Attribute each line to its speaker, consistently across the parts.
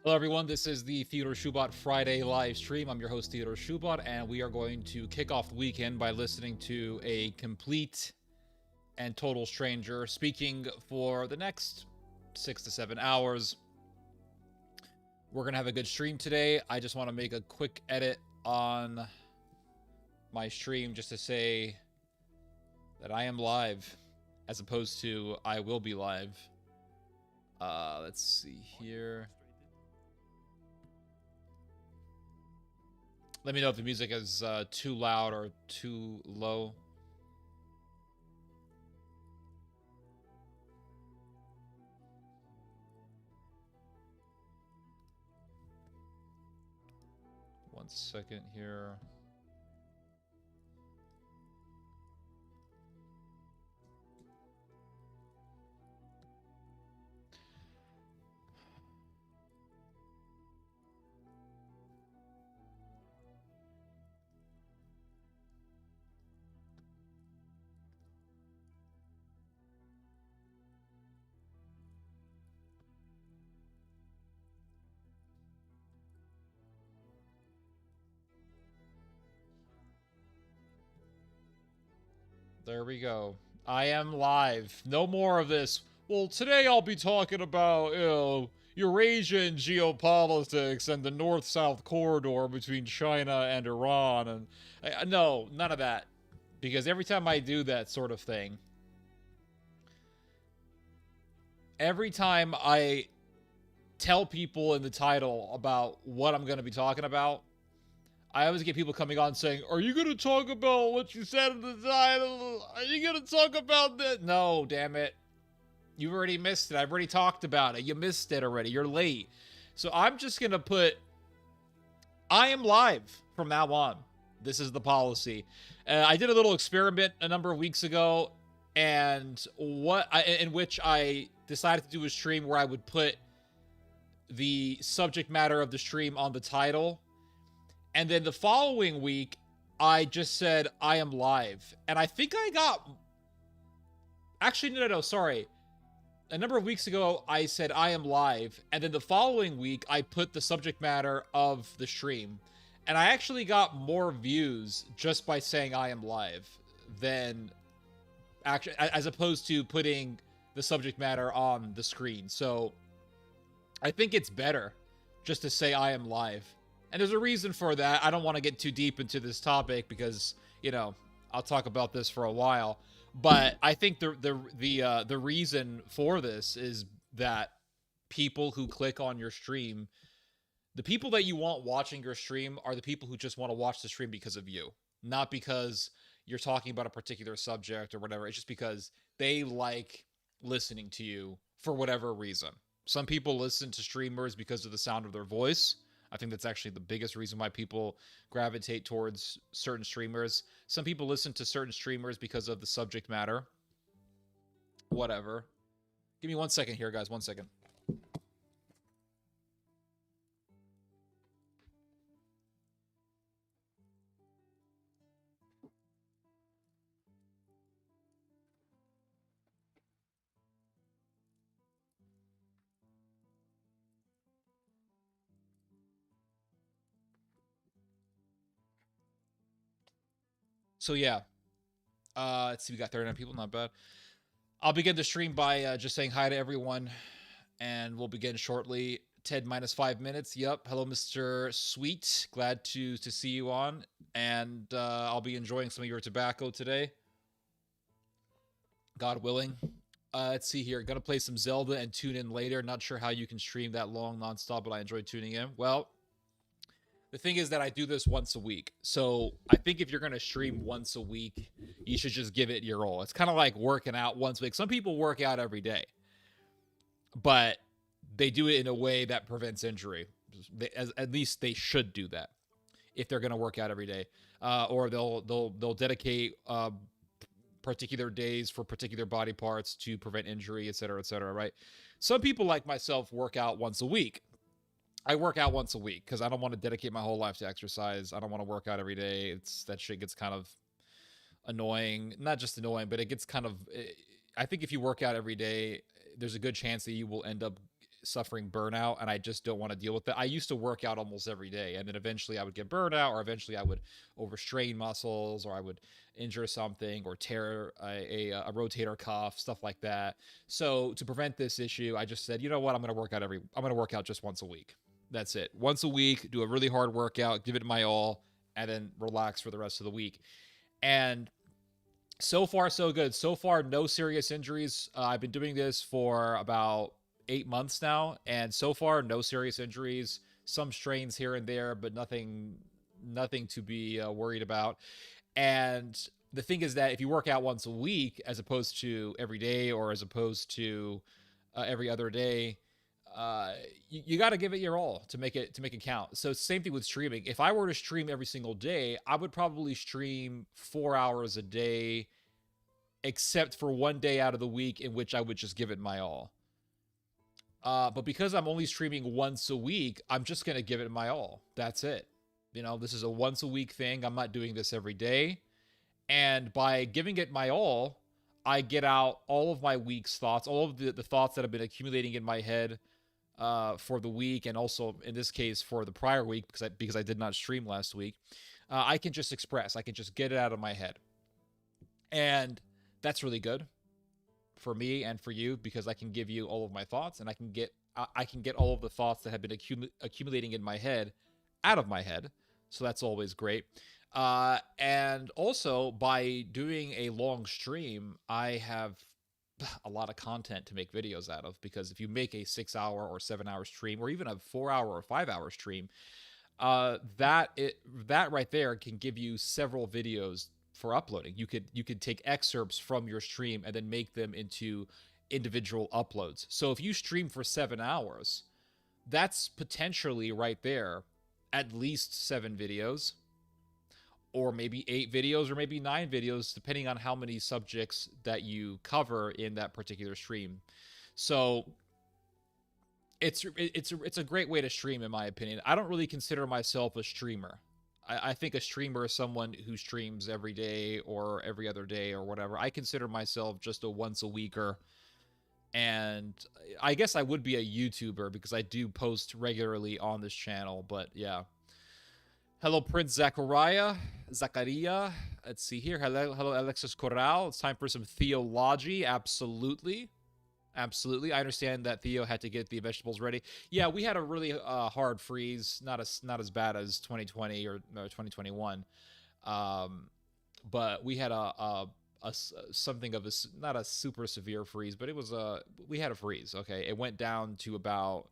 Speaker 1: Hello, everyone. This is the Theodore Schubot Friday live stream. I'm your host, Theodore Schubot, and we are going to kick off the weekend by listening to a complete and total stranger speaking for the next 6 to 7 hours. We're going to have a good stream today. I just want to make a quick edit on my stream just to say that I am live as opposed to I will be live. Let's see here. Let me know if the music is too loud or too low. One second here. There we go. I am live. No more of this. Well, today I'll be talking about, Eurasian geopolitics and the north-south corridor between China and Iran. And no, none of that. Because every time I do that sort of thing, every time I tell people in the title about what I'm going to be talking about, I always get people coming on saying, "Are you going to talk about what you said in the title? Are you going to talk about that?" No, damn it. You've already missed it. I've already talked about it. You missed it already. You're late. So I'm just going to put, I am live from now on. This is the policy. I did a little experiment a number of weeks ago, and in which I decided to do a stream where I would put the subject matter of the stream on the title. And then the following week, I just said, I am live. And I think I got... Actually, no, sorry. A number of weeks ago, I said, I am live. And then the following week, I put the subject matter of the stream. And I actually got more views just by saying I am live than... actually, as opposed to putting the subject matter on the screen. So I think it's better just to say I am live. And there's a reason for that. I don't want to get too deep into this topic because, I'll talk about this for a while. But I think the reason for this is that people who click on your stream, the people that you want watching your stream are the people who just want to watch the stream because of you, not because you're talking about a particular subject or whatever. It's just because they like listening to you for whatever reason. Some people listen to streamers because of the sound of their voice. I think that's actually the biggest reason why people gravitate towards certain streamers. Some people listen to certain streamers because of the subject matter. Whatever. Give me 1 second here, guys. 1 second. So yeah, let's see, we got 39 people, not bad. I'll begin the stream by just saying hi to everyone, and we'll begin shortly. Ted minus 5 minutes. Yep. Hello, Mr. Sweet. Glad to see you on, and I'll be enjoying some of your tobacco today, God willing. Let's see here. Gonna play some Zelda and tune in later. Not sure how you can stream that long nonstop, but I enjoy tuning in. Well, the thing is that I do this once a week. So I think if you're going to stream once a week, you should just give it your all. It's kind of like working out once a week. Some people work out every day, but they do it in a way that prevents injury. At least they should do that if they're going to work out every day, or they'll dedicate particular days for particular body parts to prevent injury, et cetera, right? Some people like myself work out once a week. I work out once a week because I don't want to dedicate my whole life to exercise. I don't want to work out every day. That shit gets kind of annoying. Not just annoying, but it gets kind of... I think if you work out every day, there's a good chance that you will end up suffering burnout, and I just don't want to deal with it. I used to work out almost every day, and then eventually I would get burnout, or eventually I would overstrain muscles, or I would injure something, or tear a rotator cuff, stuff like that. So to prevent this issue, I just said, you know what, I'm gonna work out just once a week. That's it. Once a week, do a really hard workout, give it my all, and then relax for the rest of the week. And so far, so good. So far, no serious injuries. I've been doing this for about 8 months now, and so far, no serious injuries. Some strains here and there, but nothing to be worried about. And the thing is that if you work out once a week, as opposed to every day, or as opposed to every other day, uh, you got to give it your all to make it count. So same thing with streaming. If I were to stream every single day, I would probably stream 4 hours a day, except for one day out of the week in which I would just give it my all. But because I'm only streaming once a week, I'm just gonna give it my all. That's it. You know, this is a once a week thing. I'm not doing this every day. And by giving it my all, I get out all of my week's thoughts, all of the thoughts that have been accumulating in my head for the week, and also in this case for the prior week, because I did not stream last week. I can just express. I can just get it out of my head, and that's really good for me and for you, because I can give you all of my thoughts, and I can get all of the thoughts that have been accumulating in my head out of my head. So that's always great. And also, by doing a long stream, I have a lot of content to make videos out of, because if you make a 6 hour or 7 hour stream, or even a 4 hour or 5 hour stream, that right there can give you several videos for uploading. You could take excerpts from your stream and then make them into individual uploads. So if you stream for 7 hours, that's potentially right there at least 7 videos, or maybe 8 videos, or maybe 9 videos, depending on how many subjects that you cover in that particular stream. So it's a great way to stream, in my opinion. I don't really consider myself a streamer. I think a streamer is someone who streams every day or every other day or whatever. I consider myself just a once a weeker, and I guess I would be a YouTuber because I do post regularly on this channel. But yeah. Hello, Prince Zachariah. Let's see here. Hello, Alexis Corral. It's time for some theology. Absolutely. Absolutely. I understand that Theo had to get the vegetables ready. Yeah, we had a really hard freeze. Not as bad as 2020 or 2021. But we had a something of a, not a super severe freeze, but it was we had a freeze. Okay, it went down to about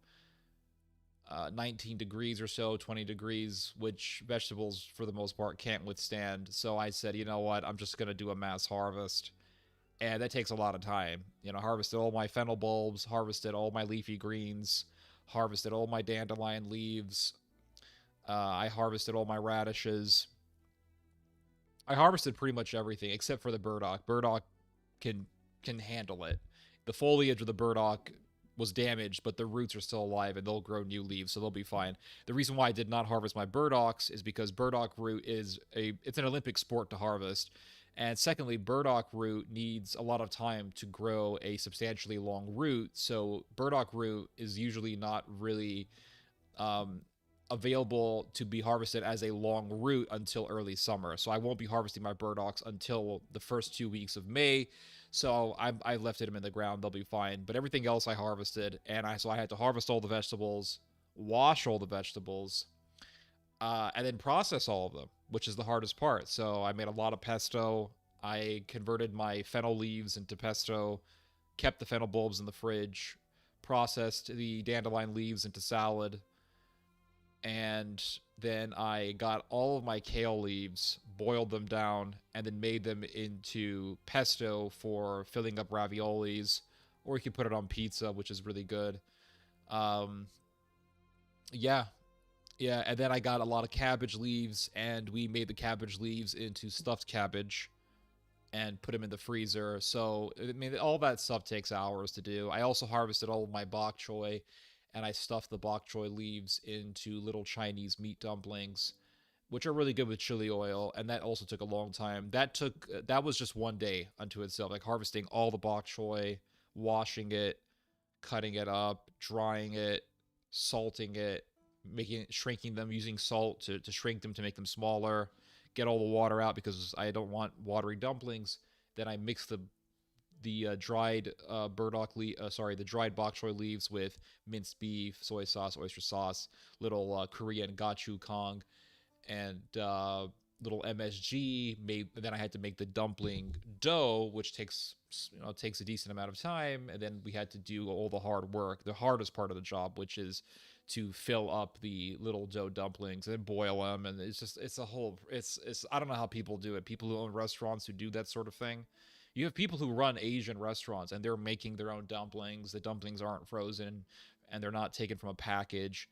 Speaker 1: 19 degrees or so, 20 degrees, which vegetables for the most part can't withstand. So I said, you know what, I'm just going to do a mass harvest. And that takes a lot of time. You know, harvested all my fennel bulbs, harvested all my leafy greens, harvested all my dandelion leaves. I harvested all my radishes. I harvested pretty much everything except for the burdock. Burdock can handle it. The foliage of the burdock was damaged, but the roots are still alive and they'll grow new leaves, so they'll be fine. The reason why I did not harvest my burdocks is because burdock root it's an Olympic sport to harvest. And secondly, burdock root needs a lot of time to grow a substantially long root, so burdock root is usually not really available to be harvested as a long root until early summer. So I won't be harvesting my burdocks until the first 2 weeks of May. So I left them in the ground. They'll be fine. But everything else I harvested, and I had to harvest all the vegetables, wash all the vegetables, and then process all of them, which is the hardest part. So I made a lot of pesto. I converted my fennel leaves into pesto, kept the fennel bulbs in the fridge, processed the dandelion leaves into salad, and then I got all of my kale leaves, boiled them down, and then made them into pesto for filling up raviolis, or you can put it on pizza, which is really good. Um, yeah, yeah, and then I got a lot of cabbage leaves, and we made the cabbage leaves into stuffed cabbage and put them in the freezer. So, I mean, all that stuff takes hours to do. I also harvested all of my bok choy, and I stuffed the bok choy leaves into little Chinese meat dumplings, which are really good with chili oil, and that also took a long time. That was just one day unto itself, like harvesting all the bok choy, washing it, cutting it up, drying it, salting it, shrinking them using salt to shrink them to make them smaller, get all the water out because I don't want watery dumplings. Then I mix the dried the dried bok choy leaves with minced beef, soy sauce, oyster sauce, little Korean gochujang, and little MSG. Then I had to make the dumpling dough, which takes a decent amount of time. And then we had to do all the hard work, the hardest part of the job, which is to fill up the little dough dumplings and boil them. And it's I don't know how people do it. People who own restaurants who do that sort of thing. You have people who run Asian restaurants and they're making their own dumplings. The dumplings aren't frozen and they're not taken from a package.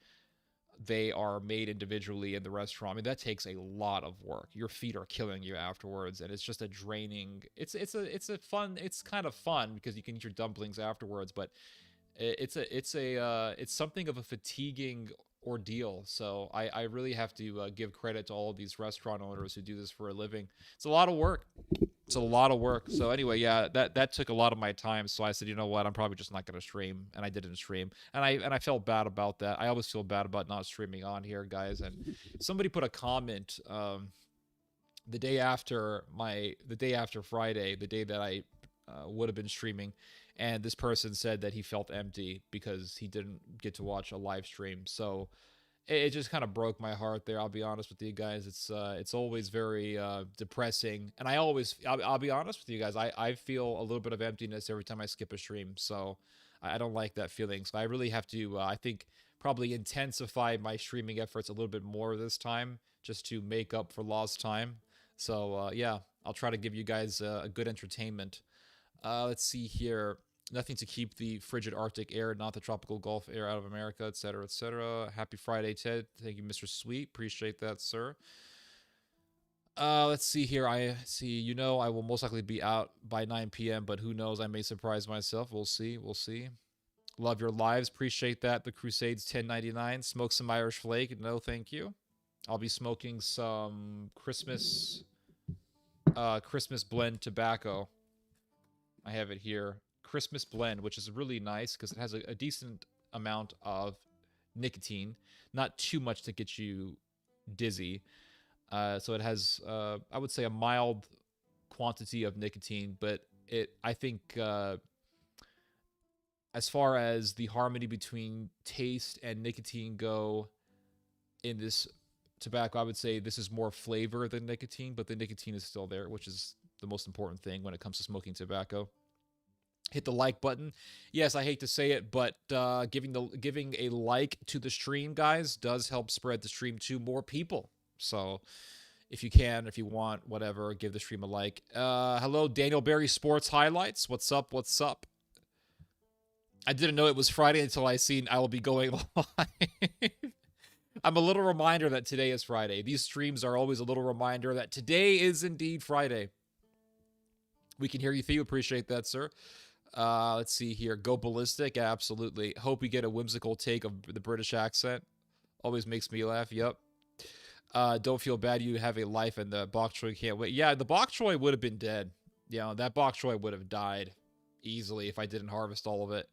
Speaker 1: They are made individually in the restaurant. I mean, that takes a lot of work. Your feet are killing you afterwards, and it's just a draining. It's kind of fun because you can eat your dumplings afterwards, but it's something of a fatiguing ordeal. So I really have to give credit to all of these restaurant owners who do this for a living. It's a lot of work. It's a lot of work. So anyway, yeah, that took a lot of my time. So I said, you know what, I'm probably just not going to stream, and I didn't stream, and I felt bad about that. I always feel bad about not streaming on here, guys. And somebody put a comment the day after Friday, the day that I would have been streaming, and this person said that he felt empty because he didn't get to watch a live stream. So it just kind of broke my heart there. I'll be honest with you guys. It's always very depressing, and I'll be honest with you guys. I feel a little bit of emptiness every time I skip a stream, so I don't like that feeling. So I really have to I think probably intensify my streaming efforts a little bit more this time just to make up for lost time. So yeah, I'll try to give you guys a good entertainment. Let's see here. Nothing to keep the frigid Arctic air, not the tropical Gulf air out of America, etc., etc. Happy Friday, Ted. Thank you, Mr. Sweet. Appreciate that, sir. Let's see here. I see. I will most likely be out by 9 p.m., but who knows? I may surprise myself. We'll see. We'll see. Love your lives. Appreciate that. The Crusades 1099. Smoke some Irish Flake. No, thank you. I'll be smoking some Christmas blend tobacco. I have it here. Christmas blend, which is really nice because it has a decent amount of nicotine, not too much to get you dizzy. So it has, I would say, a mild quantity of nicotine, but I think, as far as the harmony between taste and nicotine go in this tobacco, I would say this is more flavor than nicotine, but the nicotine is still there, which is the most important thing when it comes to smoking tobacco. Hit the like button. Yes, I hate to say it, but giving a like to the stream, guys, does help spread the stream to more people. So if you can, if you want, whatever, give the stream a like. Hello, Daniel Berry Sports Highlights. What's up? What's up? I didn't know it was Friday until I seen I will be going live. I'm a little reminder that today is Friday. These streams are always a little reminder that today is indeed Friday. We can hear you, Theo. Appreciate that, sir. Let's see here. Go ballistic. Absolutely. Hope we get a whimsical take of the British accent. Always makes me laugh. Yep. Don't feel bad. You have a life and the bok choy can't wait. Yeah, the bok choy would have been dead. That bok choy would have died easily if I didn't harvest all of it.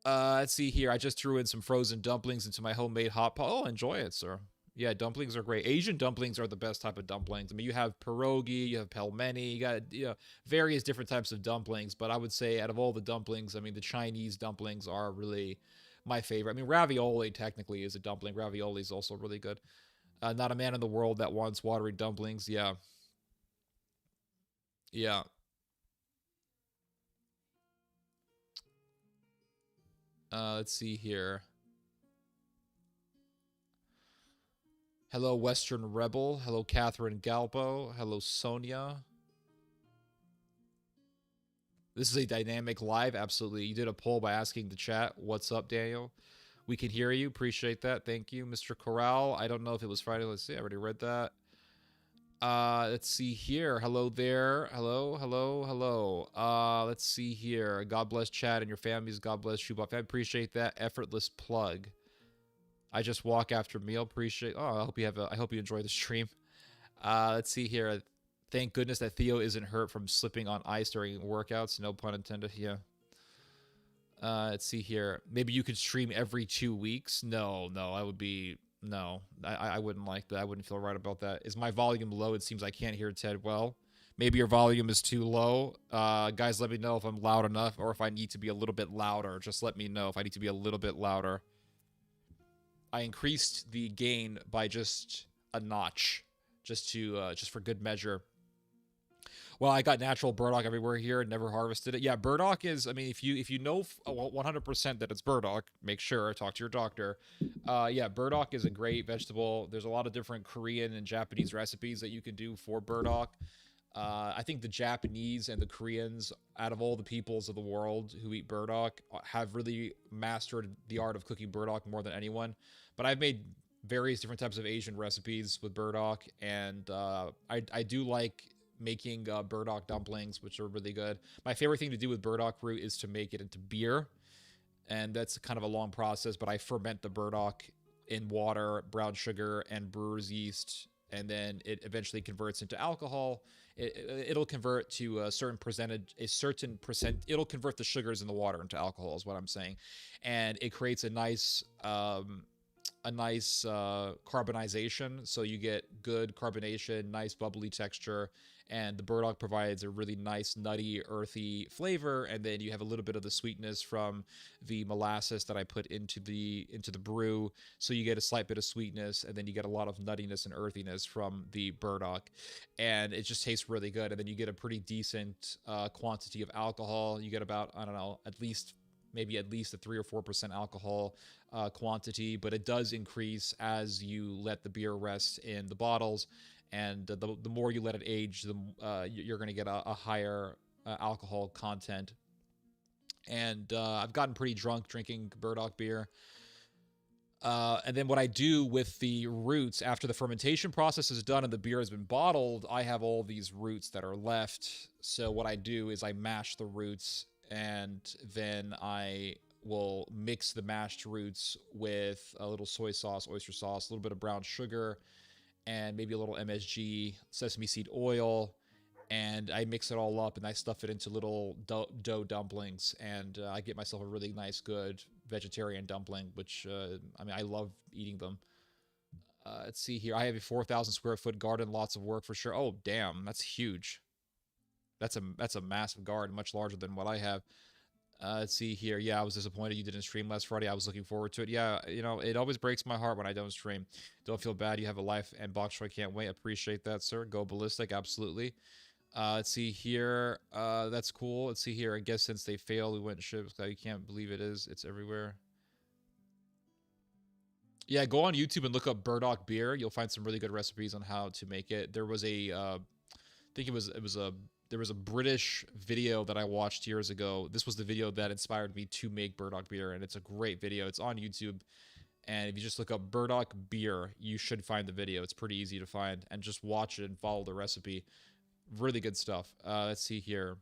Speaker 1: Let's see here. I just threw in some frozen dumplings into my homemade hot pot. Oh, enjoy it, sir. Yeah, dumplings are great. Asian dumplings are the best type of dumplings. I mean, you have pierogi, you have pelmeni, you got various different types of dumplings. But I would say out of all the dumplings, I mean, the Chinese dumplings are really my favorite. I mean, ravioli technically is a dumpling. Ravioli is also really good. Not a man in the world that wants watery dumplings. Yeah. Yeah. Let's see here. Hello, Western Rebel. Hello, Catherine Galpo. Hello, Sonia. This is a dynamic live. Absolutely. You did a poll by asking the chat. What's up, Daniel? We can hear you. Appreciate that. Thank you, Mr. Corral. I don't know if it was Friday. Let's see. I already read that. Let's see here. Hello there. Hello, hello, hello. Let's see here. God bless Chad and your families. God bless Shubaf. I appreciate that effortless plug. I just walk after meal. Appreciate. Oh, I hope you enjoy the stream. Let's see here. Thank goodness that Theo isn't hurt from slipping on ice during workouts. No pun intended. Yeah. Let's see here. Maybe you could stream every 2 weeks. No, no, I would be no. I wouldn't like that. I wouldn't feel right about that. Is my volume low? It seems I can't hear Ted well. Maybe your volume is too low. Guys, let me know if I'm loud enough or if I need to be a little bit louder. Just let me know if I need to be a little bit louder. I increased the gain by just a notch, just for good measure. Well, I got natural burdock everywhere here and never harvested it. Yeah, burdock is, I mean, if you know 100% that it's burdock, make sure, talk to your doctor. Yeah, burdock is a great vegetable. There's a lot of different Korean and Japanese recipes that you can do for burdock. I think the Japanese and the Koreans, out of all the peoples of the world who eat burdock, have really mastered the art of cooking burdock more than anyone. But I've made various different types of Asian recipes with burdock, and I do like making burdock dumplings, which are really good. My favorite thing to do with burdock root is to make it into beer, and that's kind of a long process, but I ferment the burdock in water, brown sugar, and brewer's yeast, and then it eventually converts into alcohol. It'll convert to a certain percentage, it'll convert the sugars in the water into alcohol, is what I'm saying. And it creates a nice carbonization, so you get good carbonation, nice bubbly texture, and the burdock provides a really nice nutty, earthy flavor. And then you have a little bit of the sweetness from the molasses that I put into the brew, so you get a slight bit of sweetness, and then you get a lot of nuttiness and earthiness from the burdock, and it just tastes really good. And then you get a pretty decent quantity of alcohol. You get about, I don't know, at least a 3 or 4% alcohol quantity, but it does increase as you let the beer rest in the bottles. And the more you let it age, you're going to get a higher alcohol content. And I've gotten pretty drunk drinking burdock beer. And then what I do with the roots after the fermentation process is done and the beer has been bottled, I have all these roots that are left. So what I do is I mash the roots, and then I will mix the mashed roots with a little soy sauce, oyster sauce, a little bit of brown sugar, and maybe a little MSG, sesame seed oil, and I mix it all up and I stuff it into little dough dumplings, and I get myself a really nice, good vegetarian dumpling, which, I mean, I love eating them. Let's see here. I have a 4,000 square foot garden, lots of work for sure. Oh, damn, that's huge. That's a massive garden, much larger than what I have. Let's see here. Yeah, I was disappointed you didn't stream last Friday. I was looking forward to it. Yeah, it always breaks my heart when I don't stream. Don't feel bad. You have a life, and Box Troy can't wait. Appreciate that, sir. Go ballistic. Absolutely. Let's see here. That's cool. Let's see here. I guess since they failed, we went ships. You can't believe it is. It's everywhere. Yeah, go on YouTube and look up burdock beer. You'll find some really good recipes on how to make it. There was I think there was a British video that I watched years ago. This was the video that inspired me to make burdock beer, and it's a great video. It's on YouTube, and if you just look up burdock beer, you should find the video. It's pretty easy to find, and just watch it and follow the recipe. Really good stuff. Let's see here.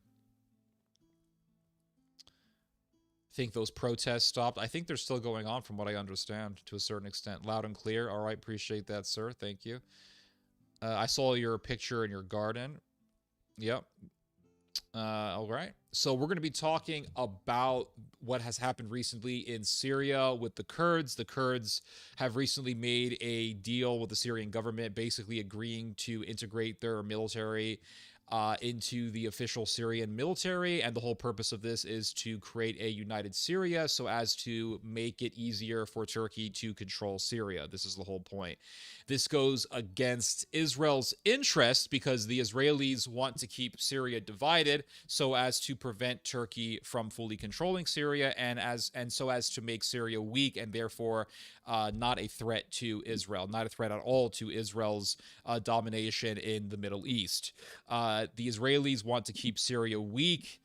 Speaker 1: I think those protests stopped. I think they're still going on from what I understand to a certain extent. Loud and clear. All right, appreciate that, sir. Thank you. I saw your picture in your garden. Yep. All right. So we're going to be talking about what has happened recently in Syria with the Kurds. The Kurds have recently made a deal with the Syrian government, basically agreeing to integrate their military into the official Syrian military. And the whole purpose of this is to create a united Syria so as to make it easier for Turkey to control Syria. This is the whole point. This goes against Israel's interests because the Israelis want to keep Syria divided so as to prevent Turkey from fully controlling Syria, and so as to make Syria weak and therefore not a threat to Israel, not a threat at all to Israel's domination in the Middle East. The Israelis want to keep Syria weak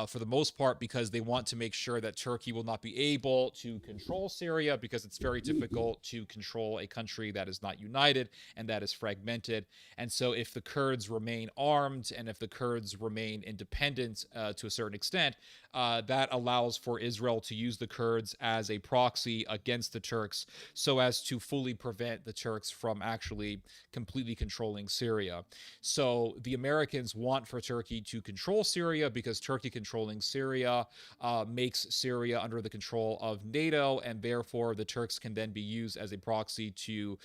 Speaker 1: for the most part because they want to make sure that Turkey will not be able to control Syria, because it's very difficult to control a country that is not united and that is fragmented. And so if the Kurds remain armed and if the Kurds remain independent to a certain extent, that allows for Israel to use the Kurds as a proxy against the Turks so as to fully prevent the Turks from actually completely controlling Syria. So the Americans want for Turkey to control Syria because Turkey controlling Syria makes Syria under the control of NATO, and therefore the Turks can then be used as a proxy to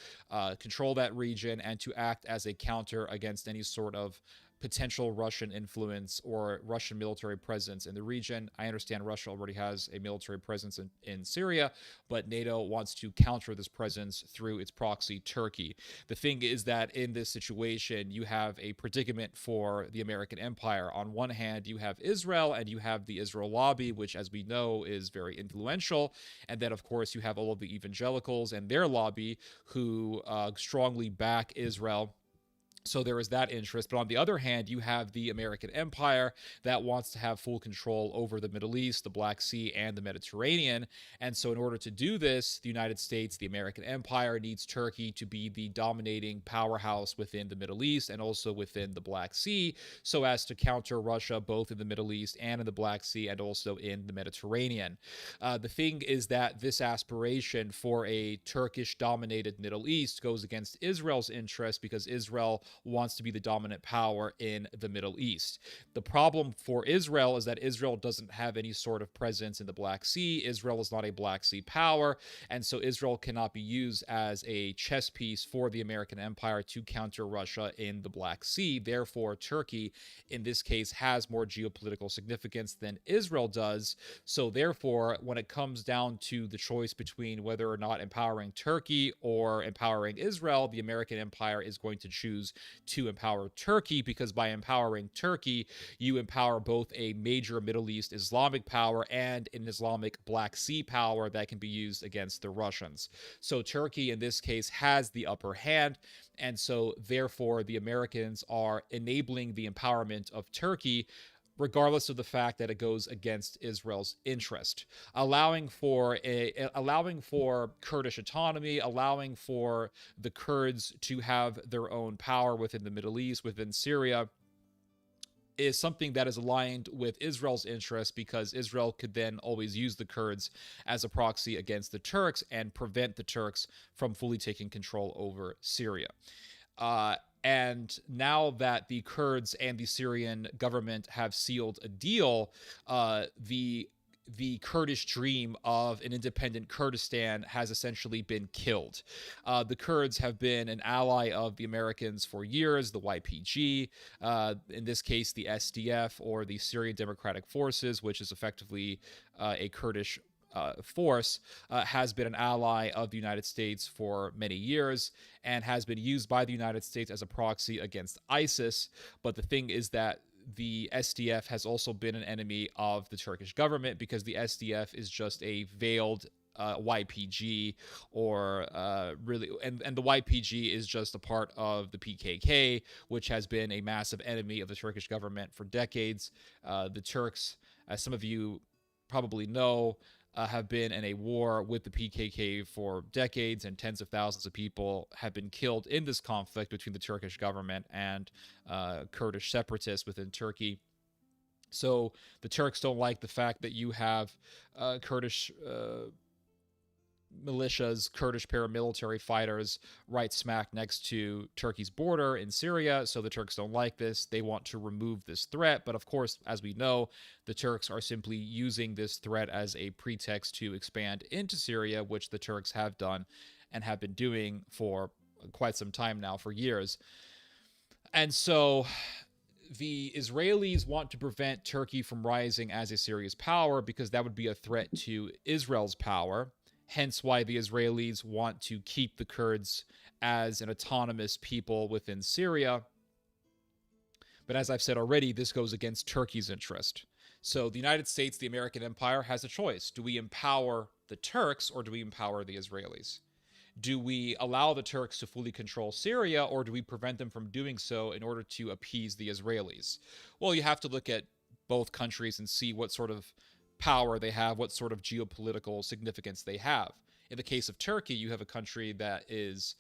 Speaker 1: control that region and to act as a counter against any sort of potential Russian influence or Russian military presence in the region. I understand Russia already has a military presence in Syria, but NATO wants to counter this presence through its proxy, Turkey. The thing is that in this situation, you have a predicament for the American empire. On one hand, you have Israel and you have the Israel lobby, which, as we know, is very influential. And then, of course, you have all of the evangelicals and their lobby who strongly back Israel. So there is that interest. But on the other hand, you have the American empire that wants to have full control over the Middle East, the Black Sea, and the Mediterranean. And so in order to do this, the United States, the American empire, needs Turkey to be the dominating powerhouse within the Middle East and also within the Black Sea, so as to counter Russia both in the Middle East and in the Black Sea and also in the Mediterranean. The thing is that this aspiration for a Turkish-dominated Middle East goes against Israel's interest, because Israel wants to be the dominant power in the Middle East. The problem for Israel is that Israel doesn't have any sort of presence in the Black Sea. Israel is not a Black Sea power, and so Israel cannot be used as a chess piece for the American empire to counter Russia in the Black Sea. Therefore, Turkey, in this case, has more geopolitical significance than Israel does. So therefore, when it comes down to the choice between whether or not empowering Turkey or empowering Israel, the American empire is going to choose to empower Turkey, because by empowering Turkey, you empower both a major Middle East Islamic power and an Islamic Black Sea power that can be used against the Russians. So Turkey, in this case, has the upper hand, and so therefore the Americans are enabling the empowerment of Turkey, regardless of the fact that it goes against Israel's interest, allowing for Kurdish autonomy, allowing for the Kurds to have their own power within the Middle East, within Syria, is something that is aligned with Israel's interest, because Israel could then always use the Kurds as a proxy against the Turks and prevent the Turks from fully taking control over Syria. And now that the Kurds and the Syrian government have sealed a deal, the Kurdish dream of an independent Kurdistan has essentially been killed. The Kurds have been an ally of the Americans for years, the YPG, in this case the SDF, or the Syrian Democratic Forces, which is effectively a Kurdish force, has been an ally of the United States for many years and has been used by the United States as a proxy against ISIS. But the thing is that the SDF has also been an enemy of the Turkish government, because the SDF is just a veiled YPG, or really, and the YPG is just a part of the PKK, which has been a massive enemy of the Turkish government for decades. The Turks, as some of you probably know, have been in a war with the PKK for decades, and tens of thousands of people have been killed in this conflict between the Turkish government and Kurdish separatists within Turkey. So the Turks don't like the fact that you have Kurdish militias, Kurdish paramilitary fighters right smack next to Turkey's border in Syria. So the Turks don't like this. They want to remove this threat. But of course, as we know, the Turks are simply using this threat as a pretext to expand into Syria, which the Turks have done and have been doing for quite some time now, for years. And so the Israelis want to prevent Turkey from rising as a serious power, because that would be a threat to Israel's power. Hence why the Israelis want to keep the Kurds as an autonomous people within Syria. But as I've said already, this goes against Turkey's interest. So the United States, the American empire, has a choice. Do we empower the Turks, or do we empower the Israelis? Do we allow the Turks to fully control Syria, or do we prevent them from doing so in order to appease the Israelis? Well, you have to look at both countries and see what sort of power they have, what sort of geopolitical significance they have. In the case of Turkey, you have a country that is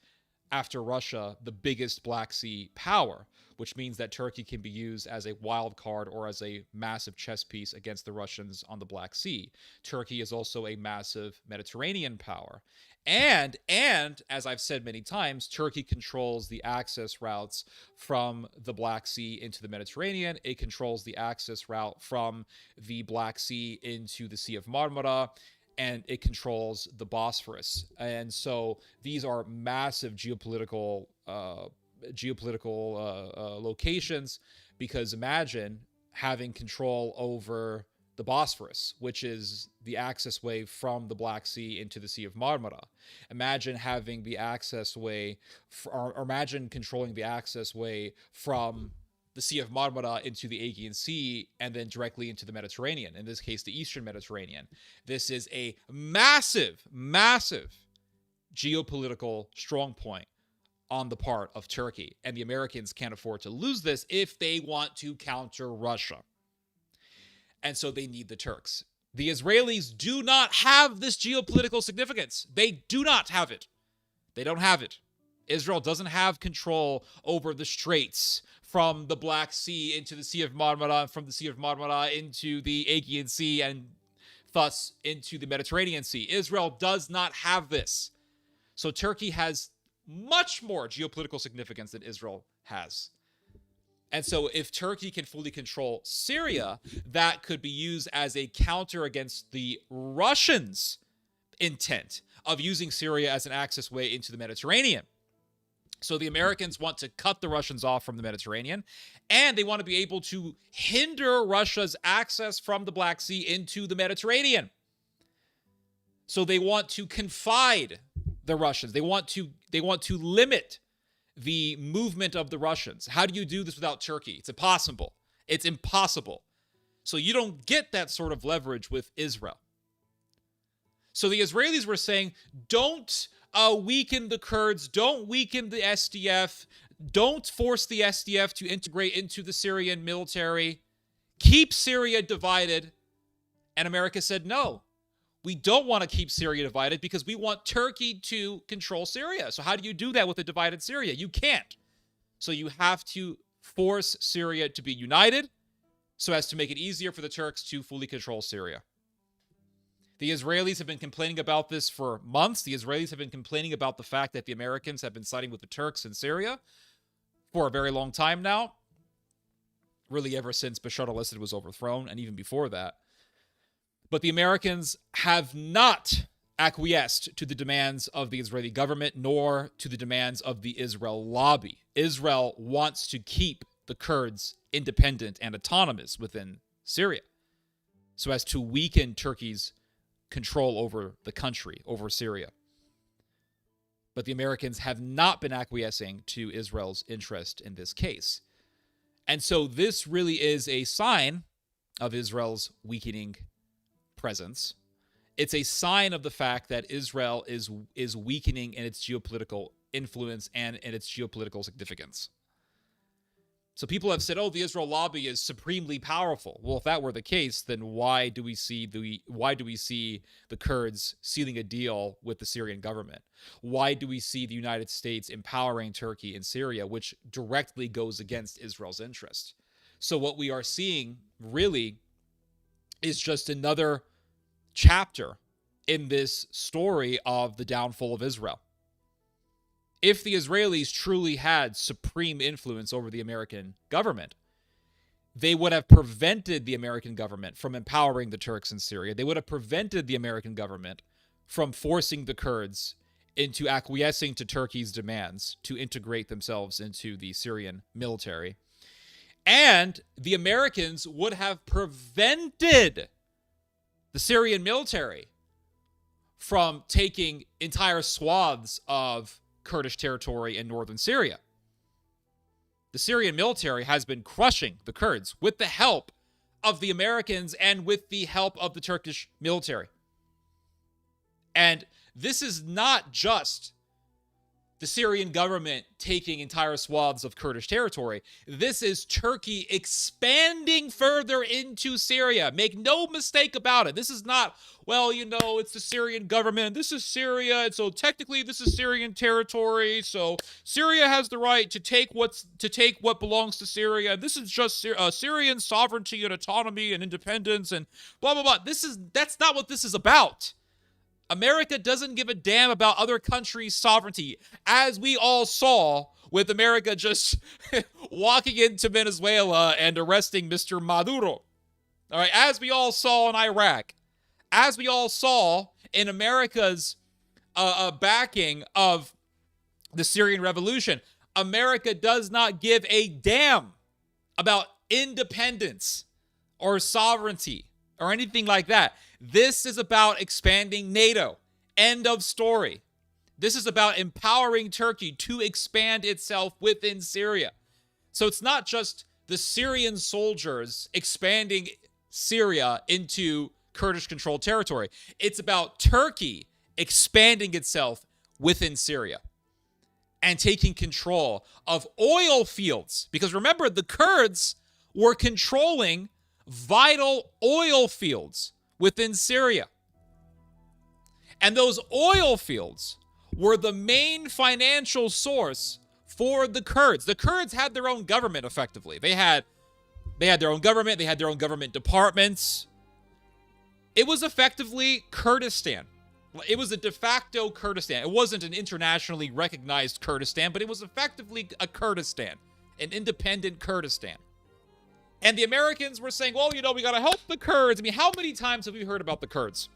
Speaker 1: after Russia, the biggest Black Sea power, which means that Turkey can be used as a wild card or as a massive chess piece against the Russians on the Black Sea. Turkey is also a massive Mediterranean power. And as I've said many times, Turkey controls the access routes from the Black Sea into the Mediterranean. It controls the access route from the Black Sea into the Sea of Marmara, and it controls the Bosphorus. And so these are massive geopolitical locations, because imagine having control over the Bosphorus, which is the access way from the Black Sea into the Sea of Marmara. Imagine having the access way, or imagine controlling the access way from the Sea of Marmara into the Aegean Sea and then directly into the Mediterranean, in this case, the Eastern Mediterranean. This is a massive, massive geopolitical strong point on the part of Turkey, and the Americans can't afford to lose this if they want to counter Russia. And so they need the Turks. The Israelis do not have this geopolitical significance. They do not have it. They don't have it. Israel doesn't have control over the straits from the Black Sea into the Sea of Marmara, and from the Sea of Marmara into the Aegean Sea, and thus into the Mediterranean Sea. Israel does not have this. So Turkey has much more geopolitical significance than Israel has. And so if Turkey can fully control Syria, that could be used as a counter against the Russians' intent of using Syria as an access way into the Mediterranean. So the Americans want to cut the Russians off from the Mediterranean, and they want to be able to hinder Russia's access from the Black Sea into the Mediterranean. So they want to confide the Russians. They want to limit the movement of the Russians. How do you do this without Turkey? It's impossible. It's impossible. So you don't get that sort of leverage with Israel. So the Israelis were saying, don't weaken the Kurds, don't weaken the SDF, don't force the SDF to integrate into the Syrian military, keep Syria divided. And America said, no, we don't want to keep Syria divided because we want Turkey to control Syria. So how do you do that with a divided Syria? You can't. So you have to force Syria to be united so as to make it easier for the Turks to fully control Syria. The Israelis have been complaining about this for months. The Israelis have been complaining about the fact that the Americans have been siding with the Turks in Syria for a very long time now. Really ever since Bashar al-Assad was overthrown, and even before that. But the Americans have not acquiesced to the demands of the Israeli government, nor to the demands of the Israel lobby. Israel wants to keep the Kurds independent and autonomous within Syria, so as to weaken Turkey's control over the country, over Syria. But the Americans have not been acquiescing to Israel's interest in this case. And so this really is a sign of Israel's weakening presence. It's a sign of the fact that Israel is weakening in its geopolitical influence and in its geopolitical significance. So people have said, oh, the Israel lobby is supremely powerful. Well, if that were the case, then why do we see the Kurds sealing a deal with the Syrian government? Why do we see the United States empowering Turkey in Syria, which directly goes against Israel's interest? So what we are seeing really is just another chapter in this story of the downfall of Israel. If the Israelis truly had supreme influence over the American government, they would have prevented the American government from empowering the Turks in Syria. They would have prevented the American government from forcing the Kurds into acquiescing to Turkey's demands to integrate themselves into the Syrian military. And the Americans would have prevented the Syrian military from taking entire swaths of Kurdish territory in northern Syria. The Syrian military has been crushing the Kurds with the help of the Americans and with the help of the Turkish military. And this is not just the Syrian government taking entire swaths of Kurdish territory. This is Turkey expanding further into Syria. Make no mistake about it. This is not, well, you know, it's the Syrian government. This is Syria, and so technically this is Syrian territory. So Syria has the right to take what belongs to Syria. This is just Syrian sovereignty and autonomy and independence and blah blah blah. That's not what this is about. America doesn't give a damn about other countries' sovereignty, as we all saw with America just walking into Venezuela and arresting Mr. Maduro. All right, as we all saw in Iraq, as we all saw in America's backing of the Syrian revolution, America does not give a damn about independence or sovereignty or anything like that. This is about expanding NATO. End of story. This is about empowering Turkey to expand itself within Syria. So it's not just the Syrian soldiers expanding Syria into Kurdish-controlled territory. It's about Turkey expanding itself within Syria and taking control of oil fields. Because remember, the Kurds were controlling vital oil fields within Syria. And those oil fields were the main financial source for the Kurds. The Kurds had their own government, effectively. They had their own government. They had their own government departments. It was effectively Kurdistan. It was a de facto Kurdistan. It wasn't an internationally recognized Kurdistan, but it was effectively a Kurdistan, an independent Kurdistan. And the Americans were saying, well, you know, we got to help the Kurds. I mean, how many times have we heard about the Kurds?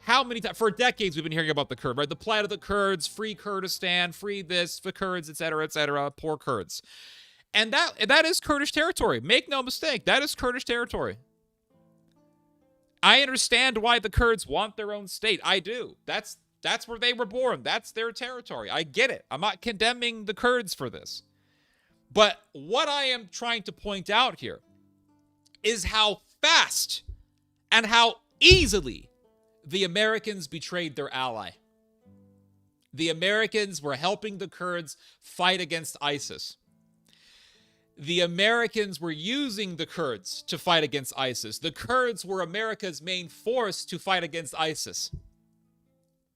Speaker 1: How many times? For decades, we've been hearing about the Kurds, right? The plight of the Kurds, free Kurdistan, free this, the Kurds, etc., poor Kurds. And that is Kurdish territory. Make no mistake, that is Kurdish territory. I understand why the Kurds want their own state. I do. That's where they were born. That's their territory. I get it. I'm not condemning the Kurds for this. But what I am trying to point out here is how fast and how easily the Americans betrayed their ally. The Americans were helping the Kurds fight against ISIS. The Americans were using the Kurds to fight against ISIS. The Kurds were America's main force to fight against ISIS.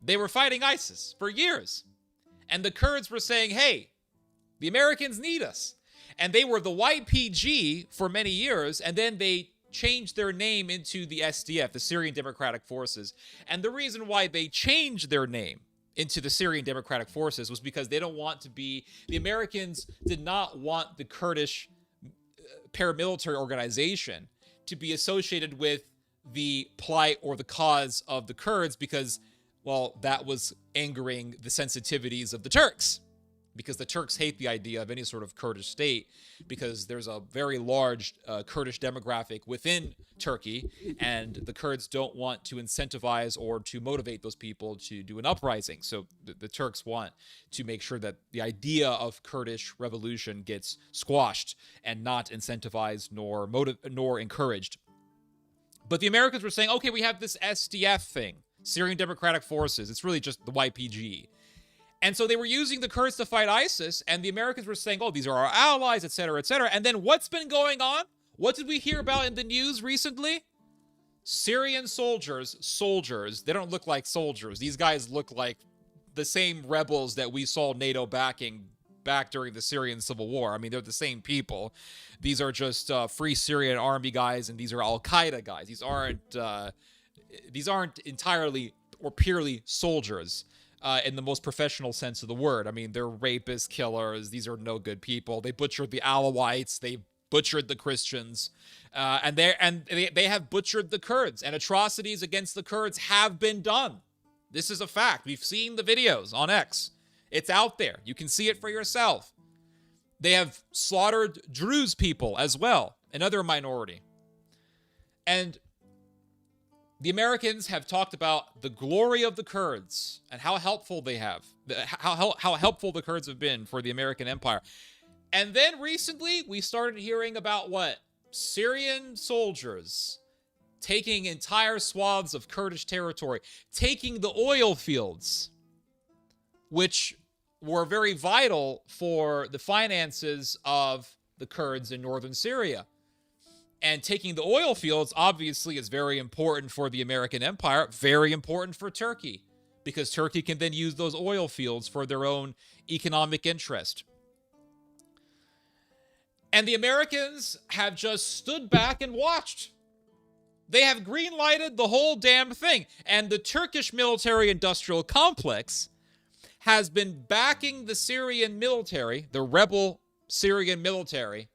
Speaker 1: They were fighting ISIS for years. And the Kurds were saying, hey, the Americans need us. And they were the YPG for many years, and then they changed their name into the SDF, the Syrian Democratic Forces. And the reason why they changed their name into the Syrian Democratic Forces was because they don't want to be, the Americans did not want the Kurdish paramilitary organization to be associated with the plight or the cause of the Kurds because, well, that was angering the sensitivities of the Turks. Because the Turks hate the idea of any sort of Kurdish state because there's a very large Kurdish demographic within Turkey, and the Kurds don't want to incentivize or to motivate those people to do an uprising. So the Turks want to make sure that the idea of Kurdish revolution gets squashed and not incentivized nor encouraged. But the Americans were saying, okay, we have this SDF thing, Syrian Democratic Forces. It's really just the YPG. And so they were using the Kurds to fight ISIS, and the Americans were saying, oh, these are our allies, etc., etc. And then what's been going on? What did we hear about in the news recently? Syrian soldiers, they don't look like soldiers. These guys look like the same rebels that we saw NATO backing back during the Syrian civil war. I mean, they're the same people. These are just Free Syrian Army guys, and these are Al-Qaeda guys. These aren't entirely or purely soldiers. In the most professional sense of the word. I mean, they're rapists, killers. These are no good people. They butchered the Alawites. They butchered the Christians. And they have butchered the Kurds. And atrocities against the Kurds have been done. This is a fact. We've seen the videos on X. It's out there. You can see it for yourself. They have slaughtered Druze people as well, another minority. And the Americans have talked about the glory of the Kurds and how helpful they have, how helpful the Kurds have been for the American empire. And then recently, we started hearing about what? Syrian soldiers taking entire swaths of Kurdish territory, taking the oil fields, which were very vital for the finances of the Kurds in northern Syria. And taking the oil fields, obviously, is very important for the American empire, very important for Turkey, because Turkey can then use those oil fields for their own economic interest. And the Americans have just stood back and watched. They have green-lighted the whole damn thing. And the Turkish military-industrial complex has been backing the Syrian military, the rebel Syrian military,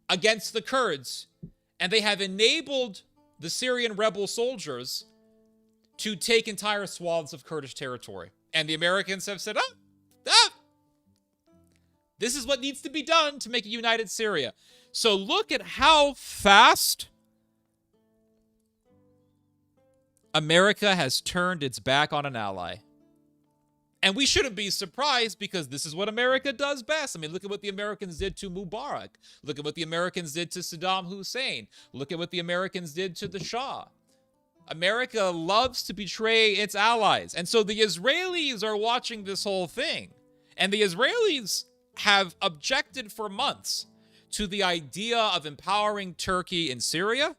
Speaker 1: against the Kurds. And they have enabled the Syrian rebel soldiers to take entire swaths of Kurdish territory. And the Americans have said, this is what needs to be done to make a united Syria. So look at how fast America has turned its back on an ally. And we shouldn't be surprised, because this is what America does best. I mean, look at what the Americans did to Mubarak. Look at what the Americans did to Saddam Hussein. Look at what the Americans did to the Shah. America loves to betray its allies. And so the Israelis are watching this whole thing. And the Israelis have objected for months to the idea of empowering Turkey in Syria.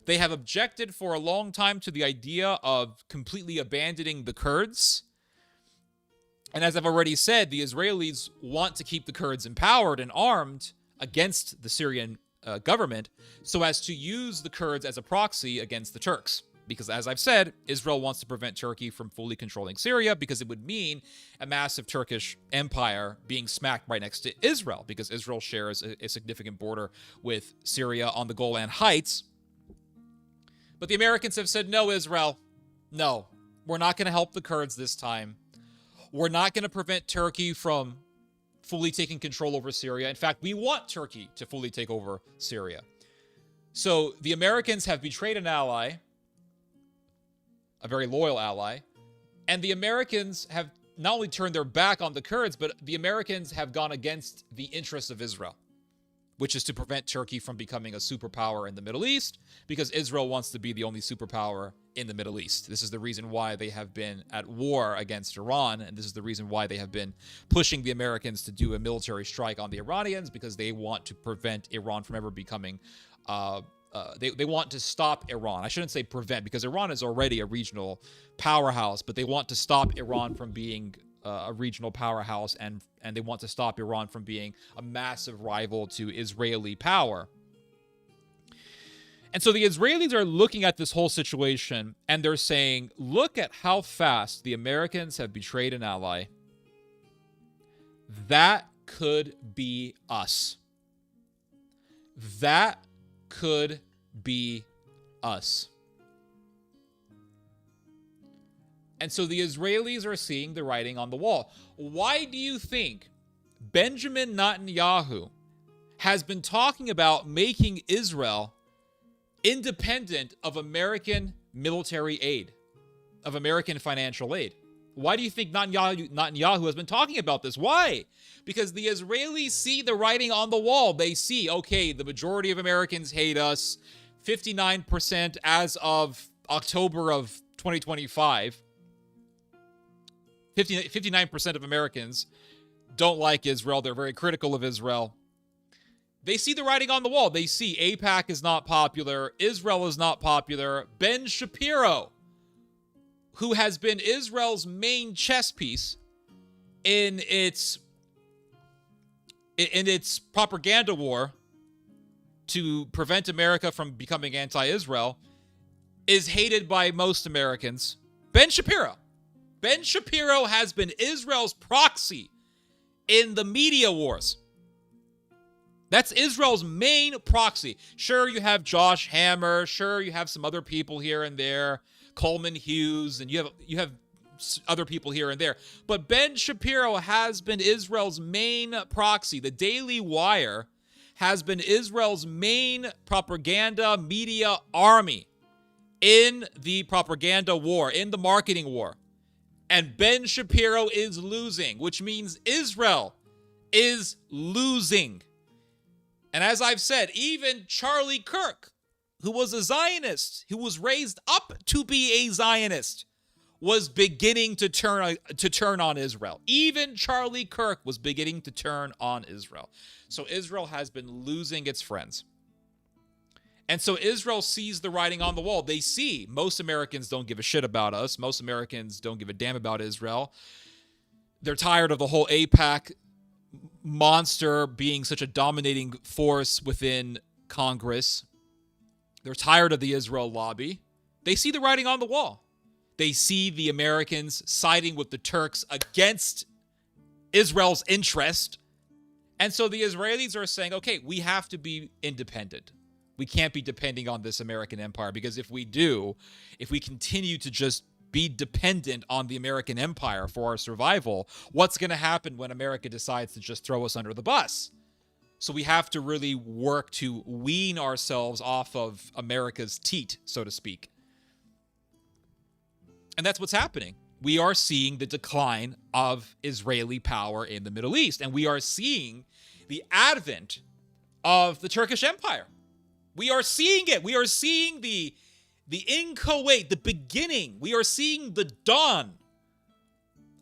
Speaker 1: They have objected for a long time to the idea of completely abandoning the Kurds. And as I've already said, the Israelis want to keep the Kurds empowered and armed against the Syrian government so as to use the Kurds as a proxy against the Turks. Because as I've said, Israel wants to prevent Turkey from fully controlling Syria, because it would mean a massive Turkish empire being smacked right next to Israel, because Israel shares a significant border with Syria on the Golan Heights. But the Americans have said, no, Israel, no, we're not going to help the Kurds this time. We're not going to prevent Turkey from fully taking control over Syria. In fact, we want Turkey to fully take over Syria. So the Americans have betrayed an ally, a very loyal ally, and the Americans have not only turned their back on the Kurds, but the Americans have gone against the interests of Israel, which is to prevent Turkey from becoming a superpower in the Middle East, because Israel wants to be the only superpower in the Middle East. This is the reason why they have been at war against Iran, and this is the reason why they have been pushing the Americans to do a military strike on the Iranians, because they want to prevent Iran from ever becoming... They want to stop Iran. I shouldn't say prevent, because Iran is already a regional powerhouse, but they want to stop Iran from being a regional powerhouse, and they want to stop Iran from being a massive rival to Israeli power. And so the Israelis are looking at this whole situation, and they're saying, look at how fast the Americans have betrayed an ally. That could be us. That could be us. And so the Israelis are seeing the writing on the wall. Why do you think Benjamin Netanyahu has been talking about making Israel independent of American military aid, of American financial aid? Why do you think Netanyahu has been talking about this? Why? Because the Israelis see the writing on the wall. They see, okay, the majority of Americans hate us. 59% as of October of 2025. 59% of Americans don't like Israel. They're very critical of Israel. They see the writing on the wall. They see AIPAC is not popular. Israel is not popular. Ben Shapiro, who has been Israel's main chess piece in its propaganda war to prevent America from becoming anti-Israel, is hated by most Americans. Ben Shapiro has been Israel's proxy in the media wars. That's Israel's main proxy. Sure, you have Josh Hammer. Sure, you have some other people here and there, Coleman Hughes, and you have other people here and there. But Ben Shapiro has been Israel's main proxy. The Daily Wire has been Israel's main propaganda media army in the propaganda war, in the marketing war. And Ben Shapiro is losing, which means Israel is losing. And as I've said, even Charlie Kirk, who was a Zionist, who was raised up to be a Zionist, was beginning to turn on Israel. Even Charlie Kirk was beginning to turn on Israel. So Israel has been losing its friends. And so Israel sees the writing on the wall. They see most Americans don't give a shit about us. Most Americans don't give a damn about Israel. They're tired of the whole AIPAC monster being such a dominating force within Congress. They're tired of the Israel lobby. They see the writing on the wall. They see the Americans siding with the Turks against Israel's interest. And so the Israelis are saying, okay, we have to be independent. We can't be depending on this American empire, because if we do, if we continue to just be dependent on the American empire for our survival, what's going to happen when America decides to just throw us under the bus? So we have to really work to wean ourselves off of America's teat, so to speak. And that's what's happening. We are seeing the decline of Israeli power in the Middle East, and we are seeing the advent of the Turkish Empire. We are seeing it. We are seeing the inchoate, the beginning. We are seeing the dawn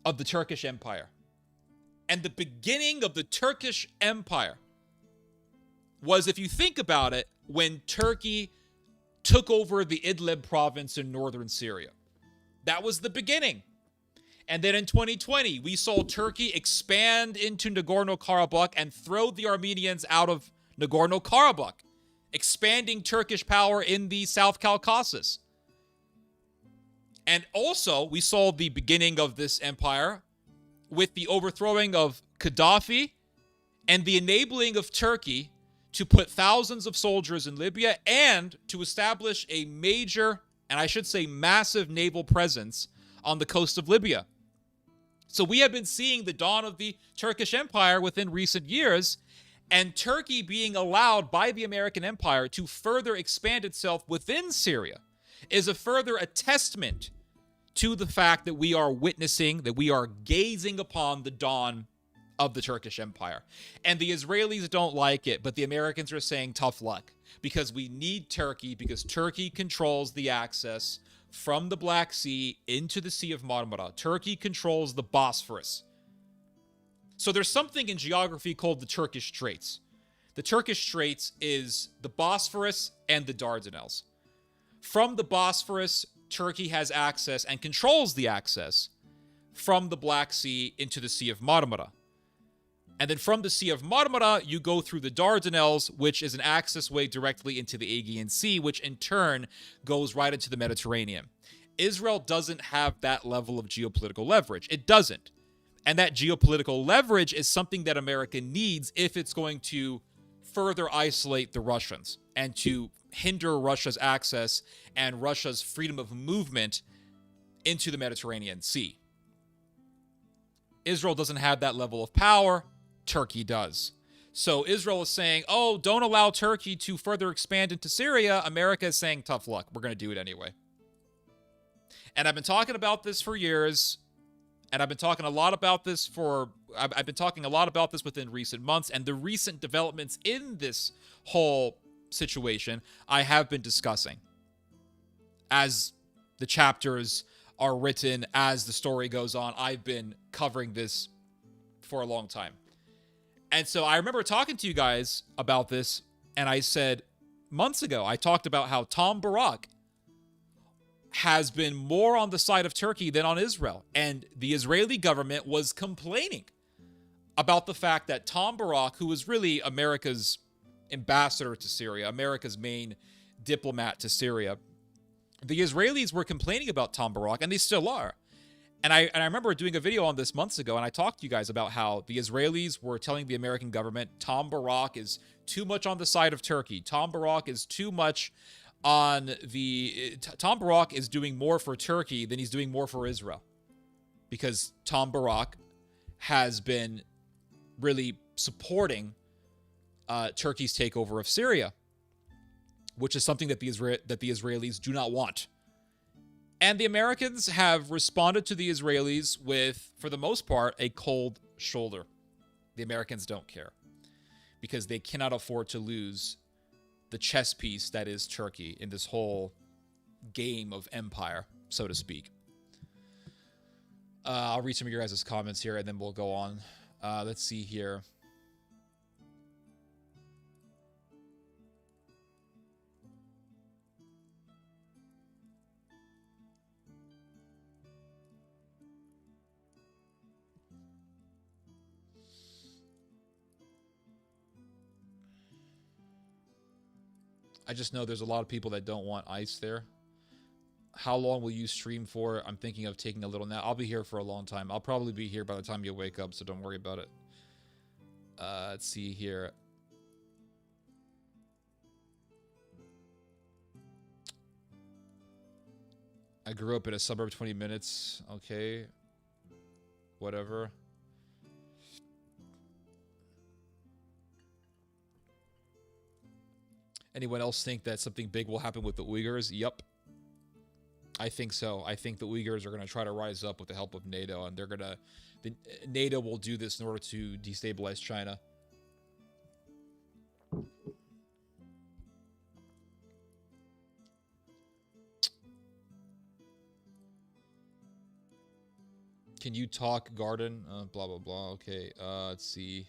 Speaker 1: of the Turkish Empire. And the beginning of the Turkish Empire was, if you think about it, when Turkey took over the Idlib province in northern Syria. That was the beginning. And then in 2020, we saw Turkey expand into Nagorno-Karabakh and throw the Armenians out of Nagorno-Karabakh, expanding Turkish power in the South Caucasus. And also, we saw the beginning of this empire with the overthrowing of Gaddafi and the enabling of Turkey to put thousands of soldiers in Libya and to establish a major, and I should say massive, naval presence on the coast of Libya. So we have been seeing the dawn of the Turkish Empire within recent years, and Turkey being allowed by the American empire to further expand itself within Syria is a further testament to the fact that we are witnessing, that we are gazing upon the dawn of the Turkish Empire. And the Israelis don't like it, but the Americans are saying tough luck, because we need Turkey, because Turkey controls the access from the Black Sea into the Sea of Marmara. Turkey controls the Bosphorus. So there's something in geography called the Turkish Straits. The Turkish Straits is the Bosphorus and the Dardanelles. From the Bosphorus, Turkey has access and controls the access from the Black Sea into the Sea of Marmara. And then from the Sea of Marmara, you go through the Dardanelles, which is an access way directly into the Aegean Sea, which in turn goes right into the Mediterranean. Israel doesn't have that level of geopolitical leverage. It doesn't. And that geopolitical leverage is something that America needs if it's going to further isolate the Russians and to hinder Russia's access and Russia's freedom of movement into the Mediterranean Sea. Israel doesn't have that level of power. Turkey does. So Israel is saying, oh, don't allow Turkey to further expand into Syria. America is saying, tough luck. We're going to do it anyway. And I've been talking about this for years. And I've been talking a lot about this within recent months. And the recent developments in this whole situation, I have been discussing. As the chapters are written, as the story goes on, I've been covering this for a long time. And so I remember talking to you guys about this, and I said months ago, I talked about how Tom Barak has been more on the side of Turkey than on Israel. And the Israeli government was complaining about the fact that Tom Barak, who was really America's ambassador to Syria, America's main diplomat to Syria, the Israelis were complaining about Tom Barak, and they still are. And I remember doing a video on this months ago, and I talked to you guys about how the Israelis were telling the American government Tom Barak is too much on the side of Turkey. Tom Barak is too much on the... Tom Barak is doing more for Turkey than he's doing more for Israel. Because Tom Barak has been really supporting Turkey's takeover of Syria, which is something that the Israelis do not want. And the Americans have responded to the Israelis with, for the most part, a cold shoulder. The Americans don't care because they cannot afford to lose the chess piece that is Turkey in this whole game of empire, so to speak. I'll read some of your guys' comments here, and then we'll go on. Let's see here. I just know there's a lot of people that don't want ice there. How long will you stream for? I'm thinking of taking a little nap. I'll be here for a long time. I'll probably be here by the time you wake up, so don't worry about it. Let's see here. I grew up in a suburb 20 minutes. Okay. Whatever. Anyone else think that something big will happen with the Uyghurs? Yep. I think so. I think the Uyghurs are going to try to rise up with the help of NATO, and they're going to... NATO will do this in order to destabilize China. Can you talk, Garden? Blah, blah, blah. Okay, let's see.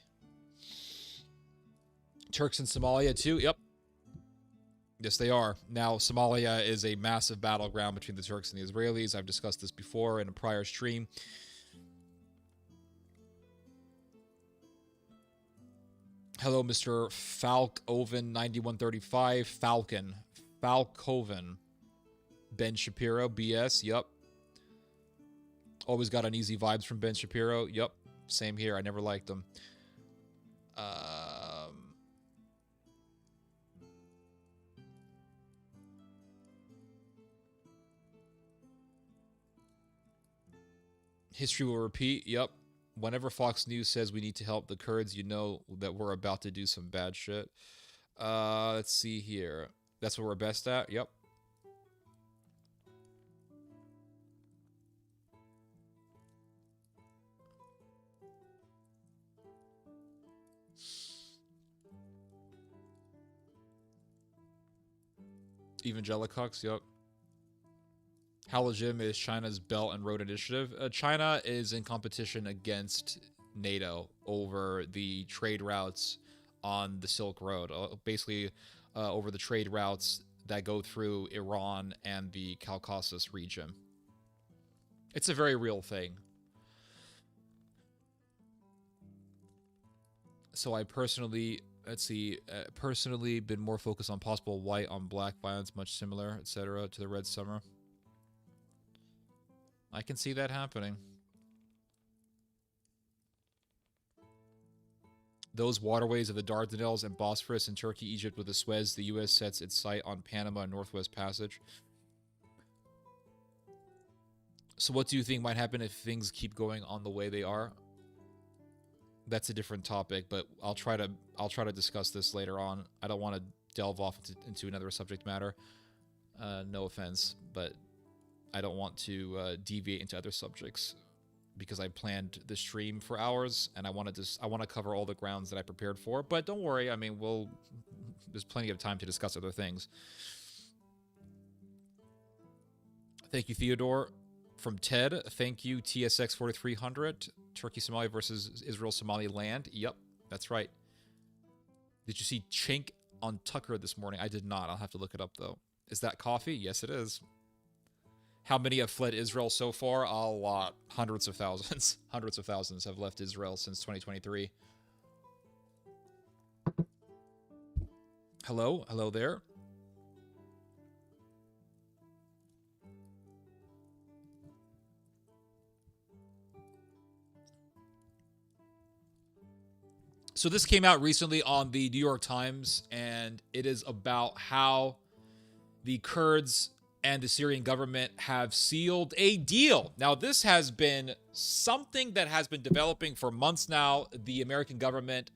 Speaker 1: Turks in Somalia, too? Yep. Yes, they are. Now, Somalia is a massive battleground between the Turks and the Israelis. I've discussed this before in a prior stream. Hello, Mr. Falkoven9135. Falkoven. Ben Shapiro, BS. Yep. Always got uneasy vibes from Ben Shapiro. Yep. Same here. I never liked him. History will repeat. Yep. Whenever Fox News says we need to help the Kurds, you know that we're about to do some bad shit. Let's see here. That's what we're best at. Yep. Evangelicox, yep. Halajim is China's Belt and Road Initiative. China is in competition against NATO over the trade routes on the Silk Road. Basically, over the trade routes that go through Iran and the Caucasus region. It's a very real thing. So I personally... Let's see, personally been more focused on possible white on black violence, much similar, etc., to the Red Summer. I can see that happening. Those waterways of the Dardanelles and Bosphorus in Turkey, Egypt with the Suez, the U.S. sets its sight on Panama and Northwest Passage. So what do you think might happen if things keep going on the way they are? That's a different topic, but I'll try to discuss this later on. I don't want to delve off into another subject matter. No offense, but I don't want to deviate into other subjects because I planned the stream for hours and I want to cover all the grounds that I prepared for. But don't worry, I mean, there's plenty of time to discuss other things. Thank you, Theodore. From Ted, thank you, TSX 4300. Turkey, Somalia versus Israel, Somaliland. Yep, that's right. Did you see Chink on Tucker this morning? I did not. I'll have to look it up, though. Is that coffee? Yes, it is. How many have fled Israel so far? A lot. Hundreds of thousands. Hundreds of thousands have left Israel since 2023. Hello? Hello there? So this came out recently on the New York Times, and it is about how the Kurds and the Syrian government have sealed a deal. Now, this has been something that has been developing for months now. The American government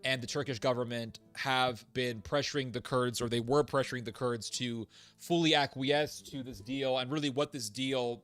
Speaker 1: and the Turkish government have been pressuring the Kurds, or they were pressuring the Kurds to fully acquiesce to this deal. And really what this deal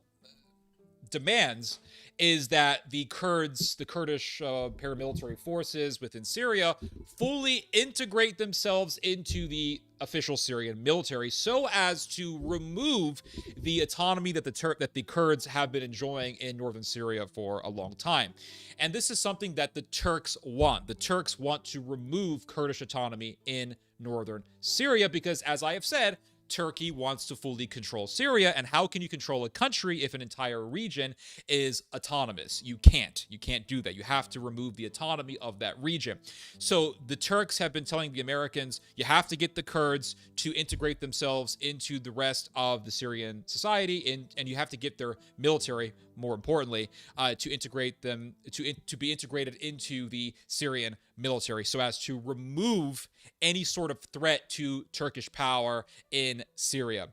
Speaker 1: demands is that the Kurds, the Kurdish paramilitary forces within Syria, fully integrate themselves into the official Syrian military, so as to remove the autonomy that the Kurds have been enjoying in northern Syria for a long time. And this is something that the Turks want. The Turks want to remove Kurdish autonomy in northern Syria because, as I have said, Turkey wants to fully control Syria. And how can you control a country if an entire region is autonomous? You can't. You can't do that. You have to remove the autonomy of that region. So the Turks have been telling the Americans, you have to get the Kurds to integrate themselves into the rest of the Syrian society, and you have to get their military, more importantly, to integrate them, to be integrated into the Syrian military, so as to remove any sort of threat to Turkish power in Syria.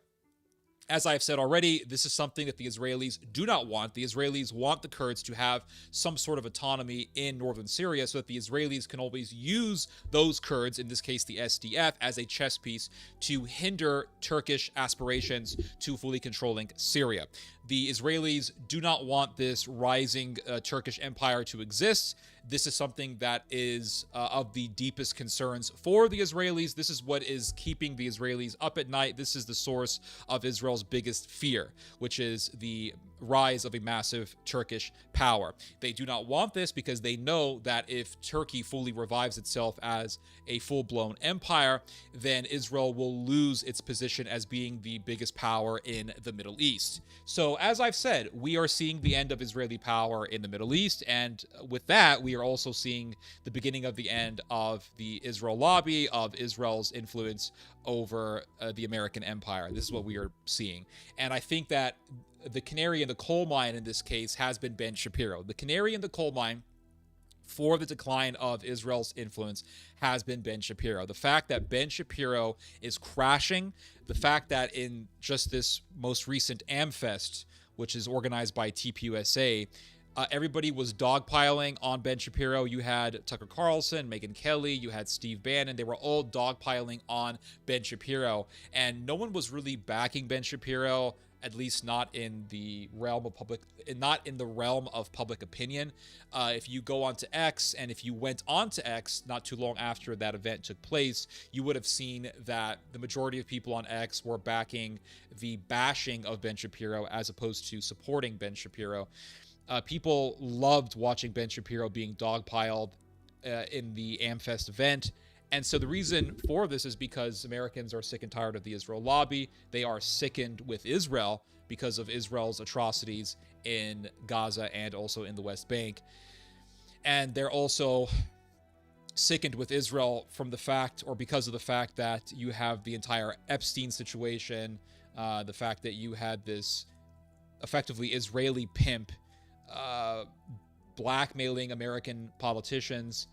Speaker 1: As I've said already, this is something that the Israelis do not want. The Israelis want the Kurds to have some sort of autonomy in northern Syria so that the Israelis can always use those Kurds, in this case the SDF, as a chess piece to hinder Turkish aspirations to fully controlling Syria. The Israelis do not want this rising Turkish empire to exist. This is something that is of the deepest concerns for the Israelis. This is what is keeping the Israelis up at night. This is the source of Israel's biggest fear, which is the rise of a massive Turkish power. They do not want this because they know that if Turkey fully revives itself as a full-blown empire, then Israel will lose its position as being the biggest power in the Middle East. So, as I've said, we are seeing the end of Israeli power in the Middle East, and with that, we are also seeing the beginning of the end of the Israel lobby, of Israel's influence over the American empire. This is what we are seeing. And I think that the canary in the coal mine in this case has been Ben Shapiro. The canary in the coal mine for the decline of Israel's influence has been Ben Shapiro. The fact that Ben Shapiro is crashing, the fact that in just this most recent AmFest, which is organized by TPUSA, everybody was dogpiling on Ben Shapiro. You had Tucker Carlson, Megyn Kelly, you had Steve Bannon. They were all dogpiling on Ben Shapiro. And no one was really backing Ben Shapiro, at least not in the realm of public opinion. If you go onto X, and if you went onto X not too long after that event took place, you would have seen that the majority of people on X were backing the bashing of Ben Shapiro as opposed to supporting Ben Shapiro. People loved watching Ben Shapiro being dogpiled in the AmFest event. And so the reason for this is because Americans are sick and tired of the Israel lobby. They are sickened with Israel because of Israel's atrocities in Gaza and also in the West Bank. And they're also sickened with Israel from the fact, or because of the fact, that you have the entire Epstein situation, the fact that you had this effectively Israeli pimp blackmailing American politicians,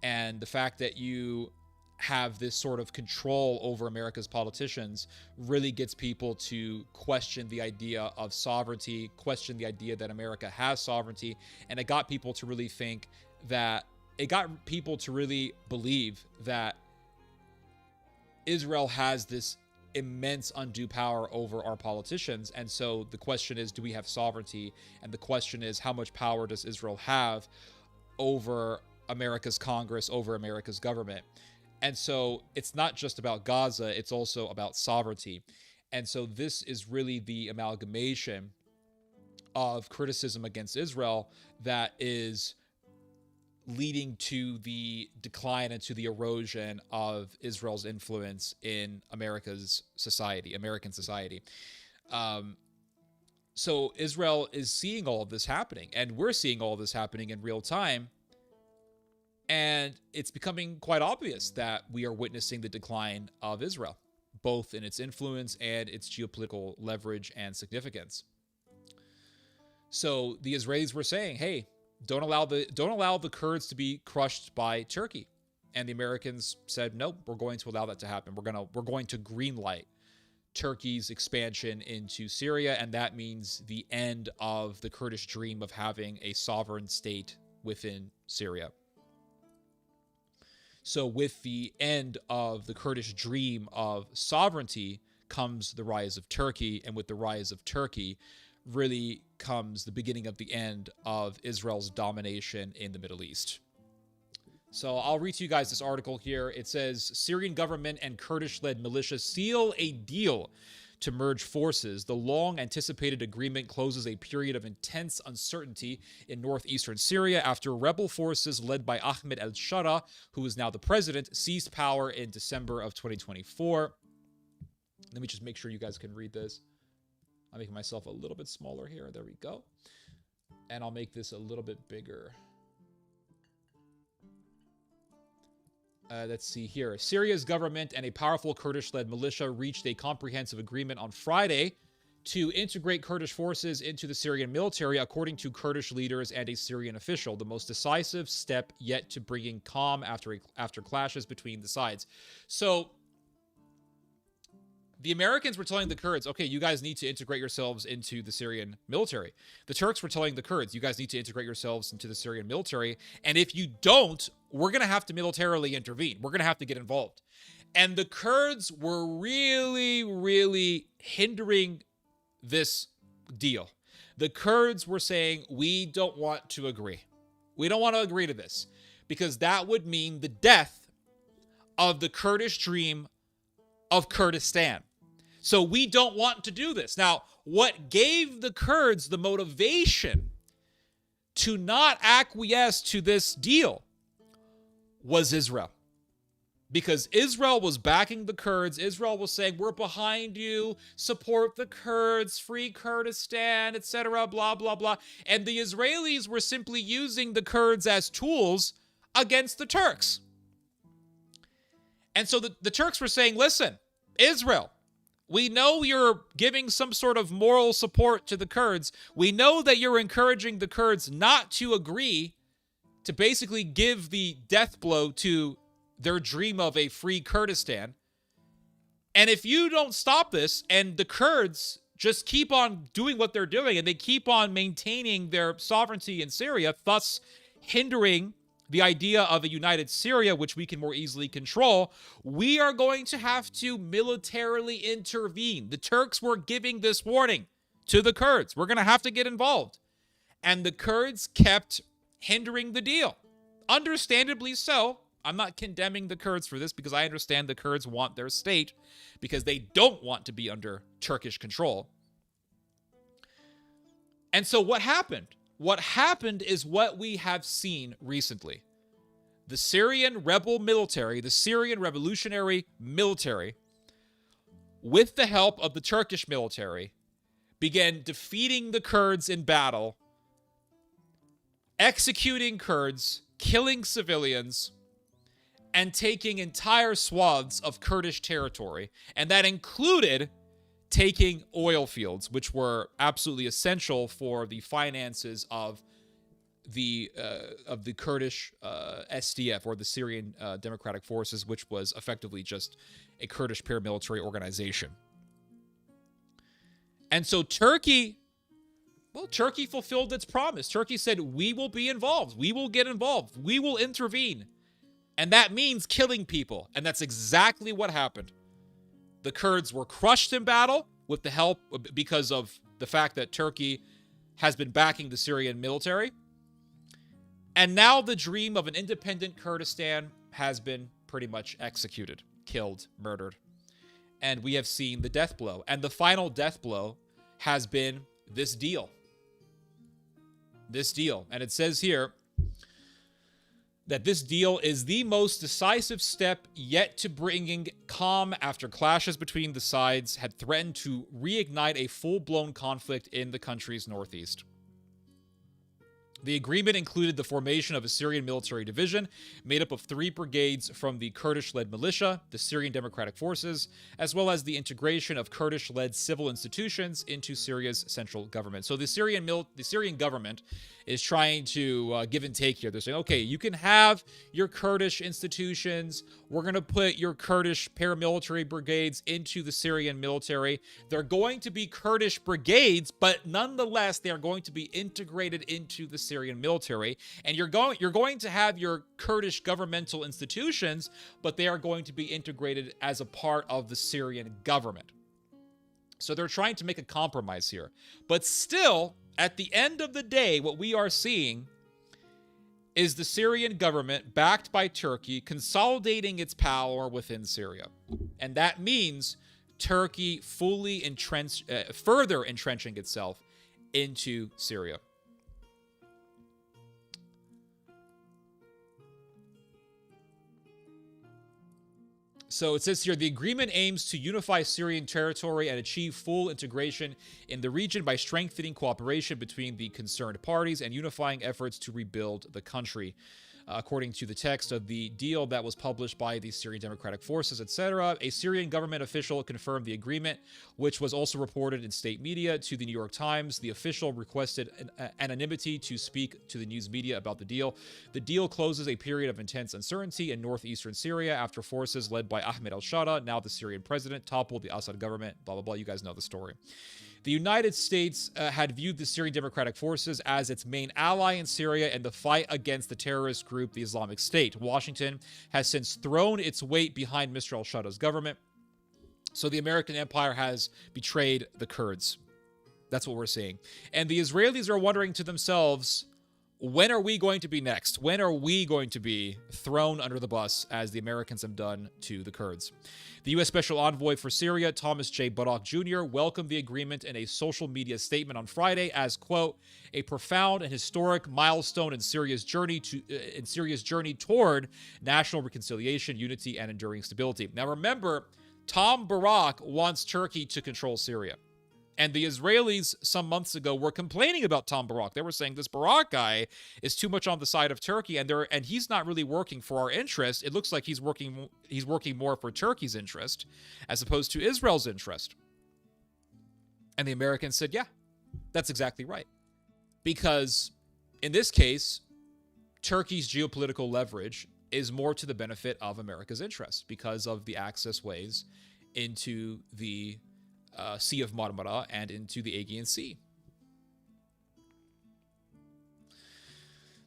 Speaker 1: and the fact that you have this sort of control over America's politicians really gets people to question the idea of sovereignty, question the idea that America has sovereignty. And it got people to really think that, it got people to really believe that Israel has this immense undue power over our politicians. And so the question is, do we have sovereignty? And the question is, how much power does Israel have over America's Congress, over America's government? And so it's not just about Gaza, it's also about sovereignty. And so this is really the amalgamation of criticism against Israel that is leading to the decline and to the erosion of Israel's influence in American society. So Israel is seeing all of this happening, and we're seeing all of this happening in real time. And it's becoming quite obvious that we are witnessing the decline of Israel, both in its influence and its geopolitical leverage and significance. So the Israelis were saying, hey, don't allow the Kurds to be crushed by Turkey. And the Americans said, no, we're going to allow that to happen. We're going to greenlight Turkey's expansion into Syria, and that means the end of the Kurdish dream of having a sovereign state within Syria. So with the end of the Kurdish dream of sovereignty comes the rise of Turkey, and with the rise of Turkey really comes the beginning of the end of Israel's domination in the Middle East. So I'll read to you guys this article here. It says, Syrian government and Kurdish-led militia seal a deal to merge forces. The long-anticipated agreement closes a period of intense uncertainty in northeastern Syria after rebel forces led by Ahmed al-Shara, who is now the president, seized power in December of 2024. Let me just make sure you guys can read this. I'm making myself a little bit smaller here. There we go. And I'll make this a little bit bigger. Let's see here. Syria's government and a powerful Kurdish-led militia reached a comprehensive agreement on Friday to integrate Kurdish forces into the Syrian military, according to Kurdish leaders and a Syrian official, the most decisive step yet to bringing calm after clashes between the sides. So the Americans were telling the Kurds, okay, you guys need to integrate yourselves into the Syrian military. The Turks were telling the Kurds, you guys need to integrate yourselves into the Syrian military. And if you don't, we're going to have to militarily intervene. We're going to have to get involved. And the Kurds were really, really hindering this deal. The Kurds were saying, we don't want to agree. We don't want to agree to this because that would mean the death of the Kurdish dream of Kurdistan. So we don't want to do this. Now, what gave the Kurds the motivation to not acquiesce to this deal was Israel. Because Israel was backing the Kurds. Israel was saying, we're behind you, support the Kurds, free Kurdistan, etc., blah, blah, blah. And the Israelis were simply using the Kurds as tools against the Turks. And so the Turks were saying, listen, Israel, we know you're giving some sort of moral support to the Kurds. We know that you're encouraging the Kurds not to agree to basically give the death blow to their dream of a free Kurdistan. And if you don't stop this and the Kurds just keep on doing what they're doing and they keep on maintaining their sovereignty in Syria, thus hindering the idea of a united Syria, which we can more easily control, we are going to have to militarily intervene. The Turks were giving this warning to the Kurds. We're going to have to get involved. And the Kurds kept hindering the deal. Understandably so. I'm not condemning the Kurds for this because I understand the Kurds want their state because they don't want to be under Turkish control. And so what happened? What happened is what we have seen recently. The Syrian rebel military, the Syrian revolutionary military, with the help of the Turkish military, began defeating the Kurds in battle, executing Kurds, killing civilians, and taking entire swaths of Kurdish territory. And that included taking oil fields, which were absolutely essential for the finances of the Kurdish SDF, or the Syrian Democratic Forces, which was effectively just a Kurdish paramilitary organization. And so Turkey fulfilled its promise. Turkey said, we will be involved. We will get involved. We will intervene. And that means killing people. And that's exactly what happened. The Kurds were crushed in battle with the help, because of the fact that Turkey has been backing the Syrian military. And now the dream of an independent Kurdistan has been pretty much executed, killed, murdered. And we have seen the death blow. And the final death blow has been this deal. This deal. And it says here that this deal is the most decisive step yet to bringing calm after clashes between the sides had threatened to reignite a full-blown conflict in the country's northeast. The agreement included the formation of a Syrian military division made up of 3 brigades from the Kurdish-led militia, the Syrian Democratic Forces, as well as the integration of Kurdish-led civil institutions into Syria's central government. So the Syrian government is trying to give and take here. They're saying, okay, you can have your Kurdish institutions. We're going to put your Kurdish paramilitary brigades into the Syrian military. They're going to be Kurdish brigades, but nonetheless, they are going to be integrated into the Syrian military. And you're going to have your Kurdish governmental institutions, but they are going to be integrated as a part of the Syrian government. So they're trying to make a compromise here. But still, at the end of the day, what we are seeing is the Syrian government, backed by Turkey, consolidating its power within Syria. And that means Turkey fully further entrenching itself into Syria. So it says here, the agreement aims to unify Syrian territory and achieve full integration in the region by strengthening cooperation between the concerned parties and unifying efforts to rebuild the country. According to the text of the deal that was published by the Syrian Democratic Forces, etc., a Syrian government official confirmed the agreement, which was also reported in state media to the New York Times. The official requested anonymity to speak to the news media about the deal. The deal closes a period of intense uncertainty in northeastern Syria after forces led by Ahmed al-Shara, now the Syrian president, toppled the Assad government, blah, blah, blah. You guys know the story. The United States had viewed the Syrian Democratic Forces as its main ally in Syria in the fight against the terrorist group, the Islamic State. Washington has since thrown its weight behind Mr. al-Shara's government. So the American empire has betrayed the Kurds. That's what we're seeing. And the Israelis are wondering to themselves, when are we going to be next? When are we going to be thrown under the bus as the Americans have done to the Kurds? The U.S. Special Envoy for Syria, Thomas J. Buddock Jr., welcomed the agreement in a social media statement on Friday as, quote, a profound and historic milestone in Syria's journey toward national reconciliation, unity, and enduring stability. Now remember, Tom Barak wants Turkey to control Syria. And the Israelis some months ago were complaining about Tom Barak. They were saying this Barak guy is too much on the side of Turkey, and he's not really working for our interest. It looks like he's working more for Turkey's interest as opposed to Israel's interest. And the Americans said, yeah, that's exactly right. Because in this case, Turkey's geopolitical leverage is more to the benefit of America's interest because of the access ways into the Sea of Marmara and into the Aegean Sea.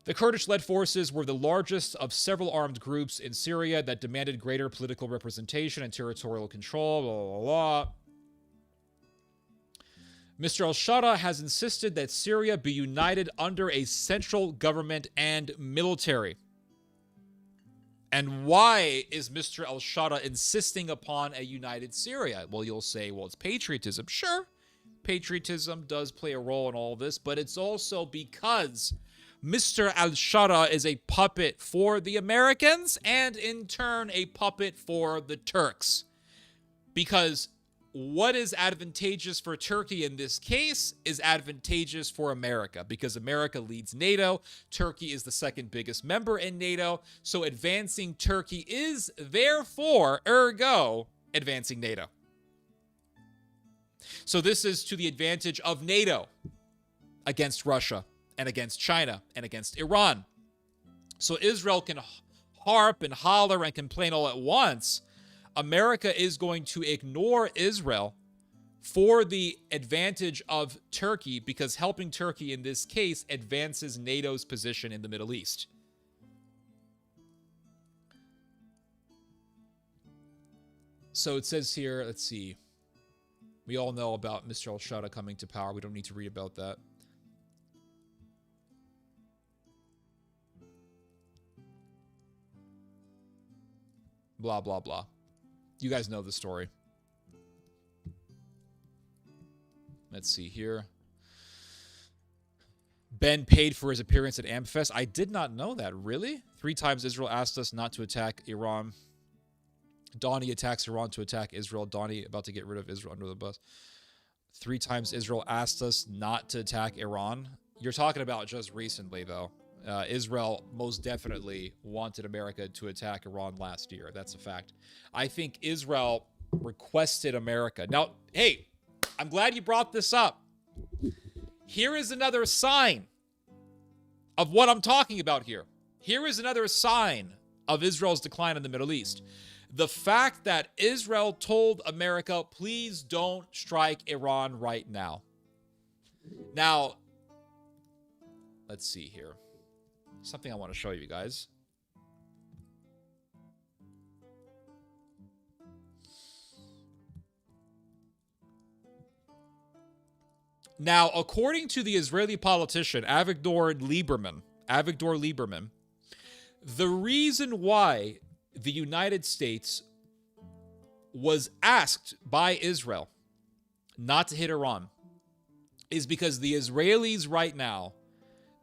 Speaker 1: The Kurdish-led forces were the largest of several armed groups in Syria that demanded greater political representation and territorial control, blah, blah, blah. Mr. al-Shara has insisted that Syria be united under a central government and military. And why is Mr. al-Shara insisting upon a united Syria? Well, you'll say, well, it's patriotism. Sure, patriotism does play a role in all this, but it's also because Mr. al-Shara is a puppet for the Americans and, in turn, a puppet for the Turks. Because what is advantageous for Turkey in this case is advantageous for America because America leads NATO. Turkey is the second biggest member in NATO. So advancing Turkey is therefore, ergo, advancing NATO. So this is to the advantage of NATO against Russia and against China and against Iran. So Israel can harp and holler and complain all at once. America is going to ignore Israel for the advantage of Turkey because helping Turkey in this case advances NATO's position in the Middle East. So it says here, let's see. We all know about Mr. al-Shara coming to power. We don't need to read about that. Blah, blah, blah. You guys know the story. Let's see here. Ben paid for his appearance at AmFest. I did not know that. Really? 3 times Israel asked us not to attack Iran. Donnie attacks Iran to attack Israel. Donnie about to get rid of Israel under the bus. 3 times Israel asked us not to attack Iran. You're talking about just recently, though. Israel most definitely wanted America to attack Iran last year. That's a fact. I think Israel requested America. Now, hey, I'm glad you brought this up. Here is another sign of what I'm talking about here. Here is another sign of Israel's decline in the Middle East. The fact that Israel told America, please don't strike Iran right now. Now, let's see here. Something I want to show you guys. Now, according to the Israeli politician Avigdor Lieberman, The reason why the United States was asked by Israel not to hit Iran is because the Israelis right now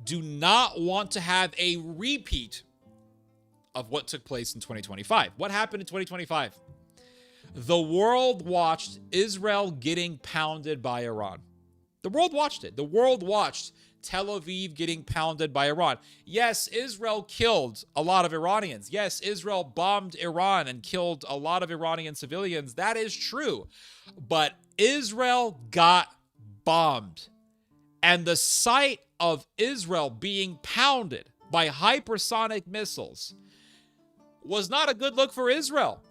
Speaker 1: do not want to have a repeat of what took place in 2025. What happened in 2025? The world watched Israel getting pounded by Iran. The world watched it. The world watched Tel Aviv getting pounded by Iran. Yes, Israel killed a lot of Iranians. Yes, Israel bombed Iran and killed a lot of Iranian civilians. That is true. But Israel got bombed. And the sight of Israel being pounded by hypersonic missiles was not a good look for Israel,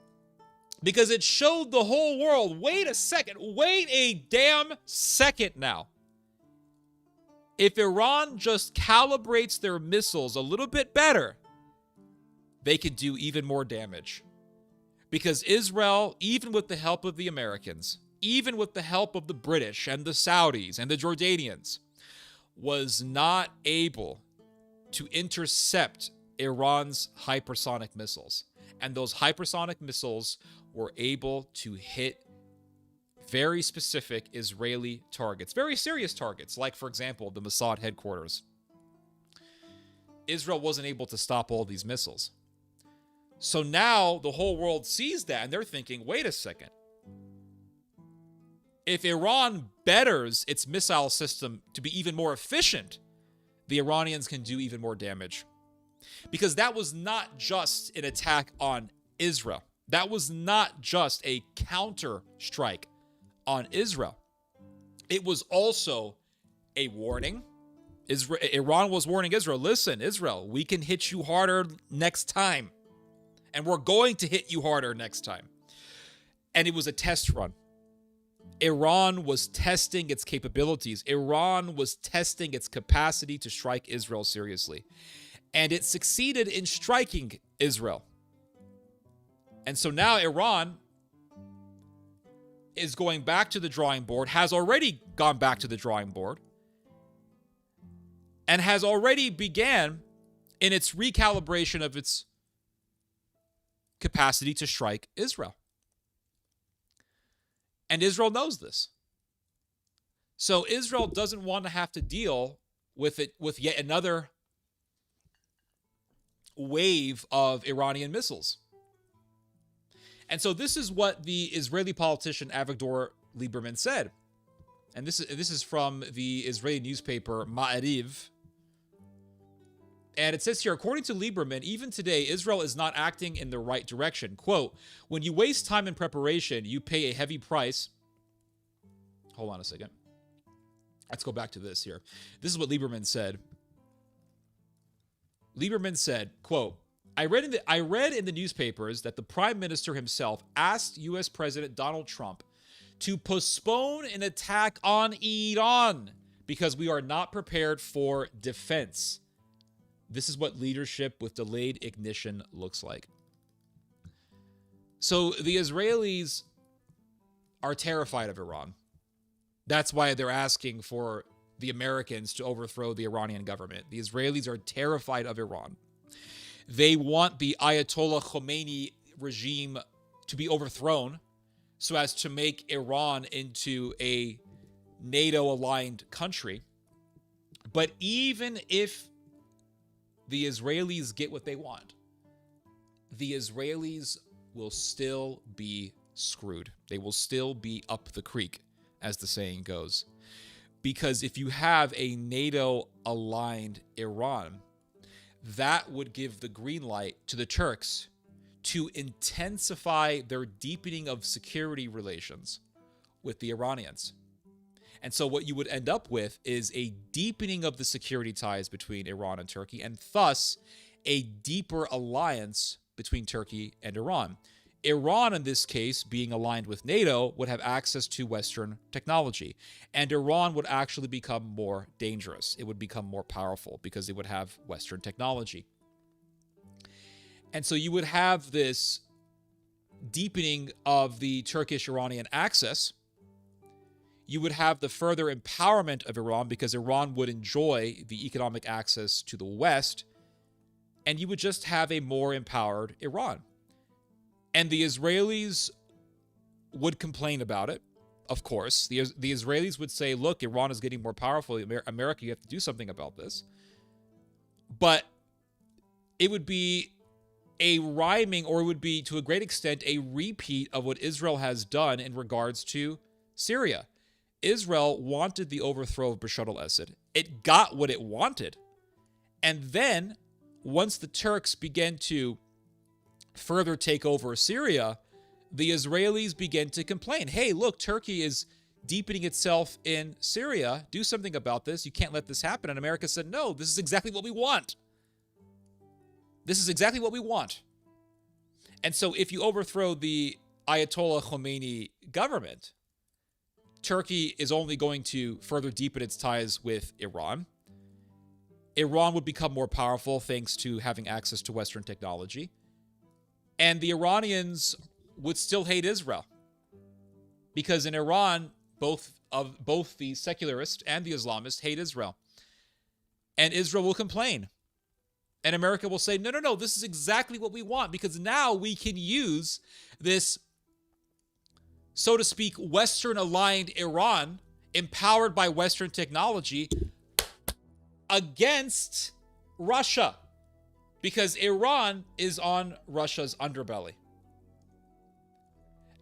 Speaker 1: because it showed the whole world, wait a second, wait a damn second now. If Iran just calibrates their missiles a little bit better, they could do even more damage. Because Israel, even with the help of the Americans, even with the help of the British and the Saudis and the Jordanians, was not able to intercept Iran's hypersonic missiles. And those hypersonic missiles were able to hit very specific Israeli targets, very serious targets, like, for example, the Mossad headquarters. Israel wasn't able to stop all these missiles. So now the whole world sees that, and they're thinking, wait a second. If Iran betters its missile system to be even more efficient, the Iranians can do even more damage. Because that was not just an attack on Israel. That was not just a counter strike on Israel. It was also a warning. Iran was warning Israel, listen, Israel, we can hit you harder next time. And we're going to hit you harder next time. And it was a test run. Iran was testing its capabilities. Iran was testing its capacity to strike Israel seriously. And it succeeded in striking Israel. And so now Iran is going back to the drawing board, has already gone back to the drawing board, and has already began in its recalibration of its capacity to strike Israel. And Israel knows this. So Israel doesn't want to have to deal with it, with yet another wave of Iranian missiles. And so this is what the Israeli politician Avigdor Lieberman said. And this is from the Israeli newspaper Ma'ariv. And it says here, according to Lieberman, even today, Israel is not acting in the right direction. Quote, when you waste time in preparation, you pay a heavy price. Hold on a second. Let's go back to this here. This is what Lieberman said. Lieberman said, quote, I read in the newspapers that the prime minister himself asked U.S. President Donald Trump to postpone an attack on Iran because we are not prepared for defense. This is what leadership with delayed ignition looks like. So the Israelis are terrified of Iran. That's why they're asking for the Americans to overthrow the Iranian government. The Israelis are terrified of Iran. They want the Ayatollah Khomeini regime to be overthrown so as to make Iran into a NATO-aligned country. But even if the Israelis get what they want, the Israelis will still be screwed. They will still be up the creek, as the saying goes. Because if you have a NATO-aligned Iran, that would give the green light to the Turks to intensify their deepening of security relations with the Iranians. And so what you would end up with is a deepening of the security ties between Iran and Turkey, and thus a deeper alliance between Turkey and Iran. Iran, in this case, being aligned with NATO, would have access to Western technology. And Iran would actually become more dangerous. It would become more powerful because it would have Western technology. And so you would have this deepening of the Turkish-Iranian axis. You would have the further empowerment of Iran because Iran would enjoy the economic access to the West and you would just have a more empowered Iran. And the Israelis would complain about it, of course. The Israelis would say, look, Iran is getting more powerful. America, you have to do something about this. But it would be a rhyming, or it would be, to a great extent, a repeat of what Israel has done in regards to Syria. Israel wanted the overthrow of Bashar al-Assad. It got what it wanted. And then, once the Turks began to further take over Syria, the Israelis began to complain. Hey, look, Turkey is deepening itself in Syria. Do something about this. You can't let this happen. And America said, no, this is exactly what we want. This is exactly what we want. And so if you overthrow the Ayatollah Khomeini government, Turkey is only going to further deepen its ties with Iran. Iran would become more powerful thanks to having access to Western technology. And the Iranians would still hate Israel. Because in Iran, both the secularists and the Islamists hate Israel. And Israel will complain. And America will say, no, this is exactly what we want, because now we can use this, so to speak, Western-aligned Iran, empowered by Western technology, against Russia, because Iran is on Russia's underbelly.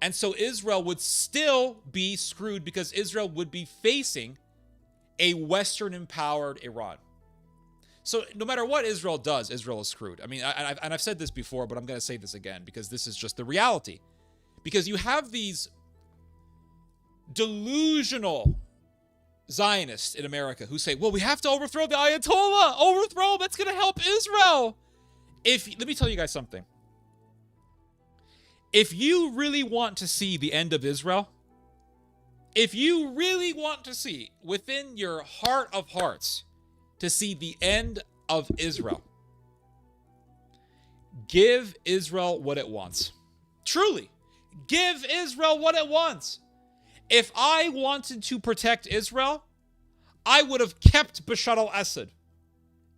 Speaker 1: And so Israel would still be screwed, because Israel would be facing a Western-empowered Iran. So no matter what Israel does, Israel is screwed. I mean, I've said this before, but I'm going to say this again, because this is just the reality. Because you have these delusional Zionists in America who say, well, we have to overthrow the Ayatollah. Overthrow, that's going to help Israel. Let me tell you guys something. If you really want to see the end of Israel, if you really want to see within your heart of hearts to see the end of Israel, give Israel what it wants. Truly, give Israel what it wants. If I wanted to protect Israel, I would have kept Bashar al-Assad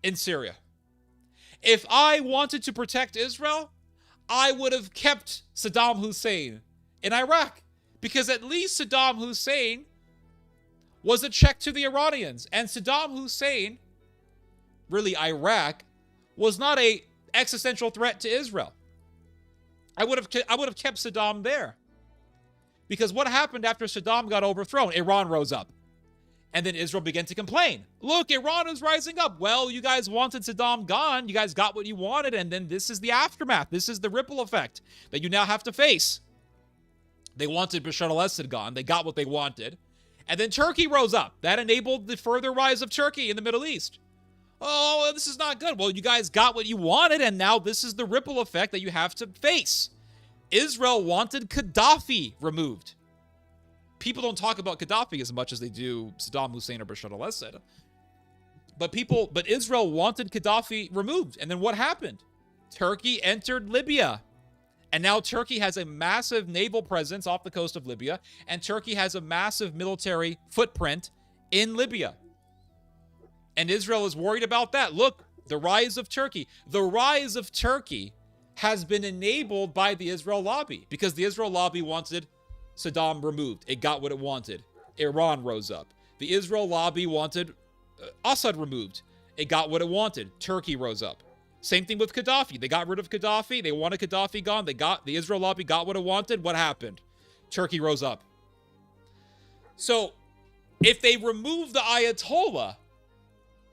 Speaker 1: in Syria. If I wanted to protect Israel, I would have kept Saddam Hussein in Iraq, because at least Saddam Hussein was a check to the Iranians, and Saddam Hussein, really Iraq, was not a existential threat to Israel. I would have kept Saddam there. Because what happened after Saddam got overthrown? Iran rose up. And then Israel began to complain. Look, Iran is rising up. Well, you guys wanted Saddam gone. You guys got what you wanted. And then this is the aftermath. This is the ripple effect that you now have to face. They wanted Bashar al-Assad gone. They got what they wanted. And then Turkey rose up. That enabled the further rise of Turkey in the Middle East. Oh, this is not good. Well, you guys got what you wanted, and now this is the ripple effect that you have to face. Israel wanted Gaddafi removed. People don't talk about Gaddafi as much as they do Saddam Hussein or Bashar al-Assad. But Israel wanted Gaddafi removed. And then what happened? Turkey entered Libya. And now Turkey has a massive naval presence off the coast of Libya, and Turkey has a massive military footprint in Libya. And Israel is worried about that. Look, the rise of Turkey. The rise of Turkey has been enabled by the Israel lobby, because the Israel lobby wanted Saddam removed. It got what it wanted. Iran rose up. The Israel lobby wanted Assad removed. It got what it wanted. Turkey rose up. Same thing with Gaddafi. They got rid of Gaddafi. They wanted Gaddafi gone. The Israel lobby got what it wanted. What happened? Turkey rose up. So if they remove the Ayatollah,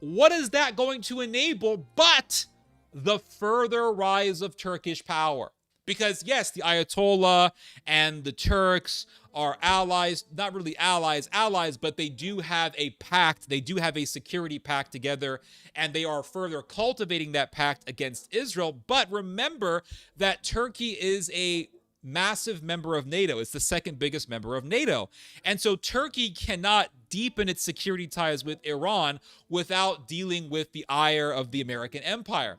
Speaker 1: what is that going to enable but the further rise of Turkish power? Because yes, the Ayatollah and the Turks are allies, not really allies, but they do have a pact. They do have a security pact together, and they are further cultivating that pact against Israel. But remember that Turkey is a massive member of NATO. It's the second biggest member of NATO. And so Turkey cannot deepen its security ties with Iran without dealing with the ire of the American empire.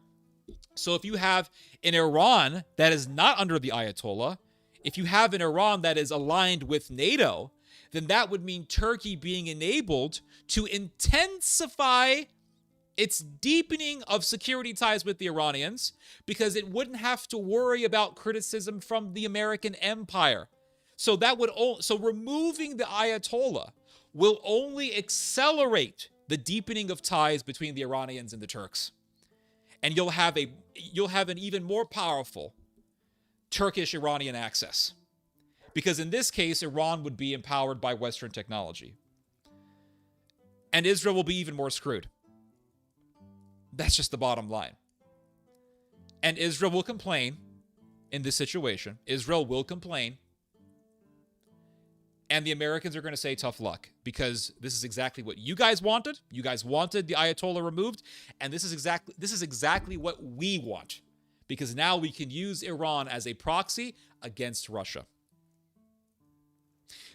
Speaker 1: So if you have an Iran that is not under the Ayatollah, if you have an Iran that is aligned with NATO, then that would mean Turkey being enabled to intensify It's deepening of security ties with the Iranians because it wouldn't have to worry about criticism from the American empire. So removing the Ayatollah will only accelerate the deepening of ties between the Iranians and the Turks. And you'll have an even more powerful Turkish-Iranian axis. Because in this case, Iran would be empowered by Western technology. And Israel will be even more screwed. That's just the bottom line. And Israel will complain in this situation. Israel will complain. And the Americans are going to say tough luck because this is exactly what you guys wanted. You guys wanted the Ayatollah removed. And this is exactly what we want. Because now we can use Iran as a proxy against Russia.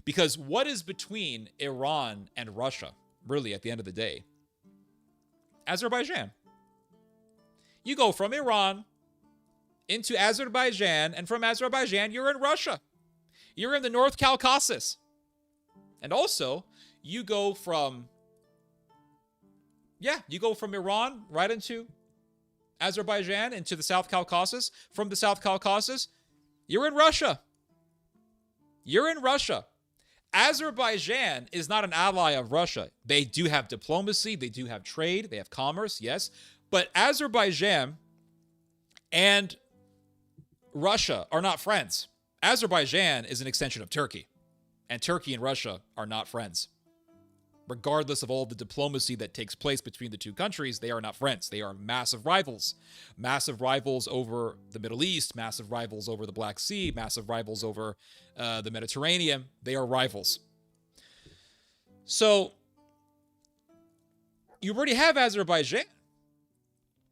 Speaker 1: Because what is between Iran and Russia, really, at the end of the day? Azerbaijan. You go from Iran into Azerbaijan, and from Azerbaijan, you're in Russia. You're in the North Caucasus. And also, you go from Iran right into Azerbaijan, into the South Caucasus. From the South Caucasus, you're in Russia. You're in Russia. Azerbaijan is not an ally of Russia. They do have diplomacy. They do have trade. They have commerce, yes. But Azerbaijan and Russia are not friends. Azerbaijan is an extension of Turkey. And Turkey and Russia are not friends. Regardless of all the diplomacy that takes place between the two countries, they are not friends. They are massive rivals. Massive rivals over the Middle East, massive rivals over the Black Sea, massive rivals over the Mediterranean. They are rivals. So, you already have Azerbaijan.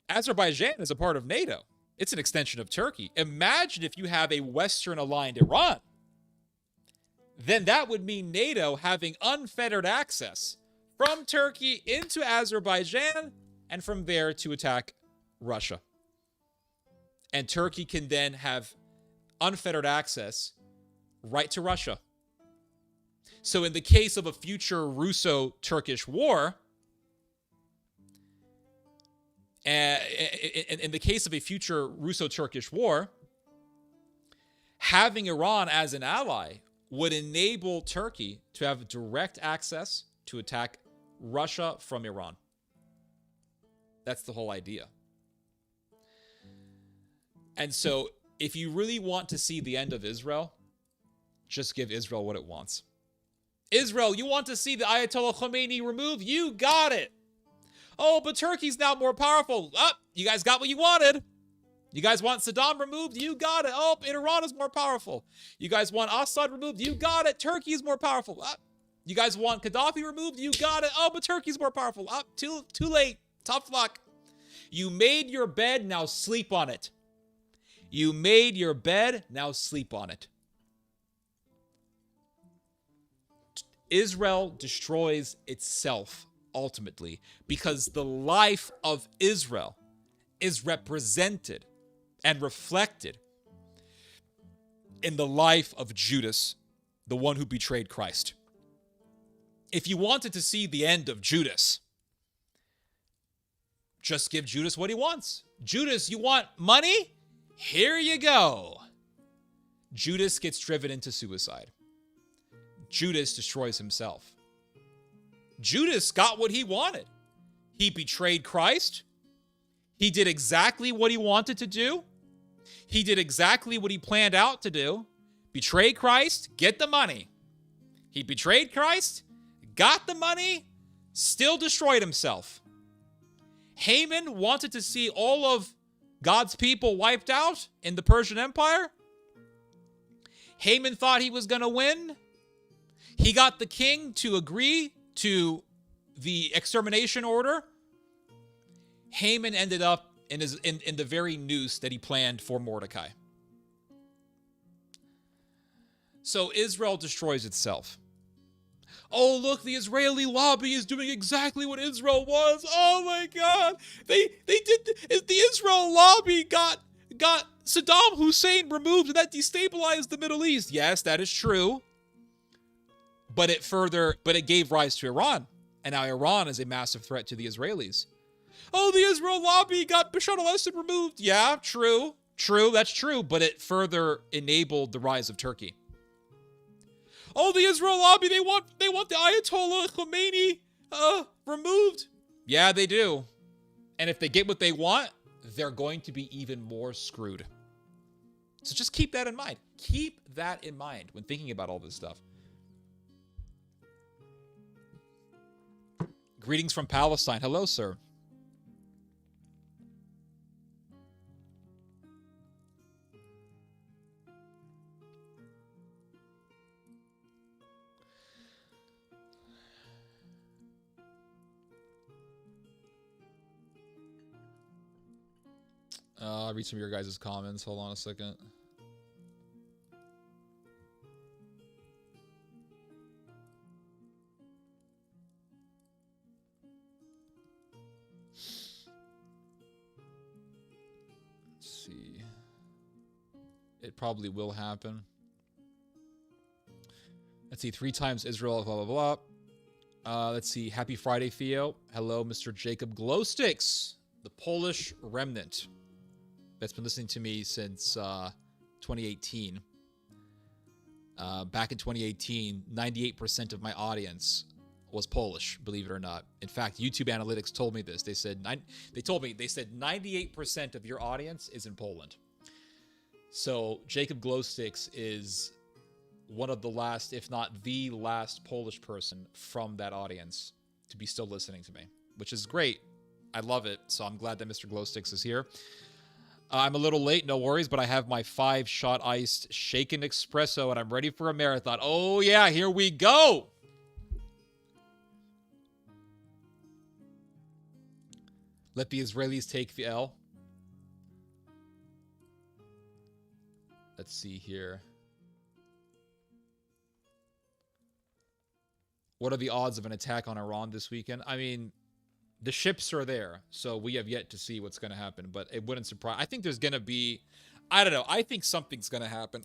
Speaker 1: Azerbaijan is a part of NATO. It's an extension of Turkey. Imagine if you have a Western-aligned Iran. Then that would mean NATO having unfettered access from Turkey into Azerbaijan and from there to attack Russia. And Turkey can then have unfettered access right to Russia. So in the case of a future Russo-Turkish war, having Iran as an ally would enable Turkey to have direct access to attack Russia from Iran. That's the whole idea. And so, if you really want to see the end of Israel, just give Israel what it wants. Israel, you want to see the Ayatollah Khomeini removed? You got it. Oh, but Turkey's now more powerful. You guys got what you wanted. You guys want Saddam removed? You got it. Oh, Iran is more powerful. You guys want Assad removed? You got it. Turkey is more powerful. You guys want Gaddafi removed? You got it. Oh, but Turkey's more powerful. Too late. Tough luck. You made your bed, now sleep on it. You made your bed, now sleep on it. Israel destroys itself ultimately because the life of Israel is represented and reflected in the life of Judas, the one who betrayed Christ. If you wanted to see the end of Judas, just give Judas what he wants. Judas, you want money? Here you go. Judas gets driven into suicide. Judas destroys himself. Judas got what he wanted. He betrayed Christ. He did exactly what he wanted to do. He did exactly what he planned out to do. Betray Christ, get the money. He betrayed Christ, got the money, still destroyed himself. Haman wanted to see all of God's people wiped out in the Persian Empire. Haman thought he was going to win. He got the king to agree to the extermination order. Haman ended up in the very noose that he planned for Mordecai. So Israel destroys itself. Oh, look, the Israeli lobby is doing exactly what Israel was. Oh my God. They did, the Israel lobby got Saddam Hussein removed, and that destabilized the Middle East. Yes, that is true. But it gave rise to Iran. And now Iran is a massive threat to the Israelis. Oh, the Israel lobby got Bashar al-Assad removed. Yeah, true. True, that's true. But it further enabled the rise of Turkey. Oh, the Israel lobby, they want the Ayatollah Khomeini removed. Yeah, they do. And if they get what they want, they're going to be even more screwed. So just keep that in mind. Keep that in mind when thinking about all this stuff. Greetings from Palestine. Hello, sir. I'll read some of your guys' comments. Hold on a second. Let's see. It probably will happen. Let's see. 3 times Israel, blah, blah, blah. Let's see. Happy Friday, Theo. Hello, Mr. Jacob Glowsticks, the Polish remnant that's been listening to me since 2018. Back in 2018, 98% of my audience was Polish, believe it or not. In fact, YouTube Analytics told me this. They said 98% of your audience is in Poland. So Jacob Glowsticks is one of the last, if not the last Polish person from that audience to be still listening to me, which is great. I love it. So I'm glad that Mr. Glowsticks is here. I'm a little late, no worries, but I have my 5-shot iced shaken espresso, and I'm ready for a marathon. Oh, yeah, here we go. Let the Israelis take the L. Let's see here. What are the odds of an attack on Iran this weekend? I mean, the ships are there, so we have yet to see what's going to happen, but it wouldn't surprise. I think there's going to be, I don't know, I think something's going to happen.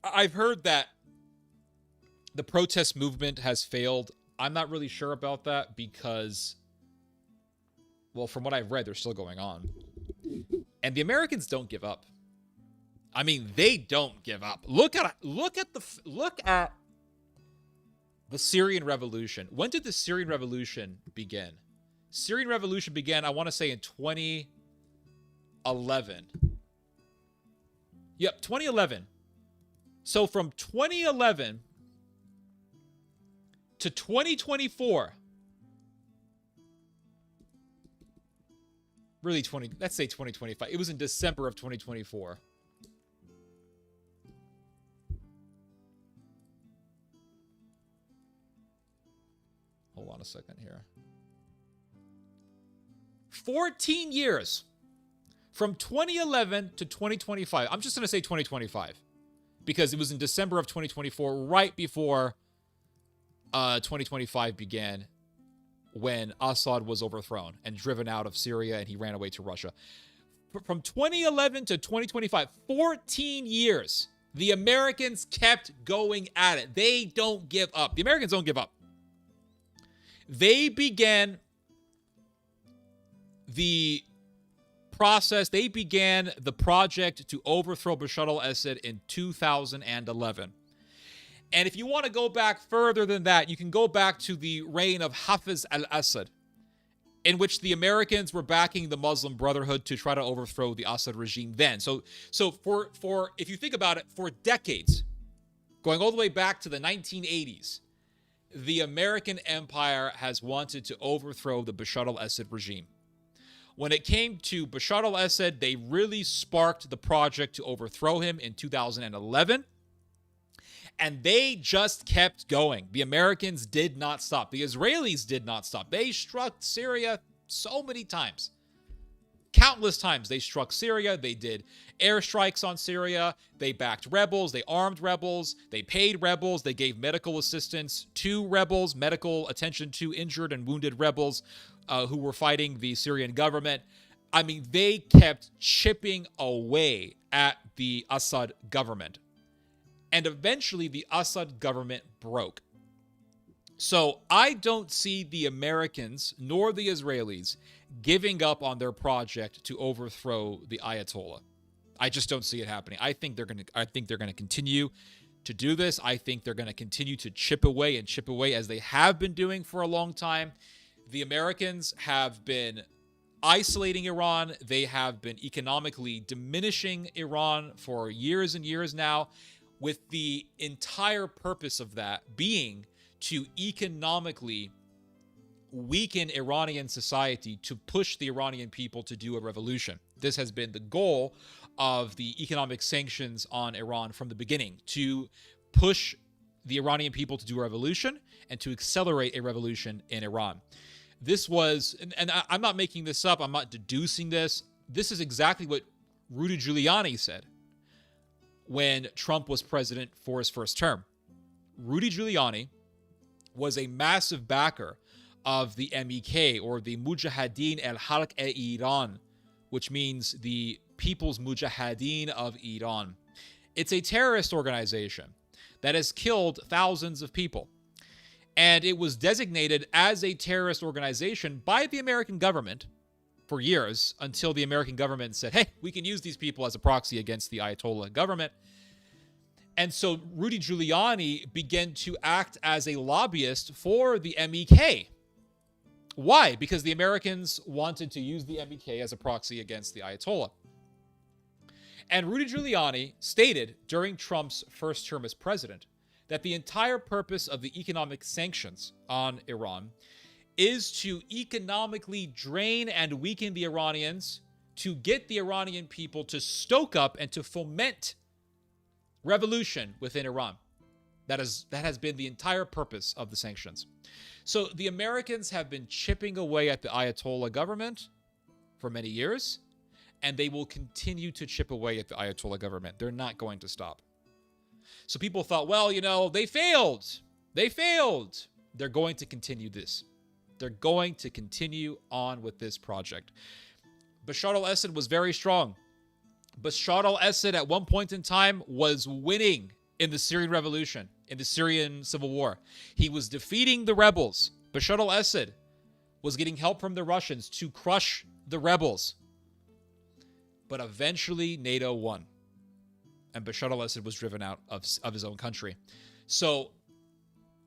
Speaker 1: I've heard that the protest movement has failed. I'm not really sure about that because, well, from what I've read, they're still going on. And the Americans don't give up. I mean, they don't give up. Look at the Syrian Revolution. When did the Syrian Revolution begin? Syrian Revolution began, I want to say, in 2011. Yep, 2011. So from 2011 to 2024, really let's say 2025. It was in December of 2024. Hold on a second here. 14 years. From 2011 to 2025. I'm just going to say 2025. Because it was in December of 2024, right before 2025 began, when Assad was overthrown and driven out of Syria and he ran away to Russia. From 2011 to 2025, 14 years, the Americans kept going at it. They don't give up. The Americans don't give up. They began the process, they began the project to overthrow Bashar al-Assad in 2011. And if you want to go back further than that, you can go back to the reign of Hafiz al-Assad, in which the Americans were backing the Muslim Brotherhood to try to overthrow the Assad regime then. So for if you think about it, for decades, going all the way back to the 1980s, the American empire has wanted to overthrow the Bashar al-Assad regime. When it came to Bashar al-Assad, they really sparked the project to overthrow him in 2011. And they just kept going. The Americans did not stop. The Israelis did not stop. They struck Syria so many times. Countless times they struck Syria. They did airstrikes on Syria. They backed rebels. They armed rebels. They paid rebels. They gave medical assistance to rebels, medical attention to injured and wounded rebels who were fighting the Syrian government. I mean, they kept chipping away at the Assad government. And eventually the Assad government broke. So I don't see the Americans nor the Israelis giving up on their project to overthrow the Ayatollah. I just don't see it happening. I think they're gonna continue to do this. I think they're gonna continue to chip away as they have been doing for a long time. The Americans have been isolating Iran. They have been economically diminishing Iran for years and years now, with the entire purpose of that being to economically weaken Iranian society, to push the Iranian people to do a revolution. This has been the goal of the economic sanctions on Iran from the beginning, to push the Iranian people to do a revolution and to accelerate a revolution in Iran. This was, and I'm not making this up, I'm not deducing this. This is exactly what Rudy Giuliani said when Trump was president for his first term. Rudy Giuliani was a massive backer of the MEK, or the Mujahideen al-Halq-e-Iran, which means the People's Mujahideen of Iran. It's a terrorist organization that has killed thousands of people. And it was designated as a terrorist organization by the American government for years, until the American government said, hey, we can use these people as a proxy against the Ayatollah government. And so Rudy Giuliani began to act as a lobbyist for the MEK. Why? Because the Americans wanted to use the MEK as a proxy against the Ayatollah. And Rudy Giuliani stated during Trump's first term as president that the entire purpose of the economic sanctions on Iran is to economically drain and weaken the Iranians, to get the Iranian people to stoke up and to foment revolution within Iran. That has been the entire purpose of the sanctions. So the Americans have been chipping away at the Ayatollah government for many years, and they will continue to chip away at the Ayatollah government. They're not going to stop. So people thought, well, they failed. They failed. They're going to continue this. They're going to continue on with this project. Bashar al-Assad was very strong. Bashar al-Assad at one point in time was winning in the Syrian revolution, in the Syrian civil war. He was defeating the rebels. Bashar al-Assad was getting help from the Russians to crush the rebels. But eventually NATO won, and Bashar al-Assad was driven out of his own country. So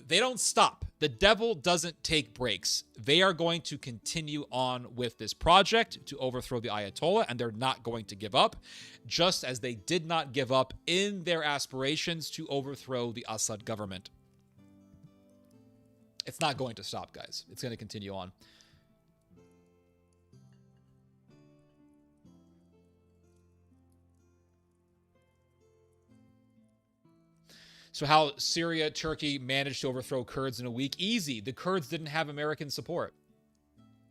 Speaker 1: they don't stop. The devil doesn't take breaks. They are going to continue on with this project to overthrow the Ayatollah, and they're not going to give up, just as they did not give up in their aspirations to overthrow the Assad government. It's not going to stop, guys. It's going to continue on. So how Syria, Turkey managed to overthrow Kurds in a week? Easy. The Kurds didn't have American support.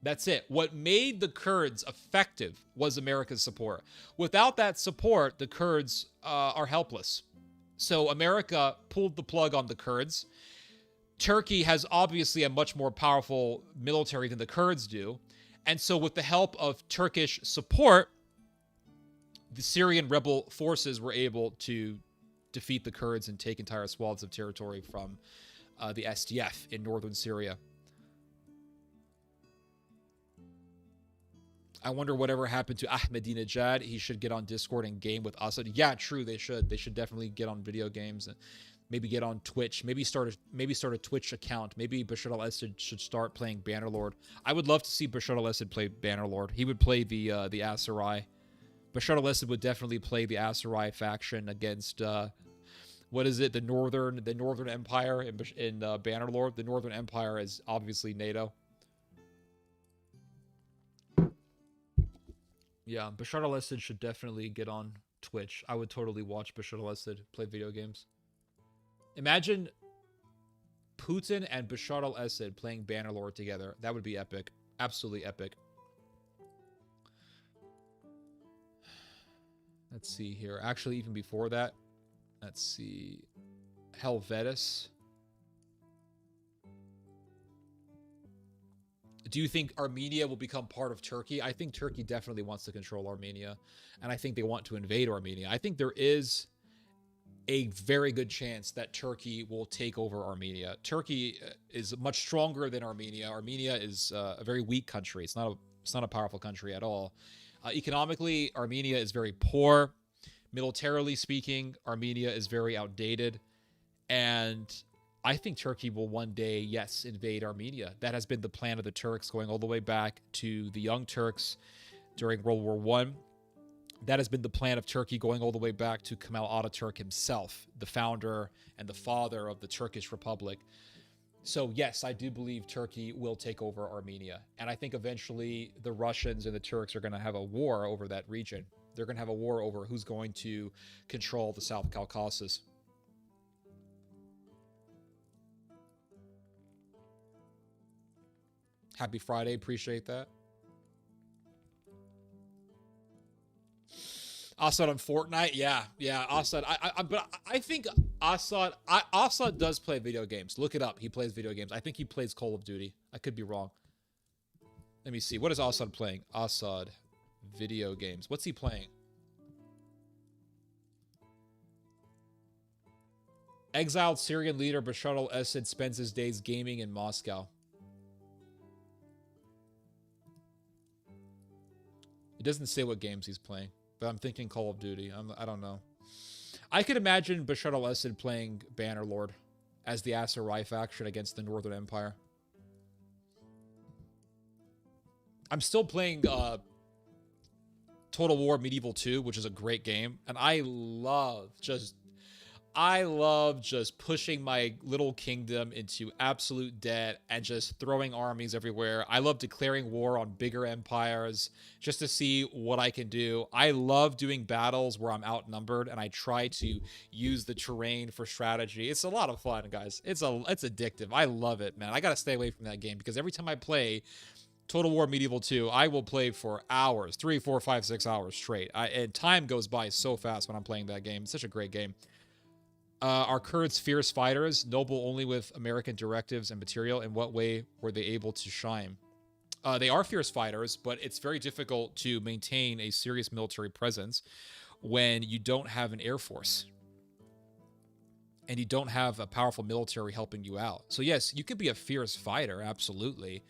Speaker 1: That's it. What made the Kurds effective was America's support. Without that support, the Kurds are helpless. So America pulled the plug on the Kurds. Turkey has obviously a much more powerful military than the Kurds do. And so with the help of Turkish support, the Syrian rebel forces were able to defeat the Kurds and take entire swaths of territory from the SDF in northern Syria. I wonder whatever happened to Ahmadinejad. He should get on Discord and game with Assad. Yeah, true. They should. They should definitely get on video games and maybe get on Twitch. Maybe start a Twitch account. Maybe Bashar al-Assad should start playing Bannerlord. I would love to see Bashar al-Assad play Bannerlord. He would play the Asarai. Bashar al-Assad would definitely play the Asarai faction against what is it? The Northern Empire in Bannerlord. The Northern Empire is obviously NATO. Yeah, Bashar al-Assad should definitely get on Twitch. I would totally watch Bashar al-Assad play video games. Imagine Putin and Bashar al-Assad playing Bannerlord together. That would be epic. Absolutely epic. Let's see here. Actually, even before that, let's see. Helvetis. Do you think Armenia will become part of Turkey? I think Turkey definitely wants to control Armenia, and I think they want to invade Armenia. I think there is a very good chance that Turkey will take over Armenia. Turkey is much stronger than Armenia. Armenia is a very weak country. It's not a powerful country at all. Economically, Armenia is very poor. Militarily speaking, Armenia is very outdated. And I think Turkey will one day, yes, invade Armenia. That has been the plan of the Turks going all the way back to the Young Turks during World War I. That has been the plan of Turkey going all the way back to Kemal Ataturk himself, the founder and the father of the Turkish Republic. So yes, I do believe Turkey will take over Armenia. And I think eventually the Russians and the Turks are going to have a war over that region. They're going to have a war over who's going to control the South Caucasus. Happy Friday. Appreciate that. Assad on Fortnite, yeah, Assad. But I think Assad does play video games. Look it up. He plays video games. I think he plays Call of Duty. I could be wrong. Let me see. What is Assad playing? Assad, video games. What's he playing? Exiled Syrian leader Bashar al-Assad spends his days gaming in Moscow. It doesn't say what games he's playing. But I'm thinking Call of Duty. I don't know. I could imagine Bashar al-Assad playing Bannerlord as the Asarai faction against the Northern Empire. I'm still playing Total War Medieval 2, which is a great game. And I love just pushing my little kingdom into absolute debt and just throwing armies everywhere. I love declaring war on bigger empires just to see what I can do. I love doing battles where I'm outnumbered and I try to use the terrain for strategy. It's a lot of fun, guys. It's addictive. I love it, man. I got to stay away from that game because every time I play Total War Medieval 2, I will play for hours, 3, 4, 5, 6 hours straight. And time goes by so fast when I'm playing that game. It's such a great game. Are Kurds fierce fighters, noble only with American directives and material? In what way were they able to shine? They are fierce fighters, but it's very difficult to maintain a serious military presence when you don't have an air force and you don't have a powerful military helping you out. So yes, you could be a fierce fighter, absolutely,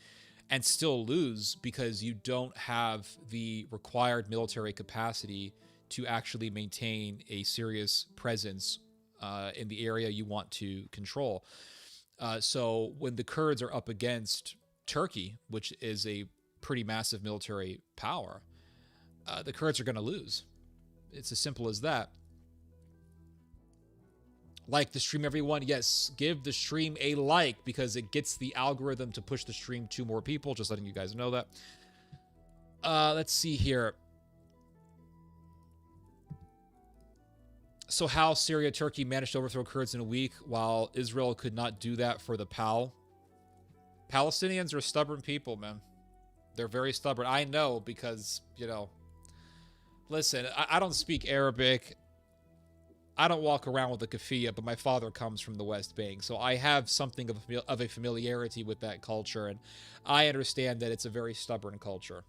Speaker 1: and still lose because you don't have the required military capacity to actually maintain a serious presence in the area you want to control. So when the Kurds are up against Turkey, which is a pretty massive military power, the Kurds are going to lose. It's as simple as that. Like the stream, everyone. Yes, give the stream a like because it gets the algorithm to push the stream to more people. Just letting you guys know that. Let's see here. So how Syria, Turkey managed to overthrow Kurds in a week while Israel could not do that for the PAL. Palestinians are stubborn people, man. They're very stubborn. I know because, you know, listen, I don't speak Arabic. I don't walk around with a keffiyeh, but my father comes from the West Bank. So I have something of a familiarity with that culture. And I understand that it's a very stubborn culture.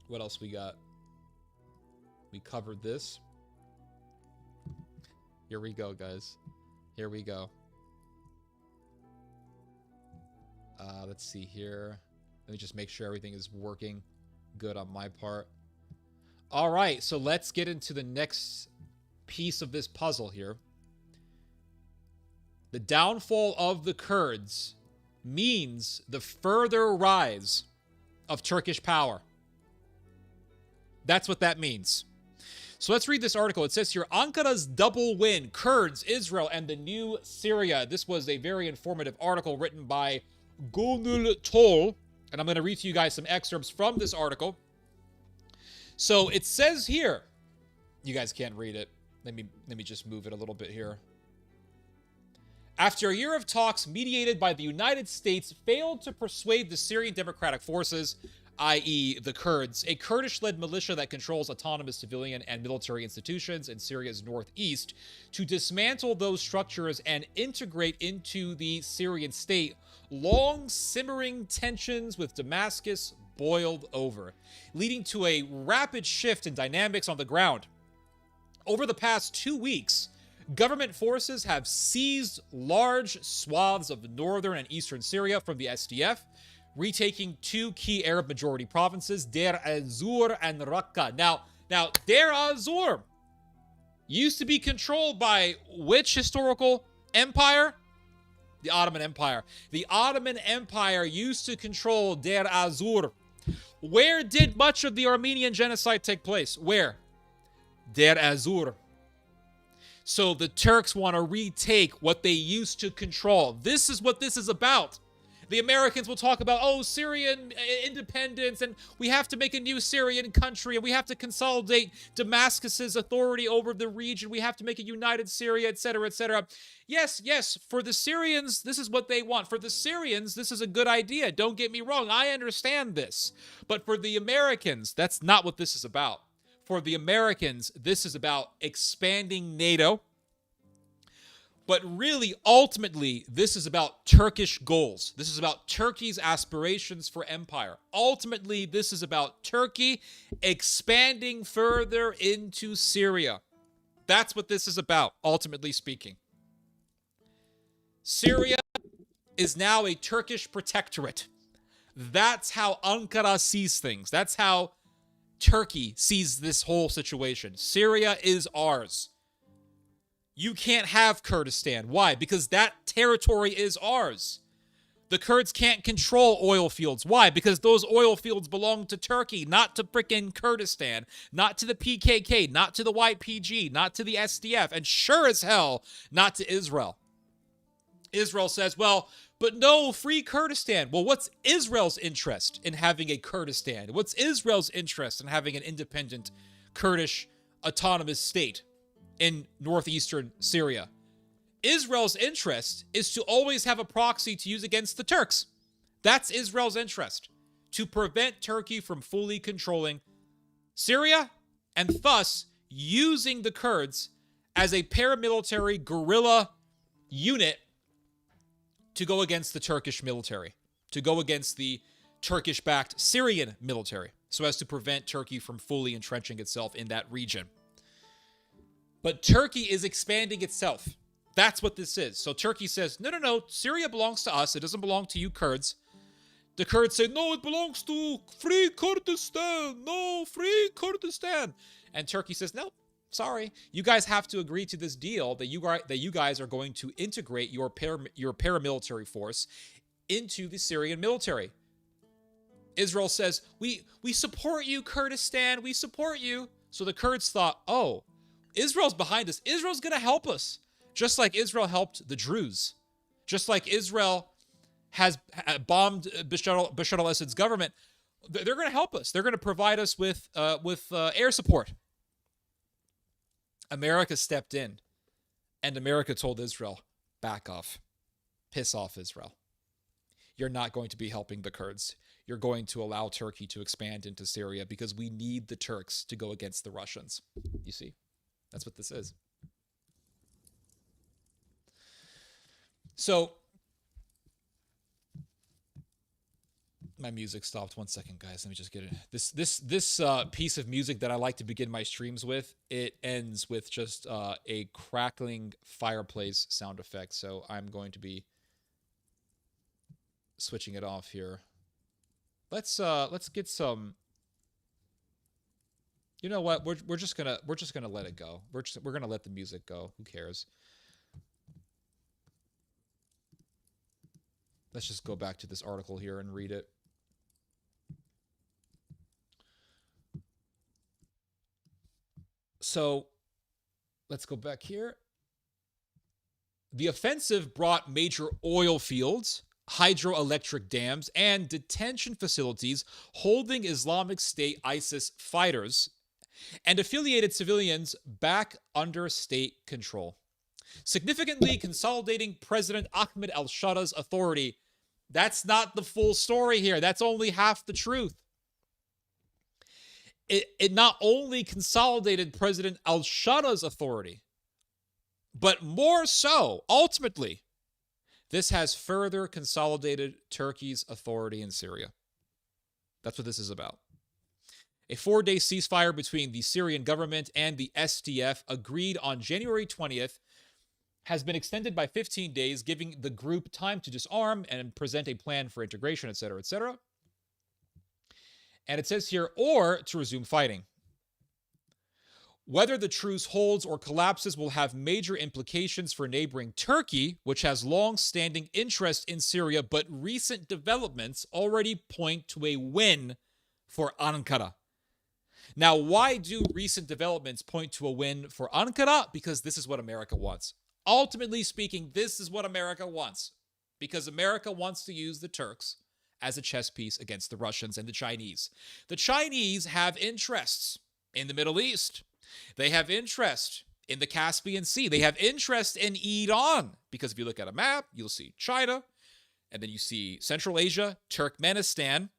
Speaker 1: What else we got? We covered this. Here we go, guys. Here we go. Let's see here. Let me just make sure everything is working good on my part. All right, so let's get into the next piece of this puzzle here. The downfall of the Kurds means the further rise of Turkish power. That's what that means. So let's read this article. It says here, Ankara's double win, Kurds, Israel, and the new Syria. This was a very informative article written by Gönül Tol. And I'm going to read to you guys some excerpts from this article. So it says here, you guys can't read it. Let me just move it a little bit here. After a year of talks mediated by the United States failed to persuade the Syrian Democratic Forces, i.e. the Kurds, a Kurdish-led militia that controls autonomous civilian and military institutions in Syria's northeast, to dismantle those structures and integrate into the Syrian state, long simmering tensions with Damascus boiled over, leading to a rapid shift in dynamics on the ground. Over the past 2 weeks, government forces have seized large swaths of northern and eastern Syria from the SDF, retaking 2 key Arab majority provinces, Deir ez-Zor and Raqqa. Now, Deir ez-Zor used to be controlled by which historical empire? The Ottoman Empire. The Ottoman Empire used to control Deir ez-Zor. Where did much of the Armenian genocide take place? Where? Deir ez-Zor. So the Turks want to retake what they used to control. This is what this is about. The Americans will talk about, oh, Syrian independence, and we have to make a new Syrian country, and we have to consolidate Damascus's authority over the region. We have to make a united Syria, etc., etc. Yes, for the Syrians, this is what they want. For the Syrians, this is a good idea. Don't get me wrong. I understand this. But for the Americans, that's not what this is about. For the Americans, this is about expanding NATO. But really, ultimately, this is about Turkish goals. This is about Turkey's aspirations for empire. Ultimately, this is about Turkey expanding further into Syria. That's what this is about, ultimately speaking. Syria is now a Turkish protectorate. That's how Ankara sees things. That's how Turkey sees this whole situation. Syria is ours. You can't have Kurdistan. Why? Because that territory is ours. The Kurds can't control oil fields. Why? Because those oil fields belong to Turkey, not to frickin' Kurdistan, not to the PKK, not to the YPG, not to the SDF, and sure as hell, not to Israel. Israel says, well, but no, free Kurdistan. Well, what's Israel's interest in having a Kurdistan? What's Israel's interest in having an independent Kurdish autonomous state in northeastern Syria? Israel's interest is to always have a proxy to use against the Turks. That's Israel's interest, to prevent Turkey from fully controlling Syria and thus using the Kurds as a paramilitary guerrilla unit to go against the Turkish military, to go against the Turkish-backed Syrian military, so as to prevent Turkey from fully entrenching itself in that region. But Turkey is expanding itself. That's what this is. So Turkey says, no, Syria belongs to us. It doesn't belong to you Kurds. The Kurds say, no, it belongs to free Kurdistan. No, free Kurdistan. And Turkey says, no, sorry. You guys have to agree to this deal that you guys are going to integrate your paramilitary force into the Syrian military. Israel says, we support you, Kurdistan. We support you. So the Kurds thought, oh, Israel's behind us. Israel's going to help us. Just like Israel helped the Druze. Just like Israel has bombed Bashar al-Assad's government. They're going to help us. They're going to provide us with air support. America stepped in. And America told Israel, back off. Piss off, Israel. You're not going to be helping the Kurds. You're going to allow Turkey to expand into Syria because we need the Turks to go against the Russians. You see? That's what this is. So, my music stopped. 1 second, guys. Let me just get it. This piece of music that I like to begin my streams with, it ends with just a crackling fireplace sound effect. So I'm going to be switching it off here. Let's get some. You know what? We're just gonna let it go. We're gonna let the music go. Who cares? Let's just go back to this article here and read it. So, let's go back here. The offensive brought major oil fields, hydroelectric dams, and detention facilities holding Islamic State ISIS fighters and affiliated civilians back under state control, significantly consolidating President Ahmed al-Shara's authority. That's not the full story here. That's only half the truth. It not only consolidated President al-Shara's authority, but more so, ultimately, this has further consolidated Turkey's authority in Syria. That's what this is about. A 4-day ceasefire between the Syrian government and the SDF agreed on January 20th has been extended by 15 days, giving the group time to disarm and present a plan for integration, etc., etc. And it says here, or to resume fighting. Whether the truce holds or collapses will have major implications for neighboring Turkey, which has long-standing interest in Syria, but recent developments already point to a win for Ankara. Now, why do recent developments point to a win for Ankara? Because this is what America wants. Ultimately speaking, this is what America wants. Because America wants to use the Turks as a chess piece against the Russians and the Chinese. The Chinese have interests in the Middle East. They have interest in the Caspian Sea. They have interest in Iran. Because if you look at a map, you'll see China, and then you see Central Asia, Turkmenistan.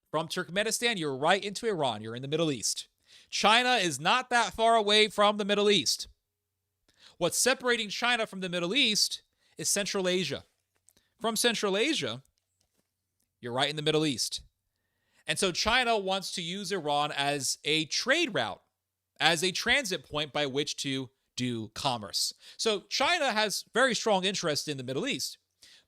Speaker 1: From Turkmenistan, you're right into Iran. You're in the Middle East. China is not that far away from the Middle East. What's separating China from the Middle East is Central Asia. From Central Asia, you're right in the Middle East. And so China wants to use Iran as a trade route, as a transit point by which to do commerce. So China has very strong interest in the Middle East,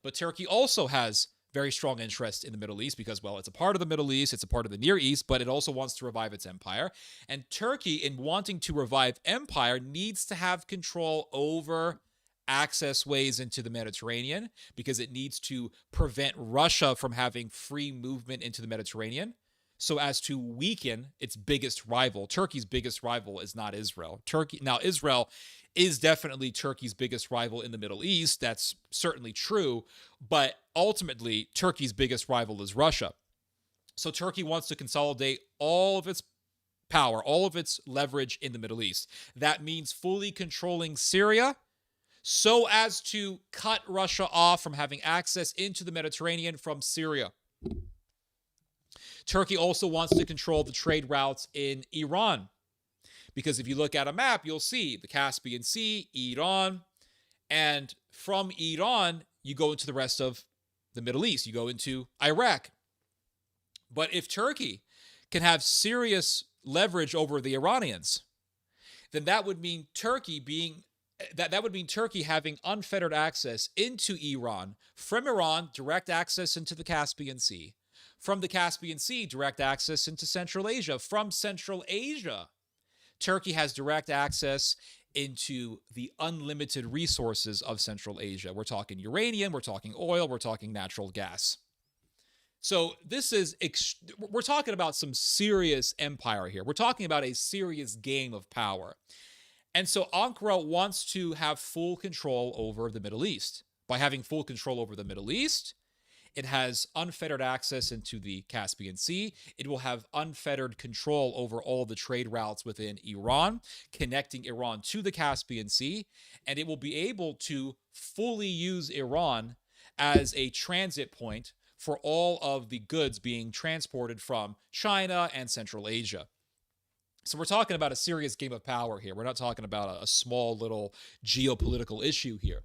Speaker 1: but Turkey also has very strong interest in the Middle East because, well, it's a part of the Middle East, it's a part of the Near East, but it also wants to revive its empire. And Turkey, in wanting to revive empire, needs to have control over access ways into the Mediterranean because it needs to prevent Russia from having free movement into the Mediterranean so as to weaken its biggest rival. Turkey's biggest rival is not Israel. Israel is definitely Turkey's biggest rival in the Middle East. That's certainly true. But ultimately, Turkey's biggest rival is Russia. So Turkey wants to consolidate all of its power, all of its leverage in the Middle East. That means fully controlling Syria so as to cut Russia off from having access into the Mediterranean from Syria. Turkey also wants to control the trade routes in Iran. Because if you look at a map, you'll see the Caspian Sea, Iran, and from Iran, you go into the rest of the Middle East. You go into Iraq. But if Turkey can have serious leverage over the Iranians, then that would mean Turkey having unfettered access into Iran. From Iran, direct access into the Caspian Sea. From the Caspian Sea, direct access into Central Asia. From Central Asia, Turkey has direct access into the unlimited resources of Central Asia. We're talking uranium, we're talking oil, we're talking natural gas. So we're talking about some serious empire here. We're talking about a serious game of power. And so Ankara wants to have full control over the Middle East. By having full control over the Middle East, it has unfettered access into the Caspian Sea. It will have unfettered control over all the trade routes within Iran, connecting Iran to the Caspian Sea. And it will be able to fully use Iran as a transit point for all of the goods being transported from China and Central Asia. So we're talking about a serious game of power here. We're not talking about a small little geopolitical issue here.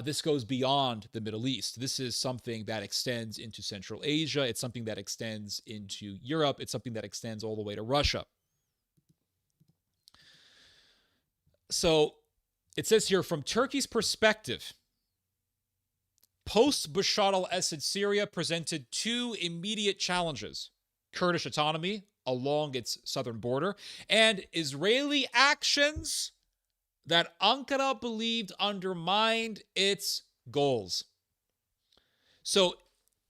Speaker 1: This goes beyond the Middle East. This is something that extends into Central Asia. It's something that extends into Europe. It's something that extends all the way to Russia. So it says here, from Turkey's perspective, post-Bashar al-Assad Syria presented two immediate challenges: Kurdish autonomy along its southern border and Israeli actions that Ankara believed undermined its goals. So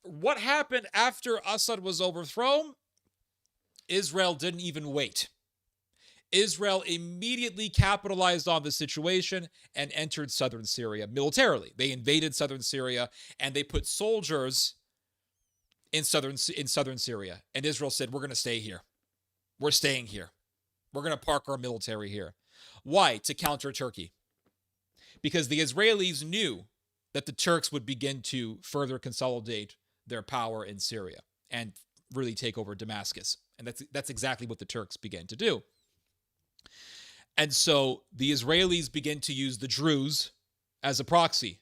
Speaker 1: what happened after Assad was overthrown? Israel didn't even wait. Israel immediately capitalized on the situation and entered southern Syria militarily. They invaded southern Syria and they put soldiers in southern Syria. And Israel said, we're going to stay here. We're staying here. We're going to park our military here. Why? To counter Turkey. Because the Israelis knew that the Turks would begin to further consolidate their power in Syria and really take over Damascus. And that's exactly what the Turks began to do. And so the Israelis begin to use the Druze as a proxy.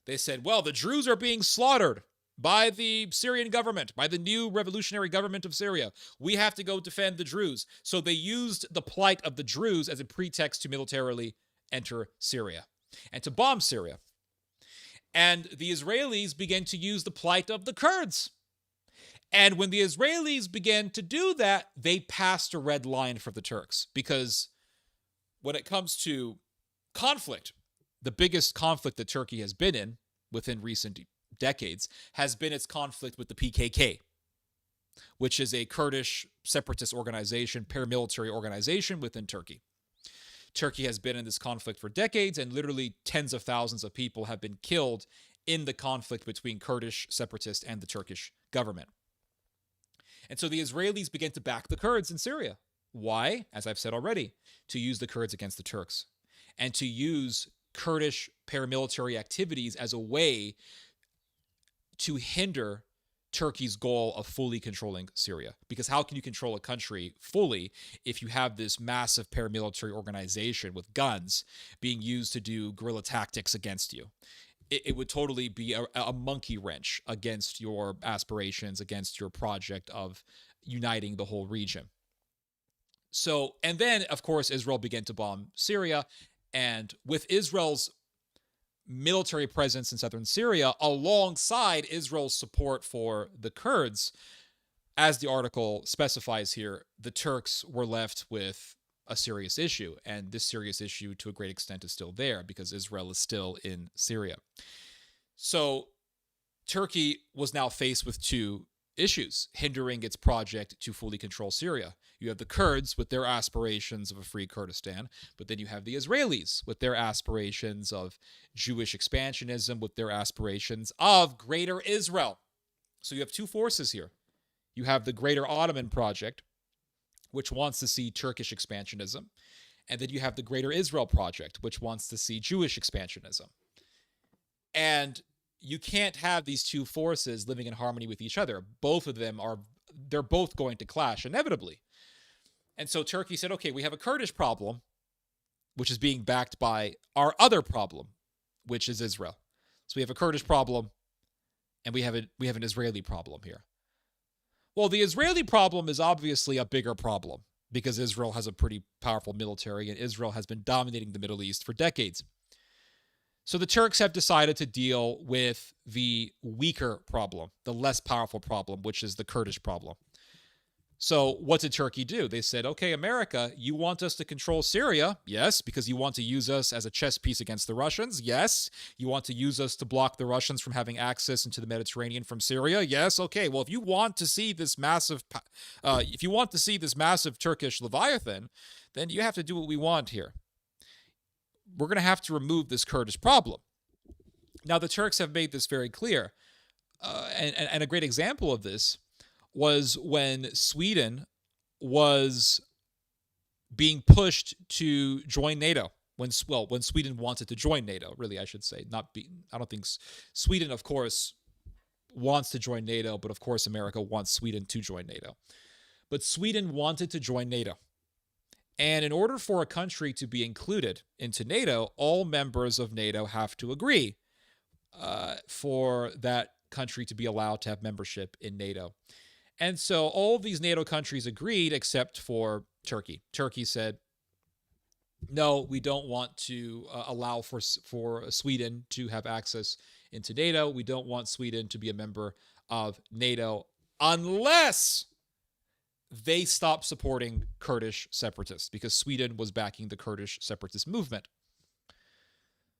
Speaker 1: They said, well, the Druze are being slaughtered. by the Syrian government, by the new revolutionary government of Syria. We have to go defend the Druze. So they used the plight of the Druze as a pretext to militarily enter Syria and to bomb Syria. And the Israelis began to use the plight of the Kurds. And when the Israelis began to do that, they passed a red line for the Turks. Because when it comes to conflict, the biggest conflict that Turkey has been in within recent decades has been its conflict with the PKK, which is a Kurdish separatist organization, paramilitary organization within Turkey. Turkey has been in this conflict for decades, and literally tens of thousands of people have been killed in the conflict between Kurdish separatists and the Turkish government. And so the Israelis began to back the Kurds in Syria. Why? As I've said already, to use the Kurds against the Turks and to use Kurdish paramilitary activities as a way to hinder Turkey's goal of fully controlling Syria. Because how can you control a country fully if you have this massive paramilitary organization with guns being used to do guerrilla tactics against you? It would totally be a monkey wrench against your aspirations, against your project of uniting the whole region. So, and then, of course, Israel began to bomb Syria. And with Israel's military presence in southern Syria, alongside Israel's support for the Kurds, as the article specifies here, the Turks were left with a serious issue. And this serious issue, to a great extent, is still there because Israel is still in Syria. So Turkey was now faced with two issues hindering its project to fully control Syria. You have the Kurds with their aspirations of a free Kurdistan, but then you have the Israelis with their aspirations of Jewish expansionism, with their aspirations of Greater Israel. So you have two forces here. You have the Greater Ottoman Project, which wants to see Turkish expansionism, and then you have the Greater Israel Project, which wants to see Jewish expansionism. And you can't have these two forces living in harmony with each other. Both of them they're both going to clash inevitably. And so Turkey said, okay, we have a Kurdish problem, which is being backed by our other problem, which is Israel. So we have a Kurdish problem, and we have an Israeli problem here. Well, the Israeli problem is obviously a bigger problem because Israel has a pretty powerful military, and Israel has been dominating the Middle East for decades. So the Turks have decided to deal with the weaker problem, the less powerful problem, which is the Kurdish problem. So what did Turkey do? They said, okay, America, you want us to control Syria? Yes, because you want to use us as a chess piece against the Russians? Yes. You want to use us to block the Russians from having access into the Mediterranean from Syria? Yes. Okay, well, if you want to see this massive Turkish Leviathan, then you have to do what we want here. We're going to have to remove this Kurdish problem. Now, the Turks have made this very clear. And a great example of this was when Sweden was being pushed to join NATO. When Sweden wanted to join NATO, really, I should say. I don't think Sweden, of course, wants to join NATO, but of course America wants Sweden to join NATO. But Sweden wanted to join NATO. And in order for a country to be included into NATO, all members of NATO have to agree for that country to be allowed to have membership in NATO. And so all of these NATO countries agreed except for Turkey. Turkey said, no, we don't want to allow for Sweden to have access into NATO. We don't want Sweden to be a member of NATO unless they stop supporting Kurdish separatists, because Sweden was backing the Kurdish separatist movement.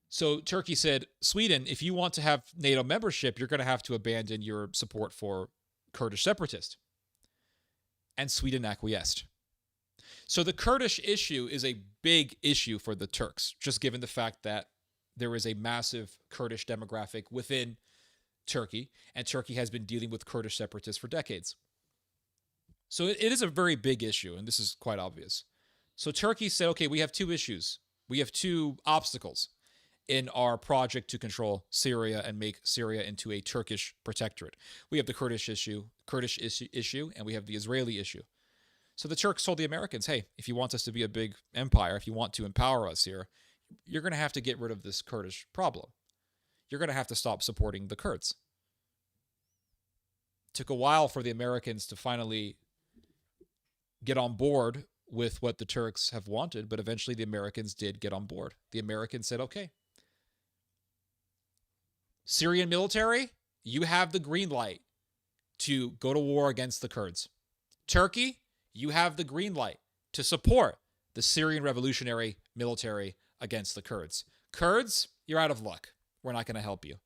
Speaker 1: So Turkey said, Sweden, if you want to have NATO membership, you're going to have to abandon your support for Kurdish separatists. And Sweden acquiesced. So the Kurdish issue is a big issue for the Turks, just given the fact that there is a massive Kurdish demographic within Turkey, and Turkey has been dealing with Kurdish separatists for decades. So it is a very big issue, and this is quite obvious. So Turkey said, okay, we have two issues. We have two obstacles in our project to control Syria and make Syria into a Turkish protectorate. We have the Kurdish issue, and we have the Israeli issue. So the Turks told the Americans, hey, if you want us to be a big empire, if you want to empower us here, you're going to have to get rid of this Kurdish problem. You're going to have to stop supporting the Kurds. Took a while for the Americans to finally get on board with what the Turks have wanted, but eventually the Americans did get on board. The Americans said, okay, Syrian military, you have the green light to go to war against the Kurds. Turkey, you have the green light to support the Syrian revolutionary military against the Kurds. Kurds, you're out of luck. We're not going to help you.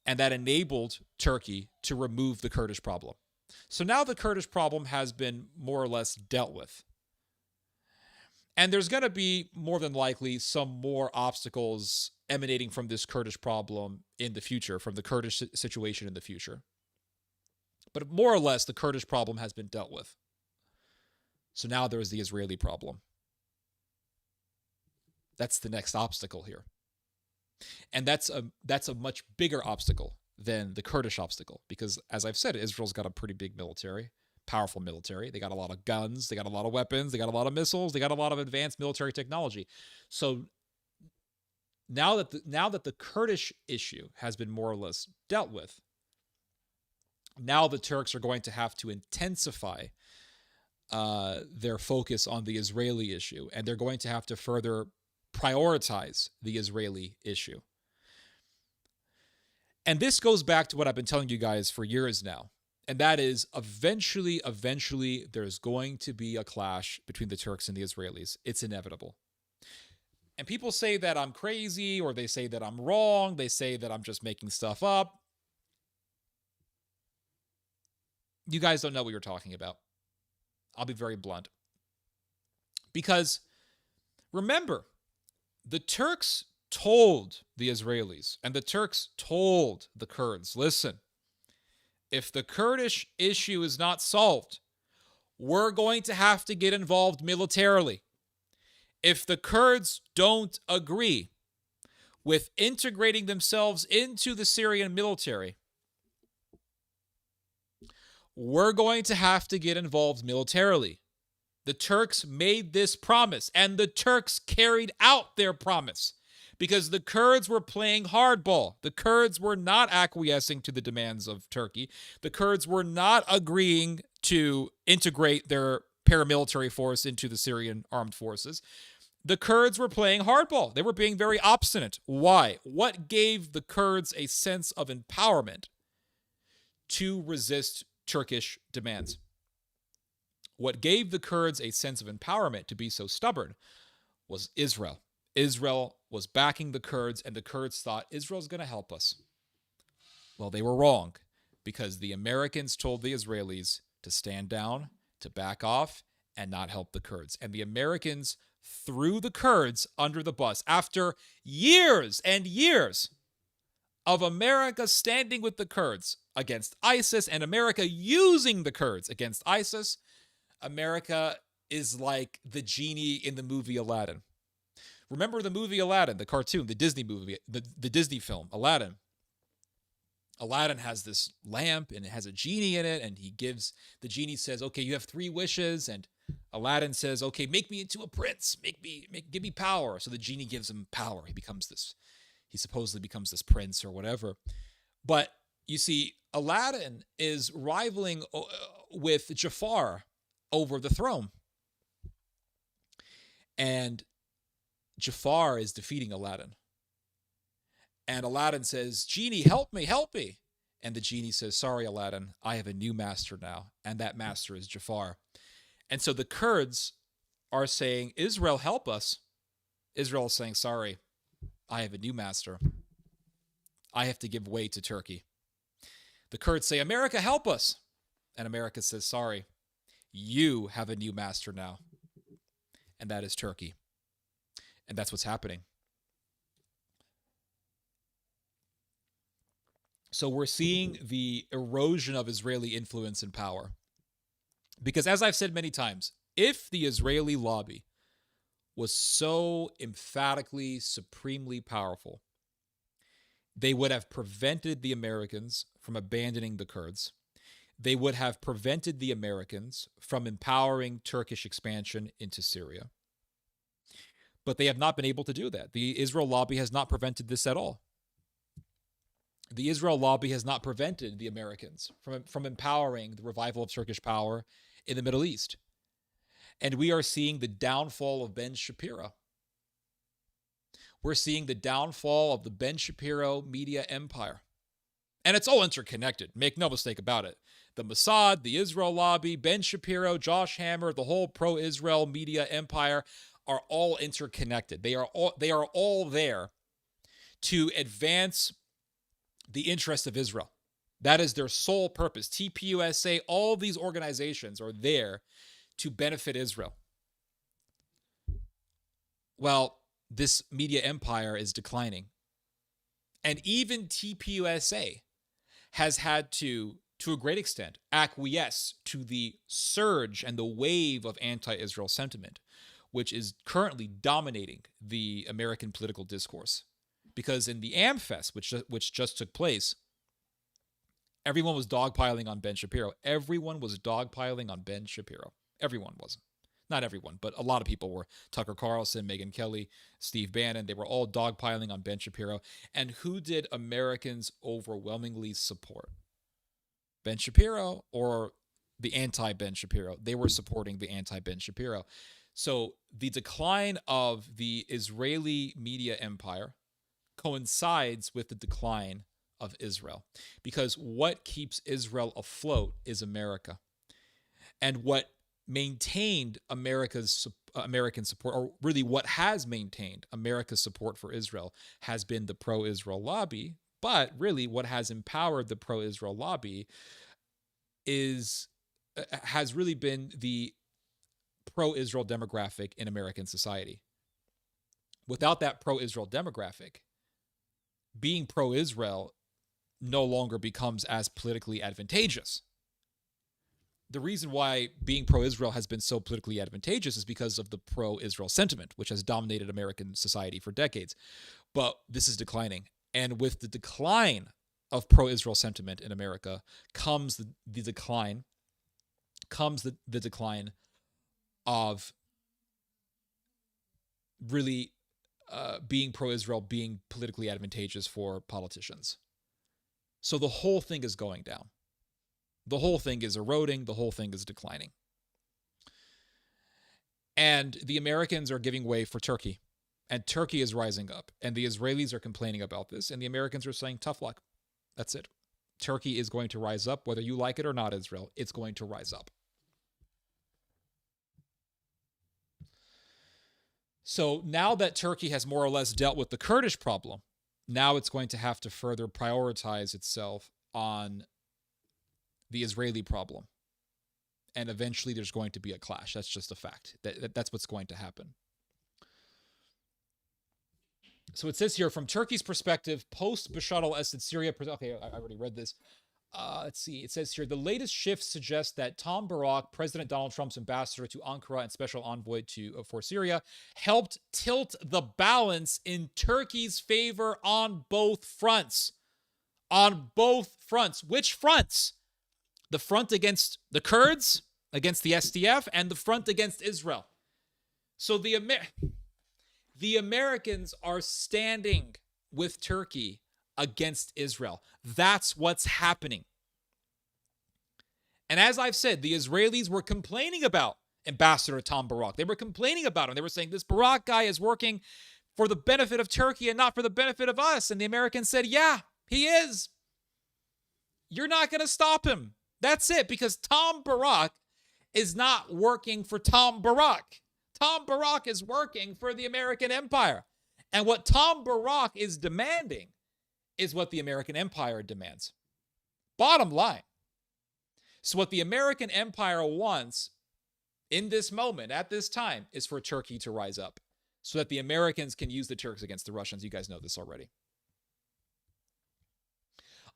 Speaker 1: And that enabled Turkey to remove the Kurdish problem. So now the Kurdish problem has been more or less dealt with. And there's going to be more than likely some more obstacles emanating from this Kurdish problem in the future, from the Kurdish situation in the future. But more or less, the Kurdish problem has been dealt with. So now there's the Israeli problem. That's the next obstacle here. And that's a much bigger obstacle than the Kurdish obstacle, because as I've said, Israel's got a pretty big military, powerful military. They got a lot of guns, they got a lot of weapons, they got a lot of missiles, they got a lot of advanced military technology. So now that the Kurdish issue has been more or less dealt with, now the Turks are going to have to intensify their focus on the Israeli issue, and they're going to have to further prioritize the Israeli issue. And this goes back to what I've been telling you guys for years now, and that is eventually, there's going to be a clash between the Turks and the Israelis. It's inevitable. And people say that I'm crazy, or they say that I'm wrong, they say that I'm just making stuff up. You guys don't know what you're talking about. I'll be very blunt. Because remember, the Turks told the Israelis and the Turks told the Kurds, listen, if the Kurdish issue is not solved, we're going to have to get involved militarily. If the Kurds don't agree with integrating themselves into the Syrian military, we're going to have to get involved militarily. The Turks made this promise, and the Turks carried out their promise, because the Kurds were playing hardball. The Kurds were not acquiescing to the demands of Turkey. The Kurds were not agreeing to integrate their paramilitary force into the Syrian armed forces. The Kurds were playing hardball. They were being very obstinate. Why? What gave the Kurds a sense of empowerment to resist Turkish demands? What gave the Kurds a sense of empowerment to be so stubborn was Israel. Israel was backing the Kurds, and the Kurds thought Israel's going to help us. Well, they were wrong, because the Americans told the Israelis to stand down, to back off, and not help the Kurds. And the Americans threw the Kurds under the bus. After years and years of America standing with the Kurds against ISIS, and America using the Kurds against ISIS, America is like the genie in the movie Aladdin. Remember the movie Aladdin, the cartoon, the Disney movie, the Disney film, Aladdin. Aladdin has this lamp, and it has a genie in it, and the genie says, okay, you have 3 wishes, and Aladdin says, okay, make me into a prince, give me power. So the genie gives him power. He supposedly becomes this prince or whatever. But you see, Aladdin is rivaling with Jafar over the throne. And Jafar is defeating Aladdin. And Aladdin says, genie, help me. And the genie says, sorry, Aladdin, I have a new master now. And that master is Jafar. And so the Kurds are saying, Israel, help us. Israel is saying, sorry, I have a new master. I have to give way to Turkey. The Kurds say, America, help us. And America says, sorry, you have a new master now. And that is Turkey. And that's what's happening. So we're seeing the erosion of Israeli influence and power. Because as I've said many times, if the Israeli lobby was so emphatically, supremely powerful, they would have prevented the Americans from abandoning the Kurds. They would have prevented the Americans from empowering Turkish expansion into Syria. But they have not been able to do that. The Israel lobby has not prevented this at all. The Israel lobby has not prevented the Americans from empowering the revival of Turkish power in the Middle East. And we are seeing the downfall of Ben Shapiro. We're seeing the downfall of the Ben Shapiro media empire. And it's all interconnected. Make no mistake about it. The Mossad, the Israel lobby, Ben Shapiro, Josh Hammer, the whole pro-Israel media empire are all interconnected. They are all there to advance the interest of Israel. That is their sole purpose. TPUSA, all these organizations are there to benefit Israel. Well, this media empire is declining. And even TPUSA has had to a great extent, acquiesce to the surge and the wave of anti-Israel sentiment, which is currently dominating the American political discourse. Because in the AmFest, which just took place, everyone was dogpiling on Ben Shapiro. Everyone was dogpiling on Ben Shapiro. Everyone wasn't. Not everyone, but a lot of people were. Tucker Carlson, Megyn Kelly, Steve Bannon, they were all dogpiling on Ben Shapiro. And who did Americans overwhelmingly support? Ben Shapiro or the anti-Ben Shapiro? They were supporting the anti-Ben Shapiro. So the decline of the Israeli media empire coincides with the decline of Israel, because what keeps Israel afloat is America. And what maintained American support, or really what has maintained America's support for Israel, has been the pro-Israel lobby. But really what has empowered the pro-Israel lobby has really been the pro-Israel demographic in American society. Without that pro-Israel demographic, being pro-Israel no longer becomes as politically advantageous. The reason why being pro-Israel has been so politically advantageous is because of the pro-Israel sentiment, which has dominated American society for decades. But this is declining. And with the decline of pro-Israel sentiment in America comes the decline of really being pro-Israel being politically advantageous for politicians. So the whole thing is going down. The whole thing is eroding. The whole thing is declining. And the Americans are giving way for Turkey. And Turkey is rising up. And the Israelis are complaining about this. And the Americans are saying, tough luck. That's it. Turkey is going to rise up. Whether you like it or not, Israel, it's going to rise up. So now that Turkey has more or less dealt with the Kurdish problem, now it's going to have to further prioritize itself on the Israeli problem. And eventually there's going to be a clash. That's just a fact. That's what's going to happen. So it says here, from Turkey's perspective, post-Bashar al-Assad Syria... Okay, I already read this. Let's see. It says here, the latest shifts suggest that Tom Barak, President Donald Trump's ambassador to Ankara and special envoy for Syria, helped tilt the balance in Turkey's favor on both fronts. On both fronts. Which fronts? The front against the Kurds, against the SDF, and the front against Israel. So the Americans are standing with Turkey against Israel. That's what's happening. And as I've said, the Israelis were complaining about Ambassador Tom Barak. They were complaining about him. They were saying, this Barak guy is working for the benefit of Turkey and not for the benefit of us. And the Americans said, yeah, he is. You're not going to stop him. That's it, because Tom Barak is not working for Tom Barak. Tom Barak is working for the American empire. And what Tom Barak is demanding is what the American empire demands. Bottom line. So what the American empire wants in this moment, at this time, is for Turkey to rise up so that the Americans can use the Turks against the Russians. You guys know this already.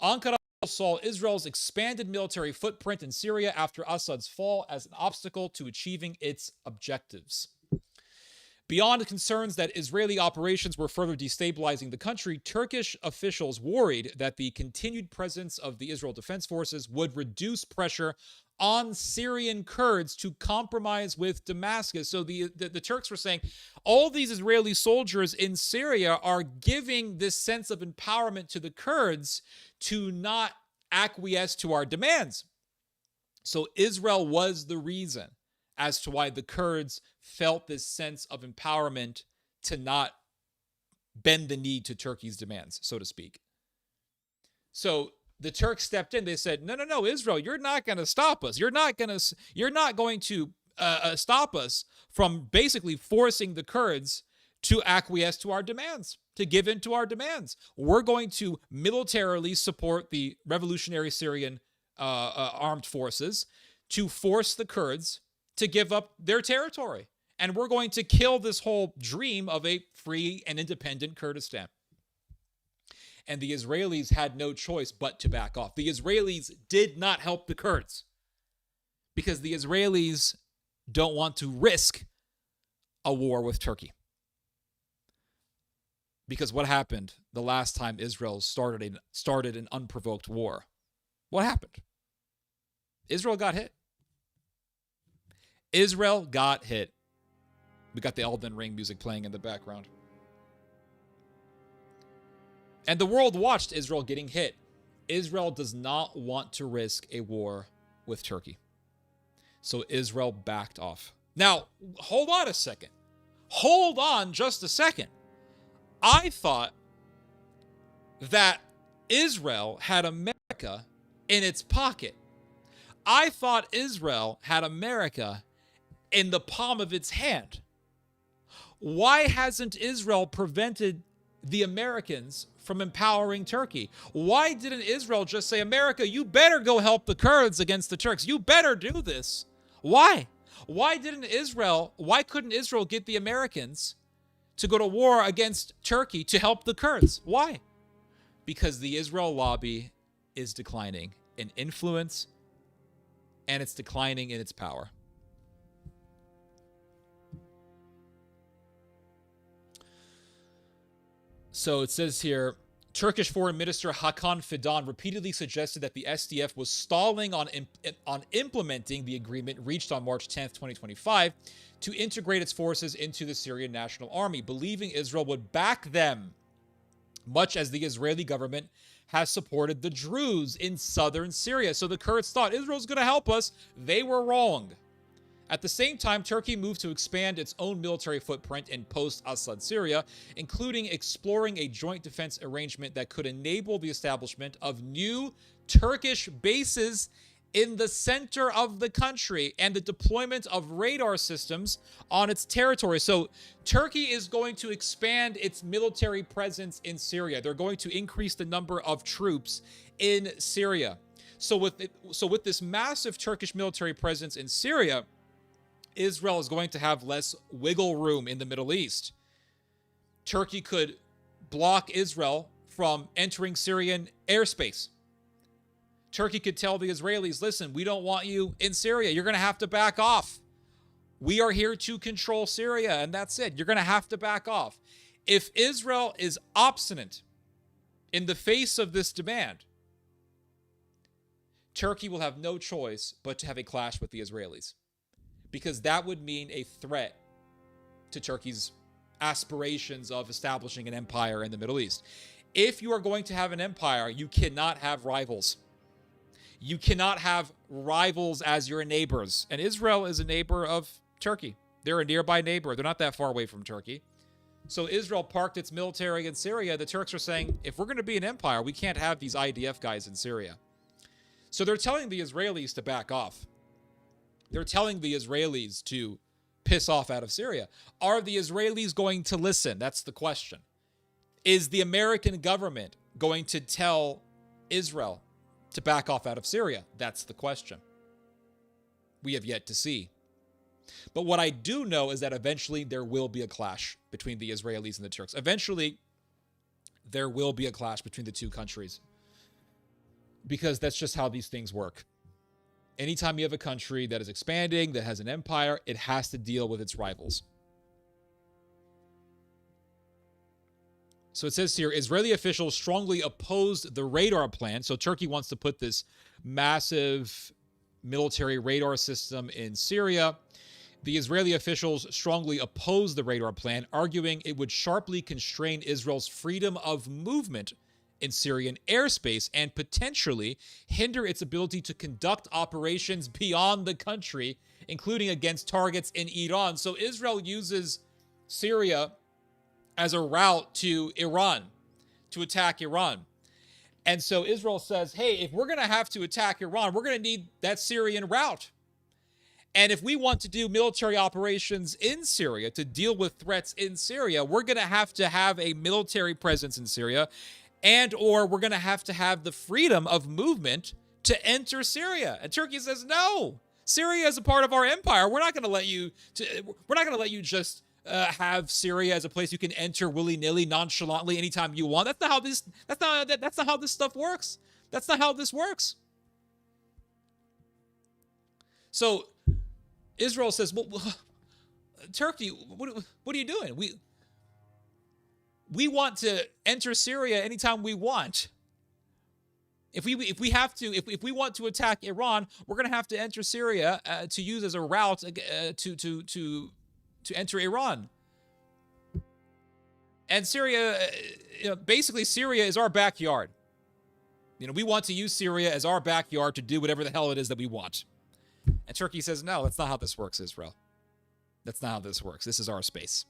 Speaker 1: Ankara saw Israel's expanded military footprint in Syria after Assad's fall as an obstacle to achieving its objectives. Beyond concerns that Israeli operations were further destabilizing the country, Turkish officials worried that the continued presence of the Israel Defense Forces would reduce pressure on Syrian Kurds to compromise with Damascus. So the Turks were saying all these Israeli soldiers in Syria are giving this sense of empowerment to the Kurds to not acquiesce to our demands. So Israel was the reason as to why the Kurds felt this sense of empowerment to not bend the knee to Turkey's demands, so to speak. So the Turks stepped in. They said, no, Israel, you're not going to stop us. You're not going to stop us from basically forcing the Kurds to acquiesce to our demands, to give in to our demands. We're going to militarily support the revolutionary Syrian armed forces to force the Kurds to give up their territory. And we're going to kill this whole dream of a free and independent Kurdistan. And the Israelis had no choice but to back off. The Israelis did not help the Kurds because the Israelis don't want to risk a war with Turkey. Because what happened the last time Israel started an unprovoked war? What happened? Israel got hit. Israel got hit. We got the Elden Ring music playing in the background. And the world watched Israel getting hit. Israel does not want to risk a war with Turkey. So Israel backed off. Now, hold on a second. Hold on just a second. I thought that Israel had America in its pocket. I thought Israel had America in the palm of its hand. Why hasn't Israel prevented the Americans from empowering Turkey? Why didn't Israel just say, America, you better go help the Kurds against the Turks. You better do this. Why? Why couldn't Israel get the Americans to go to war against Turkey to help the Kurds? Why? Because the Israel lobby is declining in influence and it's declining in its power. So it says here, Turkish Foreign Minister Hakan Fidan repeatedly suggested that the SDF was stalling on implementing the agreement reached on March 10th, 2025, to integrate its forces into the Syrian National Army, believing Israel would back them, much as the Israeli government has supported the Druze in southern Syria. So the Kurds thought Israel's going to help us. They were wrong. At the same time, Turkey moved to expand its own military footprint in post-Assad Syria, including exploring a joint defense arrangement that could enable the establishment of new Turkish bases in the center of the country and the deployment of radar systems on its territory. So Turkey is going to expand its military presence in Syria. They're going to increase the number of troops in Syria. So with this massive Turkish military presence in Syria, Israel is going to have less wiggle room in the Middle East. Turkey could block Israel from entering Syrian airspace. Turkey could tell the Israelis, listen, we don't want you in Syria. You're going to have to back off. We are here to control Syria, and that's it. You're going to have to back off. If Israel is obstinate in the face of this demand, Turkey will have no choice but to have a clash with the Israelis, because that would mean a threat to Turkey's aspirations of establishing an empire in the Middle East. If you are going to have an empire, you cannot have rivals. You cannot have rivals as your neighbors. And Israel is a neighbor of Turkey. They're a nearby neighbor. They're not that far away from Turkey. So Israel parked its military in Syria. The Turks are saying, if we're going to be an empire, we can't have these IDF guys in Syria. So they're telling the Israelis to back off. They're telling the Israelis to piss off out of Syria. Are the Israelis going to listen? That's the question. Is the American government going to tell Israel to back off out of Syria? That's the question. We have yet to see. But what I do know is that eventually there will be a clash between the Israelis and the Turks. Eventually, there will be a clash between the two countries, because that's just how these things work. Anytime you have a country that is expanding, that has an empire, it has to deal with its rivals. So it says here, Israeli officials strongly opposed the radar plan. So Turkey wants to put this massive military radar system in Syria. The Israeli officials strongly opposed the radar plan, arguing it would sharply constrain Israel's freedom of movement in Syrian airspace and potentially hinder its ability to conduct operations beyond the country, including against targets in Iran. So Israel uses Syria as a route to Iran, to attack Iran. And so Israel says, hey, if we're going to have to attack Iran, we're going to need that Syrian route. And if we want to do military operations in Syria to deal with threats in Syria, we're going to have a military presence in Syria, and or we're going to have the freedom of movement to enter Syria. And Turkey says, no, Syria is a part of our empire. We're not going to let you just have Syria as a place you can enter willy-nilly, nonchalantly anytime you want. That's not how this stuff works. That's not how this works. So Israel says, well, Turkey, what are you doing? We want to enter Syria anytime we want. If we want to attack Iran, we're going to have to enter Syria to use as a route to enter Iran. And Syria, basically Syria is our backyard. We want to use Syria as our backyard to do whatever the hell it is that we want. And Turkey says, no, that's not how this works, Israel. That's not how this works. This is our space.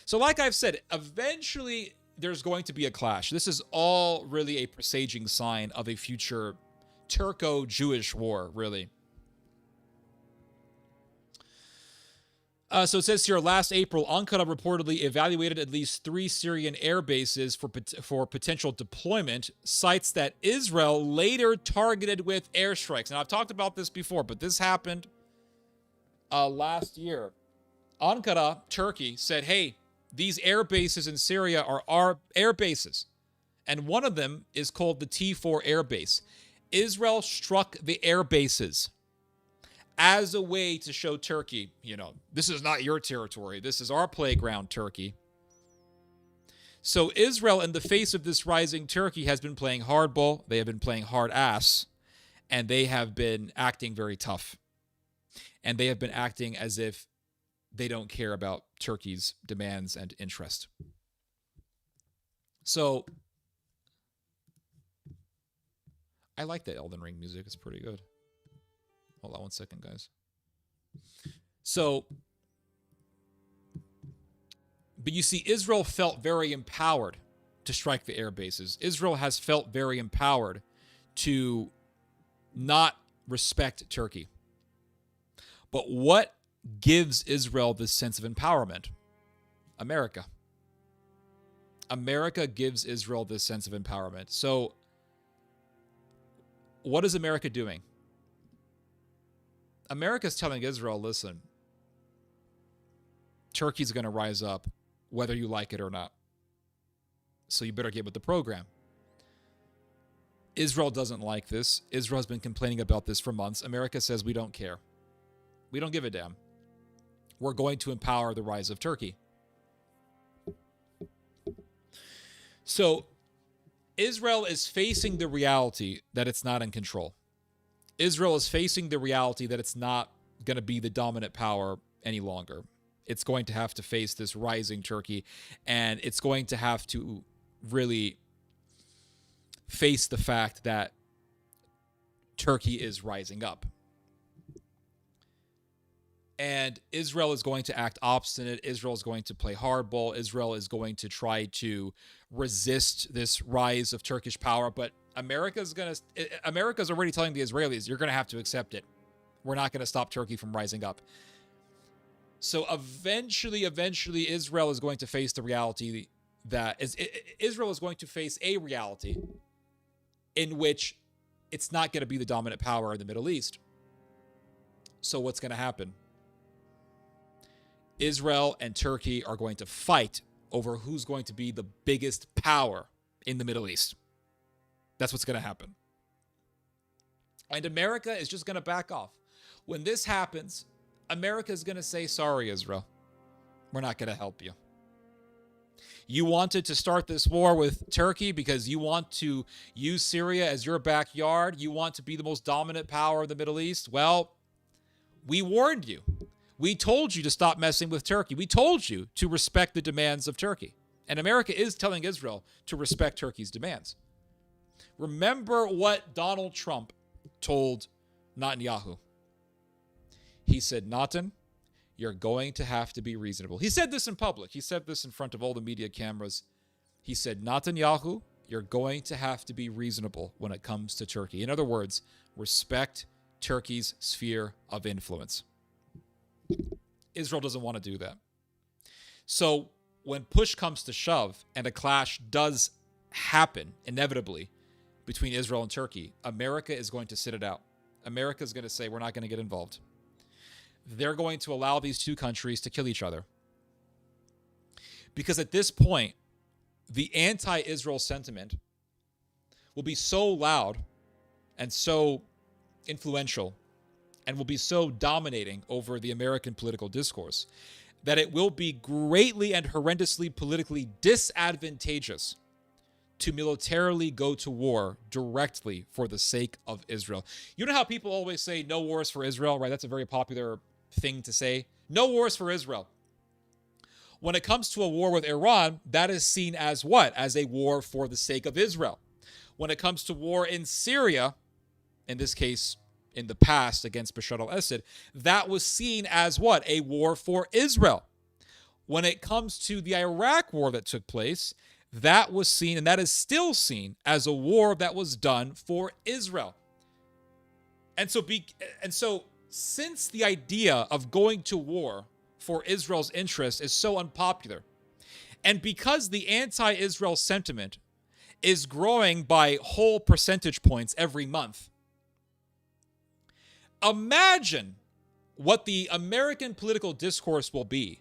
Speaker 1: So like I've said, eventually there's going to be a clash. This is all really a presaging sign of a future Turco-Jewish war, really. So it says here, last April, Ankara reportedly evaluated at least 3 Syrian air bases for potential deployment, sites that Israel later targeted with airstrikes. And I've talked about this before, but this happened last year. Ankara, Turkey, said, hey, these air bases in Syria are our air bases. And one of them is called the T4 air base. Israel struck the air bases as a way to show Turkey, this is not your territory. This is our playground, Turkey. So Israel, in the face of this rising Turkey, has been playing hardball. They have been playing hard ass. And they have been acting very tough. And they have been acting as if they don't care about Turkey's demands and interest. So I like that Elden Ring music. It's pretty good. Hold on one second, guys. So, but you see, Israel felt very empowered to strike the air bases. Israel has felt very empowered to not respect Turkey. But what gives Israel this sense of empowerment? America. America gives Israel this sense of empowerment. So, what is America doing? America's telling Israel, listen, Turkey's going to rise up whether you like it or not. So you better get with the program. Israel doesn't like this. Israel's been complaining about this for months. America says we don't care. We don't give a damn. We're going to empower the rise of Turkey. So Israel is facing the reality that it's not in control. Israel is facing the reality that it's not going to be the dominant power any longer. It's going to have to face this rising Turkey, and it's going to have to really face the fact that Turkey is rising up. And Israel is going to act obstinate. Israel is going to play hardball. Israel is going to try to resist this rise of Turkish power. But America's already telling the Israelis, you're going to have to accept it. We're not going to stop Turkey from rising up. So eventually, Israel is going to face the reality that Israel is going to face a reality in which it's not going to be the dominant power in the Middle East. So what's going to happen? Israel and Turkey are going to fight over who's going to be the biggest power in the Middle East. That's what's going to happen. And America is just going to back off. When this happens, America is going to say, sorry, Israel. We're not going to help you. You wanted to start this war with Turkey because you want to use Syria as your backyard. You want to be the most dominant power in the Middle East. Well, we warned you. We told you to stop messing with Turkey. We told you to respect the demands of Turkey. And America is telling Israel to respect Turkey's demands. Remember what Donald Trump told Netanyahu. He said, Natan, you're going to have to be reasonable. He said this in public. He said this in front of all the media cameras. He said, Netanyahu, you're going to have to be reasonable when it comes to Turkey. In other words, respect Turkey's sphere of influence. Israel doesn't want to do that. So when push comes to shove and a clash does happen inevitably between Israel and Turkey, America is going to sit it out. America is going to say, we're not going to get involved. They're going to allow these two countries to kill each other. Because at this point, the anti-Israel sentiment will be so loud and so influential and will be so dominating over the American political discourse that it will be greatly and horrendously politically disadvantageous to militarily go to war directly for the sake of Israel. You know how people always say no wars for Israel, right? That's a very popular thing to say. No wars for Israel. When it comes to a war with Iran, that is seen as what? As a war for the sake of Israel. When it comes to war in Syria, in this case, in the past against Bashar al-Assad, that was seen as what? A war for Israel. When it comes to the Iraq war that took place, that was seen, and that is still seen, as a war that was done for Israel. And so since the idea of going to war for Israel's interest is so unpopular, and because the anti-Israel sentiment is growing by whole percentage points every month, imagine what the American political discourse will be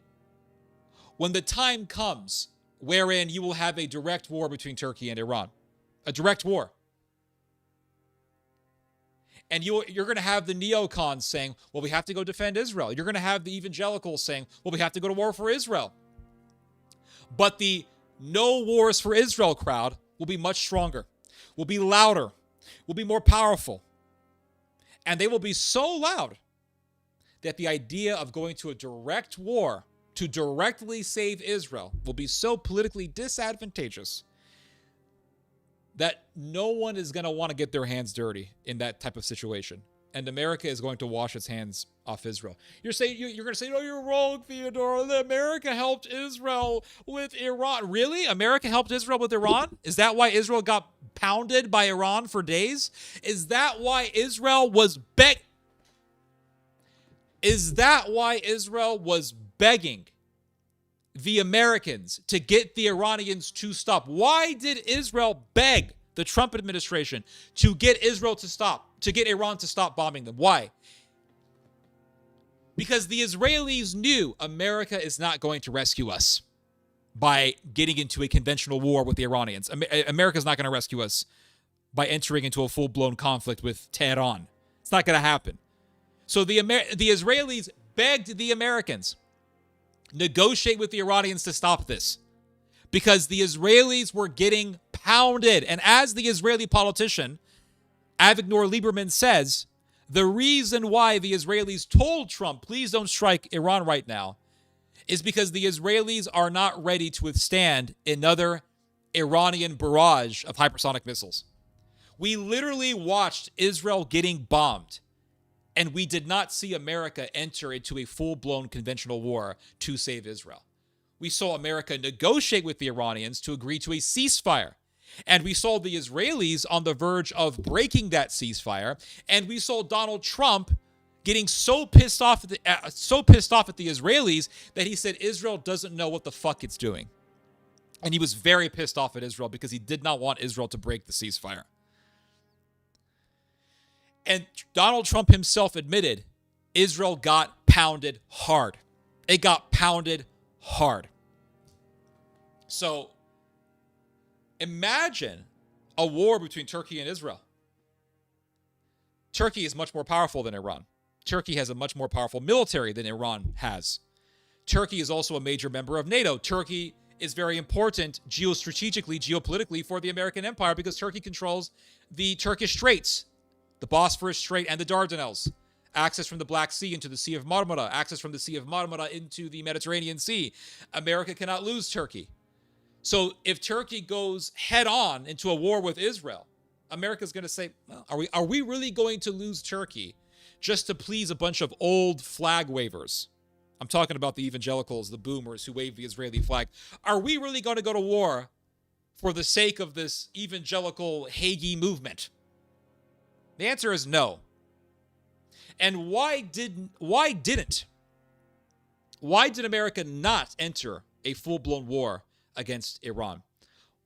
Speaker 1: when the time comes wherein you will have a direct war between Turkey and Iran. A direct war. And you're going to have the neocons saying, well, we have to go defend Israel. You're going to have the evangelicals saying, well, we have to go to war for Israel. But the no wars for Israel crowd will be much stronger, will be louder, will be more powerful. And they will be so loud that the idea of going to a direct war to directly save Israel will be so politically disadvantageous that no one is going to want to get their hands dirty in that type of situation. And America is going to wash its hands off Israel. You're going to say, no, you're wrong, Theodore. America helped Israel with Iran. Really? America helped Israel with Iran? Is that why Israel got pounded by Iran for days? Is that why Israel was begging the Americans to get the Iranians to stop? Why did Israel beg the Trump administration to get Israel to stop, to get Iran to stop bombing them? Why? Because the Israelis knew America is not going to rescue us by getting into a conventional war with the Iranians. America's not going to rescue us by entering into a full-blown conflict with Tehran. It's not going to happen. So the Israelis begged the Americans, negotiate with the Iranians to stop this, because the Israelis were getting pounded. And as the Israeli politician Avigdor Lieberman says, the reason why the Israelis told Trump, please don't strike Iran right now, is because the Israelis are not ready to withstand another Iranian barrage of hypersonic missiles. We literally watched Israel getting bombed, and we did not see America enter into a full-blown conventional war to save Israel. We saw America negotiate with the Iranians to agree to a ceasefire. And we saw the Israelis on the verge of breaking that ceasefire. And we saw Donald Trump getting so pissed off at the Israelis that he said Israel doesn't know what the fuck it's doing. And he was very pissed off at Israel because he did not want Israel to break the ceasefire. And Donald Trump himself admitted Israel got pounded hard. It got pounded hard. So imagine a war between Turkey and Israel. Turkey is much more powerful than Iran. Turkey has a much more powerful military than Iran has. Turkey is also a major member of NATO. Turkey is very important geostrategically, geopolitically for the American empire because Turkey controls the Turkish Straits, the Bosphorus Strait, and the Dardanelles. Access from the Black Sea into the Sea of Marmara, access from the Sea of Marmara into the Mediterranean Sea. America cannot lose Turkey. So if Turkey goes head on into a war with Israel, America's going to say, well, are we really going to lose Turkey just to please a bunch of old flag wavers? I'm talking about the evangelicals, the boomers who wave the Israeli flag. Are we really going to go to war for the sake of this evangelical Hagee movement? The answer is no. And why did America not enter a full-blown war against Iran?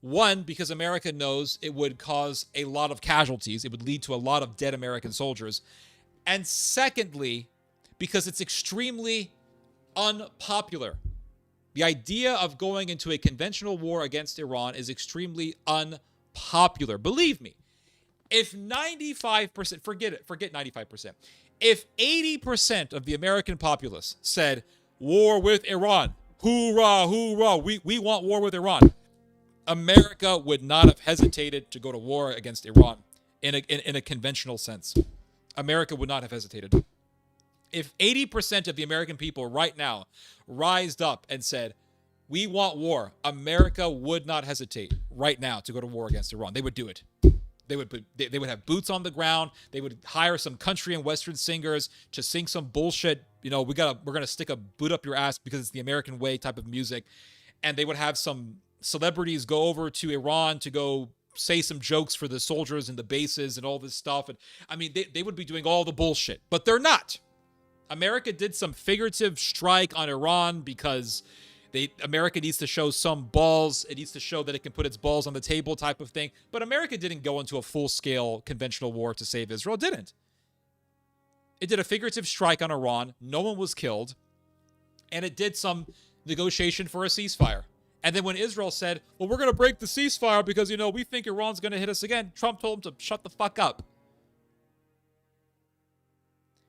Speaker 1: One, because America knows it would cause a lot of casualties. It would lead to a lot of dead American soldiers. And secondly, because it's extremely unpopular. The idea of going into a conventional war against Iran is extremely unpopular. Believe me, if 95%, forget 95%, if 80% of the American populace said, war with Iran, hoorah, hoorah, we want war with Iran, America would not have hesitated to go to war against Iran in a conventional sense. America would not have hesitated. If 80% of the American people right now rised up and said, we want war, America would not hesitate right now to go to war against Iran. They would do it. They would have boots on the ground. They would hire some country and Western singers to sing some bullshit. You know, we're gonna stick a boot up your ass because it's the American way type of music. And they would have some celebrities go over to Iran to go say some jokes for the soldiers and the bases and all this stuff. And I mean, they would be doing all the bullshit, but they're not. America did some figurative strike on Iran because America needs to show some balls. It needs to show that it can put its balls on the table type of thing. But America didn't go into a full-scale conventional war to save Israel. It didn't. It did a figurative strike on Iran. No one was killed. And it did some negotiation for a ceasefire. And then when Israel said, well, we're going to break the ceasefire because, you know, we think Iran's going to hit us again, Trump told him to shut the fuck up.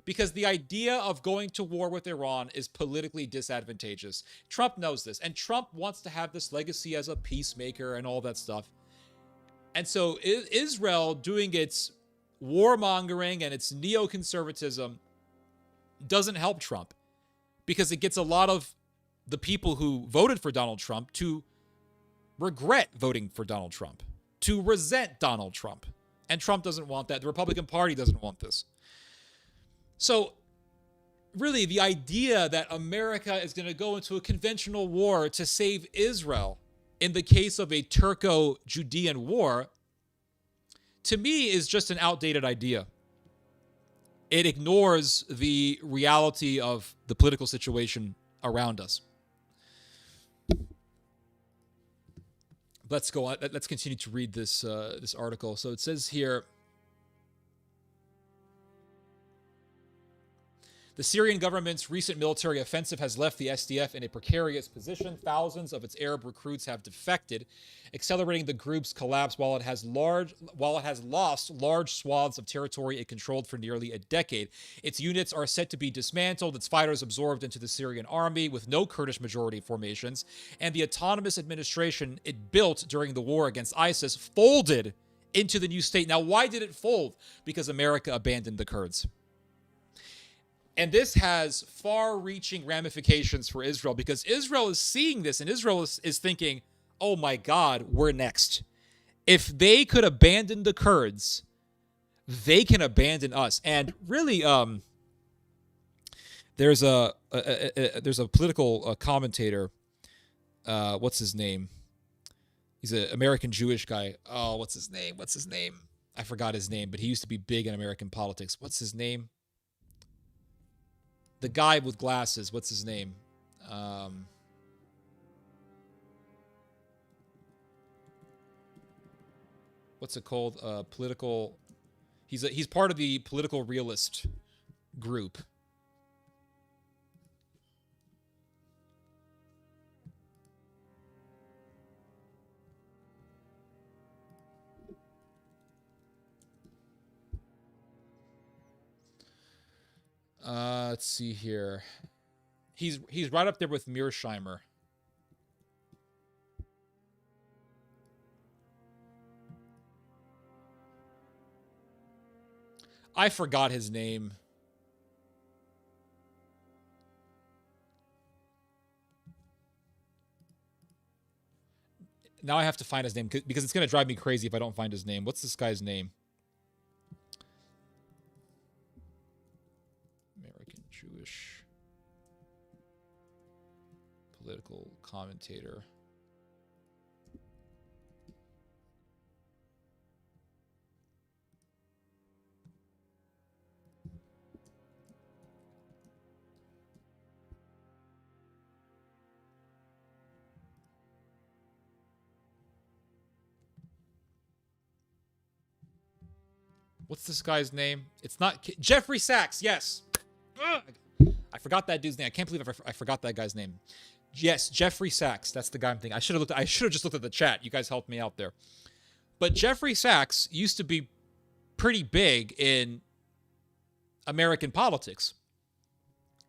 Speaker 1: Because the idea of going to war with Iran is politically disadvantageous. Trump knows this. And Trump wants to have this legacy as a peacemaker and all that stuff. And so Israel doing its warmongering and its neoconservatism doesn't help Trump. Because it gets a lot of the people who voted for Donald Trump to regret voting for Donald Trump. To resent Donald Trump. And Trump doesn't want that. The Republican Party doesn't want this. So, really, the idea that America is going to go into a conventional war to save Israel in the case of a Turco-Judean war, to me, is just an outdated idea. It ignores the reality of the political situation around us. Let's go on. Let's continue to read this article. So it says here, the Syrian government's recent military offensive has left the SDF in a precarious position. Thousands of its Arab recruits have defected, accelerating the group's collapse while it has lost large swaths of territory it controlled for nearly a decade. Its units are set to be dismantled, its fighters absorbed into the Syrian army with no Kurdish majority formations, and the autonomous administration it built during the war against ISIS folded into the new state. Now, why did it fold? Because America abandoned the Kurds. And this has far-reaching ramifications for Israel because Israel is seeing this and Israel is thinking, oh my God, we're next. If they could abandon the Kurds, they can abandon us. And really, there's a political commentator. What's his name? He's an American Jewish guy. Oh, what's his name? I forgot his name, but he used to be big in American politics. What's his name? The guy with glasses, what's his name? What's it called? Political. He's part of the political realist group. Let's see here. He's right up there with Mearsheimer. I forgot his name. Now I have to find his name because it's going to drive me crazy if I don't find his name. What's this guy's name? American Jewish political commentator. What's this guy's name? It's not Jeffrey Sachs. Yes. Ugh. I forgot that dude's name. I can't believe I forgot that guy's name. Yes, Jeffrey Sachs. That's the guy I'm thinking. I should have just looked at the chat. You guys helped me out there. But Jeffrey Sachs used to be pretty big in American politics.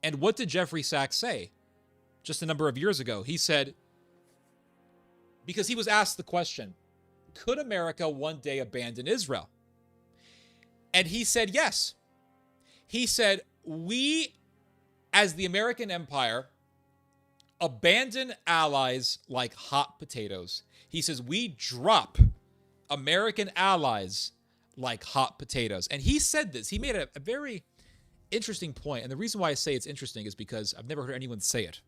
Speaker 1: And what did Jeffrey Sachs say just a number of years ago? He said, because he was asked the question, could America one day abandon Israel? And he said yes. He said, we, as the American empire, abandon allies like hot potatoes. He says, we drop American allies like hot potatoes. And he said this. He made a very interesting point. And the reason why I say it's interesting is because I've never heard anyone say it.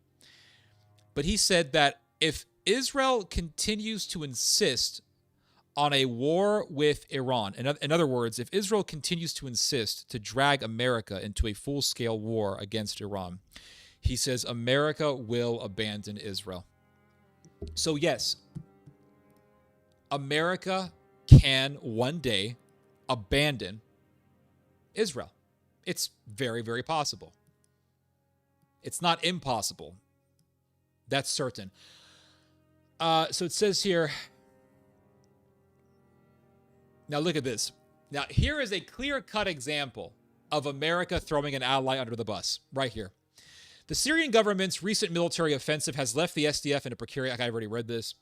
Speaker 1: But he said that if Israel continues to insist on a war with Iran. In other words, if Israel continues to insist to drag America into a full-scale war against Iran, he says America will abandon Israel. So yes, America can one day abandon Israel. It's very, very possible. It's not impossible. That's certain. So it says here, now look at this. Now here is a clear-cut example of America throwing an ally under the bus, right here. The Syrian government's recent military offensive has left the SDF in a precarious... I've already read this.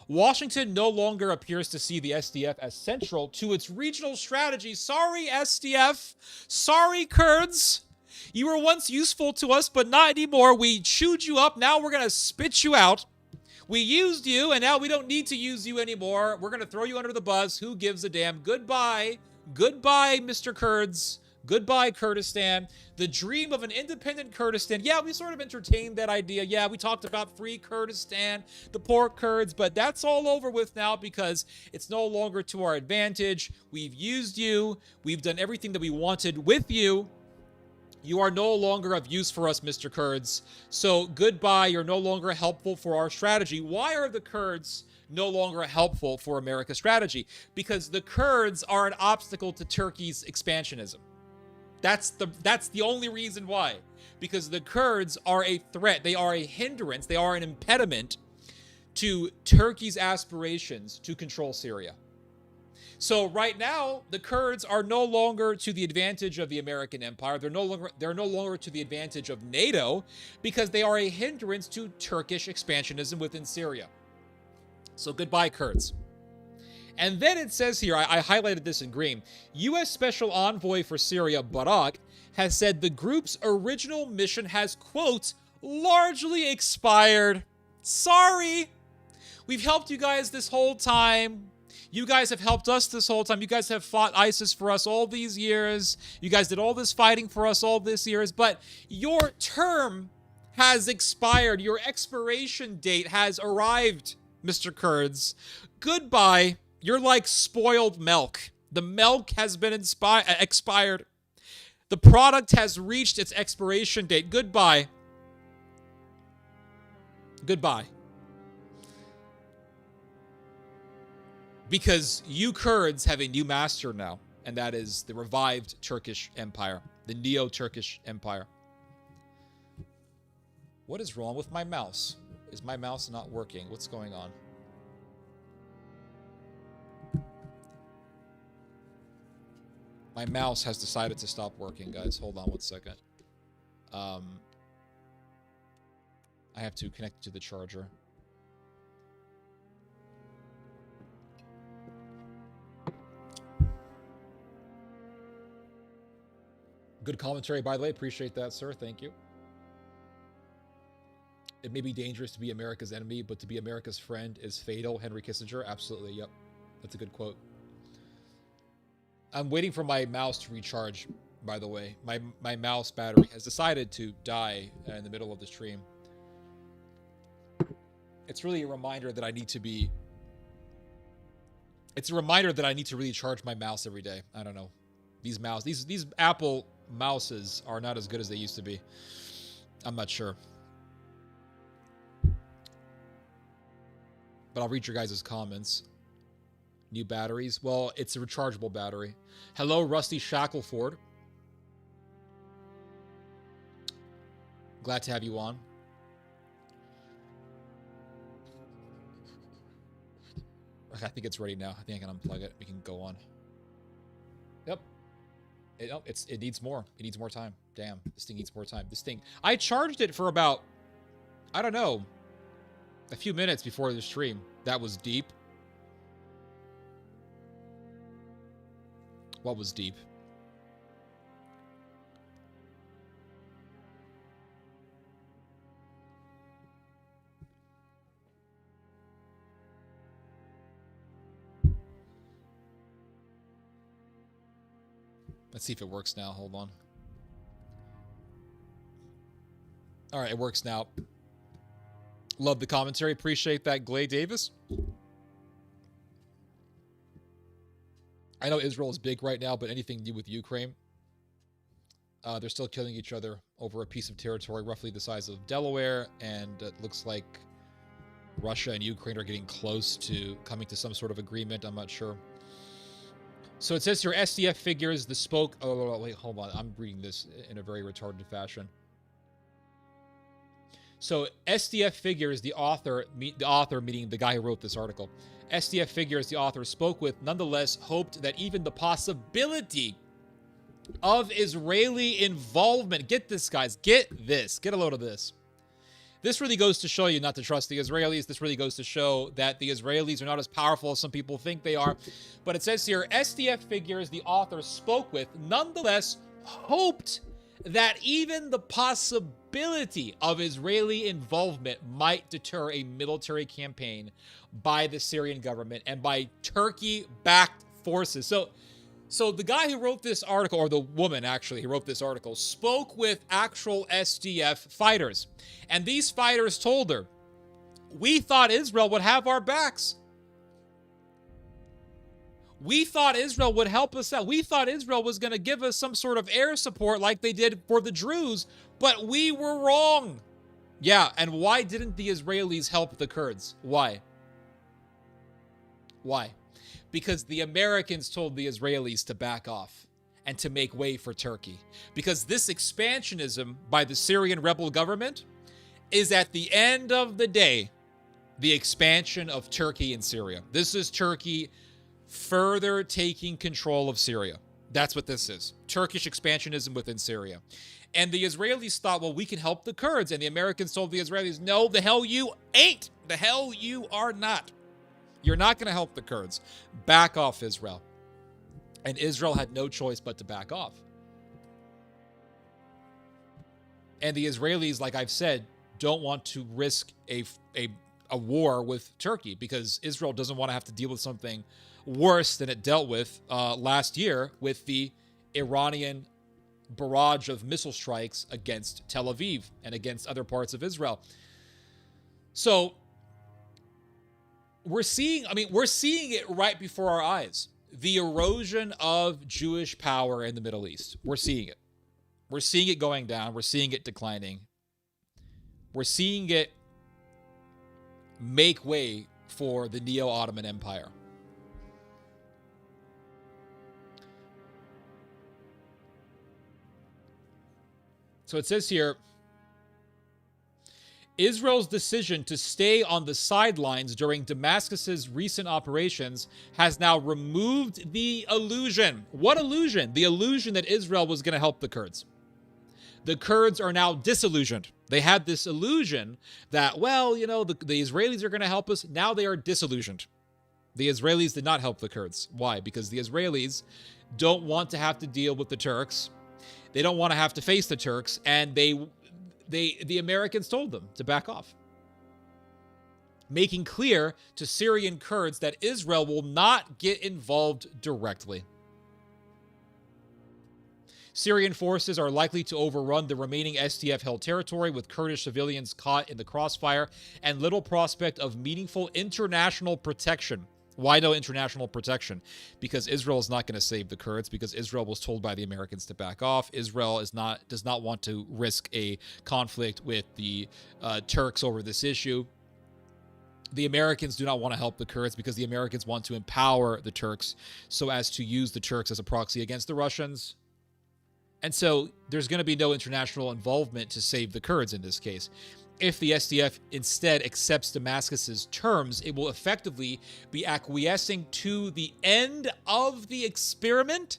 Speaker 1: Washington no longer appears to see the SDF as central to its regional strategy. Sorry, SDF. Sorry, Kurds. You were once useful to us, but not anymore. We chewed you up. Now we're going to spit you out. We used you, and now we don't need to use you anymore. We're going to throw you under the bus. Who gives a damn? Goodbye. Goodbye, Mr. Kurds. Goodbye, Kurdistan. The dream of an independent Kurdistan. Yeah, we sort of entertained that idea. Yeah, we talked about free Kurdistan, the poor Kurds, but that's all over with now because it's no longer to our advantage. We've used you. We've done everything that we wanted with you. You are no longer of use for us, Mr. Kurds. So goodbye. You're no longer helpful for our strategy. Why are the Kurds no longer helpful for America's strategy? Because the Kurds are an obstacle to Turkey's expansionism. That's the only reason why. Because the Kurds are a threat. They are a hindrance. They are an impediment to Turkey's aspirations to control Syria. So right now, the Kurds are no longer to the advantage of the American empire. They're no longer to the advantage of NATO because they are a hindrance to Turkish expansionism within Syria. So goodbye, Kurds. And then it says here, I highlighted this in green, U.S. Special Envoy for Syria, Barak, has said the group's original mission has, quote, largely expired. Sorry. We've helped you guys this whole time. You guys have helped us this whole time. You guys have fought ISIS for us all these years. You guys did all this fighting for us all these years. But your term has expired. Your expiration date has arrived, Mr. Kurds. Goodbye. You're like spoiled milk. The milk has been expired. The product has reached its expiration date. Goodbye. Goodbye. Because you Kurds have a new master now, and that is the revived Turkish Empire, the Neo-Turkish Empire. What is wrong with my mouse? Is my mouse not working? What's going on? My mouse has decided to stop working, guys. Hold on 1 second. I have to connect it to the charger. Good commentary, by the way. Appreciate that, sir. Thank you. It may be dangerous to be America's enemy, but to be America's friend is fatal. Henry Kissinger. Absolutely. Yep. That's a good quote. I'm waiting for my mouse to recharge, by the way. My mouse battery has decided to die in the middle of the stream. It's really a reminder that I need to be... It's a reminder that I need to really charge my mouse every day. I don't know. These Apple mouses are not as good as they used to be. I'm not sure. But I'll read your guys' comments. New batteries. Well, it's a rechargeable battery. Hello, Rusty Shackleford. Glad to have you on. I think it's ready now. I think I can unplug it. We can go on. Yep. It needs more. It needs more time. Damn, this thing needs more time. This thing... I charged it for about... I don't know. A few minutes before the stream. That was deep. What was deep? Let's see if it works now. Hold on. All right, it works now. Love the commentary. Appreciate that, Glay Davis. I know Israel is big right now, but anything new with Ukraine? They're still killing each other over a piece of territory roughly the size of Delaware, and it looks like Russia and Ukraine are getting close to coming to some sort of agreement. I'm not sure. So it says here, SDF figures the spoke... Oh, wait, hold on. I'm reading this in a very retarded fashion. So SDF figures the author meaning the guy who wrote this article. SDF figures the author spoke with nonetheless hoped that even the possibility of Israeli involvement... Get this, guys. Get this. Get a load of this. This really goes to show you not to trust the Israelis. This really goes to show that the Israelis are not as powerful as some people think they are. But it says here, SDF figures the author spoke with nonetheless hoped that even the possibility of Israeli involvement might deter a military campaign by the Syrian government and by Turkey-backed forces. So the guy who wrote this article, or the woman actually who wrote this article, spoke with actual SDF fighters. And these fighters told her, we thought Israel would have our backs. We thought Israel would help us out. We thought Israel was going to give us some sort of air support like they did for the Druze, but we were wrong. Yeah, and why didn't the Israelis help the Kurds? Why? Why? Because the Americans told the Israelis to back off and to make way for Turkey. Because this expansionism by the Syrian rebel government is at the end of the day, the expansion of Turkey in Syria. This is Turkey further taking control of Syria. That's what this is. Turkish expansionism within Syria. And the Israelis thought, well, we can help the Kurds. And the Americans told the Israelis, no, the hell you ain't. The hell you are not. You're not going to help the Kurds. Back off, Israel. And Israel had no choice but to back off. And the Israelis, like I've said, don't want to risk a war with Turkey because Israel doesn't want to have to deal with something worse than it dealt with last year with the Iranian barrage of missile strikes against Tel Aviv and against other parts of Israel. So we're seeing it right before our eyes. The erosion of Jewish power in the Middle East. We're seeing it. We're seeing it going down. We're seeing it declining. We're seeing it make way for the Neo-Ottoman Empire. So it says here, Israel's decision to stay on the sidelines during Damascus's recent operations has now removed the illusion. What illusion? The illusion that Israel was going to help the Kurds. The Kurds are now disillusioned. They had this illusion that, well, you know, the Israelis are going to help us. Now they are disillusioned. The Israelis did not help the Kurds. Why? Because the Israelis don't want to have to deal with the Turks. They don't want to have to face the Turks, and the Americans told them to back off, making clear to Syrian Kurds that Israel will not get involved directly. Syrian forces are likely to overrun the remaining SDF-held territory, with Kurdish civilians caught in the crossfire and little prospect of meaningful international protection. Why no international protection? Because Israel is not going to save the Kurds, because Israel was told by the Americans to back off. Israel does not want to risk a conflict with the Turks over this issue. The Americans do not want to help the Kurds because the Americans want to empower the Turks so as to use the Turks as a proxy against the Russians. And so there's going to be no international involvement to save the Kurds in this case. If the SDF instead accepts Damascus's terms, it will effectively be acquiescing to the end of the experiment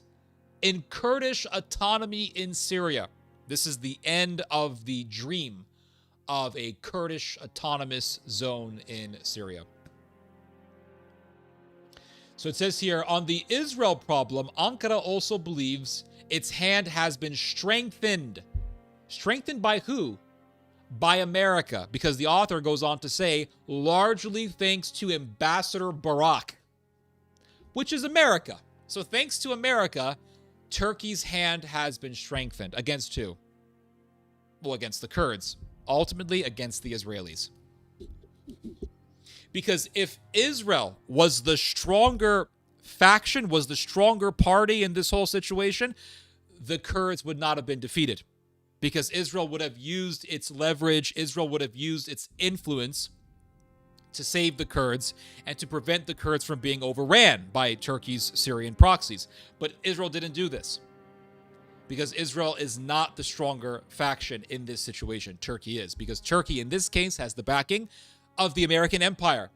Speaker 1: in Kurdish autonomy in Syria. This is the end of the dream of a Kurdish autonomous zone in Syria. So it says here, on the Israel problem, Ankara also believes its hand has been strengthened. Strengthened by who? By America, because the author goes on to say, largely thanks to Ambassador Barak, which is America. So thanks to America, Turkey's hand has been strengthened. Against who? Well, against the Kurds. Ultimately, against the Israelis. Because if Israel was the stronger faction, was the stronger party in this whole situation, the Kurds would not have been defeated. Because Israel would have used its leverage, Israel would have used its influence to save the Kurds and to prevent the Kurds from being overran by Turkey's Syrian proxies. But Israel didn't do this, because Israel is not the stronger faction in this situation. Turkey is, because Turkey in this case has the backing of the American empire.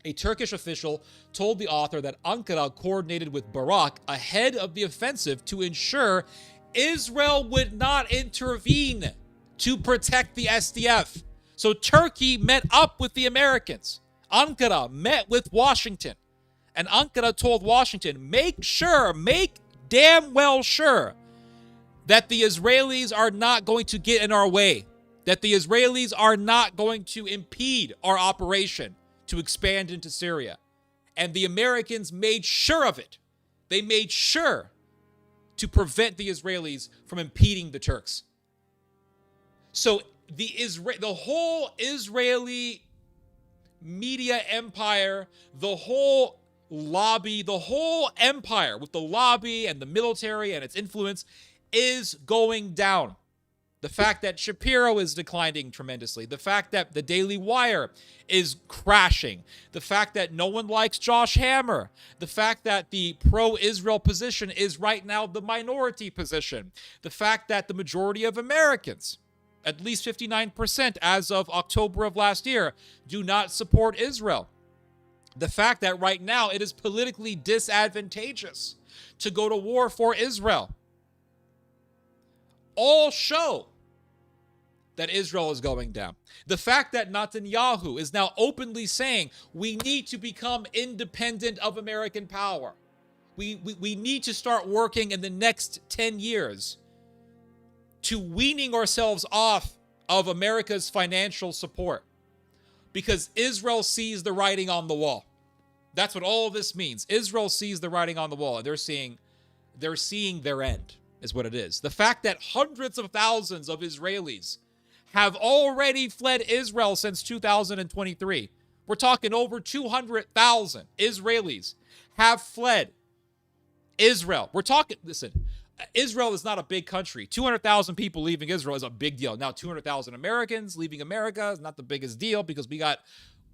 Speaker 1: A Turkish official told the author that Ankara coordinated with Barak ahead of the offensive to ensure Israel would not intervene to protect the SDF. So Turkey met up with the Americans. Ankara met with Washington. And Ankara told Washington, make damn well sure that the Israelis are not going to get in our way, that the Israelis are not going to impede our operation to expand into Syria. And the Americans made sure of it. They made sure to prevent the Israelis from impeding the Turks. So the whole Israeli media empire, the whole lobby, the whole empire with the lobby and the military and its influence is going down. The fact that Shapiro is declining tremendously. The fact that the Daily Wire is crashing. The fact that no one likes Josh Hammer. The fact that the pro-Israel position is right now the minority position. The fact that the majority of Americans, at least 59% as of October of last year, do not support Israel. The fact that right now it is politically disadvantageous to go to war for Israel. All show that Israel is going down. The fact that Netanyahu is now openly saying we need to become independent of American power. We need to start working in the next 10 years to weaning ourselves off of America's financial support, because Israel sees the writing on the wall. That's what all of this means. Israel sees the writing on the wall, and they're seeing their end, is what it is. The fact that hundreds of thousands of Israelis have already fled Israel since 2023. We're talking over 200,000 Israelis have fled Israel. Listen, Israel is not a big country. 200,000 people leaving Israel is a big deal. Now, 200,000 Americans leaving America is not the biggest deal, because we got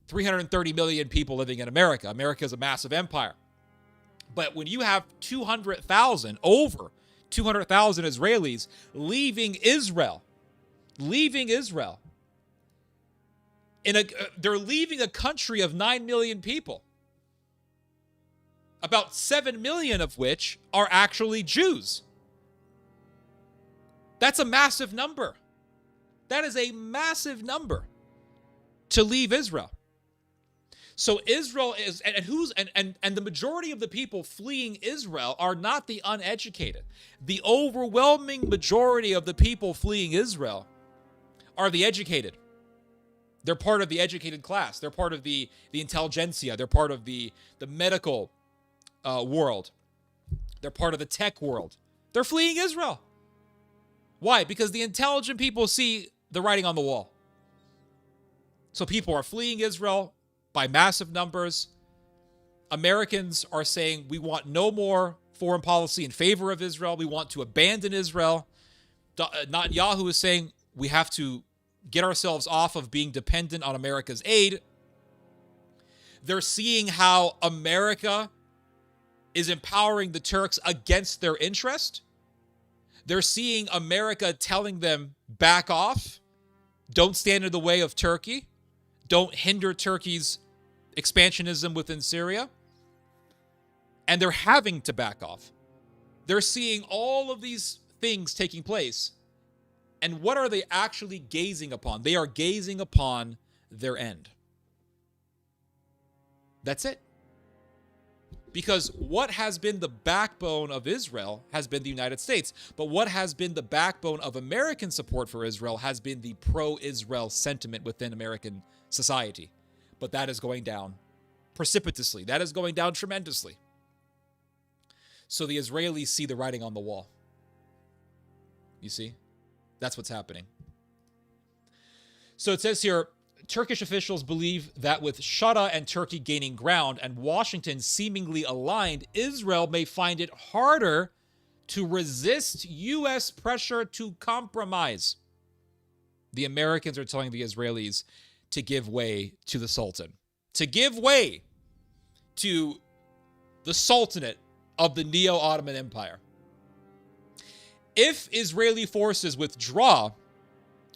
Speaker 1: 330 million people living in America. America is a massive empire. But when you have over 200,000 Israelis leaving Israel, they're leaving a country of 9 million people, about 7 million of which are actually Jews. That's a massive number. That is a massive number to leave Israel. So Israel is, and the majority of the people fleeing Israel are not the uneducated. The overwhelming majority of the people fleeing Israel are the educated. They're part of the educated class. They're part of the intelligentsia. They're part of the medical world. They're part of the tech world. They're fleeing Israel. Why? Because the intelligent people see the writing on the wall. So people are fleeing Israel by massive numbers. Americans are saying we want no more foreign policy in favor of Israel. We want to abandon Israel. Netanyahu is saying we have to get ourselves off of being dependent on America's aid. They're seeing how America is empowering the Turks against their interest. They're seeing America telling them, back off. Don't stand in the way of Turkey. Don't hinder Turkey's expansionism within Syria. And they're having to back off. They're seeing all of these things taking place. And what are they actually gazing upon? They are gazing upon their end. That's it. Because what has been the backbone of Israel has been the United States. But what has been the backbone of American support for Israel has been the pro-Israel sentiment within American society. But that is going down precipitously. That is going down tremendously. So the Israelis see the writing on the wall. You see? That's what's happening. So it says here, Turkish officials believe that with Shara and Turkey gaining ground and Washington seemingly aligned, Israel may find it harder to resist U.S. pressure to compromise. The Americans are telling the Israelis to give way to the Sultan, to give way to the Sultanate of the Neo-Ottoman Empire. If Israeli forces withdraw,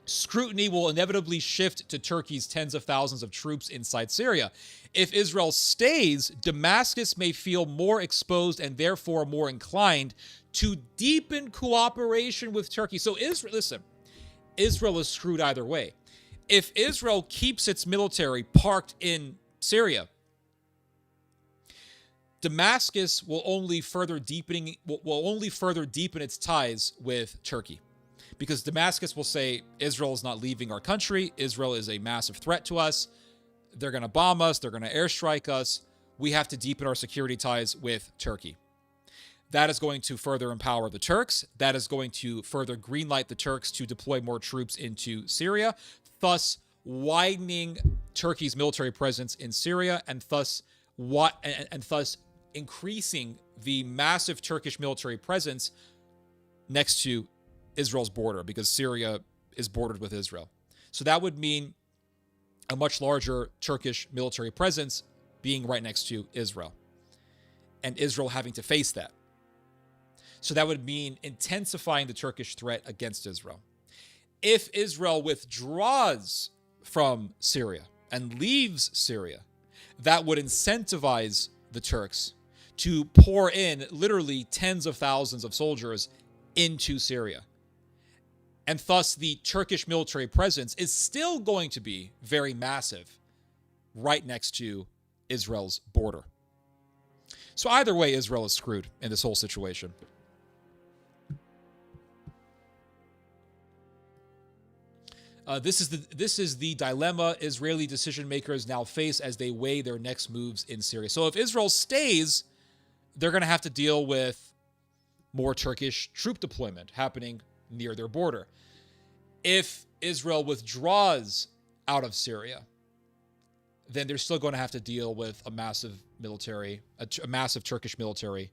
Speaker 1: scrutiny will inevitably shift to Turkey's tens of thousands of troops inside Syria. If Israel stays, Damascus may feel more exposed and therefore more inclined to deepen cooperation with Turkey. So Israel is screwed either way. If Israel keeps its military parked in Syria, Damascus will only further deepen its ties with Turkey. Because Damascus will say, Israel is not leaving our country. Israel is a massive threat to us. They're going to bomb us. They're going to airstrike us. We have to deepen our security ties with Turkey. That is going to further empower the Turks. That is going to further greenlight the Turks to deploy more troops into Syria, thus widening Turkey's military presence in Syria, and thus increasing the massive Turkish military presence next to Israel's border, because Syria is bordered with Israel. So that would mean a much larger Turkish military presence being right next to Israel, and Israel having to face that. So that would mean intensifying the Turkish threat against Israel. If Israel withdraws from Syria and leaves Syria, that would incentivize the Turks to pour in literally tens of thousands of soldiers into Syria. And thus, the Turkish military presence is still going to be very massive right next to Israel's border. So either way, Israel is screwed in this whole situation. This is the dilemma Israeli decision makers now face as they weigh their next moves in Syria. So if Israel stays, they're going to have to deal with more Turkish troop deployment happening near their border. If Israel withdraws out of Syria, then they're still going to have to deal with a massive Turkish military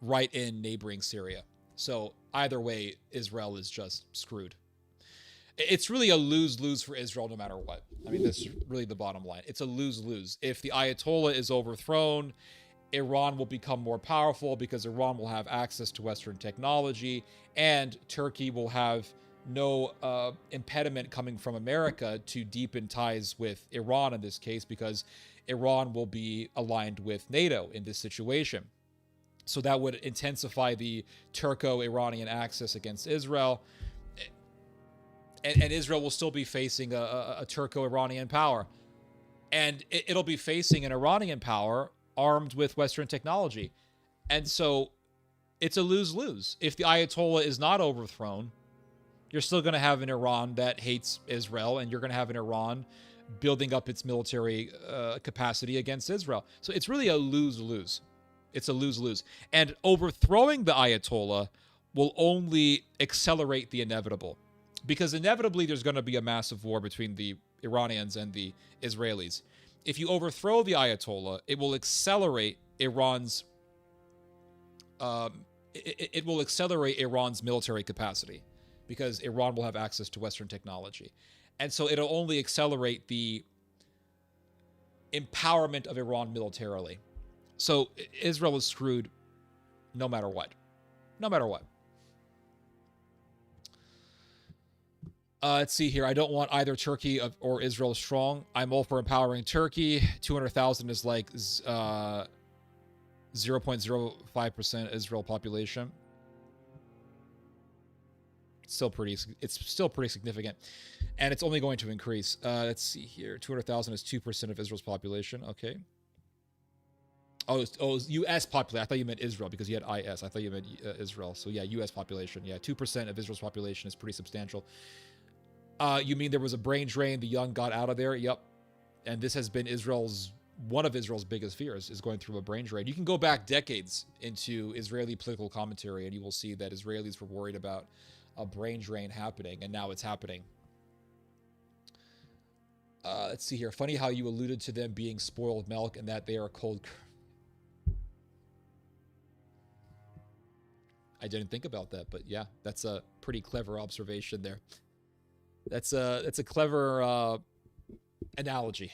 Speaker 1: right in neighboring Syria. So either way, Israel is just screwed. It's really a lose-lose for Israel no matter what. I mean, that's really the bottom line. It's a lose-lose. If the Ayatollah is overthrown, Iran will become more powerful because Iran will have access to Western technology, and Turkey will have no impediment coming from America to deepen ties with Iran in this case, because Iran will be aligned with NATO in this situation. So that would intensify the Turco-Iranian axis against Israel. And Israel will still be facing a Turco-Iranian power. And it'll be facing an Iranian power armed with Western technology. And so it's a lose-lose. If the Ayatollah is not overthrown, you're still going to have an Iran that hates Israel, and you're going to have an Iran building up its military capacity against Israel. So it's really a lose-lose. It's a lose-lose. And overthrowing the Ayatollah will only accelerate the inevitable, because inevitably there's going to be a massive war between the Iranians and the Israelis. If you overthrow the Ayatollah, it will accelerate Iran's it will accelerate Iran's military capacity, because Iran will have access to Western technology. And so it'll only accelerate the empowerment of Iran militarily. So Israel is screwed no matter what. No matter what. Let's see here. I don't want either Turkey or Israel strong. I'm all for empowering Turkey. 200,000 is like 0.05% Israel population. It's still pretty significant, and it's only going to increase. Let's see here. 200,000 is 2% of Israel's population. Okay. Oh, U.S. population. I thought you meant Israel, because you had IS. I thought you meant Israel. So yeah, U.S. population. Yeah, 2% of Israel's population is pretty substantial. You mean there was a brain drain? The young got out of there? Yep. And this has been one of Israel's biggest fears, is going through a brain drain. You can go back decades into Israeli political commentary, and you will see that Israelis were worried about a brain drain happening, and now it's happening. Let's see here. Funny how you alluded to them being spoiled milk and that they are cold. I didn't think about that, but yeah, that's a pretty clever observation there. That's a clever analogy.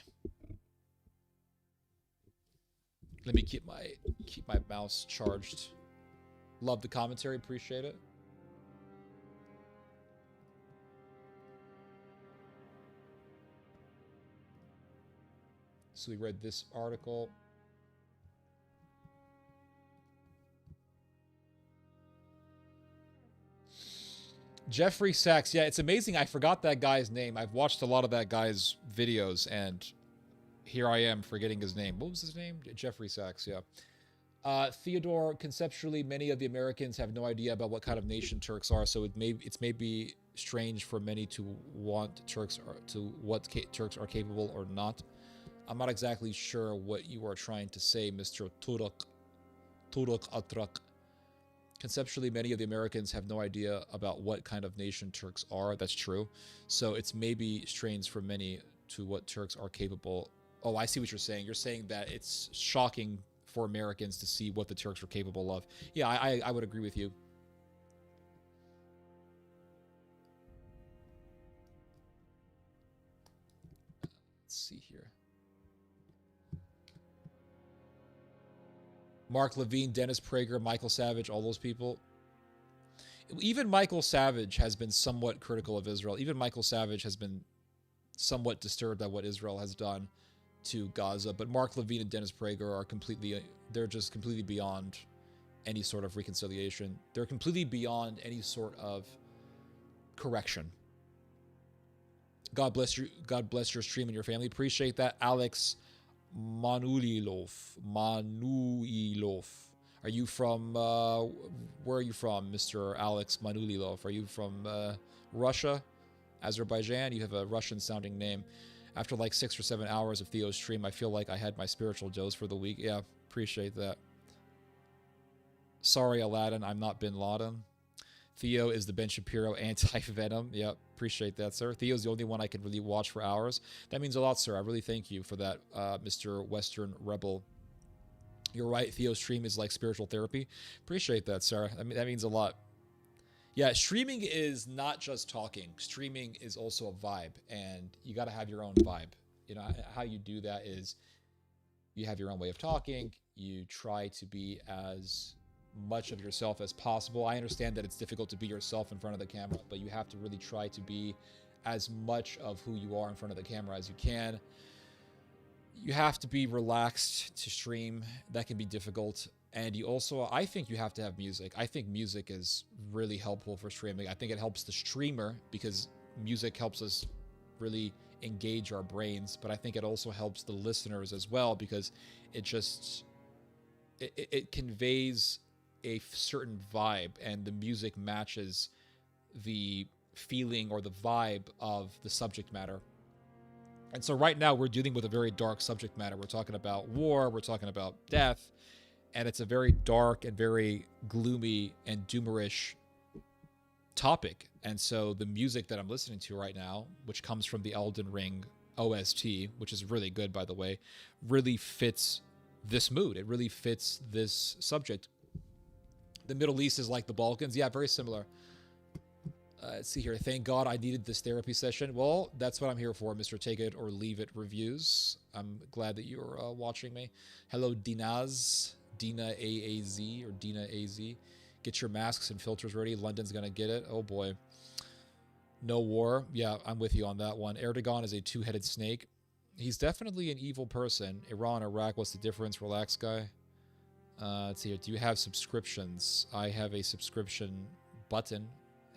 Speaker 1: Let me keep my mouse charged. Love the commentary, appreciate it. So we read this article. Jeffrey Sachs. Yeah, it's amazing. I forgot that guy's name. I've watched a lot of that guy's videos, and here I am forgetting his name. What was his name? Jeffrey Sachs, yeah. Theodore, conceptually, many of the Americans have no idea about what kind of nation Turks are, so it's maybe strange for many to want Turks Turks are capable or not. I'm not exactly sure what you are trying to say, Mr. Turuk Atrak. Conceptually, many of the Americans have no idea about what kind of nation Turks are. That's true. So it's maybe strange for many to what Turks are capable. Oh, I see what you're saying. You're saying that it's shocking for Americans to see what the Turks are capable of. Yeah, I would agree with you. Let's see here. Mark Levine, Dennis Prager, Michael Savage, all those people. Even Michael Savage has been somewhat critical of Israel. Even Michael Savage has been somewhat disturbed by what Israel has done to Gaza. But Mark Levine and Dennis Prager are they're just completely beyond any sort of reconciliation. They're completely beyond any sort of correction. God bless you. God bless your stream and your family. Appreciate that. Alex Manulilov. Are you from, where are you from, Mr. Alex Manulilov? Are you from Russia? Azerbaijan? You have a Russian-sounding name. After like 6 or 7 hours of Theo's stream, I feel like I had my spiritual dose for the week. Yeah, appreciate that. Sorry, Aladdin, I'm not Bin Laden. Theo is the Ben Shapiro anti-Venom. Yep, appreciate that, sir. Theo's the only one I can really watch for hours. That means a lot, sir. I really thank you for that, Mr. Western Rebel. You're right, Theo's stream is like spiritual therapy. Appreciate that, sir. I mean, that means a lot. Yeah, streaming is not just talking. Streaming is also a vibe, and you got to have your own vibe. You know, how you do that is you have your own way of talking. You try to be as much of yourself as possible. I understand that it's difficult to be yourself in front of the camera, but you have to really try to be as much of who you are in front of the camera as you can. You have to be relaxed to stream. That can be difficult. And you also, I think you have to have music. I think music is really helpful for streaming. I think it helps the streamer because music helps us really engage our brains, but I think it also helps the listeners as well, because it just it conveys a certain vibe, and the music matches the feeling or the vibe of the subject matter. And so right now we're dealing with a very dark subject matter. We're talking about war, we're talking about death, and it's a very dark and very gloomy and doomerish topic. And so the music that I'm listening to right now, which comes from the Elden Ring OST, which is really good, by the way, really fits this mood. It really fits this subject. The Middle East is like the Balkans. Yeah, very similar. Let's see here. Thank God I needed this therapy session. Well, that's what I'm here for, Mr. Take It or Leave It Reviews. I'm glad that you're watching me. Hello, Dinaz. Dina AAZ or Dina AZ. Get your masks and filters ready. London's going to get it. Oh, boy. No war. Yeah, I'm with you on that one. Erdogan is a two-headed snake. He's definitely an evil person. Iran, Iraq, what's the difference? Relax, guy. Let's see here. Do you have subscriptions? I have a subscription button.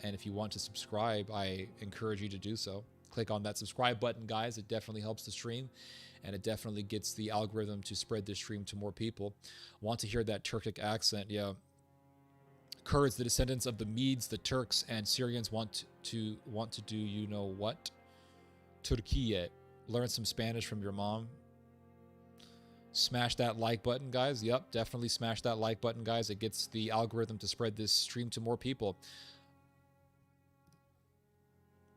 Speaker 1: And if you want to subscribe, I encourage you to do so. Click on that subscribe button, guys. It definitely helps the stream. And it definitely gets the algorithm to spread the stream to more people. Want to hear that Turkic accent? Yeah. Kurds, the descendants of the Medes, the Turks, and Syrians want to do you know what? Turkiye. Learn some Spanish from your mom. Smash that like button, guys. Yep, definitely smash that like button, guys. It gets the algorithm to spread this stream to more people.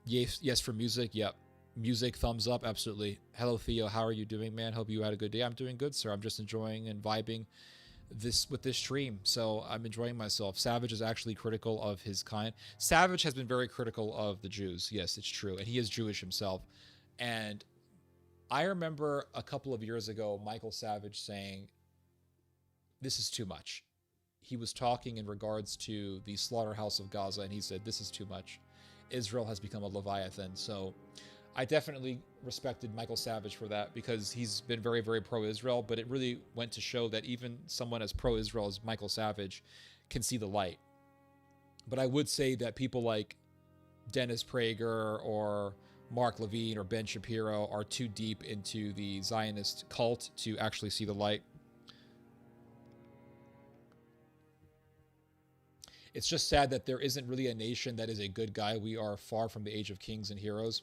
Speaker 1: Yes, for music. Yep. Music, thumbs up. Absolutely. Hello, Theo. How are you doing, man? Hope you had a good day. I'm doing good, sir. I'm just enjoying and vibing with this stream. So I'm enjoying myself. Savage is actually critical of his kind. Savage has been very critical of the Jews. Yes, it's true. And he is Jewish himself. And I remember a couple of years ago, Michael Savage saying, this is too much. He was talking in regards to the slaughterhouse of Gaza, and he said, this is too much. Israel has become a Leviathan. So I definitely respected Michael Savage for that, because he's been very, very pro-Israel, but it really went to show that even someone as pro-Israel as Michael Savage can see the light. But I would say that people like Dennis Prager or Mark Levine or Ben Shapiro are too deep into the Zionist cult to actually see the light. It's just sad that there isn't really a nation that is a good guy. We are far from the age of kings and heroes.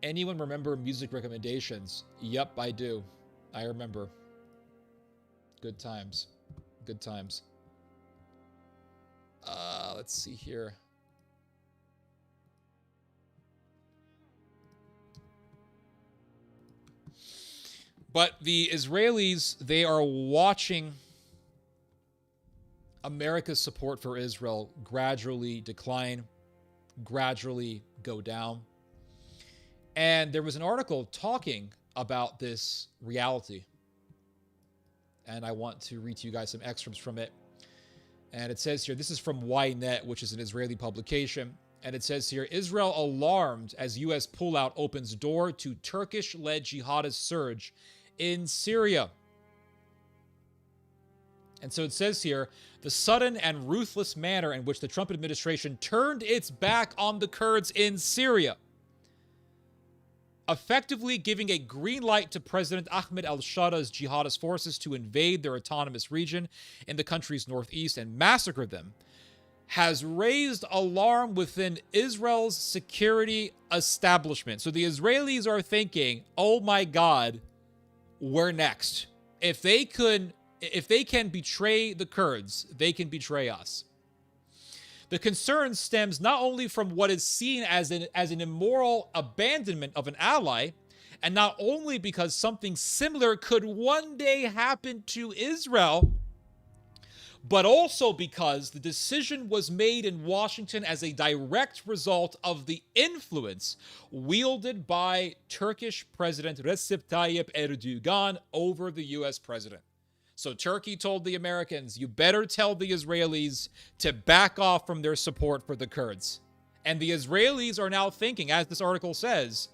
Speaker 1: Anyone remember music recommendations? Yep, I do. I remember. Good times. Good times. Let's see here. But the Israelis, they are watching America's support for Israel gradually decline, gradually go down. And there was an article talking about this reality. And I want to read to you guys some excerpts from it. And it says here, this is from Ynet, which is an Israeli publication. And it says here, Israel alarmed as U.S. pullout opens door to Turkish-led jihadist surge in Syria. And so it says here, the sudden and ruthless manner in which the Trump administration turned its back on the Kurds in Syria, effectively giving a green light to President Ahmed al-Shara's jihadist forces to invade their autonomous region in the country's northeast and massacre them, has raised alarm within Israel's security establishment. So the Israelis are thinking, oh my God, we're next. If they can betray the Kurds, they can betray us. The concern stems not only from what is seen as an immoral abandonment of an ally, and not only because something similar could one day happen to Israel, but also because the decision was made in Washington as a direct result of the influence wielded by Turkish President Recep Tayyip Erdogan over the U.S. president. So Turkey told the Americans, you better tell the Israelis to back off from their support for the Kurds. And the Israelis are now thinking, as this article says,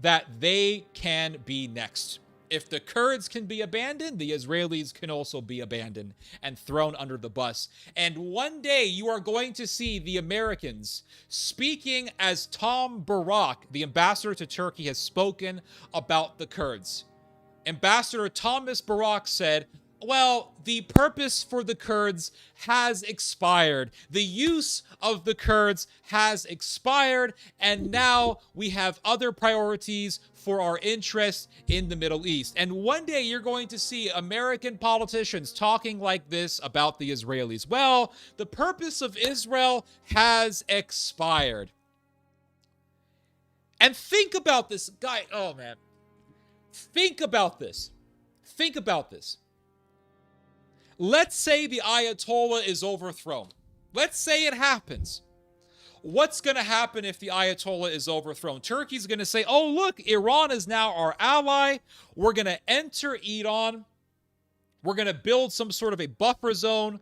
Speaker 1: that they can be next. If the Kurds can be abandoned, the Israelis can also be abandoned and thrown under the bus. And one day you are going to see the Americans speaking as Tom Barak, the ambassador to Turkey, has spoken about the Kurds. Ambassador Thomas Barak said, well, the purpose for the Kurds has expired. The use of the Kurds has expired, and now we have other priorities for our interests in the Middle East. And one day you're going to see American politicians talking like this about the Israelis. Well, the purpose of Israel has expired. And think about this, guy. Oh, man. Think about this. Think about this. Let's say the Ayatollah is overthrown. Let's say it happens. What's going to happen if the Ayatollah is overthrown? Turkey's going to say, oh, look, Iran is now our ally. We're going to enter Iran. We're going to build some sort of a buffer zone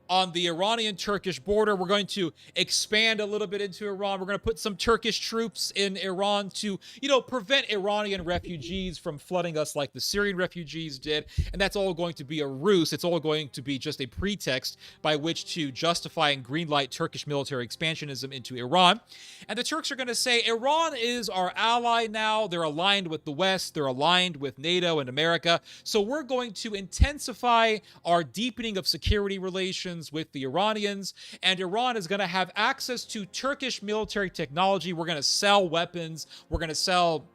Speaker 1: on the Iranian-Turkish border. We're going to expand a little bit into Iran. We're going to put some Turkish troops in Iran to, prevent Iranian refugees from flooding us like the Syrian refugees did. And that's all going to be a ruse. It's all going to be just a pretext by which to justify and greenlight Turkish military expansionism into Iran. And the Turks are going to say, Iran is our ally now. They're aligned with the West. They're aligned with NATO and America. So we're going to intensify our deepening of security relations with the Iranians, and Iran is going to have access to Turkish military technology. We're going to sell weapons. We're going to sell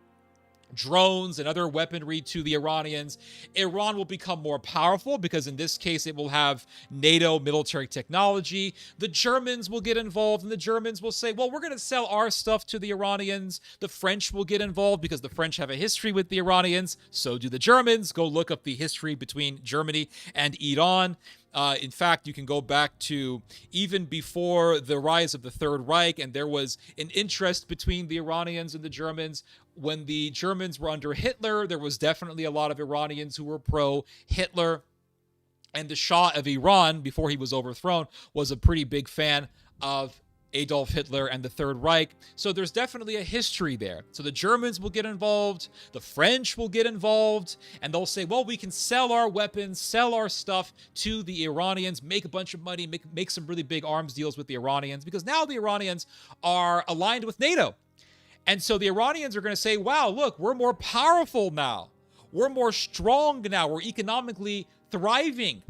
Speaker 1: drones and other weaponry to the Iranians. Iran will become more powerful because in this case it will have NATO military technology. The Germans will get involved, and the Germans will say, well, we're going to sell our stuff to the Iranians. The French will get involved because the French have a history with the Iranians. So do the Germans. Go look up the history between Germany and Iran. In fact, you can go back to even before the rise of the Third Reich, and there was an interest between the Iranians and the Germans. When the Germans were under Hitler, there was definitely a lot of Iranians who were pro-Hitler. And the Shah of Iran, before he was overthrown, was a pretty big fan of Adolf Hitler and the Third Reich. So there's definitely a history there. So the Germans will get involved, the French will get involved, and they'll say, well, we can sell our weapons, sell our stuff to the Iranians, make a bunch of money, make some really big arms deals with the Iranians, because now the Iranians are aligned with NATO. And so the Iranians are going to say, wow, look, we're more powerful now. We're more strong now. We're economically thriving.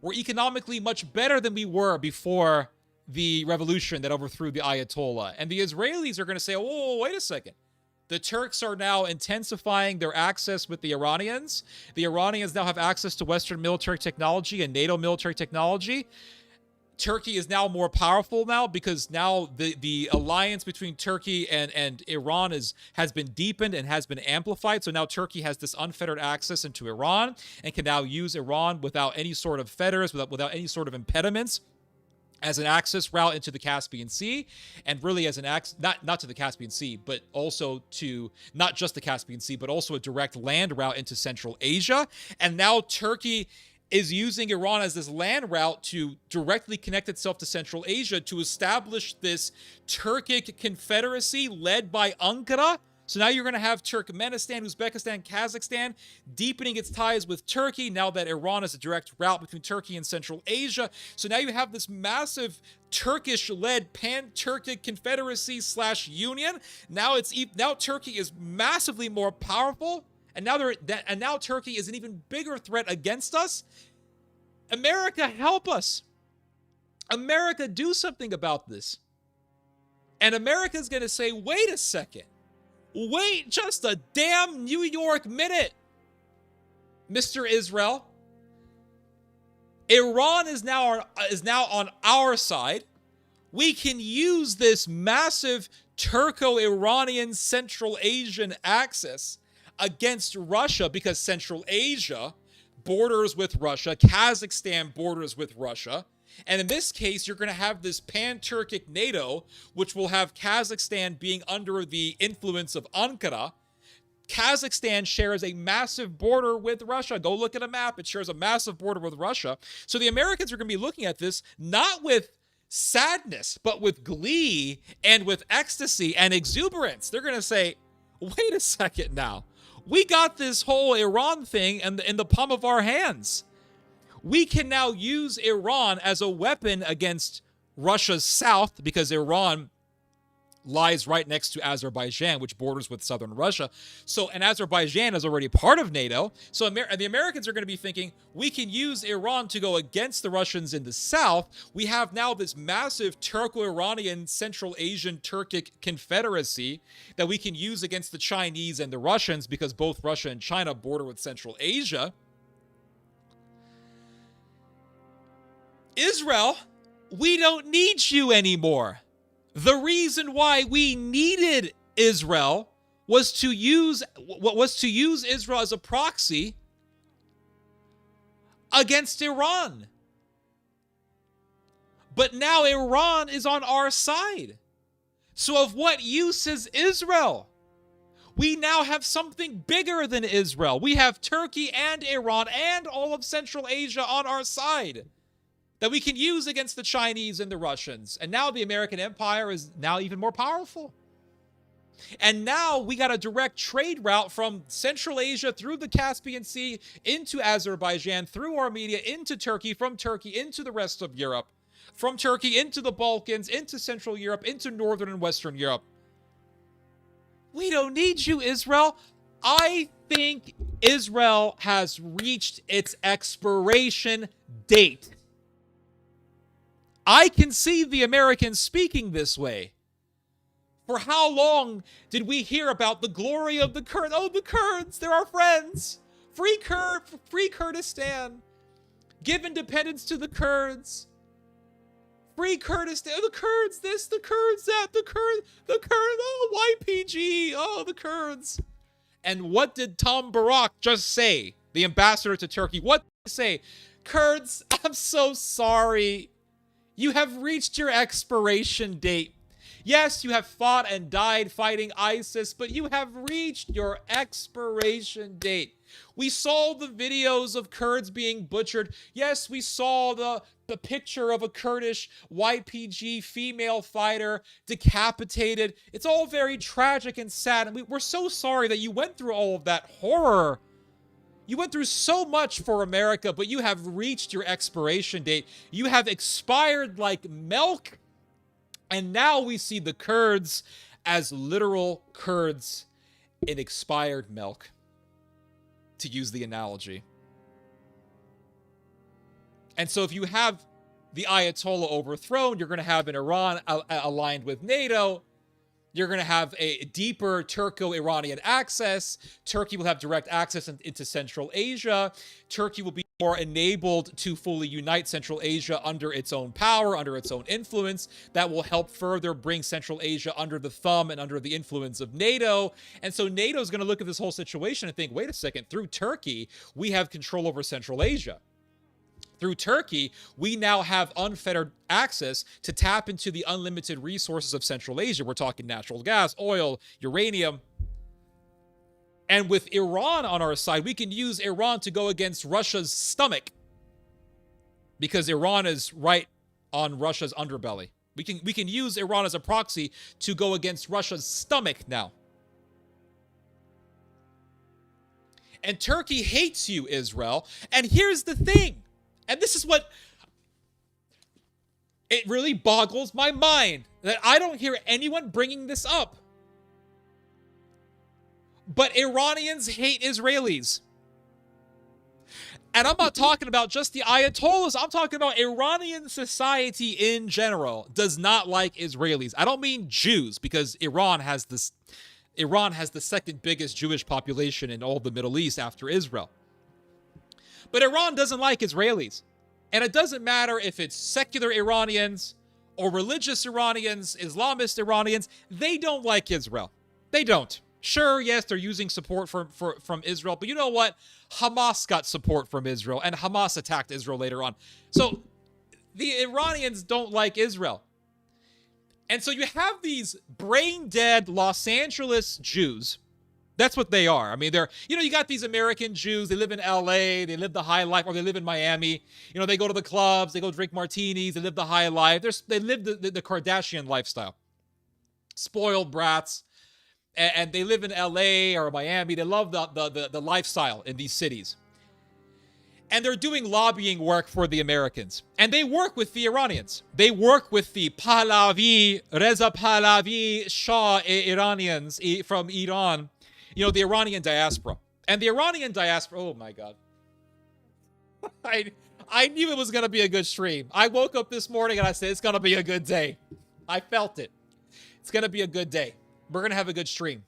Speaker 1: We're economically much better than we were before the revolution that overthrew the Ayatollah. And the Israelis are going to say, oh, wait a second. The Turks are now intensifying their access with the Iranians. The Iranians now have access to Western military technology and NATO military technology. Turkey is now more powerful now because now the alliance between Turkey and Iran has been deepened and has been amplified. So now Turkey has this unfettered access into Iran and can now use Iran without any sort of fetters, without any sort of impediments, as an access route into the Caspian Sea, and really as an not to the Caspian Sea, but also to not just the Caspian Sea, but also a direct land route into Central Asia. And now Turkey is using Iran as this land route to directly connect itself to Central Asia to establish this Turkic confederacy led by Ankara. So now you're going to have Turkmenistan, Uzbekistan, Kazakhstan deepening its ties with Turkey now that Iran is a direct route between Turkey and Central Asia. So now you have this massive Turkish-led pan-Turkic confederacy / union. Now Turkey is massively more powerful, and now Turkey is an even bigger threat against us. America, help us. America, do something about this. And America's going to say, wait a second. Wait just a damn New York minute, Mr. Israel. Iran is now on our side. We can use this massive Turco-Iranian Central Asian axis against Russia because Central Asia borders with Russia, Kazakhstan borders with Russia. And in this case, you're going to have this pan-Turkic NATO, which will have Kazakhstan being under the influence of Ankara. Kazakhstan shares a massive border with Russia. Go look at a map. It shares a massive border with Russia. So the Americans are going to be looking at this not with sadness, but with glee and with ecstasy and exuberance. They're going to say, wait a second now. We got this whole Iran thing in the palm of our hands. We can now use Iran as a weapon against Russia's south, because Iran lies right next to Azerbaijan, which borders with southern Russia. So, and Azerbaijan is already part of NATO. So the Americans are going to be thinking, we can use Iran to go against the Russians in the south. We have now this massive Turko-Iranian Central Asian Turkic confederacy that we can use against the Chinese and the Russians, because both Russia and China border with Central Asia. Israel, we don't need you anymore. The reason why we needed Israel was to use Israel as a proxy against Iran. But now Iran is on our side. So of what use is Israel? We now have something bigger than Israel. We have Turkey and Iran and all of Central Asia on our side that we can use against the Chinese and the Russians. And now the American empire is now even more powerful. And now we got a direct trade route from Central Asia through the Caspian Sea into Azerbaijan, through Armenia, into Turkey, from Turkey into the rest of Europe, from Turkey into the Balkans, into Central Europe, into Northern and Western Europe. We don't need you, Israel. I think Israel has reached its expiration date. I can see the Americans speaking this way. For how long did we hear about the glory of the Kurds? Oh, the Kurds, they're our friends. Free Kurdistan. Give independence to the Kurds. Free Kurdistan. Oh, the Kurds this, the Kurds that, the Kurds, oh, YPG, oh, the Kurds. And what did Tom Barak just say? The ambassador to Turkey. What did he say? Kurds, I'm so sorry. You have reached your expiration date. Yes, you have fought and died fighting ISIS, but you have reached your expiration date. We saw the videos of Kurds being butchered. Yes, we saw the picture of a Kurdish YPG female fighter decapitated. It's all very tragic and sad, and we're so sorry that you went through all of that horror. You went through so much for America, but you have reached your expiration date. You have expired like milk. And now we see the Kurds as literal Kurds in expired milk, to use the analogy. And so if you have the Ayatollah overthrown, you're going to have an Iran aligned with NATO. You're going to have a deeper Turco-Iranian access. Turkey will have direct access into Central Asia. Turkey will be more enabled to fully unite Central Asia under its own power, under its own influence. That will help further bring Central Asia under the thumb and under the influence of NATO. And so NATO is going to look at this whole situation and think, wait a second, through Turkey, we have control over Central Asia. Through Turkey, we now have unfettered access to tap into the unlimited resources of Central Asia. We're talking natural gas, oil, uranium. And with Iran on our side, we can use Iran to go against Russia's stomach, because Iran is right on Russia's underbelly. We can use Iran as a proxy to go against Russia's stomach now. And Turkey hates you, Israel. And here's the thing. And this is what, it really boggles my mind that I don't hear anyone bringing this up. But Iranians hate Israelis. And I'm not talking about just the Ayatollahs. I'm talking about Iranian society in general does not like Israelis. I don't mean Jews, because Iran has the second biggest Jewish population in all the Middle East after Israel. But Iran doesn't like Israelis. And it doesn't matter if it's secular Iranians or religious Iranians, Islamist Iranians, they don't like Israel. They don't. Sure, yes, they're using support from Israel, but you know what? Hamas got support from Israel, and Hamas attacked Israel later on. So the Iranians don't like Israel. And so you have these brain-dead Los Angeles Jews. That's what they are. I mean, they're, you got these American Jews, they live in LA, they live the high life, or they live in Miami. They go to the clubs, they go drink martinis, they live the high life. They live the Kardashian lifestyle. Spoiled brats. and they live in LA or Miami. They love the lifestyle in these cities. And they're doing lobbying work for the Americans. And they work with the Iranians. They work with the Pahlavi, Reza Pahlavi Shah Iranians from Iran. You know, the Iranian diaspora. And the Iranian diaspora, oh my God. I knew it was going to be a good stream. I woke up this morning and I said, it's going to be a good day. I felt it. It's going to be a good day. We're going to have a good stream.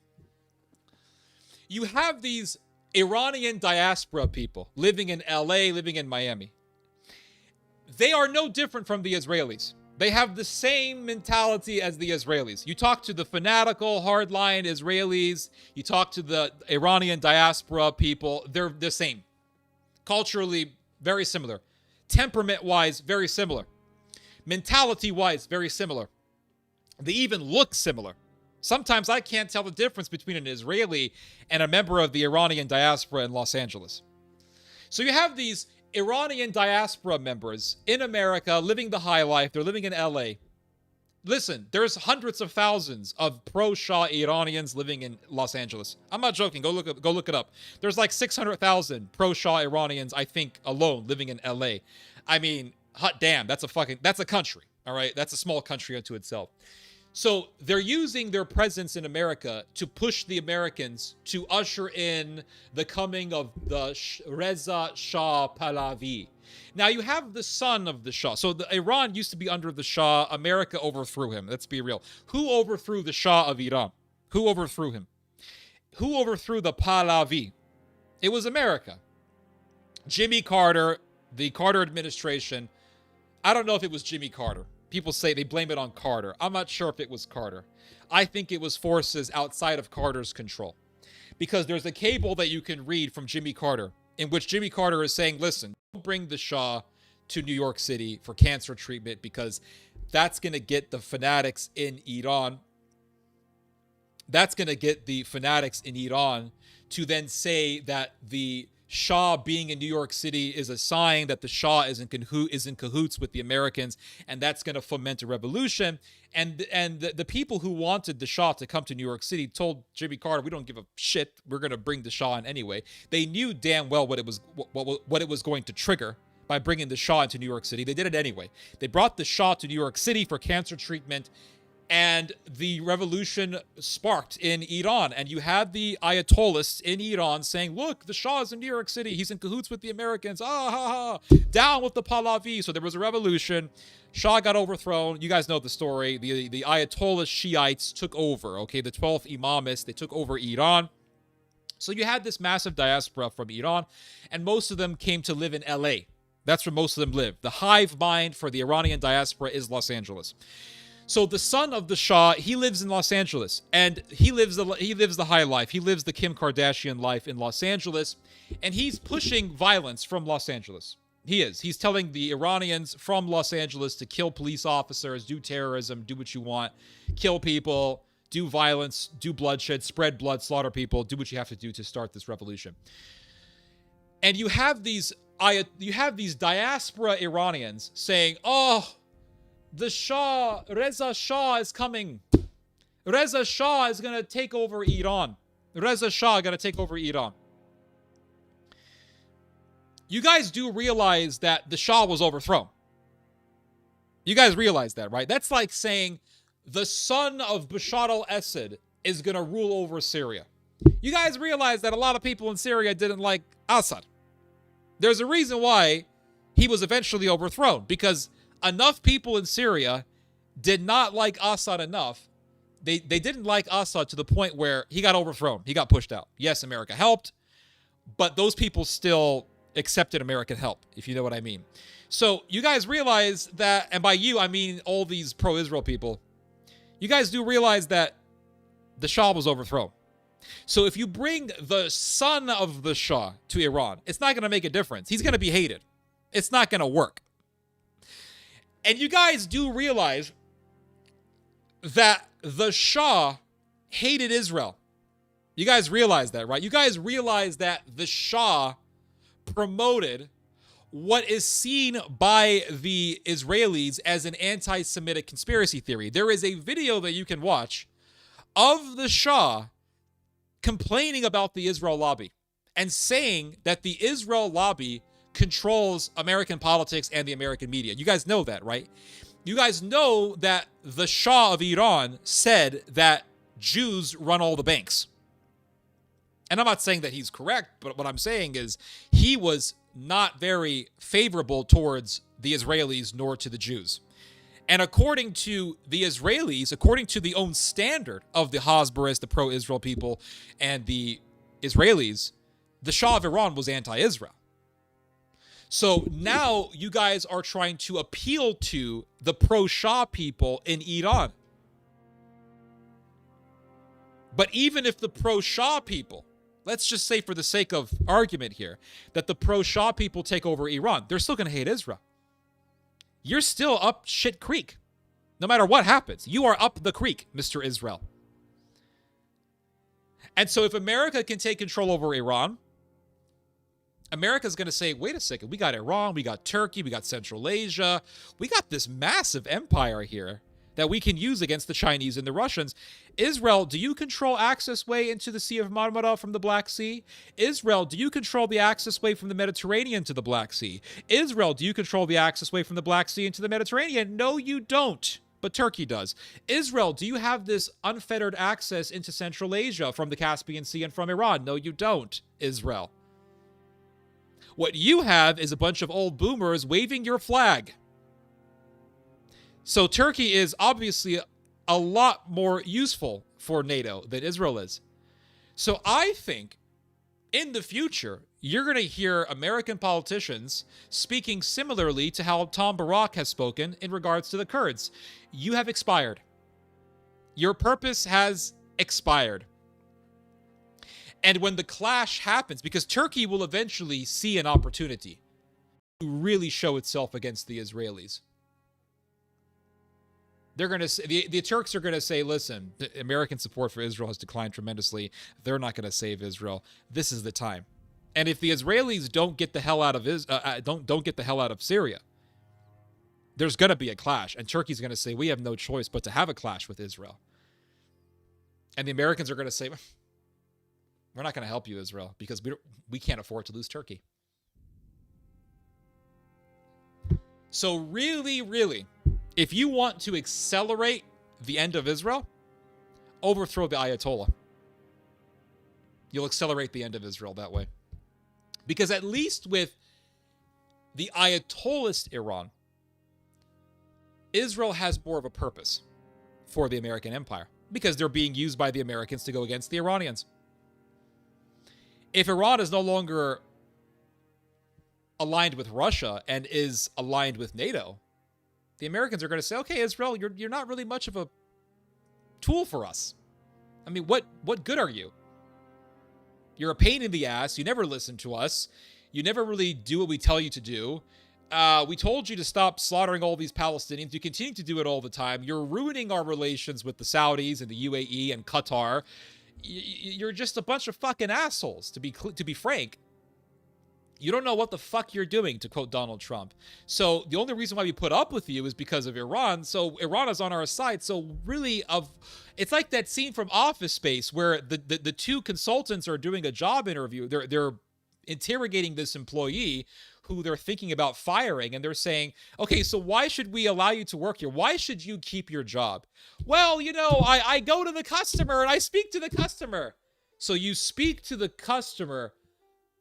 Speaker 1: You have these Iranian diaspora people living in LA, living in Miami. They are no different from the Israelis. They have the same mentality as the Israelis. You talk to the fanatical, hardline Israelis, you talk to the Iranian diaspora people, they're the same. Culturally, very similar. Temperament-wise, very similar. Mentality-wise, very similar. They even look similar. Sometimes I can't tell the difference between an Israeli and a member of the Iranian diaspora in Los Angeles. So you have these Iranian diaspora members in America living the high life. They're living in LA. Listen, there's hundreds of thousands of pro-Shah Iranians living in Los Angeles. I'm not joking. Go look it up. There's like 600,000 pro-Shah Iranians, I think, alone living in LA. I mean, hot damn, that's a country. All right, that's a small country unto itself. So they're using their presence in America to push the Americans to usher in the coming of the Reza Shah Pahlavi. Now you have the son of the Shah. So Iran used to be under the Shah. America overthrew him. Let's be real. Who overthrew the Shah of Iran? Who overthrew him? Who overthrew the Pahlavi? It was America. Jimmy Carter, the Carter administration. I don't know if it was Jimmy Carter. People say they blame it on Carter. I'm not sure if it was Carter. I think it was forces outside of Carter's control. Because there's a cable that you can read from Jimmy Carter in which Jimmy Carter is saying, listen, don't bring the Shah to New York City for cancer treatment because that's going to get the fanatics in Iran. That's going to get the fanatics in Iran to then say that the Shah being in New York City is a sign that the Shah is in cahoots with the Americans, and that's going to foment a revolution. And the people who wanted the Shah to come to New York City told Jimmy Carter, we don't give a shit. We're going to bring the Shah in anyway. They knew damn well what it was going to trigger by bringing the Shah into New York City. They did it anyway. They brought the Shah to New York City for cancer treatment, and the revolution sparked in Iran. And you had the Ayatollahs in Iran saying, look, the Shah is in New York City. He's in cahoots with the Americans. Ah, ha, ha. Down with the Pahlavi. So there was a revolution. Shah got overthrown. You guys know the story. The Ayatollah Shiites took over, okay? The 12th Imamists, they took over Iran. So you had this massive diaspora from Iran, and most of them came to live in LA. That's where most of them live. The hive mind for the Iranian diaspora is Los Angeles. So the son of the Shah, he lives in Los Angeles, and he lives the high life. He lives the Kim Kardashian life in Los Angeles, and he's pushing violence from Los Angeles. He is. He's telling the Iranians from Los Angeles to kill police officers, do terrorism, do what you want, kill people, do violence, do bloodshed, spread blood, slaughter people, do what you have to do to start this revolution. And you have these diaspora Iranians saying, oh, the Shah, Reza Shah is coming. Reza Shah is going to take over Iran. Reza Shah is going to take over Iran. You guys do realize that the Shah was overthrown. You guys realize that, right? That's like saying the son of Bashar al-Assad is going to rule over Syria. You guys realize that a lot of people in Syria didn't like Assad. There's a reason why he was eventually overthrown, because enough people in Syria did not like Assad enough. They didn't like Assad to the point where he got overthrown. He got pushed out. Yes, America helped, but those people still accepted American help, if you know what I mean. So you guys realize that, and by you, I mean all these pro-Israel people, you guys do realize that the Shah was overthrown. So if you bring the son of the Shah to Iran, it's not going to make a difference. He's going to be hated. It's not going to work. And you guys do realize that the Shah hated Israel. You guys realize that, right? You guys realize that the Shah promoted what is seen by the Israelis as an anti-Semitic conspiracy theory. There is a video that you can watch of the Shah complaining about the Israel lobby and saying that the Israel lobby controls American politics and the American media. You guys know that, right? You guys know that the Shah of Iran said that Jews run all the banks. And I'm not saying that he's correct, but what I'm saying is he was not very favorable towards the Israelis nor to the Jews. And according to the Israelis, according to the own standard of the Hasbarists, the pro-Israel people, and the Israelis, the Shah of Iran was anti-Israel. So now you guys are trying to appeal to the pro-Shah people in Iran. But even if the pro-Shah people, let's just say for the sake of argument here, that the pro-Shah people take over Iran, they're still going to hate Israel. You're still up shit creek. No matter what happens, you are up the creek, Mr. Israel. And so if America can take control over Iran, America's going to say, wait a second, we got Iran, we got Turkey, we got Central Asia. We got this massive empire here that we can use against the Chinese and the Russians. Israel, do you control access way into the Sea of Marmara from the Black Sea? Israel, do you control the access way from the Mediterranean to the Black Sea? Israel, do you control the access way from the Black Sea into the Mediterranean? No, you don't. But Turkey does. Israel, do you have this unfettered access into Central Asia from the Caspian Sea and from Iran? No, you don't, Israel. What you have is a bunch of old boomers waving your flag. So Turkey is obviously a lot more useful for NATO than Israel is. So I think in the future, you're going to hear American politicians speaking similarly to how Tom Barak has spoken in regards to the Kurds. You have expired. Your purpose has expired. And when the clash happens, because Turkey will eventually see an opportunity to really show itself against the Israelis. They're going to say, the Turks are going to say, listen, the American support for Israel has declined tremendously. They're not going to save Israel. This is the time. And if the Israelis don't get the hell out of don't get the hell out of Syria, there's going to be a clash. And Turkey's going to say, we have no choice but to have a clash with Israel. And the Americans are going to say, we're not going to help you, Israel, because we can't afford to lose Turkey. So really, really, if you want to accelerate the end of Israel, overthrow the Ayatollah. You'll accelerate the end of Israel that way. Because at least with the Ayatollahist Iran, Israel has more of a purpose for the American empire because they're being used by the Americans to go against the Iranians. If Iran is no longer aligned with Russia and is aligned with NATO, the Americans are going to say, okay, Israel, you're not really much of a tool for us. I mean, what good are you? You're a pain in the ass. You never listen to us. You never really do what we tell you to do. We told you to stop slaughtering all these Palestinians. You continue to do it all the time. You're ruining our relations with the Saudis and the UAE and Qatar. You're just a bunch of fucking assholes, to be frank. You don't know what the fuck you're doing, to quote Donald Trump. So the only reason why we put up with you is because of Iran. So Iran is on our side. So really, it's like that scene from Office Space where the two consultants are doing a job interview. They're interrogating this employee who they're thinking about firing, and they're saying, okay, so why should we allow you to work here? Why should you keep your job? Well, I go to the customer and I speak to the customer. So you speak to the customer.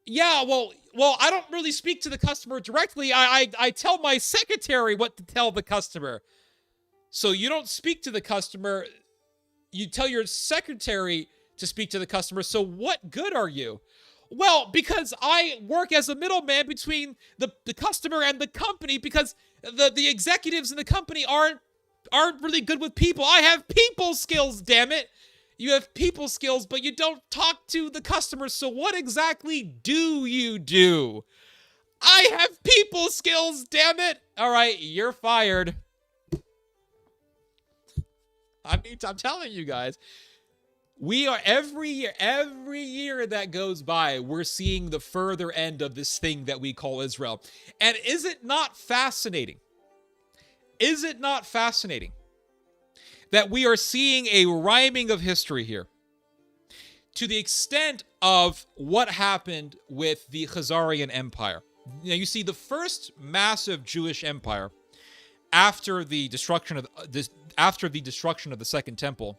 Speaker 1: Yeah, well, I don't really speak to the customer directly. I tell my secretary what to tell the customer. So you don't speak to the customer. You tell your secretary to speak to the customer. So what good are you? Well, because I work as a middleman between the customer and the company, because the executives in the company aren't really good with people. I have people skills, damn it. You have people skills, but you don't talk to the customers. So what exactly do you do? I have people skills, damn it. All right, you're fired. I mean, I'm telling you guys. We are every year that goes by, we're seeing the further end of this thing that we call Israel. And is it not fascinating? Is it not fascinating that we are seeing a rhyming of history here? to the extent of what happened with the Khazarian Empire. Now, you see, the first massive Jewish empire after the destruction of the Second Temple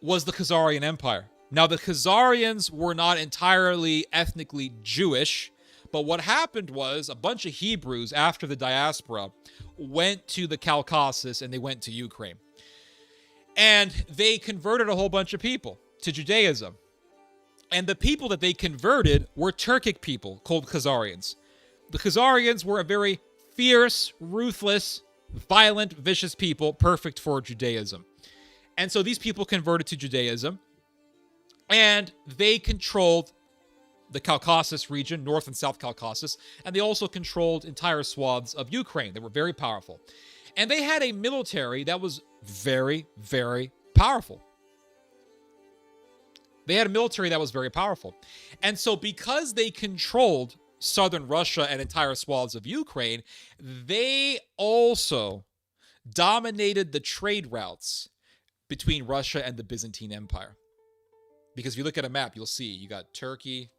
Speaker 1: was the Khazarian Empire. Now, the Khazarians were not entirely ethnically Jewish, but what happened was a bunch of Hebrews after the diaspora went to the Caucasus and they went to Ukraine. And they converted a whole bunch of people to Judaism. And the people that they converted were Turkic people called Khazarians. The Khazarians were a very fierce, ruthless, violent, vicious people, perfect for Judaism. And so these people converted to Judaism, and they controlled the Caucasus region, North and South Caucasus, and they also controlled entire swaths of Ukraine. They were very powerful. And they had a military that was very, very powerful. They had a military that was very powerful. And so because they controlled southern Russia and entire swaths of Ukraine, they also dominated the trade routes between Russia and the Byzantine Empire. Because if you look at a map, you'll see you got Turkey.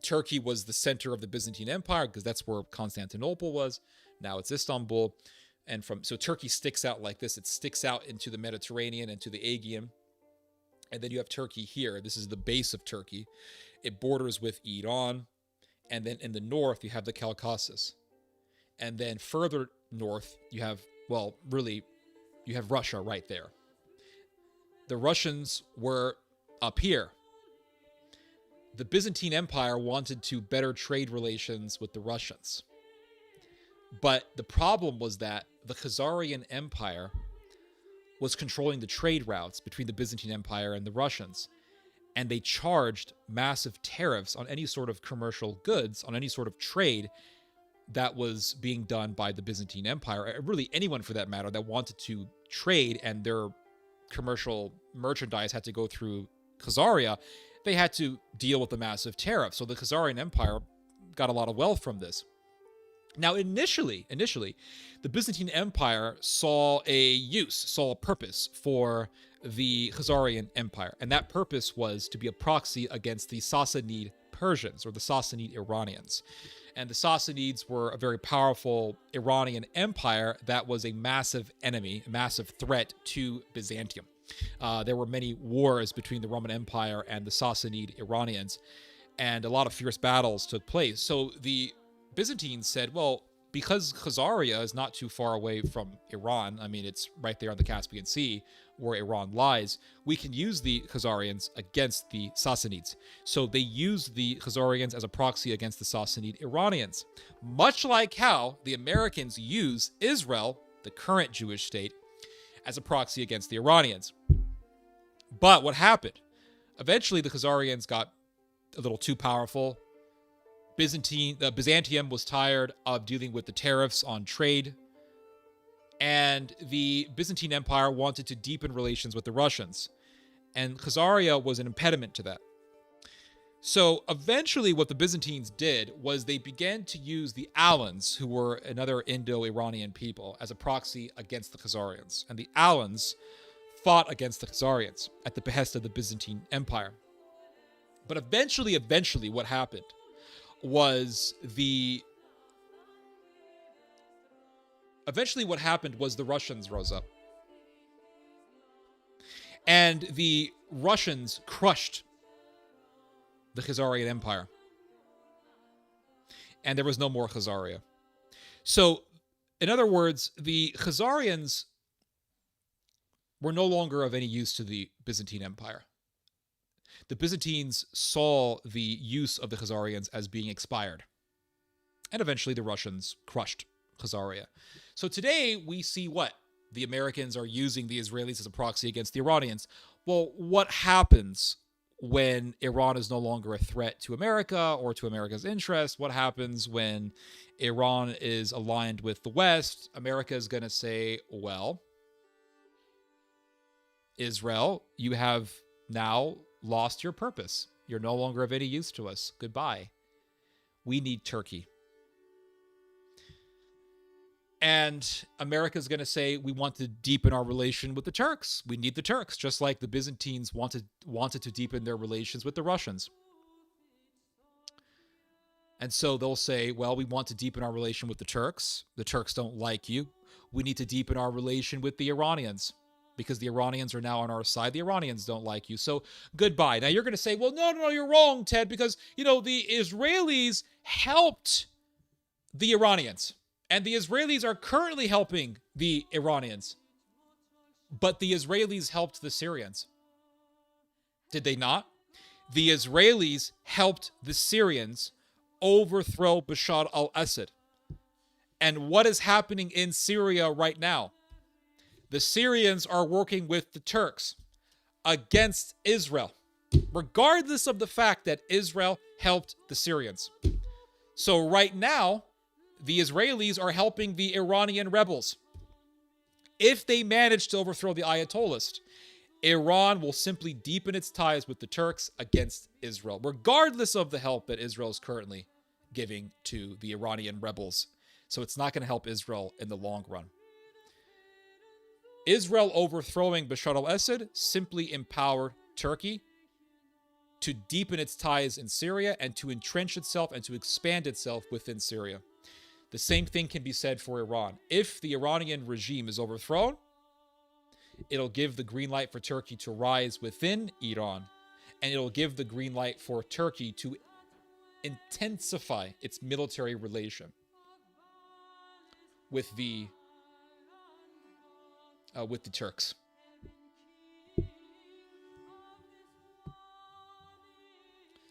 Speaker 1: Turkey was the center of the Byzantine Empire because that's where Constantinople was. Now it's Istanbul. And so Turkey sticks out like this. It sticks out into the Mediterranean and to the Aegean. And then you have Turkey here. This is the base of Turkey. It borders with Iran. And then in the north, you have the Caucasus. And then further north, you have, well, really, you have Russia right there. The Russians were up here. The Byzantine Empire wanted to better trade relations with the Russians. But the problem was that the Khazarian Empire was controlling the trade routes between the Byzantine Empire and the Russians. And they charged massive tariffs on any sort of commercial goods, on any sort of trade that was being done by the Byzantine Empire. Really, anyone for that matter that wanted to trade and their commercial merchandise had to go through Khazaria, they had to deal with the massive tariff. So the Khazarian Empire got a lot of wealth from this. Now, initially, the Byzantine Empire saw a purpose for the Khazarian Empire. And that purpose was to be a proxy against the Sassanid Persians or the Sassanid Iranians. And the Sassanids were a very powerful Iranian empire that was a massive enemy, a massive threat to Byzantium. There were many wars between the Roman Empire and the Sassanid Iranians, and a lot of fierce battles took place. So the Byzantines said, well, because Khazaria is not too far away from Iran, I mean, it's right there on the Caspian Sea where Iran lies, we can use the Khazarians against the Sassanids. So they used the Khazarians as a proxy against the Sassanid Iranians, much like how the Americans use Israel, the current Jewish state, as a proxy against the Iranians. But what happened? Eventually, the Khazarians got a little too powerful. Byzantium was tired of dealing with the tariffs on trade, and the Byzantine Empire wanted to deepen relations with the Russians, and Khazaria was an impediment to that. So eventually what the Byzantines did was they began to use the Alans, who were another Indo-Iranian people, as a proxy against the Khazarians. And the Alans fought against the Khazarians at the behest of the Byzantine Empire. But eventually what happened was the Russians rose up. And the Russians crushed the Khazarian Empire. And there was no more Khazaria. So, in other words, the Khazarians were no longer of any use to the Byzantine Empire. The Byzantines saw the use of the Khazarians as being expired. And eventually the Russians crushed Khazaria. So today we see what? The Americans are using the Israelis as a proxy against the Iranians. Well, what happens when Iran is no longer a threat to America or to America's interests? What happens when Iran is aligned with the West? America is going to say, well, Israel, you have now lost your purpose. You're no longer of any use to us. Goodbye. We need Turkey. And America's going to say, we want to deepen our relation with the Turks. We need the Turks, just like the Byzantines wanted to deepen their relations with the Russians. And so they'll say, well, we want to deepen our relation with the Turks. The Turks don't like you. We need to deepen our relation with the Iranians because the Iranians are now on our side. The Iranians don't like you. So goodbye. Now you're going to say, well, no, you're wrong, Ted, because, the Israelis helped the Iranians. And the Israelis are currently helping the Iranians. But the Israelis helped the Syrians. Did they not? The Israelis helped the Syrians overthrow Bashar al-Assad. And what is happening in Syria right now? The Syrians are working with the Turks against Israel, regardless of the fact that Israel helped the Syrians. So right now, the Israelis are helping the Iranian rebels. If they manage to overthrow the Ayatollahs, Iran will simply deepen its ties with the Turks against Israel, regardless of the help that Israel is currently giving to the Iranian rebels. So it's not going to help Israel in the long run. Israel overthrowing Bashar al-Assad simply empowered Turkey to deepen its ties in Syria and to entrench itself and to expand itself within Syria. The same thing can be said for Iran. If the Iranian regime is overthrown, it'll give the green light for Turkey to rise within Iran, and it'll give the green light for Turkey to intensify its military relation with the Turks.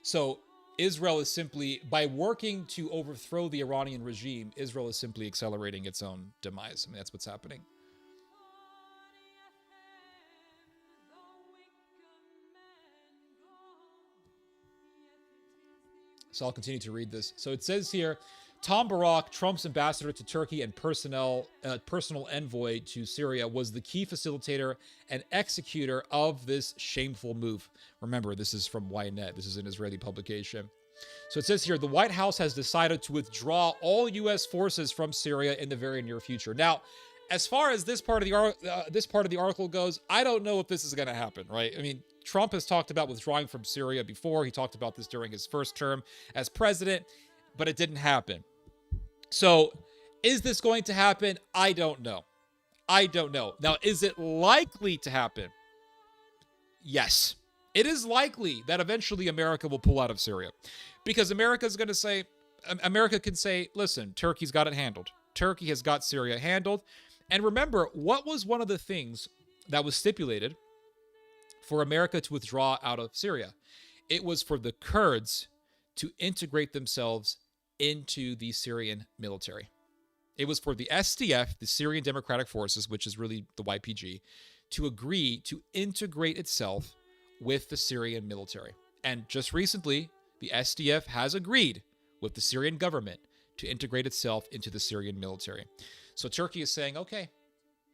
Speaker 1: So Israel is simply, by working to overthrow the Iranian regime, Israel is simply accelerating its own demise. I mean, that's what's happening. So I'll continue to read this. So it says here, Tom Barak, Trump's ambassador to Turkey and personal envoy to Syria, was the key facilitator and executor of this shameful move. Remember, this is from Ynet. This is an Israeli publication. So it says here, the White House has decided to withdraw all U.S. forces from Syria in the very near future. Now, as far as this part of the article goes, I don't know if this is going to happen, right? I mean, Trump has talked about withdrawing from Syria before. He talked about this during his first term as president, but it didn't happen. So, is this going to happen? I don't know. Now, is it likely to happen? Yes. It is likely that eventually America will pull out of Syria. Because America can say, listen, Turkey's got it handled. Turkey has got Syria handled. And remember, what was one of the things that was stipulated for America to withdraw out of Syria? It was for the Kurds to integrate themselves into the Syrian military. It was for the SDF, the Syrian Democratic Forces, which is really the YPG, to agree to integrate itself with the Syrian military. And just recently, the SDF has agreed with the Syrian government to integrate itself into the Syrian military. So Turkey is saying, okay,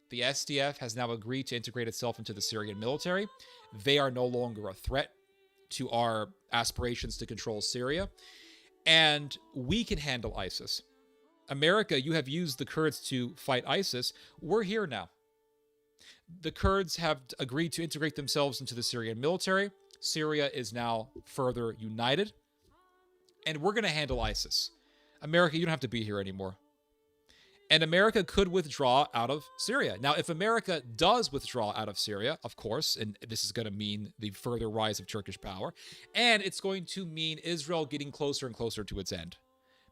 Speaker 1: the SDF has now agreed to integrate itself into the Syrian military. They are no longer a threat to our aspirations to control Syria. And we can handle ISIS. America, you have used the Kurds to fight ISIS. We're here now. The Kurds have agreed to integrate themselves into the Syrian military. Syria is now further united. And we're going to handle ISIS. America, you don't have to be here anymore. And America could withdraw out of Syria. Now, if America does withdraw out of Syria, of course, and this is going to mean the further rise of Turkish power, and it's going to mean Israel getting closer and closer to its end,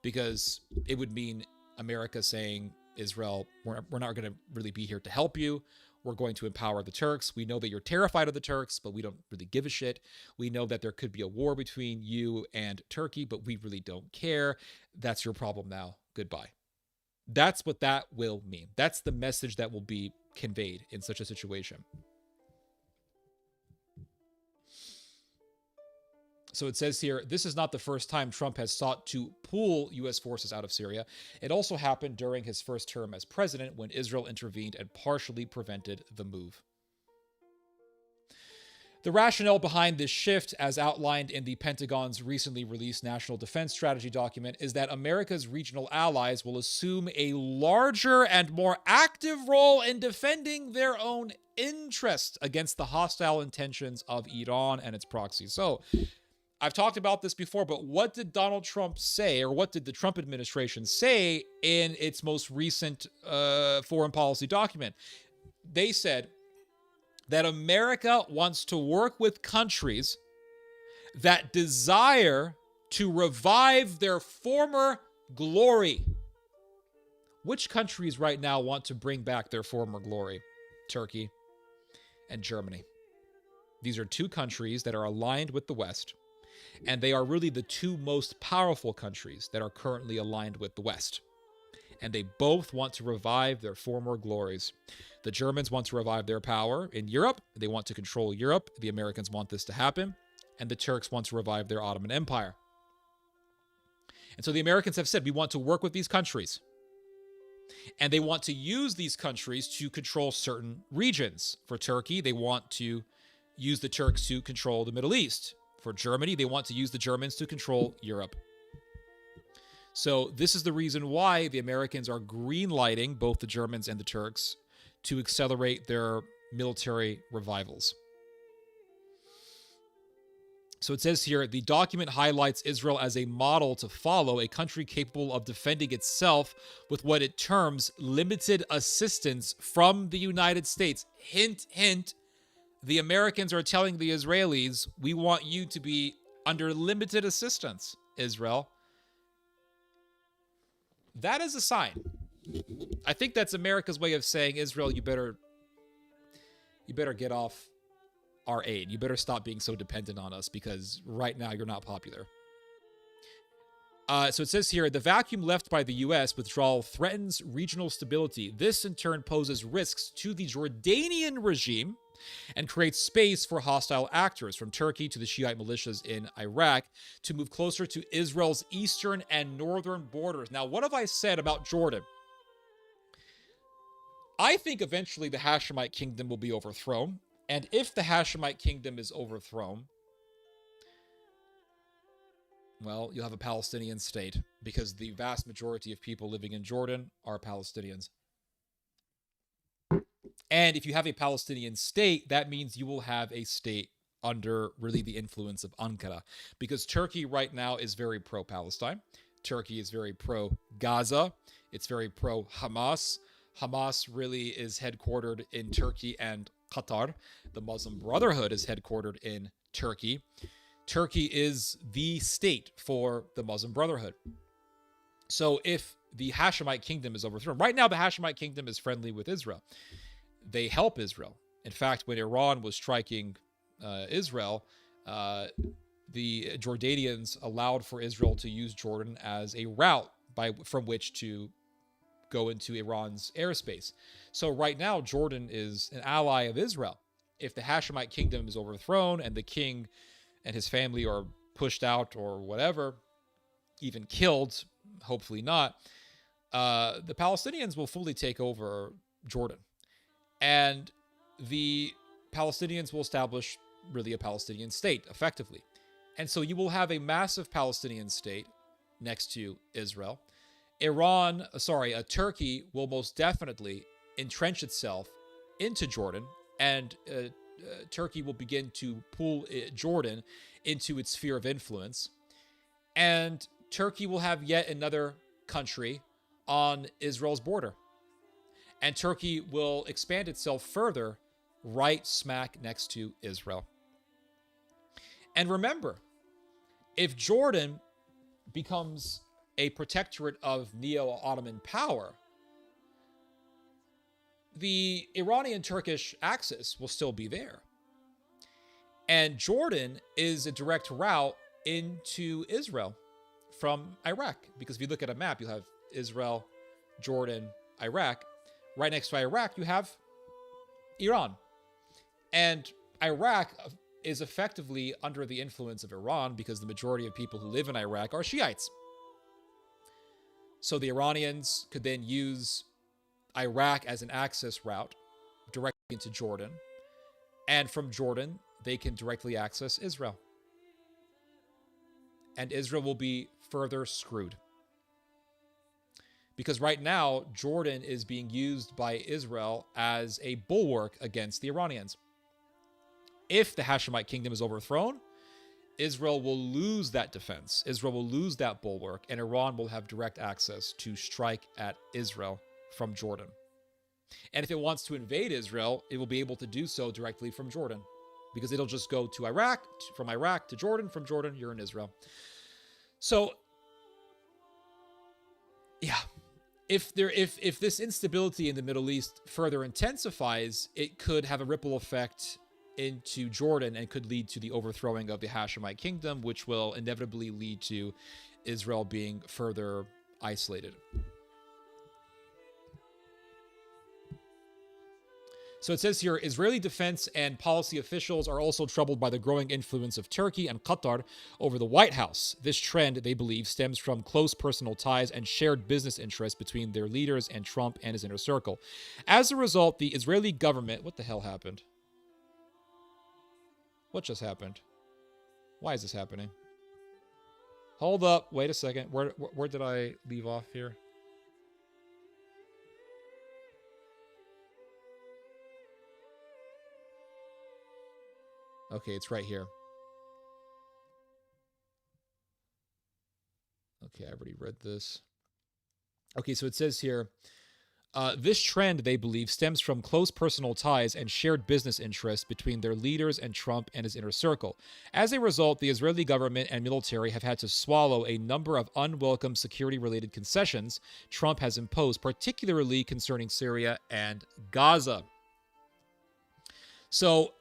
Speaker 1: because it would mean America saying, Israel, we're not going to really be here to help you. We're going to empower the Turks. We know that you're terrified of the Turks, but we don't really give a shit. We know that there could be a war between you and Turkey, but we really don't care. That's your problem now. Goodbye. That's what that will mean. That's the message that will be conveyed in such a situation. So it says here, this is not the first time Trump has sought to pull U.S. forces out of Syria. It also happened during his first term as president when Israel intervened and partially prevented the move. The rationale behind this shift, as outlined in the Pentagon's recently released National Defense Strategy document, is that America's regional allies will assume a larger and more active role in defending their own interests against the hostile intentions of Iran and its proxies. So, I've talked about this before, but what did Donald Trump say, or what did the Trump administration say in its most recent foreign policy document? They said that America wants to work with countries that desire to revive their former glory. Which countries right now want to bring back their former glory? Turkey and Germany. These are two countries that are aligned with the West, and they are really the two most powerful countries that are currently aligned with the West. And they both want to revive their former glories. The Germans want to revive their power in Europe. They want to control Europe. The Americans want this to happen. And the Turks want to revive their Ottoman Empire. And so the Americans have said, we want to work with these countries. And they want to use these countries to control certain regions. For Turkey, they want to use the Turks to control the Middle East. For Germany, they want to use the Germans to control Europe. So this is the reason why the Americans are greenlighting both the Germans and the Turks to accelerate their military revivals. So it says here, the document highlights Israel as a model to follow, a country capable of defending itself with what it terms limited assistance from the United States. Hint, hint, the Americans are telling the Israelis, we want you to be under limited assistance, Israel. That is a sign. I think that's America's way of saying, Israel, you better get off our aid. You better stop being so dependent on us, because right now you're not popular. So it says here, the vacuum left by the U.S. withdrawal threatens regional stability. This in turn poses risks to the Jordanian regime and creates space for hostile actors from Turkey to the Shiite militias in Iraq to move closer to Israel's eastern and northern borders. Now, what have I said about Jordan? I think eventually the Hashemite kingdom will be overthrown. And if the Hashemite kingdom is overthrown, well, you'll have a Palestinian state, because the vast majority of people living in Jordan are Palestinians. And if you have a Palestinian state, that means you will have a state under really the influence of Ankara, because Turkey right now is very pro-Palestine. Turkey is very pro-Gaza. It's very pro-Hamas. Hamas really is headquartered in Turkey and Qatar. The Muslim Brotherhood is headquartered in Turkey. Turkey is the state for the Muslim Brotherhood. So if the Hashemite kingdom is overthrown, right now the Hashemite kingdom is friendly with Israel. They help Israel. In fact, when Iran was striking Israel, the Jordanians allowed for Israel to use Jordan as a route from which to go into Iran's airspace. So right now, Jordan is an ally of Israel. If the Hashemite kingdom is overthrown and the king and his family are pushed out or whatever, even killed, hopefully not, the Palestinians will fully take over Jordan. And the Palestinians will establish really a Palestinian state, effectively. And so you will have a massive Palestinian state next to Israel. Turkey will most definitely entrench itself into Jordan, and Turkey will begin to pull Jordan into its sphere of influence. And Turkey will have yet another country on Israel's border. And Turkey will expand itself further right smack next to Israel. And remember, if Jordan becomes a protectorate of Neo-Ottoman power, the Iranian-Turkish axis will still be there. And Jordan is a direct route into Israel from Iraq. Because if you look at a map, you'll have Israel, Jordan, Iraq. Right next to Iraq, you have Iran. And Iraq is effectively under the influence of Iran because the majority of people who live in Iraq are Shiites. So the Iranians could then use Iraq as an access route directly into Jordan. And from Jordan, they can directly access Israel. And Israel will be further screwed. Because right now, Jordan is being used by Israel as a bulwark against the Iranians. If the Hashemite kingdom is overthrown, Israel will lose that defense. Israel will lose that bulwark, and Iran will have direct access to strike at Israel from Jordan. And if it wants to invade Israel, it will be able to do so directly from Jordan, because it'll just go to Iraq, from Iraq to Jordan, from Jordan, you're in Israel. So, yeah, if this instability in the Middle East further intensifies, it could have a ripple effect into Jordan and could lead to the overthrowing of the Hashemite kingdom, which will inevitably lead to Israel being further isolated. So it says here, Israeli defense and policy officials are also troubled by the growing influence of Turkey and Qatar over the White House. This trend, they believe, stems from close personal ties and shared business interests between their leaders and Trump and his inner circle. As a result, the Israeli government... What the hell happened? What just happened? Why is this happening? Hold up. Wait a second. Where did I leave off here? Okay, it's right here. Okay, I already read this. Okay, so it says here, this trend, they believe, stems from close personal ties and shared business interests between their leaders and Trump and his inner circle. As a result, the Israeli government and military have had to swallow a number of unwelcome security-related concessions Trump has imposed, particularly concerning Syria and Gaza. So,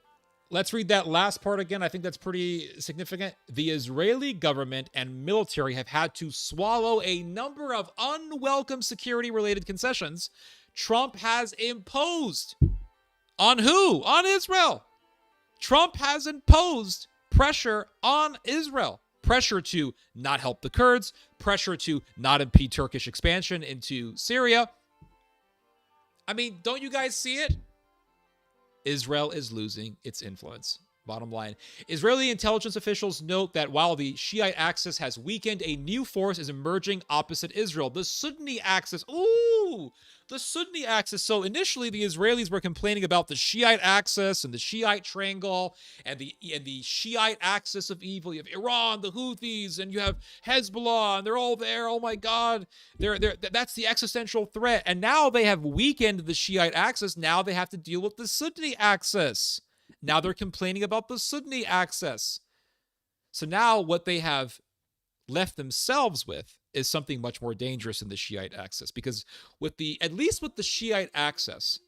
Speaker 1: let's read that last part again. I think that's pretty significant. The Israeli government and military have had to swallow a number of unwelcome security-related concessions Trump has imposed. On who? On Israel. Trump has imposed pressure on Israel. Pressure to not help the Kurds. Pressure to not impede Turkish expansion into Syria. I mean, don't you guys see it? Israel is losing its influence. Bottom line. Israeli intelligence officials note that while the Shiite axis has weakened, a new force is emerging opposite Israel. The Sunni axis. Ooh! The Sunni axis. So initially, the Israelis were complaining about the Shiite axis and the Shiite triangle and the Shiite axis of evil. You have Iran, the Houthis, and you have Hezbollah, and they're all there. Oh my God. That's the existential threat. And now they have weakened the Shiite axis. Now they have to deal with the Sunni axis. Now they're complaining about the Sunni axis. So now what they have left themselves with is something much more dangerous than the Shiite axis. Because at least with the Shiite axis,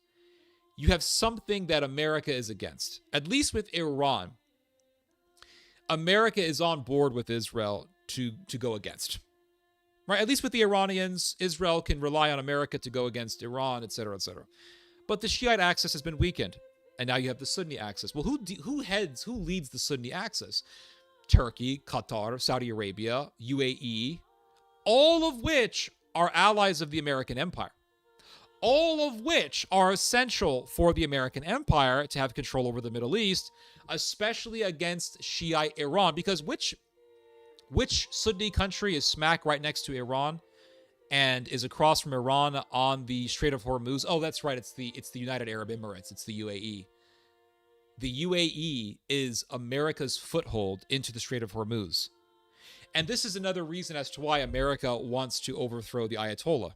Speaker 1: you have something that America is against. At least with Iran, America is on board with Israel to go against. Right? At least with the Iranians, Israel can rely on America to go against Iran, etc., etc. But the Shiite axis has been weakened. And now you have the Sunni axis. Well, who leads the Sunni axis? Turkey, Qatar, Saudi Arabia, UAE, all of which are allies of the American empire. All of which are essential for the American empire to have control over the Middle East, especially against Shiite Iran. Because which Sunni country is smack right next to Iran and is across from Iran on the Strait of Hormuz? Oh, that's right. It's the United Arab Emirates. It's the UAE. The UAE is America's foothold into the Strait of Hormuz. And this is another reason as to why America wants to overthrow the Ayatollah.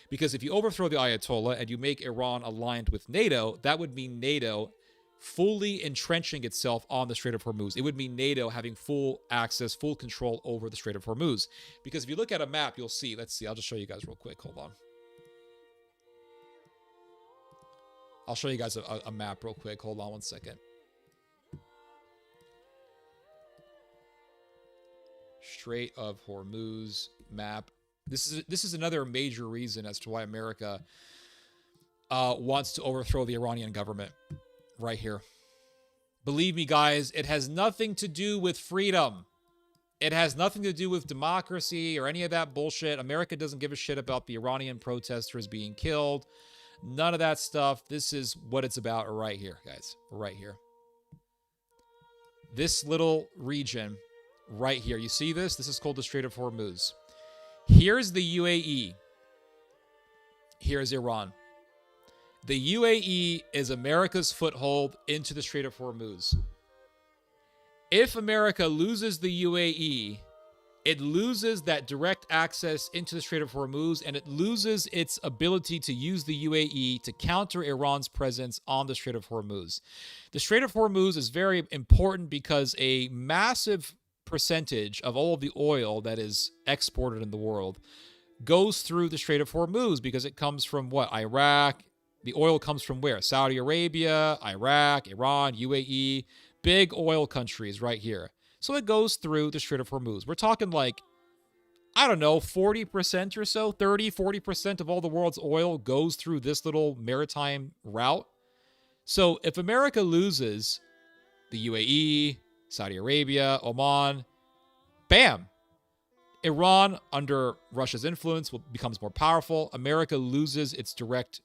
Speaker 1: Because if you overthrow the Ayatollah and you make Iran aligned with NATO, that would mean NATO fully entrenching itself on the Strait of Hormuz. It would mean NATO having full access, full control over the Strait of Hormuz. Because if you look at a map, you'll see. Let's see. I'll just show you guys real quick. Hold on. I'll show you guys a map real quick. Hold on one second. Strait of Hormuz map. This is another major reason as to why America wants to overthrow the Iranian government. Right here. Believe me, guys, it has nothing to do with freedom. It has nothing to do with democracy or any of that bullshit. America doesn't give a shit about the Iranian protesters being killed. None of that stuff. This is what it's about right here, guys. Right here. this little region right here. You see this? This is called the Strait of Hormuz. Here's the UAE. Here's Iran. The UAE is America's foothold into the Strait of Hormuz. If America loses the UAE, it loses that direct access into the Strait of Hormuz, and it loses its ability to use the UAE to counter Iran's presence on the Strait of Hormuz. The Strait of Hormuz is very important because a massive percentage of all of the oil that is exported in the world goes through the Strait of Hormuz because it comes from what? Iraq. The oil comes from where? Saudi Arabia, Iraq, Iran, UAE, big oil countries right here. So it goes through the Strait of Hormuz. We're talking like, I don't know, 40% or so, 40% of all the world's oil goes through this little maritime route. So if America loses the UAE, Saudi Arabia, Oman, bam, Iran, under Russia's influence, becomes more powerful. America loses its direct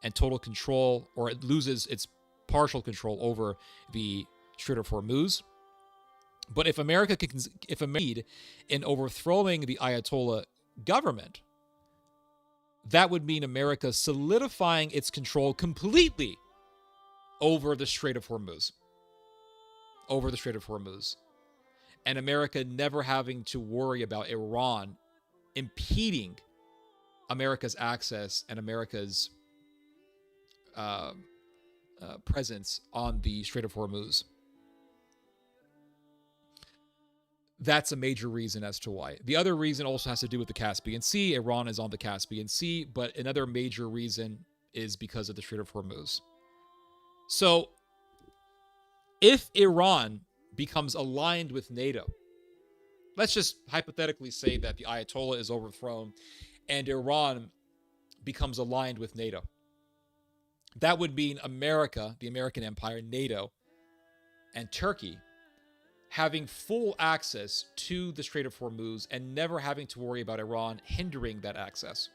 Speaker 1: and total control, or it loses its partial control over the Strait of Hormuz. But if America in overthrowing the Ayatollah government, that would mean America solidifying its control completely over the Strait of Hormuz. Over the Strait of Hormuz. And America never having to worry about Iran impeding America's access and America's presence on the Strait of Hormuz. That's a major reason as to why. The other reason also has to do with the Caspian Sea. Iran is on the Caspian Sea, but another major reason is because of the Strait of Hormuz. So, if Iran becomes aligned with NATO, let's just hypothetically say that the Ayatollah is overthrown and Iran becomes aligned with NATO. That would mean America, the American empire, NATO, and Turkey having full access to the Strait of Hormuz and never having to worry about Iran hindering that access.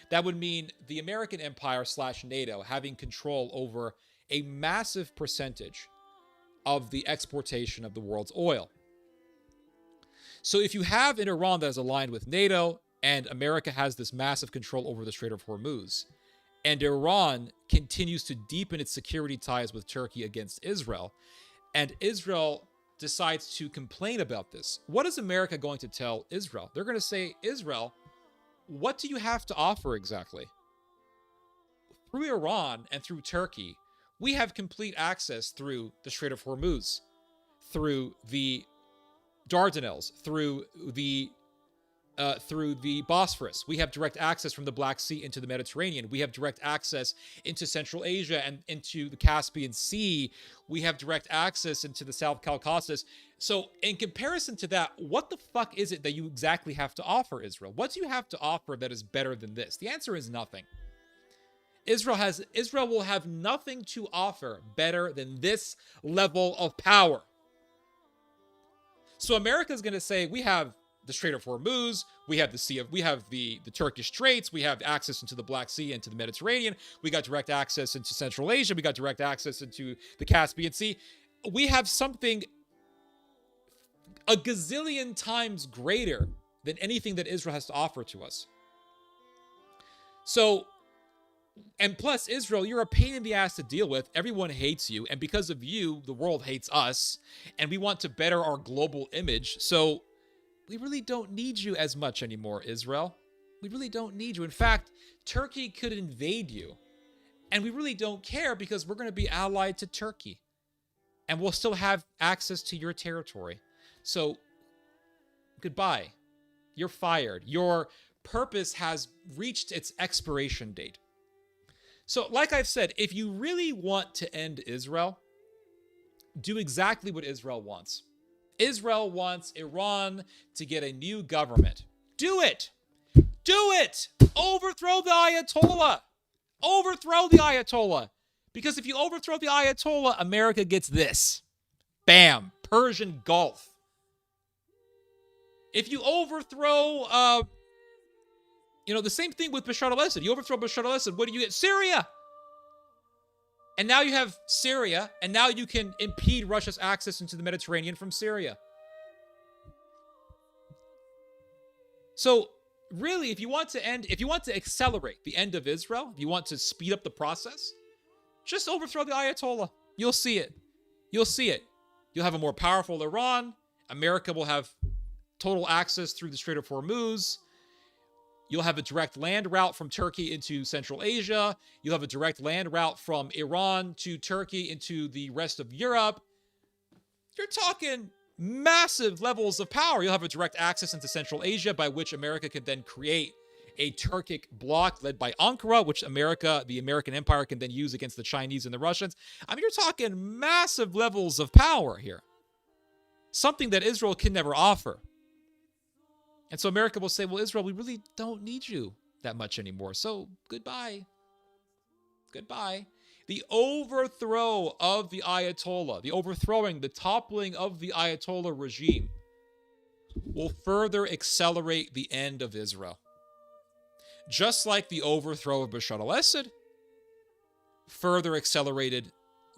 Speaker 1: That would mean the American empire / NATO having control over a massive percentage of the exportation of the world's oil. So if you have an Iran that is aligned with NATO and America has this massive control over the Strait of Hormuz, and Iran continues to deepen its security ties with Turkey against Israel, and Israel decides to complain about this, what is America going to tell Israel? They're going to say, Israel, what do you have to offer exactly? Through Iran and through Turkey, we have complete access through the Strait of Hormuz, through the Dardanelles, through the Bosphorus. We have direct access from the Black Sea into the Mediterranean. We have direct access into Central Asia and into the Caspian Sea. We have direct access into the South Caucasus. So in comparison to that, what the fuck is it that you exactly have to offer Israel? What do you have to offer that is better than this? The answer is nothing. Israel will have nothing to offer better than this level of power. So America is going to say, we have the Strait of Hormuz, we have the Turkish Straits, we have access into the Black Sea and to the Mediterranean, we got direct access into Central Asia, we got direct access into the Caspian Sea. We have something a gazillion times greater than anything that Israel has to offer to us. So, and plus, Israel, you're a pain in the ass to deal with. Everyone hates you. And because of you, the world hates us. And we want to better our global image. So we really don't need you as much anymore, Israel. We really don't need you. In fact, Turkey could invade you. And we really don't care because we're going to be allied to Turkey. And we'll still have access to your territory. So, goodbye. You're fired. Your purpose has reached its expiration date. So, like I've said, if you really want to end Israel, do exactly what Israel wants. Israel wants Iran to get a new government. Do it! Do it! Overthrow the Ayatollah! Overthrow the Ayatollah! Because if you overthrow the Ayatollah, America gets this. Bam! Persian Gulf. If you overthrow, the same thing with Bashar al-Assad. You overthrow Bashar al-Assad, what do you get? Syria! And now you have Syria, and now you can impede Russia's access into the Mediterranean from Syria. So really, if you want to accelerate the end of Israel, if you want to speed up the process, just overthrow the Ayatollah. You'll see it. You'll see it. You'll have a more powerful Iran. America will have total access through the Strait of Hormuz. You'll have a direct land route from Turkey into Central Asia. You'll have a direct land route from Iran to Turkey into the rest of Europe. You're talking massive levels of power. You'll have a direct access into Central Asia, by which America could then create a Turkic bloc led by Ankara, which the American empire, can then use against the Chinese and the Russians. I mean, you're talking massive levels of power here. Something that Israel can never offer. And so America will say, well, Israel, we really don't need you that much anymore. So goodbye. Goodbye. The overthrow of the Ayatollah, the toppling of the Ayatollah regime will further accelerate the end of Israel. Just like the overthrow of Bashar al-Assad further accelerated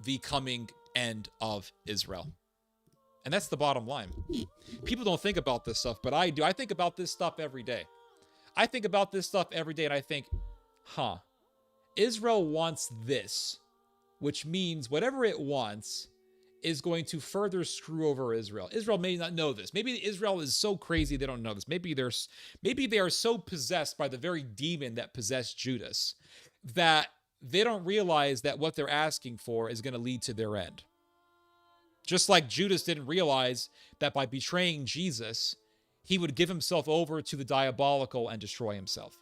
Speaker 1: the coming end of Israel. And that's the bottom line. People don't think about this stuff, but I do. I think about this stuff every day. I think about this stuff every day, and I think, Israel wants this, which means whatever it wants is going to further screw over Israel. Israel may not know this. Maybe Israel is so crazy they don't know this. Maybe they are so possessed by the very demon that possessed Judas that they don't realize that what they're asking for is going to lead to their end. Just like Judas didn't realize that by betraying Jesus, he would give himself over to the diabolical and destroy himself.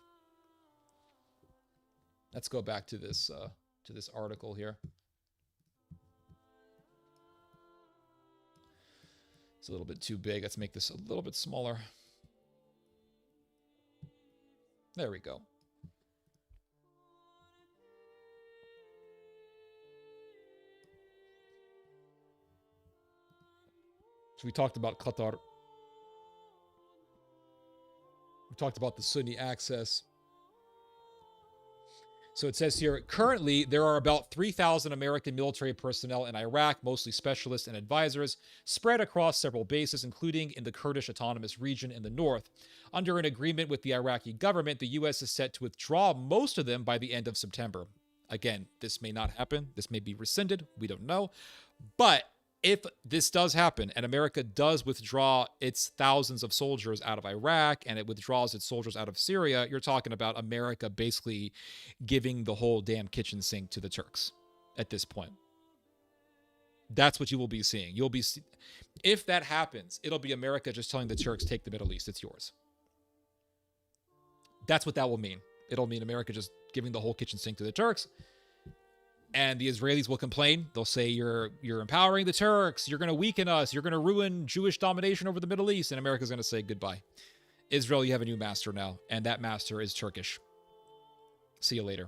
Speaker 1: Let's go back to this article here. It's a little bit too big. Let's make this a little bit smaller. There we go. So we talked about Qatar. We talked about the Sunni access. So it says here, currently, there are about 3,000 American military personnel in Iraq, mostly specialists and advisors, spread across several bases, including in the Kurdish Autonomous Region in the north. Under an agreement with the Iraqi government, the U.S. is set to withdraw most of them by the end of September. Again, this may not happen. This may be rescinded. We don't know. But if this does happen and America does withdraw its thousands of soldiers out of Iraq and it withdraws its soldiers out of Syria, you're talking about America basically giving the whole damn kitchen sink to the Turks at this point. That's what you will be seeing. If that happens, it'll be America just telling the Turks, take the Middle East, it's yours. That's what that will mean. It'll mean America just giving the whole kitchen sink to the Turks. And the Israelis will complain. They'll say, you're empowering the Turks. You're going to weaken us. You're going to ruin Jewish domination over the Middle East. And America's going to say goodbye. Israel, you have a new master now. And that master is Turkish. See you later.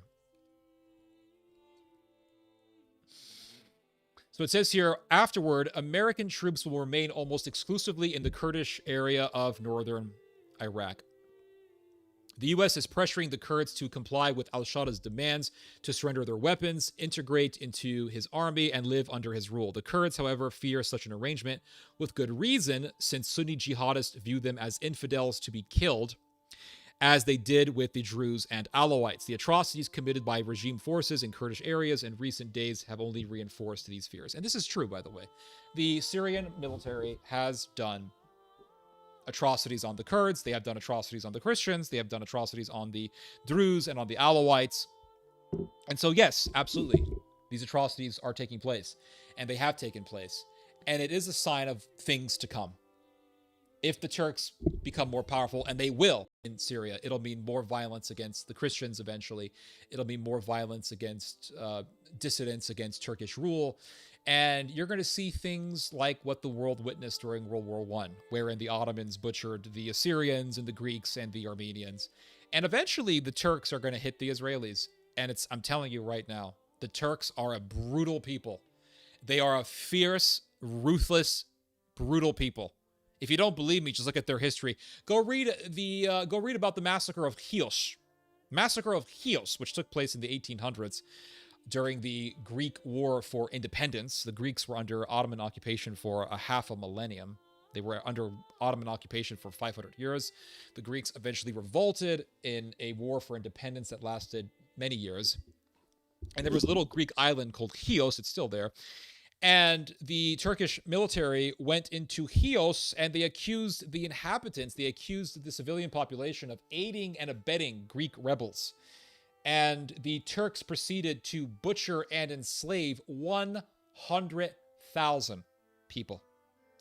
Speaker 1: So it says here, afterward, American troops will remain almost exclusively in the Kurdish area of northern Iraq. The U.S. is pressuring the Kurds to comply with al-Shadda's demands to surrender their weapons, integrate into his army, and live under his rule. The Kurds, however, fear such an arrangement with good reason, since Sunni jihadists view them as infidels to be killed, as they did with the Druze and Alawites. The atrocities committed by regime forces in Kurdish areas in recent days have only reinforced these fears. And this is true, by the way. The Syrian military has done atrocities on the Kurds. They have done atrocities on the Christians. They have done atrocities on the Druze and on the Alawites. And so, yes, absolutely, these atrocities are taking place, and they have taken place. And it is a sign of things to come. If the Turks become more powerful, and they will in Syria, it'll mean more violence against the Christians eventually. It'll mean more violence against dissidents, against Turkish rule. And you're going to see things like what the world witnessed during World War I, wherein the Ottomans butchered the Assyrians and the Greeks and the Armenians. And eventually the Turks are going to hit the Israelis. And I'm telling you right now, the Turks are a brutal people. They are a fierce, ruthless, brutal people. If you don't believe me, just look at their history. Go read about the massacre of Chios. Massacre of Chios, which took place in the 1800s. during the Greek War for Independence. The Greeks were under Ottoman occupation for a half a millennium. They were under Ottoman occupation for 500 years. The Greeks eventually revolted in a war for independence that lasted many years. And there was a little Greek island called Chios. It's still there. And the Turkish military went into Chios and they accused the inhabitants, they accused the civilian population of aiding and abetting Greek rebels. And the Turks proceeded to butcher and enslave 100,000 people.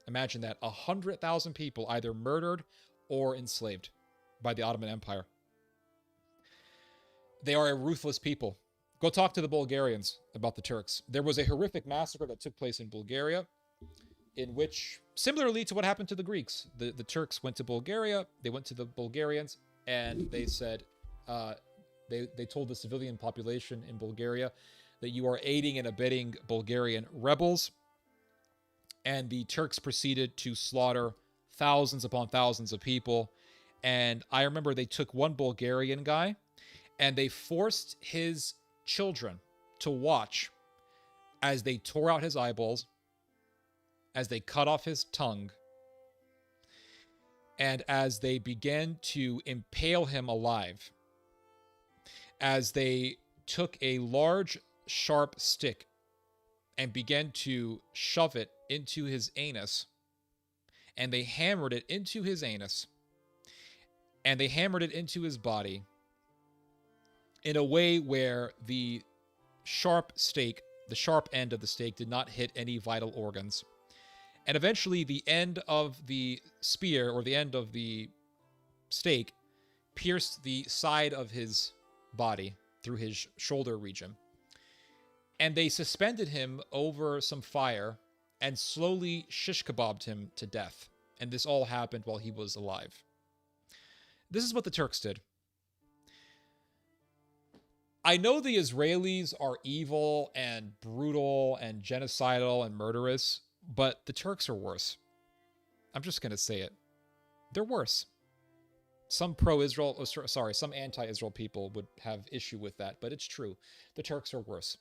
Speaker 1: Imagine that, 100,000 people either murdered or enslaved by the Ottoman Empire. They are a ruthless people. Go talk to the Bulgarians about the Turks. There was a horrific massacre that took place in Bulgaria, in which, similarly to what happened to the Greeks, the Turks went to Bulgaria, they went to the Bulgarians, and they said, they told the civilian population in Bulgaria that you are aiding and abetting Bulgarian rebels. And the Turks proceeded to slaughter thousands upon thousands of people. And I remember they took one Bulgarian guy and they forced his children to watch as they tore out his eyeballs, as they cut off his tongue, and as they began to impale him alive, as they took a large, sharp stick and began to shove it into his anus, and they hammered it into his anus, and they hammered it into his body in a way where the sharp stake, the sharp end of the stake, did not hit any vital organs. And eventually the end of the spear, or the end of the stake, pierced the side of his body through his shoulder region. And they suspended him over some fire and slowly shish kebabbed him to death. And this all happened while he was alive. This is what the Turks did. I know the Israelis are evil and brutal and genocidal and murderous, but the Turks are worse. I'm just going to say it. They're worse. Some pro-Israel, some anti-Israel people would have issue with that, but it's true. The Turks are worse.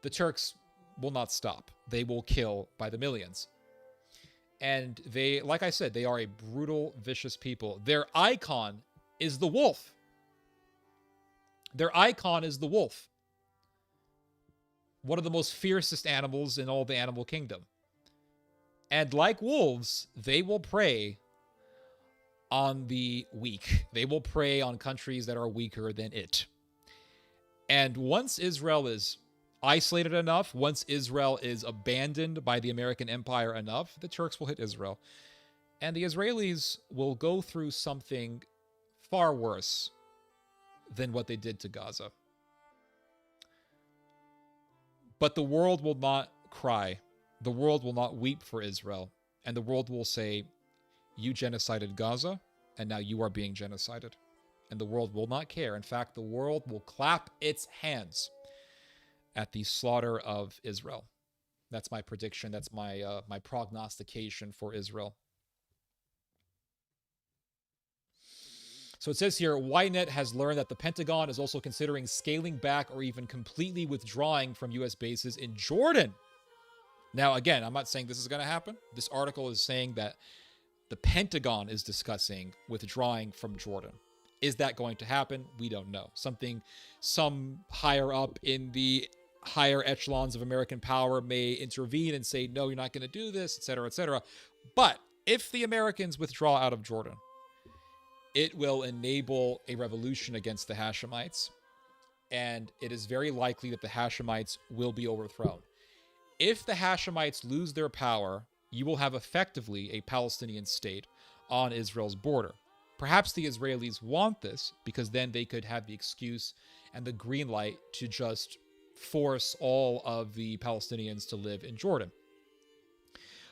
Speaker 1: The Turks will not stop. They will kill by the millions. And they, like I said, they are a brutal, vicious people. Their icon is the wolf. Their icon is the wolf. One of the most fiercest animals in all the animal kingdom. And like wolves, they will prey on the weak. They will prey on countries that are weaker than it. And once Israel is isolated enough, once Israel is abandoned by the American empire enough, the Turks will hit Israel. And the Israelis will go through something far worse than what they did to Gaza. But the world will not cry. The world will not weep for Israel. And the world will say, you genocided Gaza, and now you are being genocided. And the world will not care. In fact, the world will clap its hands at the slaughter of Israel. That's my prediction. That's my my prognostication for Israel. So it says here, Ynet has learned that the Pentagon is also considering scaling back or even completely withdrawing from U.S. bases in Jordan. Now, again, I'm not saying this is going to happen. This article is saying that the Pentagon is discussing withdrawing from Jordan. Is that going to happen? We don't know. Some higher up in the higher echelons of American power may intervene and say, no, you're not going to do this, etc., etc. But if the Americans withdraw out of Jordan, it will enable a revolution against the Hashemites, and it is very likely that the Hashemites will be overthrown. If the Hashemites lose their power, you will have effectively a Palestinian state on Israel's border. Perhaps the Israelis want this because then they could have the excuse and the green light to just force all of the Palestinians to live in Jordan.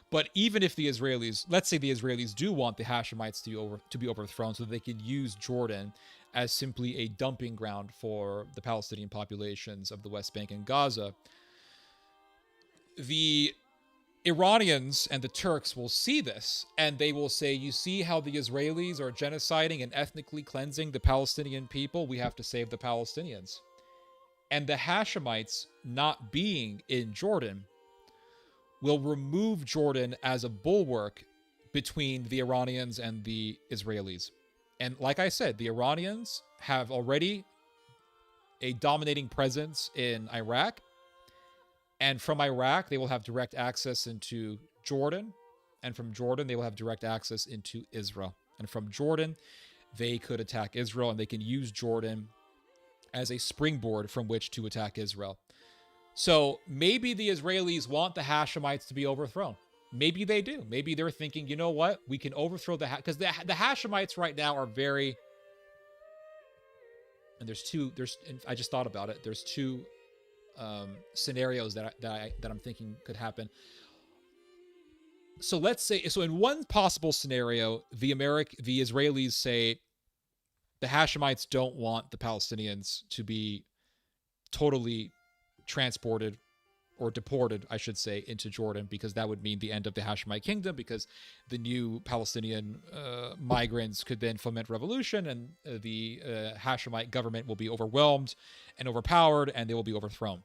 Speaker 1: But even if the Israelis, let's say the Israelis do want the Hashemites to be overthrown so that they could use Jordan as simply a dumping ground for the Palestinian populations of the West Bank and Gaza, the Iranians and the Turks will see this, and they will say, you see how the Israelis are genociding and ethnically cleansing the Palestinian people? We have to save the Palestinians. And the Hashemites not being in Jordan will remove Jordan as a bulwark between the Iranians and the Israelis. And like I said, the Iranians have already a dominating presence in Iraq. And from Iraq, they will have direct access into Jordan. And from Jordan, they will have direct access into Israel. And from Jordan, they could attack Israel, and they can use Jordan as a springboard from which to attack Israel. So maybe the Israelis want the Hashemites to be overthrown. Maybe they do. Maybe they're thinking, you know what? We can overthrow because the Hashemites right now are very... And I just thought about it. There's two scenarios that I'm thinking could happen. So let's say, in one possible scenario, the Israelis say the Hashemites don't want the Palestinians to be totally transported or deported, I should say, into Jordan, because that would mean the end of the Hashemite kingdom, because the new Palestinian migrants could then foment revolution, and the Hashemite government will be overwhelmed and overpowered, and they will be overthrown.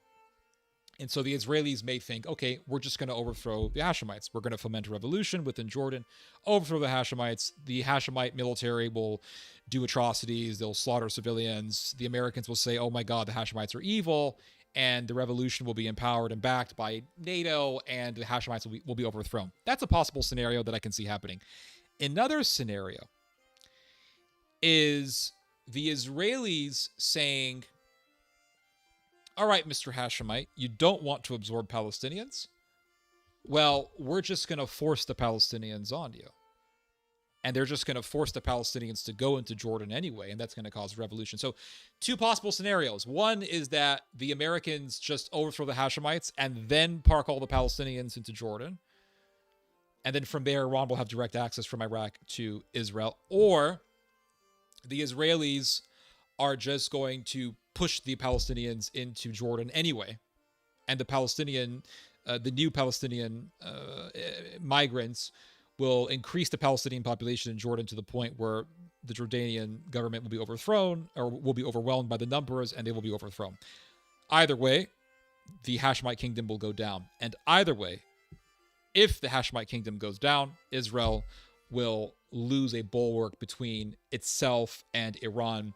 Speaker 1: And so the Israelis may think, okay, we're just going to overthrow the Hashemites. We're going to foment a revolution within Jordan, overthrow the Hashemites. The Hashemite military will do atrocities. They'll slaughter civilians. The Americans will say, oh my God, the Hashemites are evil. And the revolution will be empowered and backed by NATO, and the Hashemites will be overthrown. That's a possible scenario that I can see happening. Another scenario is the Israelis saying, all right, Mr. Hashemite, you don't want to absorb Palestinians? Well, we're just going to force the Palestinians on you. And they're just going to force the Palestinians to go into Jordan anyway, and that's going to cause revolution. So two possible scenarios. One is that the Americans just overthrow the Hashemites and then park all the Palestinians into Jordan. And then from there, Iran will have direct access from Iraq to Israel. Or the Israelis are just going to push the Palestinians into Jordan anyway. And the new Palestinian migrants will increase the Palestinian population in Jordan to the point where the Jordanian government will be overthrown, or will be overwhelmed by the numbers, and they will be overthrown. Either way, the Hashemite kingdom will go down. And either way, if the Hashemite kingdom goes down, Israel will lose a bulwark between itself and Iran,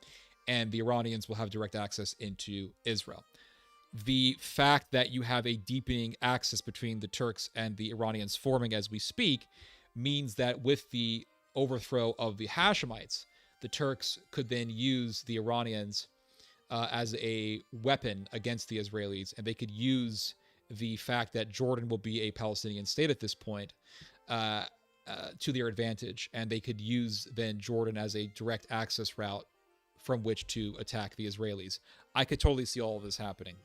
Speaker 1: and the Iranians will have direct access into Israel. The fact that you have a deepening axis between the Turks and the Iranians forming as we speak means that with the overthrow of the Hashemites, the Turks could then use the Iranians as a weapon against the Israelis, and they could use the fact that Jordan will be a Palestinian state at this point to their advantage, and they could use then Jordan as a direct access route from which to attack the Israelis. I could totally see all of this happening.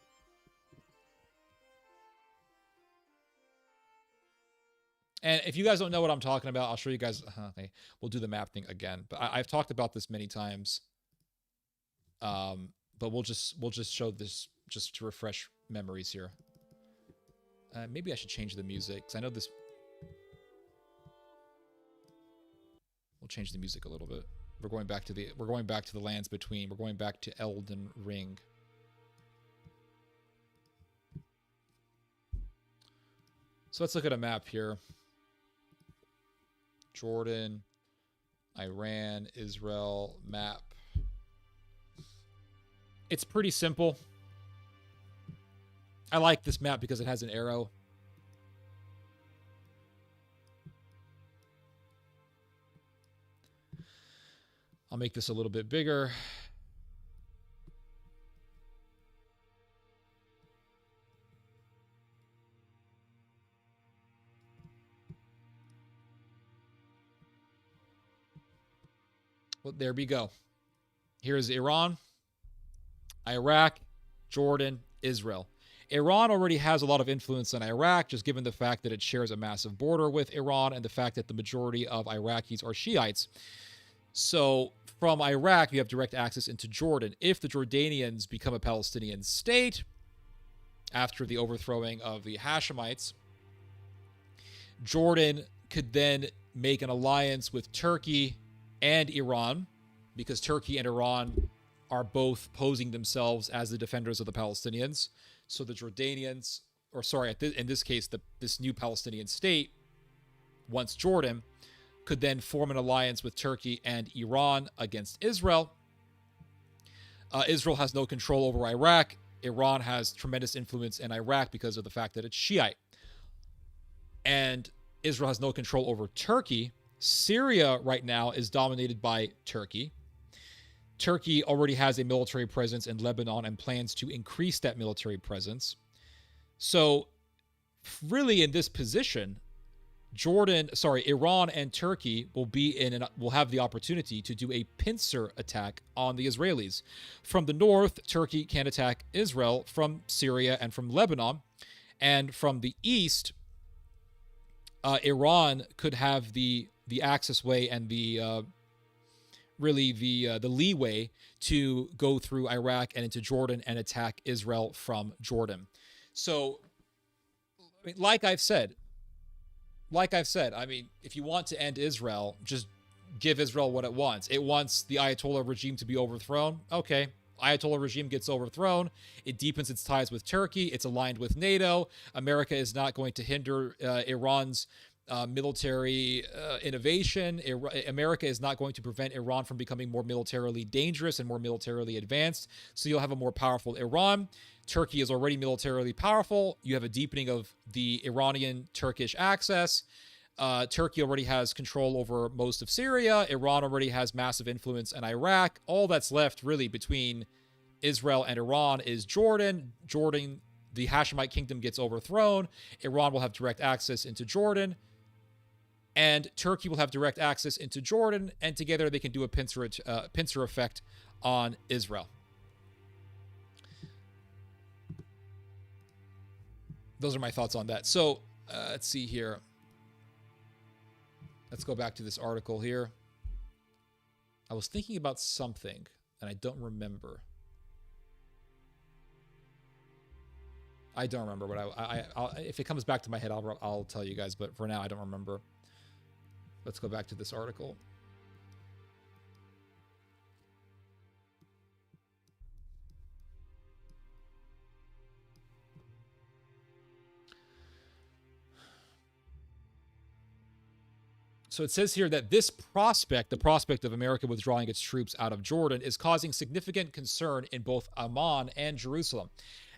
Speaker 1: And if you guys don't know what I'm talking about, I'll show you guys. Okay, we'll do the map thing again. But I've talked about this many times. But we'll just show this just to refresh memories here. Maybe I should change the music, because I know this. We'll change the music a little bit. We're going back to the lands between. We're going back to Elden Ring. So let's look at a map here. Jordan, Iran, Israel, map. It's pretty simple. I like this map because it has an arrow. I'll make this a little bit bigger. Well, there we go. Here's Iran, Iraq, Jordan, Israel. Iran already has a lot of influence in Iraq, just given the fact that it shares a massive border with Iran and the fact that the majority of Iraqis are Shiites. So from Iraq, you have direct access into Jordan. If the Jordanians become a Palestinian state after the overthrowing of the Hashemites, Jordan could then make an alliance with Turkey and Iran, because Turkey and Iran are both posing themselves as the defenders of the Palestinians. So the Jordanians, or sorry, in this case, this new Palestinian state, once Jordan, could then form an alliance with Turkey and Iran against Israel. Israel has no control over Iraq. Iran has tremendous influence in Iraq because of the fact that it's Shiite. And Israel has no control over Turkey. Syria right now is dominated by Turkey. Turkey already has a military presence in Lebanon and plans to increase that military presence. So really in this position, Iran and Turkey will have the opportunity to do a pincer attack on the Israelis. From the north, Turkey can attack Israel from Syria and from Lebanon. And from the east, Iran could have the access way and the leeway to go through Iraq and into Jordan and attack Israel from Jordan. So, I mean, like I've said, I mean, if you want to end Israel, just give Israel what it wants. It wants the Ayatollah regime to be overthrown. Okay, Ayatollah regime gets overthrown. It deepens its ties with Turkey. It's aligned with NATO. America is not going to hinder Iran's military innovation. America is not going to prevent Iran from becoming more militarily dangerous and more militarily advanced. So you'll have a more powerful Iran. Turkey is already militarily powerful. You have a deepening of the Iranian-Turkish axis. Turkey already has control over most of Syria. Iran already has massive influence in Iraq. All that's left really between Israel and Iran is Jordan. The Hashemite kingdom gets overthrown. Iran will have direct access into Jordan. And Turkey will have direct access into Jordan. And together they can do a pincer effect on Israel. Those are my thoughts on that. So let's see here. Let's go back to this article here. I was thinking about something, and I don't remember. But if it comes back to my head, I'll tell you guys. But for now, I don't remember. Let's go back to this article. So it says here that this prospect, the prospect of America withdrawing its troops out of Jordan, is causing significant concern in both Amman and Jerusalem,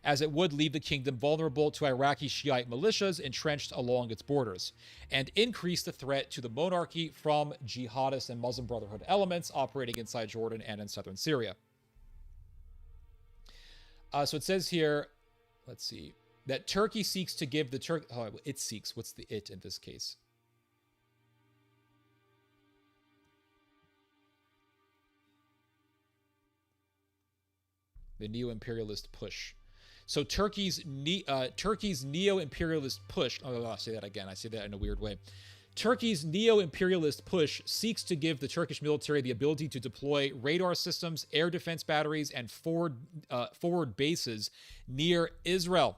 Speaker 1: as it would leave the kingdom vulnerable to Iraqi Shiite militias entrenched along its borders, and increase the threat to the monarchy from jihadist and Muslim Brotherhood elements operating inside Jordan and in southern Syria. So it says here, let's see, that Turkey seeks to give the what's the it in this case? The neo-imperialist push. So Turkey's neo-imperialist push. Oh, I'll say that again. I say that in a weird way. Turkey's neo-imperialist push seeks to give the Turkish military the ability to deploy radar systems, air defense batteries, and forward bases near Israel.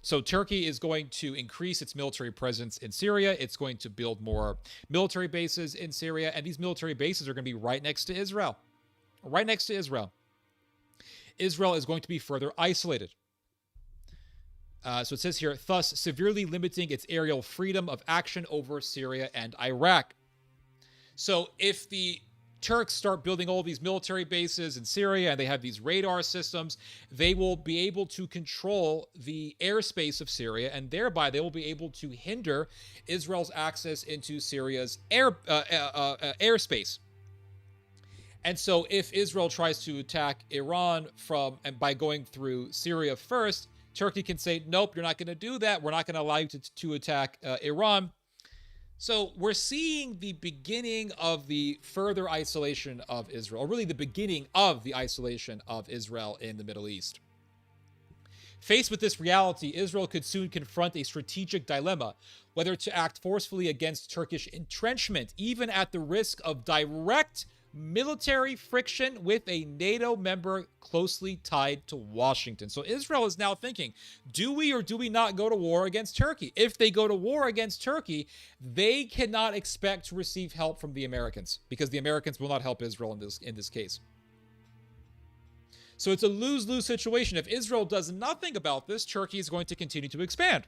Speaker 1: So Turkey is going to increase its military presence in Syria. It's going to build more military bases in Syria, and these military bases are going to be right next to Israel. Right next to Israel. Israel is going to be further isolated. So it says here, thus severely limiting its aerial freedom of action over Syria and Iraq. So if the Turks start building all these military bases in Syria and they have these radar systems, they will be able to control the airspace of Syria, and thereby they will be able to hinder Israel's access into Syria's airspace. And so if Israel tries to attack Iran by going through Syria first, Turkey can say, nope, you're not going to do that. We're not going to allow you to attack Iran. So we're seeing the beginning of the further isolation of Israel, or really the beginning of the isolation of Israel in the Middle East. Faced with this reality, Israel could soon confront a strategic dilemma, whether to act forcefully against Turkish entrenchment, even at the risk of direct military friction with a NATO member closely tied to Washington. So Israel is now thinking, do we or do we not go to war against Turkey? If they go to war against Turkey, they cannot expect to receive help from the Americans, because the Americans will not help Israel in this case. So it's a lose-lose situation. If Israel does nothing about this, Turkey is going to continue to expand,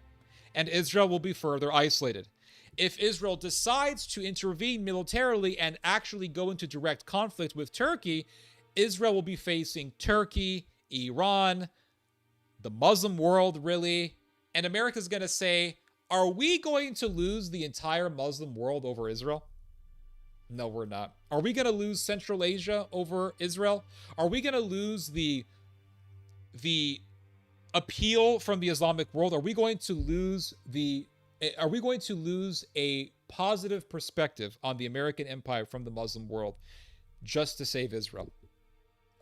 Speaker 1: and Israel will be further isolated. If Israel decides to intervene militarily and actually go into direct conflict with Turkey, Israel will be facing Turkey, Iran, the Muslim world, really. And America's going to say, are we going to lose the entire Muslim world over Israel? No, we're not. Are we going to lose Central Asia over Israel? Are we going to lose the appeal from the Islamic world? Are we going to lose a positive perspective on the American empire from the Muslim world just to save Israel?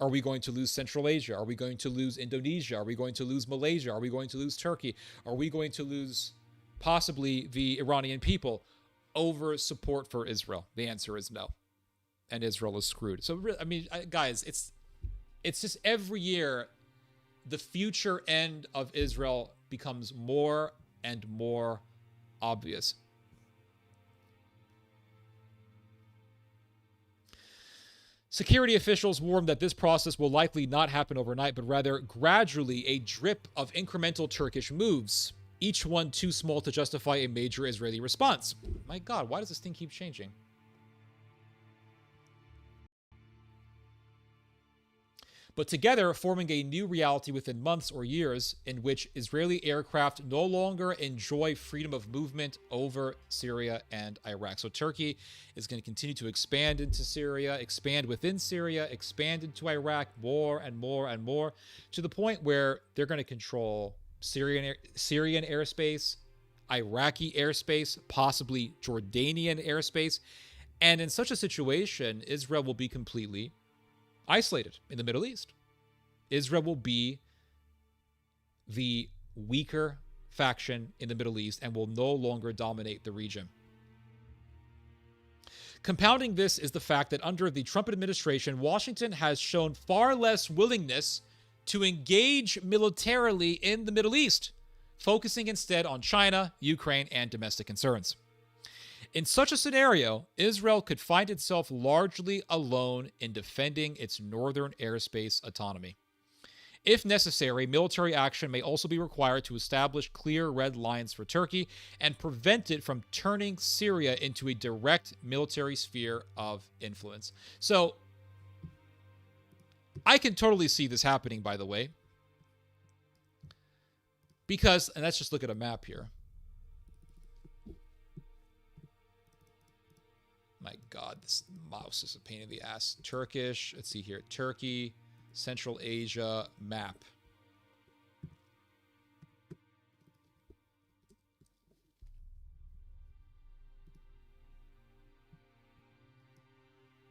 Speaker 1: Are we going to lose Central Asia? Are we going to lose Indonesia? Are we going to lose Malaysia? Are we going to lose Turkey? Are we going to lose possibly the Iranian people over support for Israel? The answer is no. And Israel is screwed. So, I mean, guys, it's just every year the future end of Israel becomes more and more obvious. Security officials warn that this process will likely not happen overnight, but rather gradually a drip of incremental Turkish moves, each one too small to justify a major Israeli response. My God, why does this thing keep changing? But together, forming a new reality within months or years in which Israeli aircraft no longer enjoy freedom of movement over Syria and Iraq. So Turkey is going to continue to expand into Syria, expand within Syria, expand into Iraq more and more and more, to the point where they're going to control Syrian airspace, Iraqi airspace, possibly Jordanian airspace. And in such a situation, Israel will be completely isolated in the Middle East. Israel will be the weaker faction in the Middle East and will no longer dominate the region. Compounding this is the fact that under the Trump administration, Washington has shown far less willingness to engage militarily in the Middle East, focusing instead on China, Ukraine, and domestic concerns. In such a scenario, Israel could find itself largely alone in defending its northern airspace autonomy. If necessary, military action may also be required to establish clear red lines for Turkey and prevent it from turning Syria into a direct military sphere of influence. So, I can totally see this happening, by the way, because, and let's just look at a map here. My God, this mouse is a pain in the ass. Turkish, let's see here. Turkey, Central Asia map.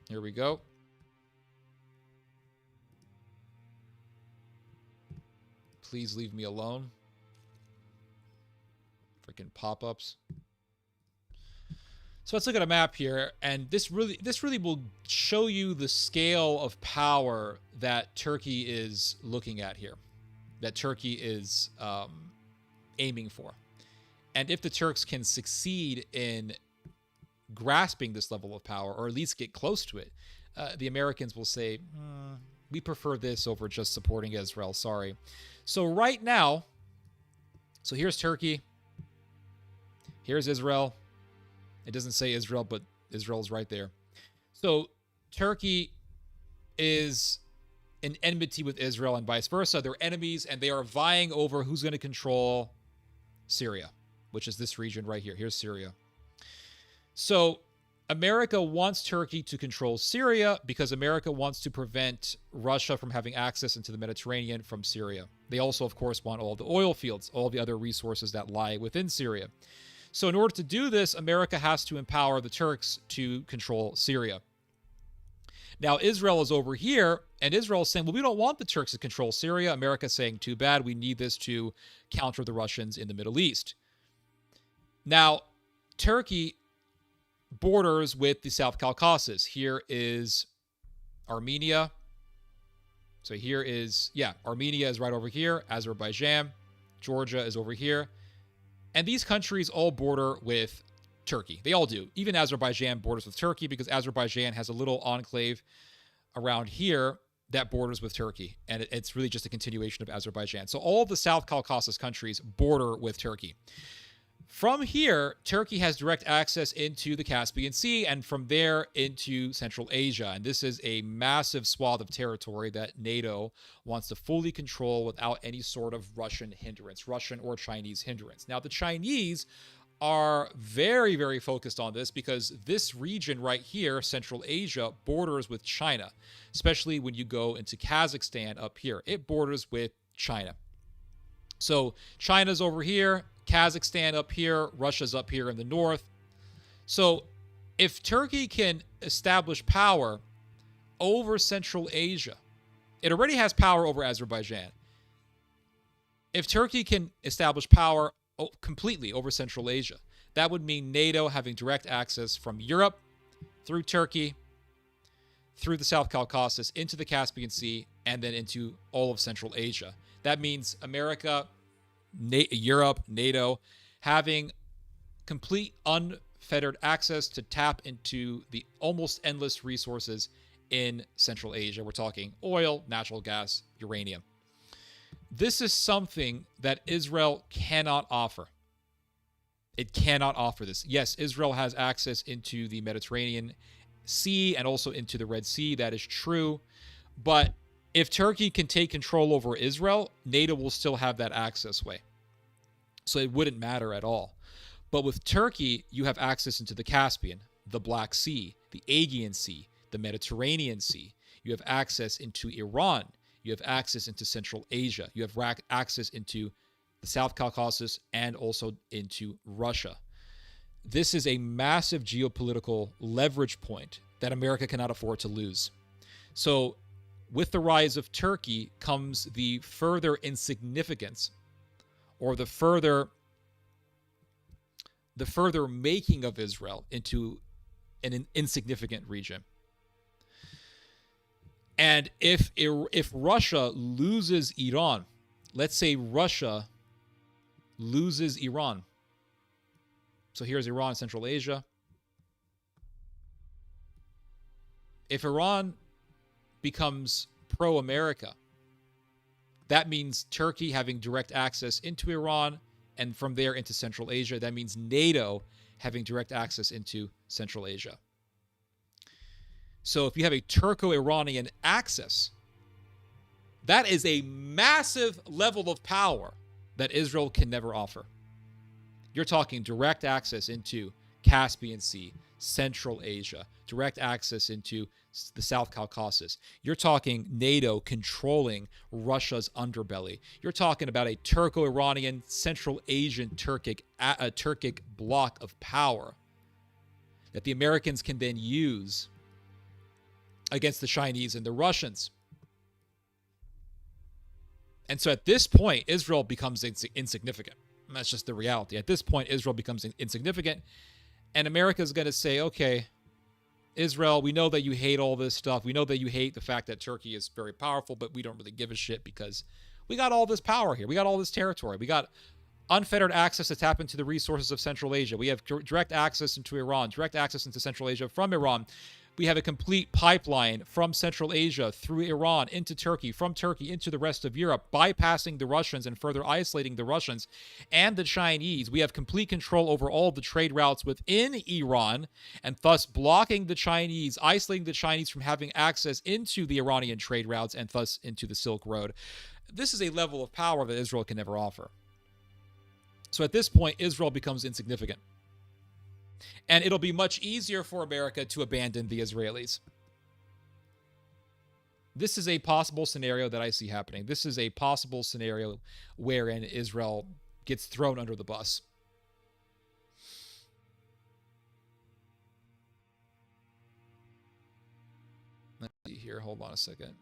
Speaker 1: Here we go. Please leave me alone. Freaking pop-ups. So let's look at a map here, and this really will show you the scale of power that Turkey is looking at here, that Turkey is aiming for. And if the Turks can succeed in grasping this level of power, or at least get close to it, the Americans will say, we prefer this over just supporting Israel, sorry. So right now, so here's Turkey, here's Israel. It doesn't say Israel, but Israel's right there. So Turkey is in enmity with Israel and vice versa. They're enemies, and they are vying over who's going to control Syria, which is this region right here. Here's Syria. So America wants Turkey to control Syria because America wants to prevent Russia from having access into the Mediterranean from Syria. They also, of course, want all the oil fields, all the other resources that lie within Syria. So in order to do this, America has to empower the Turks to control Syria. Now, Israel is over here, and Israel is saying, well, we don't want the Turks to control Syria. America is saying, too bad, we need this to counter the Russians in the Middle East. Now, Turkey borders with the South Caucasus. Here is Armenia. So here is, Armenia is right over here. Azerbaijan. Georgia is over here. And these countries all border with Turkey. They all do. Even Azerbaijan borders with Turkey because Azerbaijan has a little enclave around here that borders with Turkey, and it's really just a continuation of Azerbaijan. So all of the South Caucasus countries border with Turkey. From here, Turkey has direct access into the Caspian Sea, and from there into Central Asia. And this is a massive swath of territory that NATO wants to fully control without any sort of Russian hindrance, Russian or Chinese hindrance. Now, the Chinese are very, very focused on this because this region right here, Central Asia, borders with China, especially when you go into Kazakhstan up here. It borders with China. So China's over here, Kazakhstan up here, Russia's up here in the north. So if Turkey can establish power over Central Asia, it already has power over Azerbaijan. If Turkey can establish power completely over Central Asia, that would mean NATO having direct access from Europe through Turkey, through the South Caucasus, into the Caspian Sea, and then into all of Central Asia. That means America, Europe, NATO, having complete unfettered access to tap into the almost endless resources in Central Asia. We're talking oil, natural gas, uranium. This is something that Israel cannot offer. It cannot offer this. Yes, Israel has access into the Mediterranean Sea and also into the Red Sea. That is true. But if Turkey can take control over Israel, NATO will still have that access way. So it wouldn't matter at all. But with Turkey, you have access into the Caspian, the Black Sea, the Aegean Sea, the Mediterranean Sea. You have access into Iran. You have access into Central Asia. You have access into the South Caucasus and also into Russia. This is a massive geopolitical leverage point that America cannot afford to lose. So with the rise of Turkey comes the further insignificance or the further making of Israel into an insignificant region. And if Russia loses Iran, let's say Russia loses Iran. So here's Iran, Central Asia. If Iran becomes pro-America, that means Turkey having direct access into Iran and from there into Central Asia. That means NATO having direct access into Central Asia. So if you have a Turco-Iranian axis, that is a massive level of power that Israel can never offer. You're talking direct access into Caspian Sea, Central Asia, direct access into the South Caucasus. You're talking NATO controlling Russia's underbelly. You're talking about a Turco-Iranian, Central Asian Turkic block of power that the Americans can then use against the Chinese and the Russians. And so at this point, Israel becomes insignificant. And that's just the reality. At this point, Israel becomes insignificant. And America is going to say, okay, Israel, we know that you hate all this stuff. We know that you hate the fact that Turkey is very powerful, but we don't really give a shit because we got all this power here. We got all this territory. We got unfettered access to tap into the resources of Central Asia. We have direct access into Iran, direct access into Central Asia from Iran. We have a complete pipeline from Central Asia through Iran into Turkey, from Turkey into the rest of Europe, bypassing the Russians and further isolating the Russians and the Chinese. We have complete control over all of the trade routes within Iran and thus blocking the Chinese, isolating the Chinese from having access into the Iranian trade routes and thus into the Silk Road. This is a level of power that Israel can never offer. So at this point, Israel becomes insignificant. And it'll be much easier for America to abandon the Israelis. This is a possible scenario that I see happening. This is a possible scenario wherein Israel gets thrown under the bus. Let's see here. Hold on a second.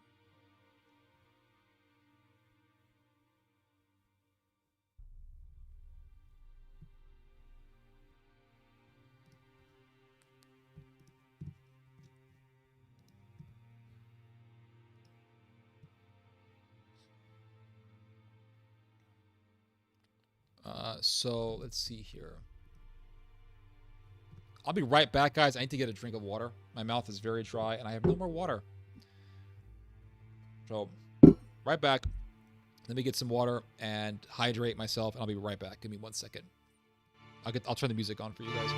Speaker 1: So let's see here. I'll be right back, guys. I need to get a drink of water. My mouth is very dry and I have no more water. So, right back. Let me get some water and hydrate myself, and I'll be right back. Give me 1 second. I'll turn the music on for you guys.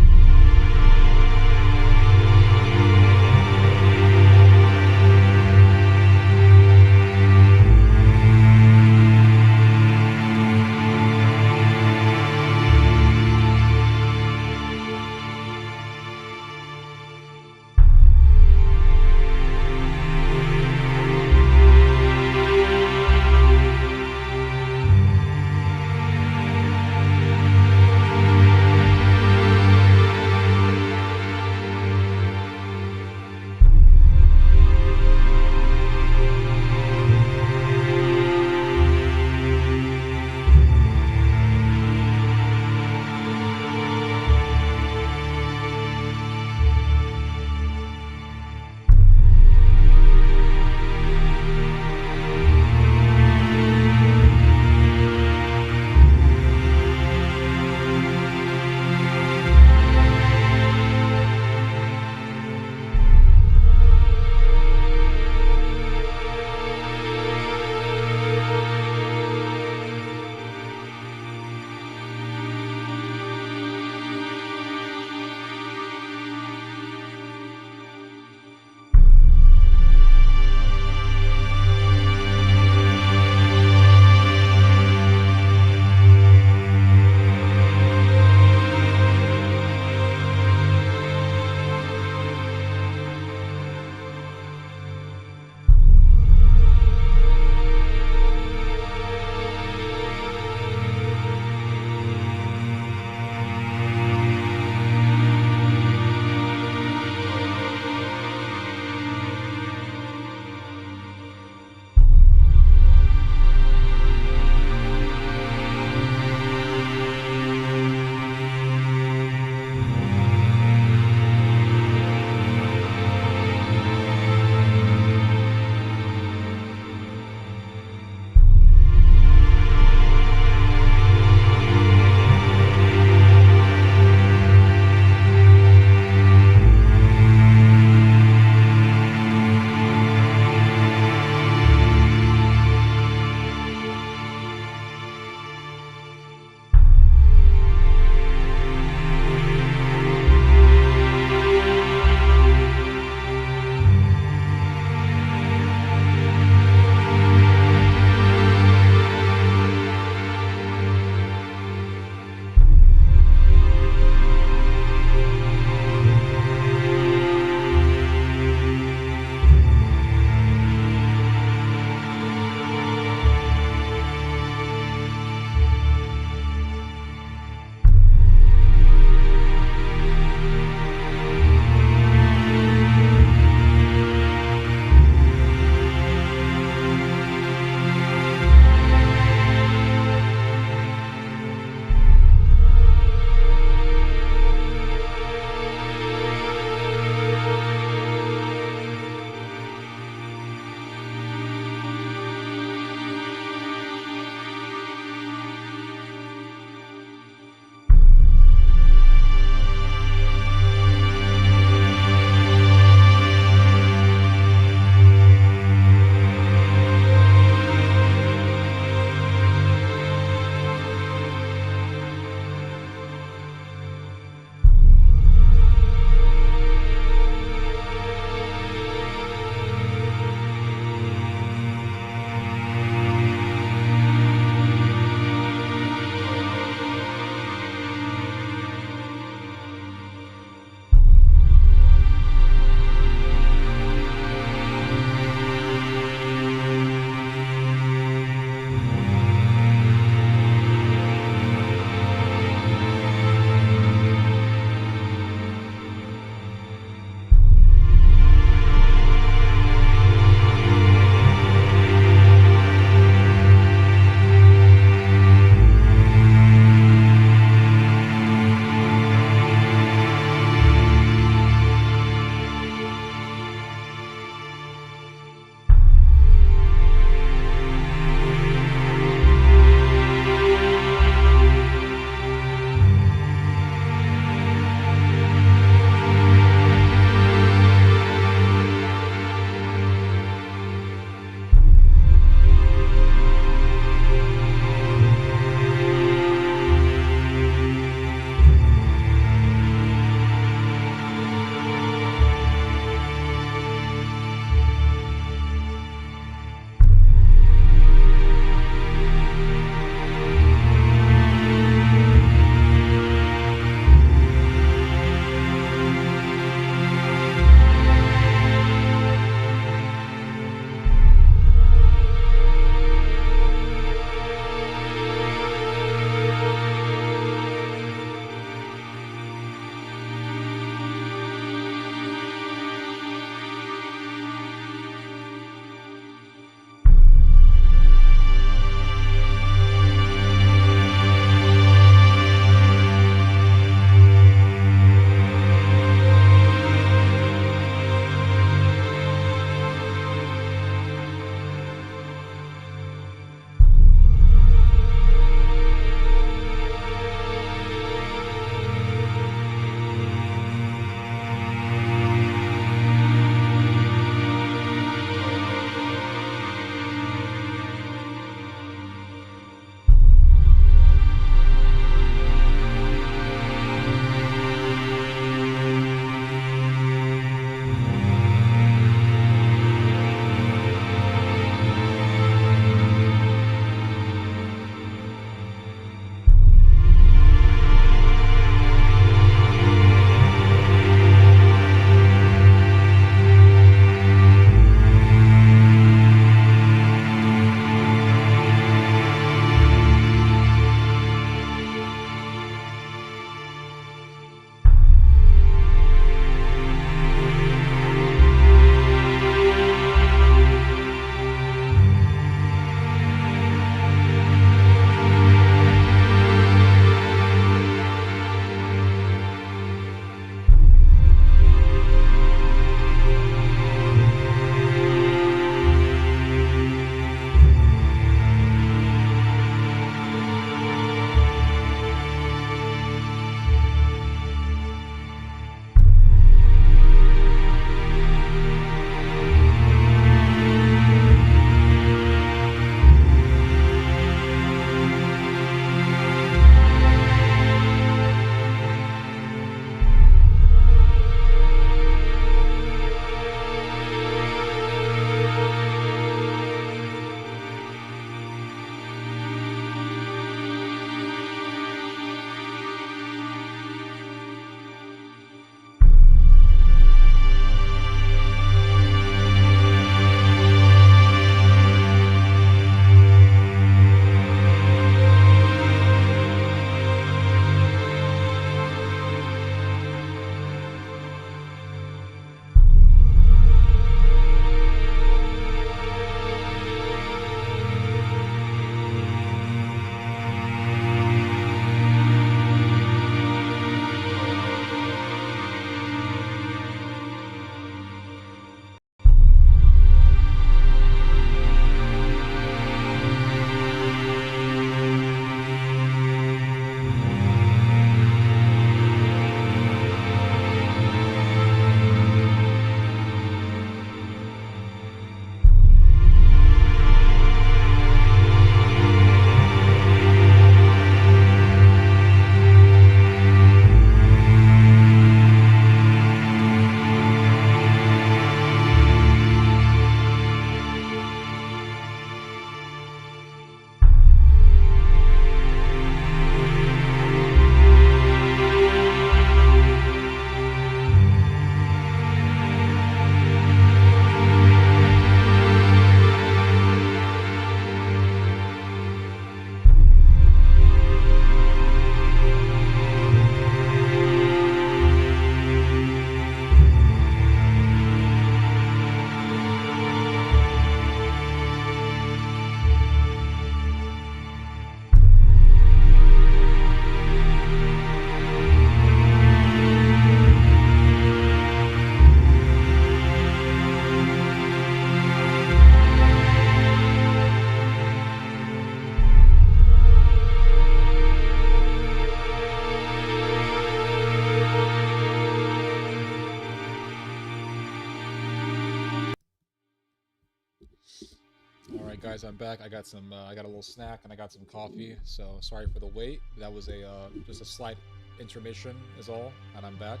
Speaker 1: guys, I'm back. I got some. I got a little snack and I got some coffee. So sorry for the wait. That was a just a slight intermission, is all, and I'm back.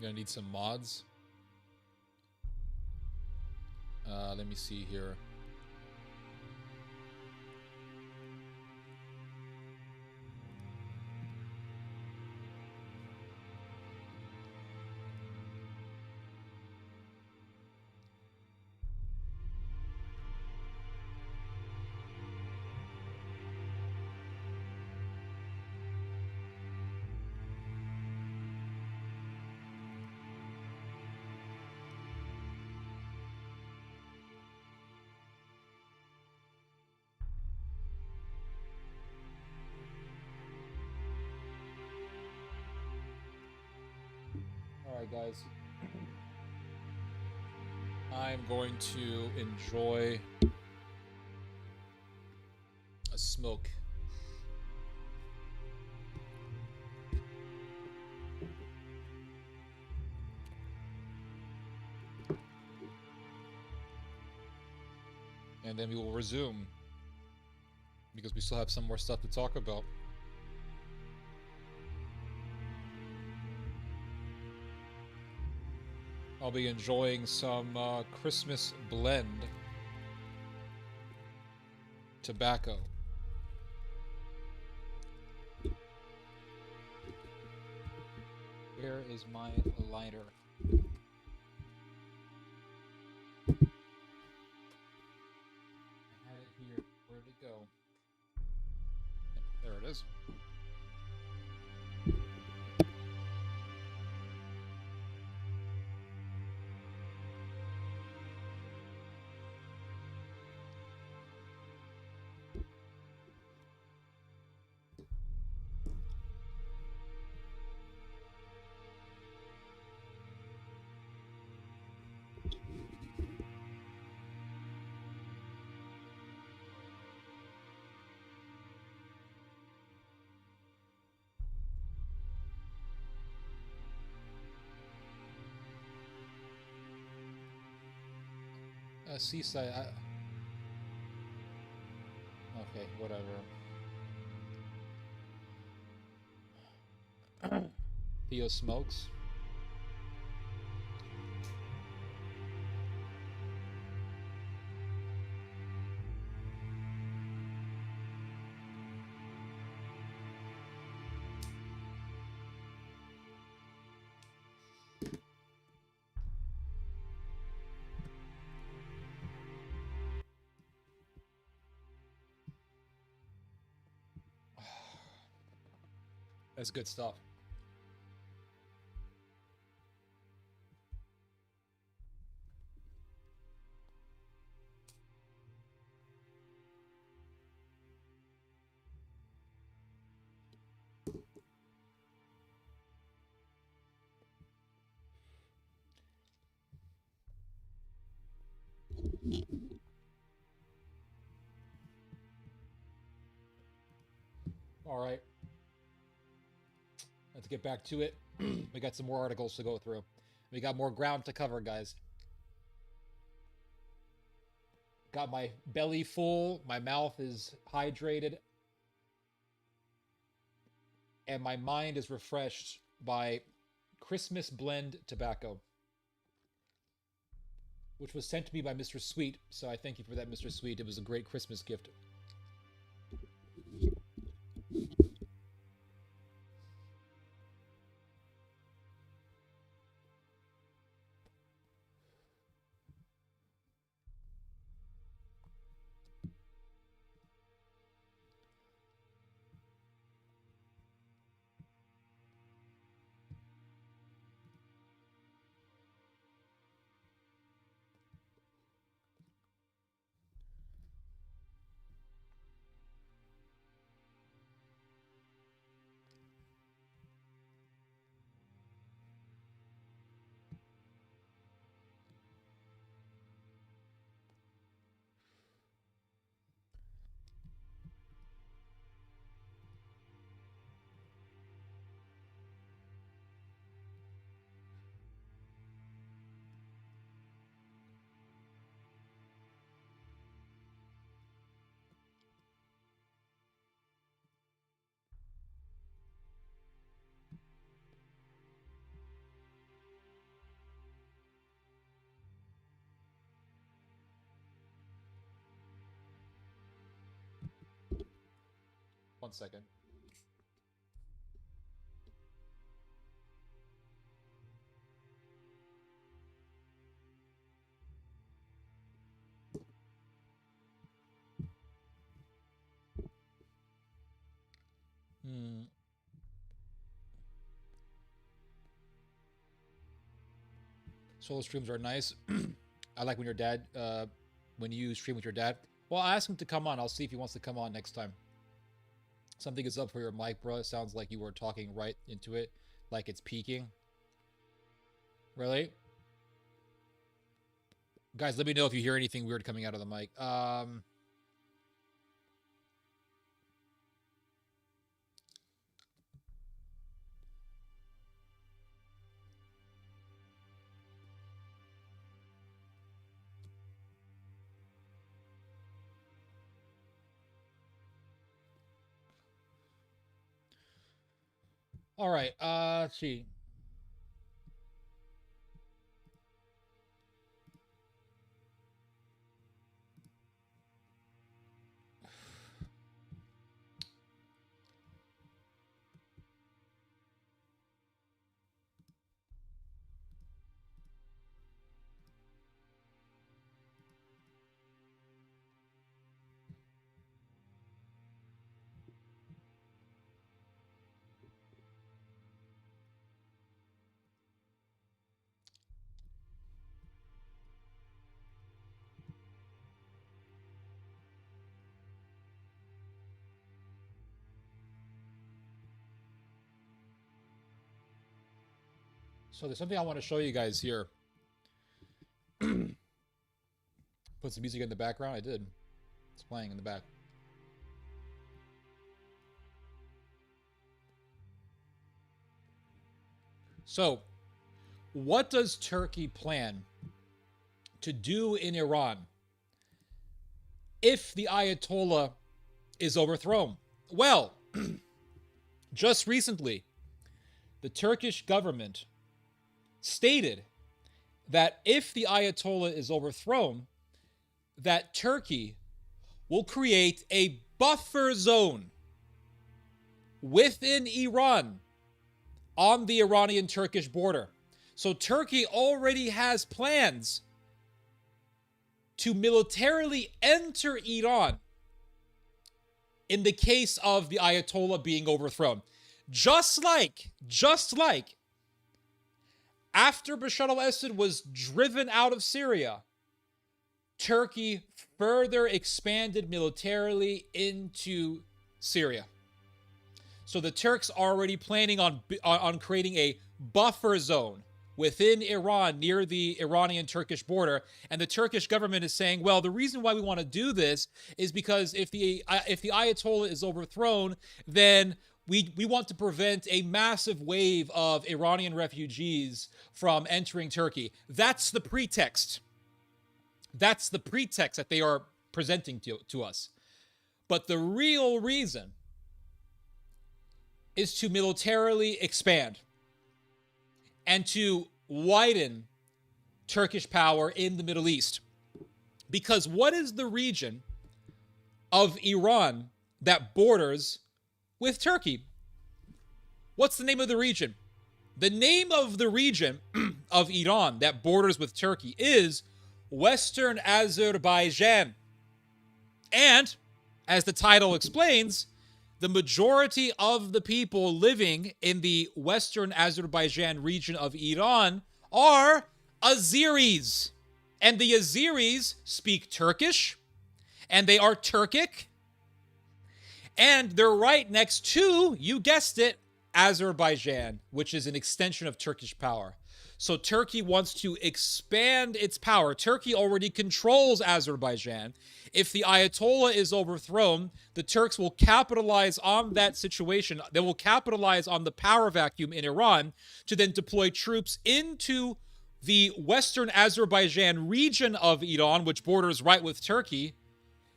Speaker 1: Gonna need some mods. Let me see here. Alright, guys. I'm going to enjoy a smoke. And then we will resume. Because we still have some more stuff to talk about. I'll be enjoying some Christmas blend tobacco. Where is my lighter? I had it here. Where did it go? There it is. Seaside. Okay, whatever. Theo smokes. That's good stuff. All right. Let's get back to it. We got some more articles to go through. We got more ground to cover, guys. Got my belly full, my mouth is hydrated, and my mind is refreshed by Christmas blend tobacco, which was sent to me by Mr. Sweet, so I thank you for that, Mr. Sweet. It was a great Christmas gift. 1 second. Solo streams are nice. I like when your dad, when you stream with your dad. Well, I asked him to come on. I'll see if he wants to come on next time. Something is up for your mic, bro. It sounds like you were talking right into it, like it's peaking. Really? Guys, let me know if you hear anything weird coming out of the mic. All right. Let's see. So there's something I want to show you guys here. Put some music in the background. I did. It's playing in the back. So, what does Turkey plan to do in Iran if the Ayatollah is overthrown? Well, just recently, the Turkish government stated that if the Ayatollah is overthrown, that Turkey will create a buffer zone within Iran on the Iranian-Turkish border. So Turkey already has plans to militarily enter Iran in the case of the Ayatollah being overthrown. Just like after Bashar al-Assad was driven out of Syria, Turkey further expanded militarily into Syria. So the Turks are already planning on creating a buffer zone within Iran near the Iranian-Turkish border. And the Turkish government is saying, well, the reason why we want to do this is because if the Ayatollah is overthrown, then we want to prevent a massive wave of Iranian refugees from entering Turkey. That's the pretext. That's the pretext that they are presenting to us. But the real reason is to militarily expand and to widen Turkish power in the Middle East. Because what is the region of Iran that borders with Turkey? What's the name of the region? The name of the region of Iran that borders with Turkey is Western Azerbaijan. And, as the title explains, the majority of the people living in the Western Azerbaijan region of Iran are Azeris. And the Azeris speak Turkish, and they are Turkic, and they're right next to, you guessed it, Azerbaijan, which is an extension of Turkish power. So Turkey wants to expand its power. Turkey already controls Azerbaijan. If the Ayatollah is overthrown, the Turks will capitalize on that situation. They will capitalize on the power vacuum in Iran to then deploy troops into the Western Azerbaijan region of Iran, which borders right with Turkey,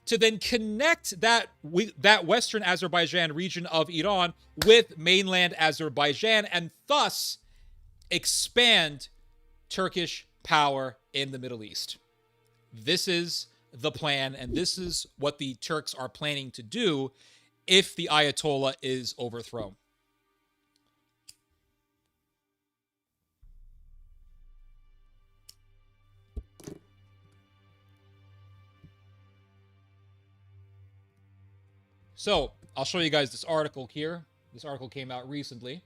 Speaker 1: to then connect that Western Azerbaijan region of Iran with mainland Azerbaijan and thus expand Turkish power in the Middle East. This is the plan, and this is what the Turks are planning to do if the Ayatollah is overthrown. So I'll show you guys this article here. This article came out recently.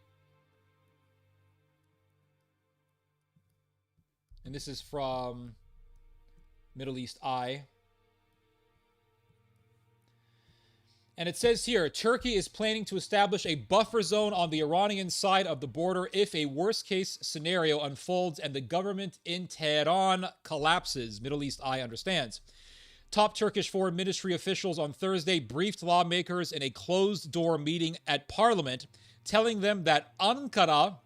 Speaker 1: And this is from Middle East Eye. And it says here, Turkey is planning to establish a buffer zone on the Iranian side of the border if a worst-case scenario unfolds and the government in Tehran collapses, Middle East Eye understands. Top Turkish foreign ministry officials on Thursday briefed lawmakers in a closed-door meeting at parliament, telling them that Ankara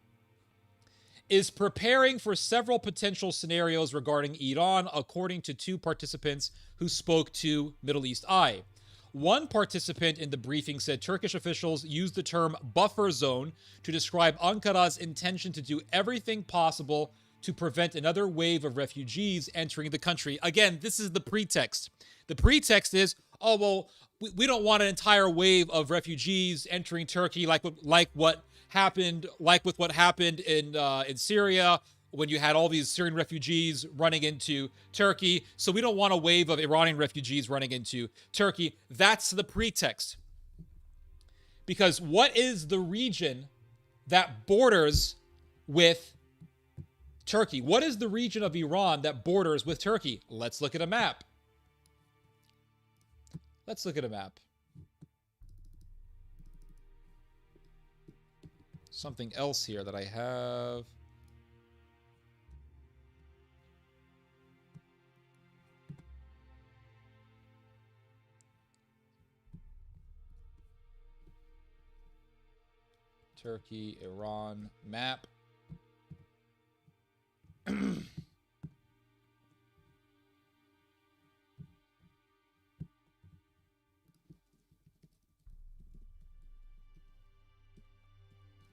Speaker 1: is preparing for several potential scenarios regarding Iran, according to two participants who spoke to Middle East Eye. One participant in the briefing said Turkish officials used the term buffer zone to describe Ankara's intention to do everything possible to prevent another wave of refugees entering the country. Again, this is the pretext. The pretext is, oh, well, we don't want an entire wave of refugees entering Turkey like what happened in Syria, when you had all these Syrian refugees running into Turkey. So we don't want a wave of Iranian refugees running into Turkey. That's the pretext. Because what is the region that borders with Turkey? What is the region of Iran that borders with Turkey? Let's look at a map. Let's look at a map. Something else here that I have. Turkey, Iran map.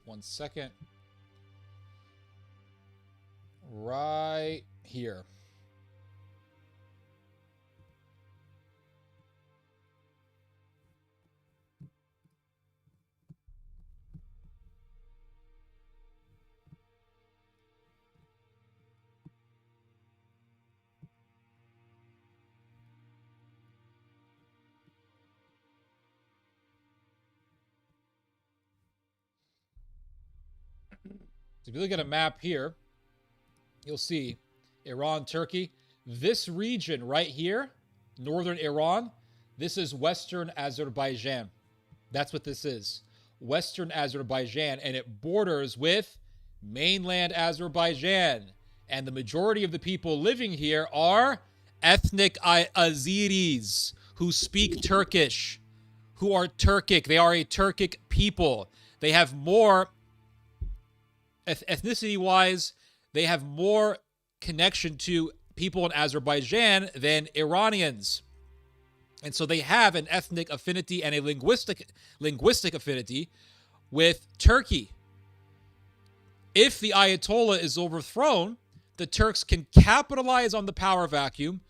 Speaker 1: One second. Right here. So if you look at a map here, you'll see Iran, Turkey. This region right here, northern Iran, this is Western Azerbaijan. That's what this is. Western Azerbaijan. And it borders with mainland Azerbaijan. And the majority of the people living here are ethnic Azeris who speak Turkish, who are Turkic. They are a Turkic people. They have more, ethnicity-wise, they have more connection to people in Azerbaijan than Iranians. And so they have an ethnic affinity and a linguistic affinity with Turkey. If the Ayatollah is overthrown, the Turks can capitalize on the power vacuum,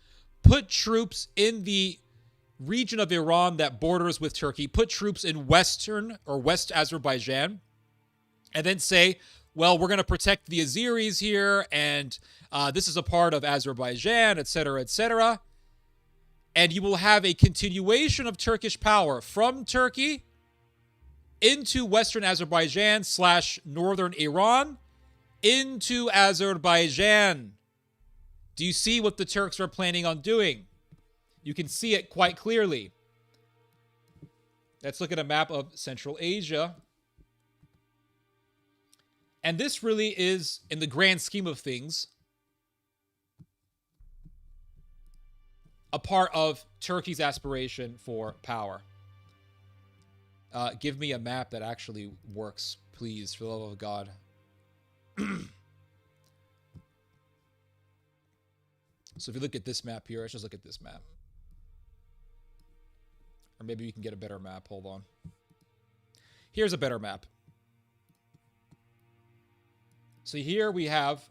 Speaker 1: put troops in the region of Iran that borders with Turkey, put troops in Western or West Azerbaijan, and then say, well, we're going to protect the Azeris here, and this is a part of Azerbaijan, etc., etc. And you will have a continuation of Turkish power from Turkey into Western Azerbaijan / Northern Iran into Azerbaijan. Do you see what the Turks are planning on doing? You can see it quite clearly. Let's look at a map of Central Asia. And this really is, in the grand scheme of things, a part of Turkey's aspiration for power. Give me a map that actually works, please, for the love of God. So if you look at this map here, let's just look at this map. Or maybe we can get a better map. Hold on. Here's a better map. So here we have,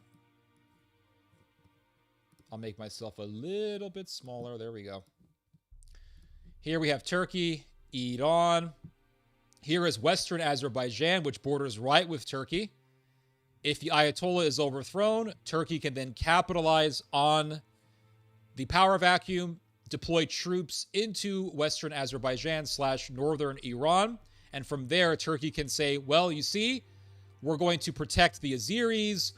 Speaker 1: I'll make myself a little bit smaller. There we go. Here we have Turkey, Iran. Here is Western Azerbaijan, which borders right with Turkey. If the Ayatollah is overthrown, Turkey can then capitalize on the power vacuum, deploy troops into Western Azerbaijan / northern Iran. And from there, Turkey can say, well, you see, we're going to protect the Azeris.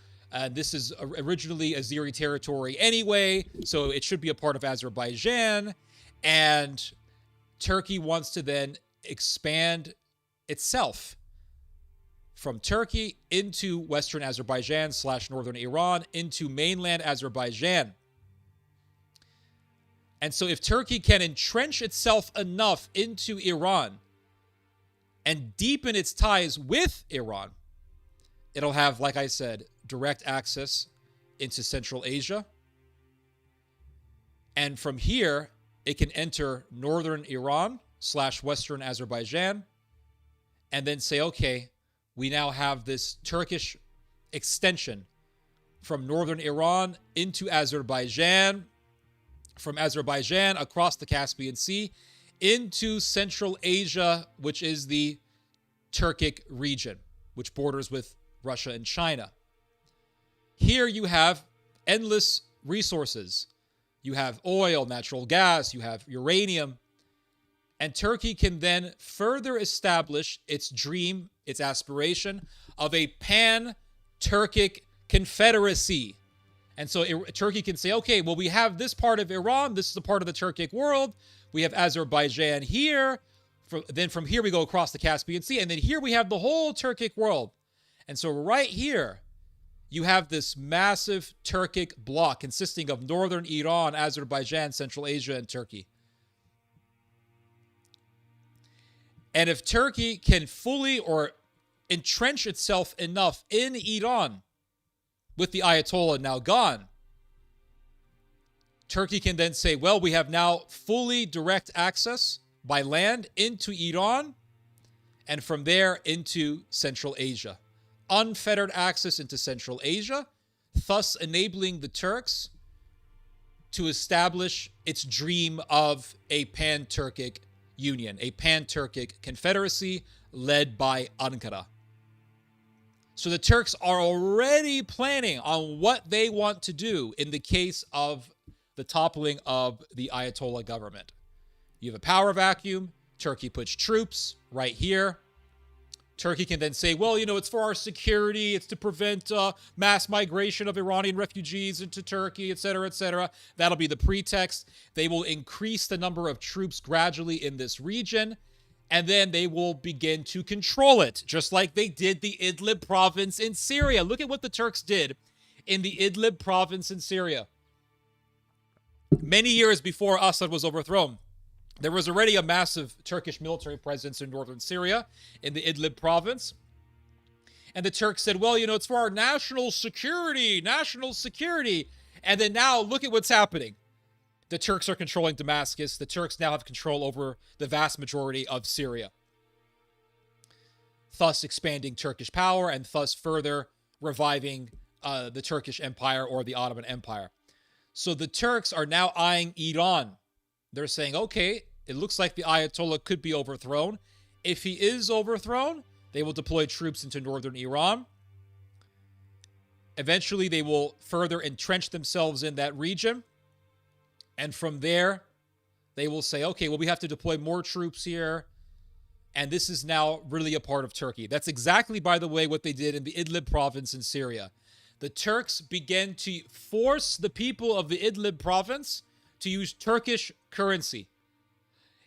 Speaker 1: This is originally Azeri territory anyway, so it should be a part of Azerbaijan. And Turkey wants to then expand itself from Turkey into Western Azerbaijan / northern Iran into mainland Azerbaijan. And so if Turkey can entrench itself enough into Iran and deepen its ties with Iran, it'll have, like I said, direct access into Central Asia. And from here, it can enter northern Iran / Western Azerbaijan and then say, okay, we now have this Turkish extension from northern Iran into Azerbaijan, from Azerbaijan across the Caspian Sea into Central Asia, which is the Turkic region, which borders with Russia and China. Here you have endless resources. You have oil, natural gas, you have uranium. And Turkey can then further establish its dream, its aspiration of a pan-Turkic confederacy. And so Turkey can say, okay, well, we have this part of Iran. This is a part of the Turkic world. We have Azerbaijan here. Then from here, we go across the Caspian Sea. And then here we have the whole Turkic world. And so right here, you have this massive Turkic bloc consisting of northern Iran, Azerbaijan, Central Asia, and Turkey. And if Turkey can fully or entrench itself enough in Iran, with the Ayatollah now gone, Turkey can then say, well, we have now fully direct access by land into Iran, and from there into Central Asia. Unfettered access into Central Asia, thus enabling the Turks to establish its dream of a pan-Turkic union, a pan-Turkic confederacy led by Ankara. So the Turks are already planning on what they want to do in the case of the toppling of the Ayatollah government. You have a power vacuum. Turkey puts troops right here. Turkey can then say, well, you know, it's for our security. It's to prevent mass migration of Iranian refugees into Turkey, et cetera, et cetera. That'll be the pretext. They will increase the number of troops gradually in this region, and then they will begin to control it, just like they did the Idlib province in Syria. Look at what the Turks did in the Idlib province in Syria. Many years before Assad was overthrown, there was already a massive Turkish military presence in northern Syria, in the Idlib province. And the Turks said, well, you know, it's for our national security, national security. And then now look at what's happening. The Turks are controlling Damascus. The Turks now have control over the vast majority of Syria, thus expanding Turkish power and thus further reviving the Turkish Empire or the Ottoman Empire. So the Turks are now eyeing Iran. They're saying, okay, it looks like the Ayatollah could be overthrown. If he is overthrown, they will deploy troops into northern Iran. Eventually, they will further entrench themselves in that region. And from there, they will say, okay, well, we have to deploy more troops here. And this is now really a part of Turkey. That's exactly, by the way, what they did in the Idlib province in Syria. The Turks began to force the people of the Idlib province to use Turkish currency.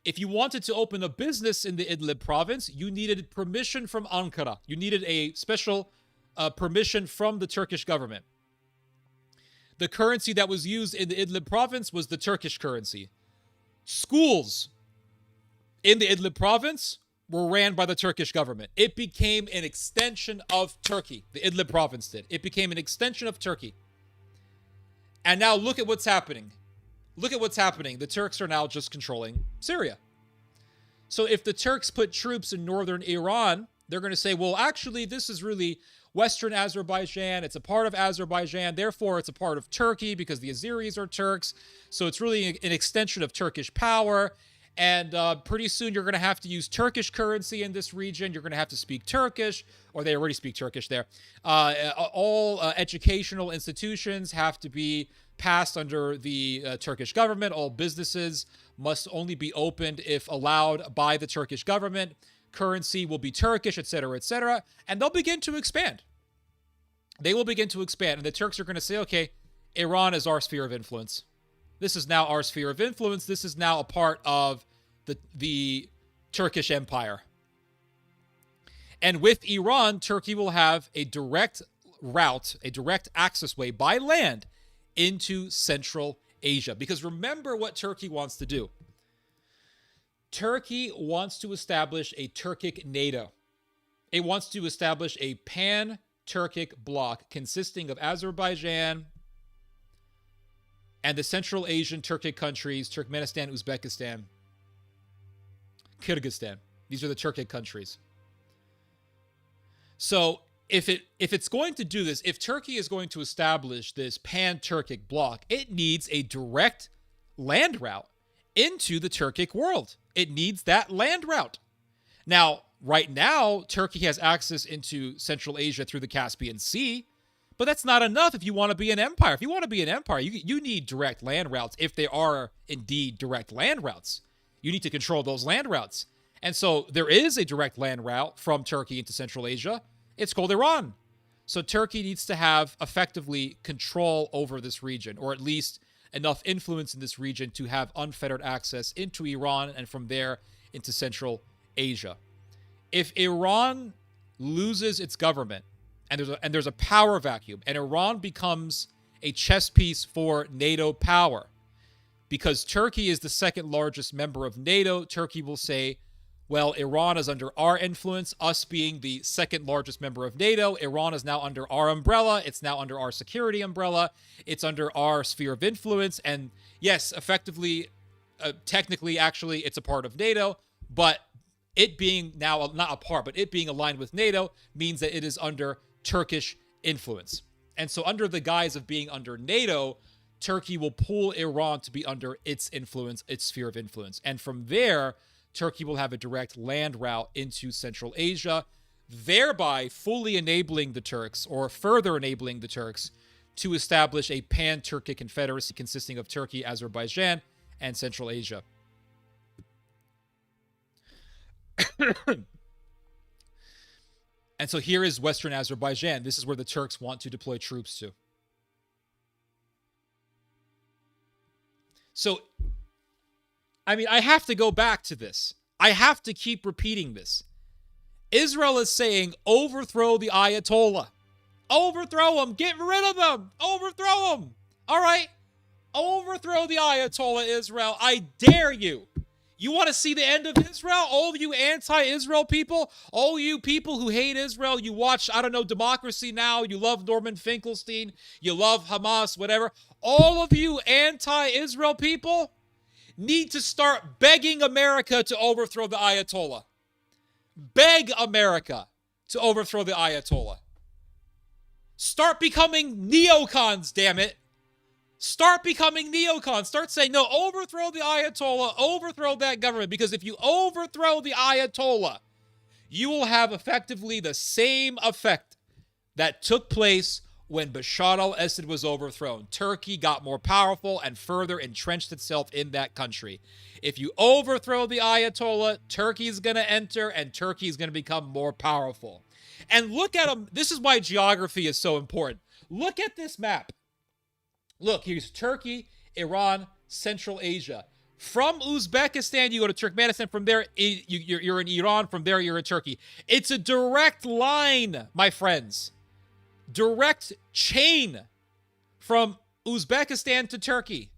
Speaker 1: If you wanted to open a business in the Idlib province, you needed permission from Ankara. You needed a special permission from the Turkish government. The currency that was used in the Idlib province was the Turkish currency. Schools in the Idlib province were ran by the Turkish government. It became an extension of Turkey. The Idlib province did. It became an extension of Turkey. And now look at what's happening. Look at what's happening. The Turks are now just controlling Syria. So if the Turks put troops in northern Iran, they're going to say, well, actually, this is really Western Azerbaijan. It's a part of Azerbaijan. Therefore, it's a part of Turkey because the Azeris are Turks. So it's really an extension of Turkish power. And pretty soon you're going to have to use Turkish currency in this region. You're going to have to speak Turkish, or they already speak Turkish there. All educational institutions have to be passed under the Turkish government. All businesses must only be opened if allowed by the Turkish government. Currency will be Turkish, etc., etc. And they'll begin to expand. They will begin to expand. And the Turks are going to say, okay, Iran is our sphere of influence. This is now our sphere of influence. This is now a part of the Turkish Empire. And with Iran, Turkey will have a direct route, a direct access way by land into Central Asia. Because remember what Turkey wants to do. Turkey wants to establish a Turkic NATO. It wants to establish a pan-Turkic bloc consisting of Azerbaijan and the Central Asian Turkic countries, Turkmenistan, Uzbekistan, Kyrgyzstan. These are the Turkic countries. So if it's going to do this, if Turkey is going to establish this pan-Turkic bloc, it needs a direct land route into the Turkic world. It needs that land route. Now, right now, Turkey has access into Central Asia through the Caspian Sea, but that's not enough if you want to be an empire. If you want to be an empire, you need direct land routes if they are indeed direct land routes. You need to control those land routes. And so there is a direct land route from Turkey into Central Asia. It's called Iran. So Turkey needs to have effectively control over this region, or at least enough influence in this region to have unfettered access into Iran and from there into Central Asia. If Iran loses its government and there's a power vacuum and Iran becomes a chess piece for NATO power, because Turkey is the second largest member of NATO, Turkey will say, well, Iran is under our influence, us being the second largest member of NATO. Iran is now under our umbrella. It's now under our security umbrella. It's under our sphere of influence. And yes, effectively, technically, actually, it's a part of NATO. But it being now not a part, but it being aligned with NATO means that it is under Turkish influence. And so under the guise of being under NATO, Turkey will pull Iran to be under its influence, its sphere of influence. And from there, Turkey will have a direct land route into Central Asia, thereby fully enabling the Turks, or further enabling the Turks, to establish a pan-Turkic confederacy consisting of Turkey, Azerbaijan, and Central Asia. And so here is Western Azerbaijan. This is where the Turks want to deploy troops to. So, I mean, I have to go back to this. I have to keep repeating this. Israel is saying, overthrow the Ayatollah. Overthrow them. Get rid of them. Overthrow them. All right? Overthrow the Ayatollah, Israel. I dare you. You want to see the end of Israel? All you anti-Israel people? All you people who hate Israel, you watch, I don't know, Democracy Now!, you love Norman Finkelstein, you love Hamas, whatever. All of you anti-Israel people need to start begging America to overthrow the Ayatollah. Beg America to overthrow the Ayatollah. Start becoming neocons, damn it. Start becoming neocons. Start saying, no, overthrow the Ayatollah, overthrow that government. Because if you overthrow the Ayatollah, you will have effectively the same effect that took place when Bashar al-Assad was overthrown. Turkey got more powerful and further entrenched itself in that country. If you overthrow the Ayatollah, Turkey is going to enter and Turkey is going to become more powerful. And look at them. This is why geography is so important. Look at this map. Look, here's Turkey, Iran, Central Asia. From Uzbekistan, you go to Turkmenistan. From there, you're in Iran. From there, you're in Turkey. It's a direct line, my friends. Direct chain from Uzbekistan to Turkey.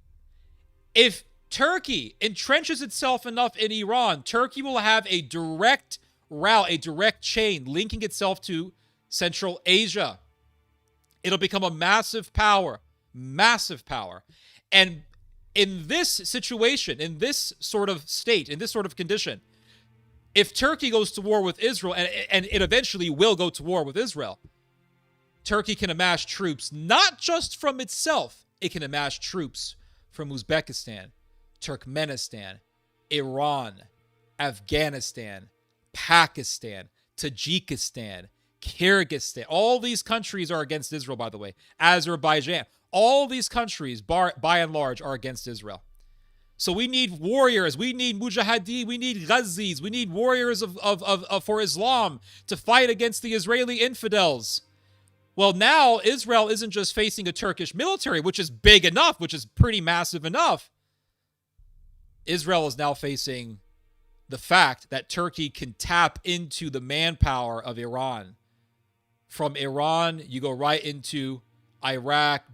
Speaker 1: If Turkey entrenches itself enough in Iran, Turkey will have a direct route, a direct chain linking itself to Central Asia. It'll become a massive power. Massive power. And in this situation, in this sort of state, in this sort of condition, if Turkey goes to war with Israel, and it eventually will go to war with Israel, Turkey can amass troops, not just from itself. It can amass troops from Uzbekistan, Turkmenistan, Iran, Afghanistan, Pakistan, Tajikistan, Kyrgyzstan. All these countries are against Israel, by the way. Azerbaijan. All these countries, by and large, are against Israel. So we need warriors. We need mujahideen. We need ghazis. We need warriors for Islam to fight against the Israeli infidels. Well, now Israel isn't just facing a Turkish military, which is big enough, which is pretty massive enough. Israel is now facing the fact that Turkey can tap into the manpower of Iran. From Iran, you go right into Iraq,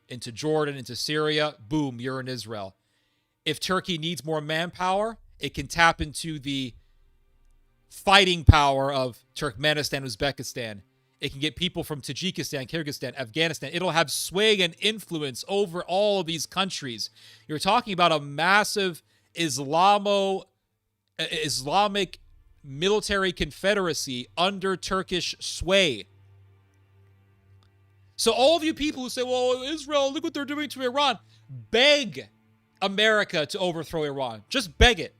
Speaker 1: into Jordan, into Syria. Boom, you're in Israel. If Turkey needs more manpower, it can tap into the fighting power of Turkmenistan, Uzbekistan. It can get people from Tajikistan, Kyrgyzstan, Afghanistan. It'll have sway and influence over all of these countries. You're talking about a massive Islamic military confederacy under Turkish sway. So all of you people who say, well, Israel, look what they're doing to Iran, beg America to overthrow Iran. Just beg it.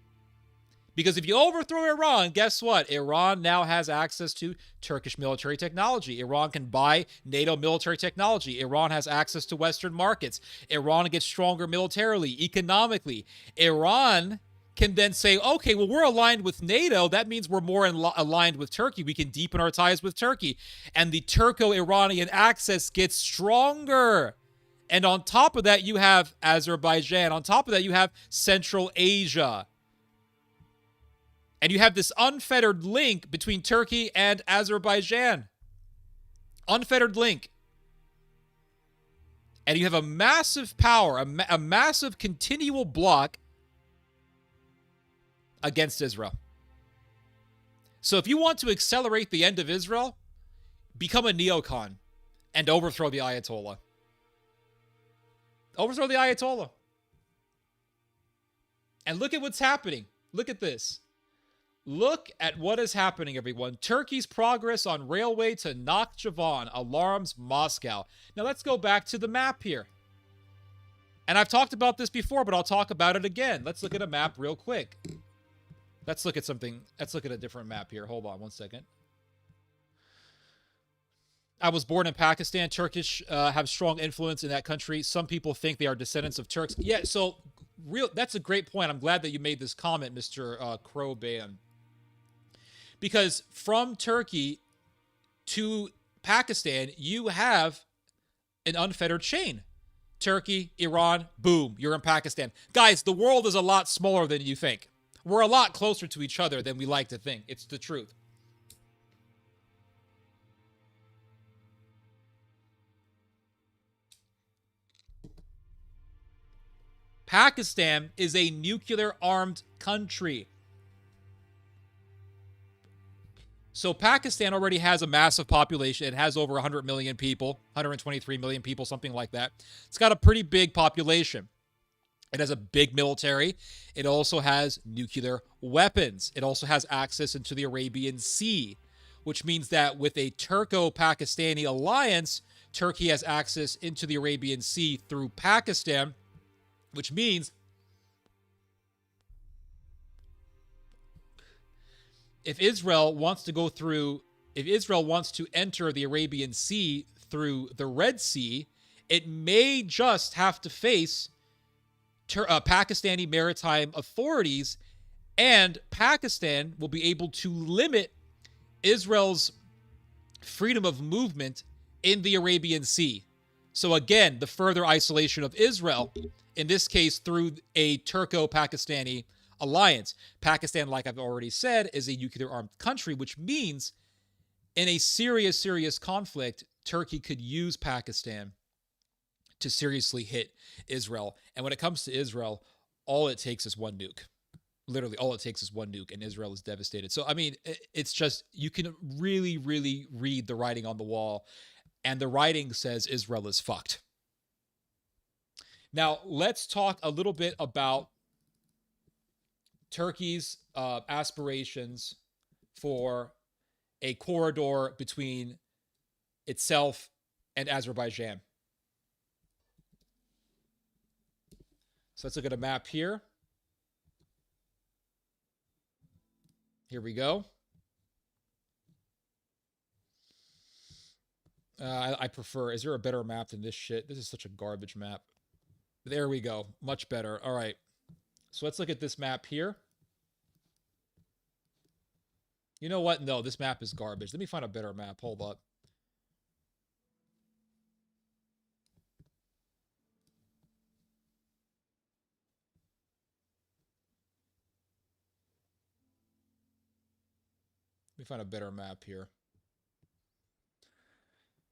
Speaker 1: Because if you overthrow Iran, guess what? Iran now has access to Turkish military technology. Iran can buy NATO military technology. Iran has access to Western markets. Iran gets stronger militarily, economically. Iran can then say, okay, well, we're aligned with NATO. That means we're more aligned with Turkey. We can deepen our ties with Turkey. And the Turco-Iranian axis gets stronger. And on top of that, you have Azerbaijan. On top of that, you have Central Asia. And you have this unfettered link between Turkey and Azerbaijan. Unfettered link. And you have a massive power, a massive continual block against Israel. So if you want to accelerate the end of Israel, become a neocon and overthrow the Ayatollah. Overthrow the Ayatollah. And look at what's happening. Look at this. Look at what is happening, everyone. Turkey's progress on railway to Nakhchivan alarms Moscow. Now let's go back to the map here. And I've talked about this before, but I'll talk about it again. Let's look at a map real quick. Let's look at something. Let's look at a different map here. Hold on one second. I was born in Pakistan. Turkish have strong influence in that country. Some people think they are descendants of Turks. Yeah, so that's a great point. I'm glad that you made this comment, Mr. Crowban. Because from Turkey to Pakistan, you have an unfettered chain. Turkey, Iran, boom, you're in Pakistan. Guys, the world is a lot smaller than you think. We're a lot closer to each other than we like to think. It's the truth. Pakistan is a nuclear-armed country. So Pakistan already has a massive population. It has over 100 million people, 123 million people, something like that. It's got a pretty big population. It has a big military. It also has nuclear weapons. It also has access into the Arabian Sea, which means that with a Turco-Pakistani alliance, Turkey has access into the Arabian Sea through Pakistan, which means if Israel wants to enter the Arabian Sea through the Red Sea, it may just have to face Pakistani maritime authorities, and Pakistan will be able to limit Israel's freedom of movement in the Arabian Sea. So again, the further isolation of Israel, in this case through a Turco-Pakistani alliance. Pakistan, like I've already said, is a nuclear-armed country, which means in a serious conflict, Turkey could use Pakistan to seriously hit Israel. And when it comes to Israel, all it takes is one nuke. Literally, all it takes is one nuke, and Israel is devastated. So, I mean, it's just, you can really read the writing on the wall, and the writing says Israel is fucked. Now, let's talk a little bit about Turkey's aspirations for a corridor between itself and Azerbaijan. So let's look at a map here. Here we go. I prefer. Is there a better map than this shit? This is such a garbage map. There we go. Much better. All right. So let's look at this map here. You know what? No, this map is garbage. Let me find a better map. Hold up. Let me find a better map here.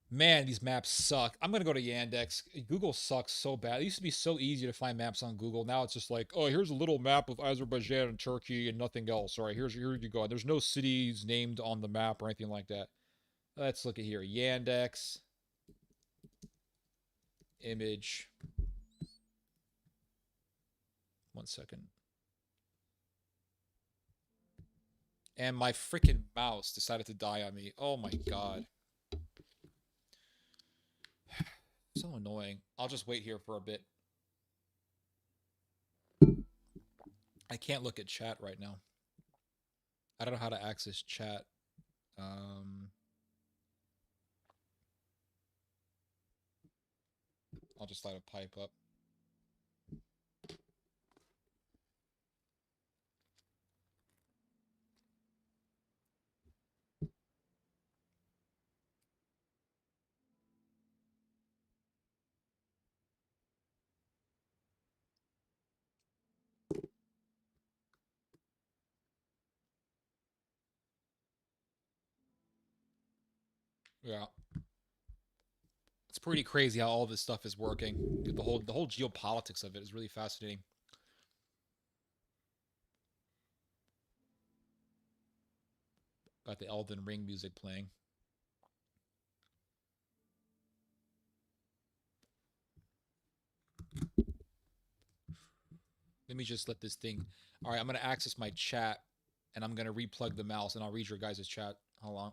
Speaker 1: Man, these maps suck. I'm going to go to Yandex. Google sucks so bad. It used to be so easy to find maps on Google. Now it's just like, oh, here's a little map of Azerbaijan and Turkey and nothing else. All right, here you go. There's no cities named on the map or anything like that. Let's look at here. Yandex. Image. 1 second. And my freaking mouse decided to die on me. Oh my god. So annoying. I'll just wait here for a bit. I can't look at chat right now. I don't know how to access chat. I'll just light a pipe up. Yeah. It's pretty crazy how all this stuff is working. The whole geopolitics of it is really fascinating. Got the Elden Ring music playing. Let me just let this thing. All right, I'm gonna access my chat, and I'm gonna replug the mouse, and I'll read your guys' chat. Hold on.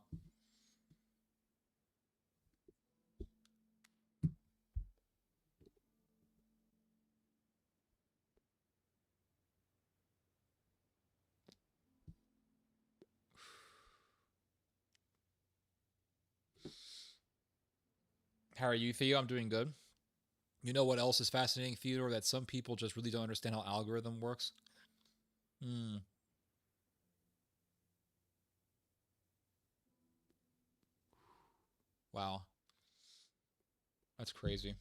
Speaker 1: How are you, Theo? I'm doing good. You know what else is fascinating, Theodore? That some people just really don't understand how algorithm works. Hmm. Wow. That's crazy.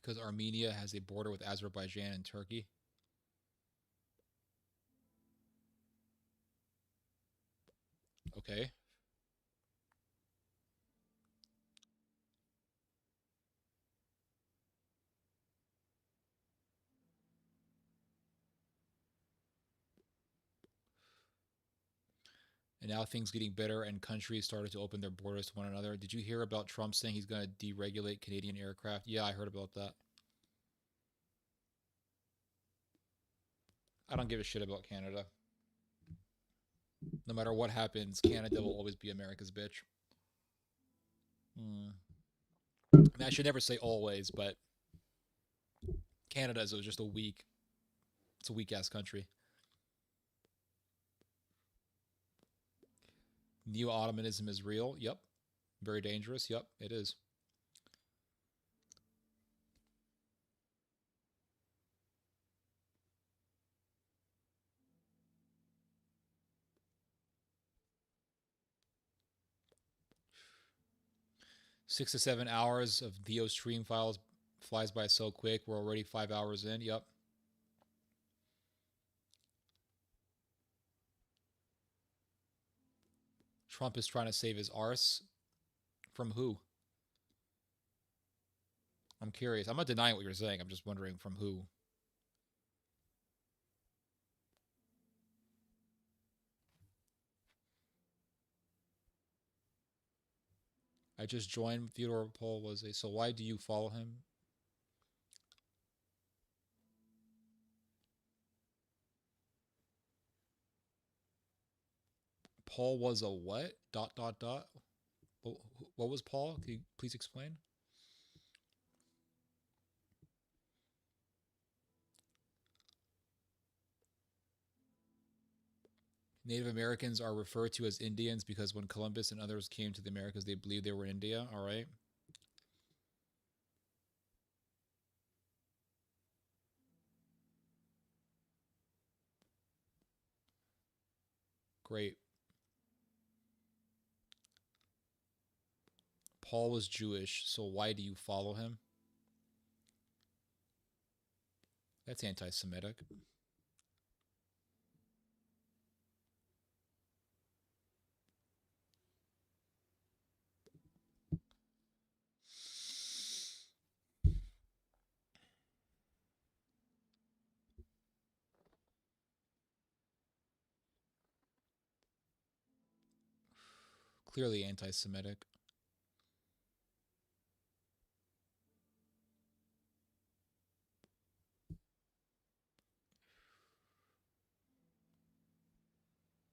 Speaker 1: Because Armenia has a border with Azerbaijan and Turkey. Okay. And now things getting better and countries started to open their borders to one another. Did you hear about Trump saying he's going to deregulate Canadian aircraft? Yeah, I heard about that. I don't give a shit about Canada. No matter what happens, Canada will always be America's bitch. Hmm. I mean, I should never say always, but Canada is just a weak. It's a weak ass country. Neo Ottomanism is real. Yep. Very dangerous. Yep, it is. 6 to 7 hours of Theo stream files flies by so quick. We're already 5 hours in. Yep. Trump is trying to save his arse. From who? I'm curious. I'm not denying what you're saying. I'm just wondering from who. I just joined. Theodore Paul was a. So why do you follow him? Paul was a what? Dot dot dot. What was Paul? Can you please explain? Native Americans are referred to as Indians because when Columbus and others came to the Americas, they believed they were India. All right. Great. Paul was Jewish, so why do you follow him? That's anti Semitic. Clearly anti Semitic.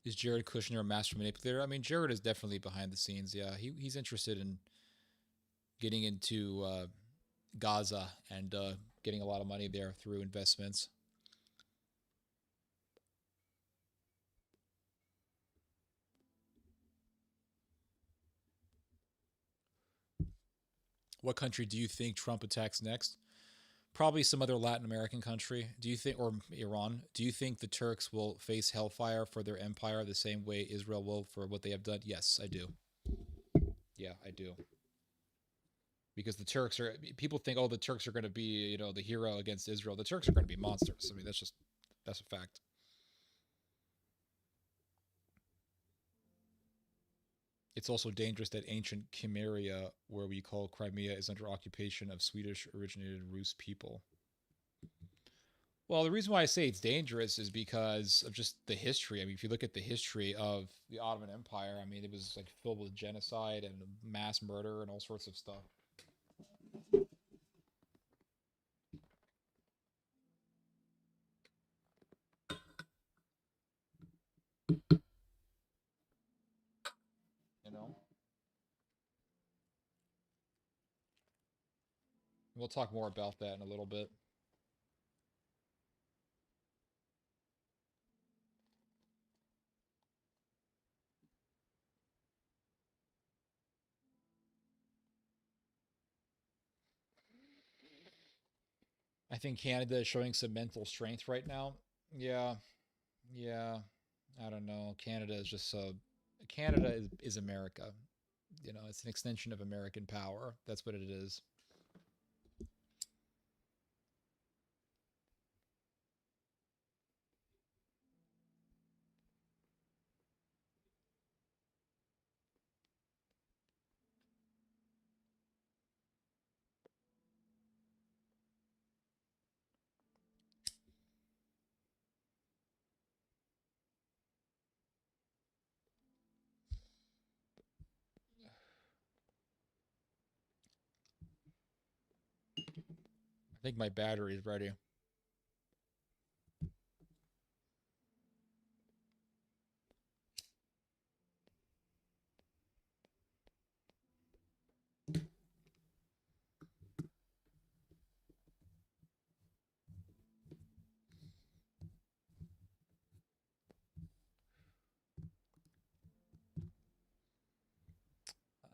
Speaker 1: Is Jared Kushner a master manipulator? I mean, Jared is definitely behind the scenes. Yeah, he's interested in getting into Gaza and getting a lot of money there through investments. What country do you think Trump attacks next? Probably some other Latin American country. Do you think, or Iran? Do you think the Turks will face hellfire for their empire the same way Israel will for what they have done? Yes, I do. Yeah, I do. Because the Turks are, people think, oh, the Turks are going to be, the hero against Israel. The Turks are going to be monsters. I mean, that's a fact. It's also dangerous that ancient Chimeria, where we call Crimea, is under occupation of Swedish originated Rus people. Well, the reason why I say it's dangerous is because of just the history. I mean, if you look at the history of the Ottoman Empire, I mean, it was like filled with genocide and mass murder and all sorts of stuff. You know, we'll talk more about that in a little bit. I think Canada is showing some mental strength right now. Yeah, yeah. I don't know. Canada is just so. Canada is America. It's an extension of American power. That's what it is. I think my battery is ready.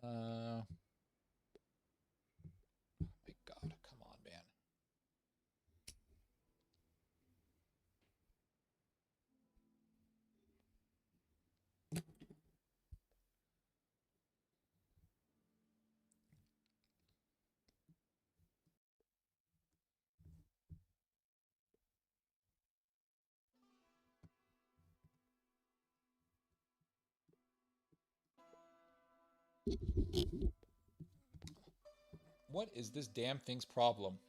Speaker 1: Oh my God, come on, man. What is this damn thing's problem?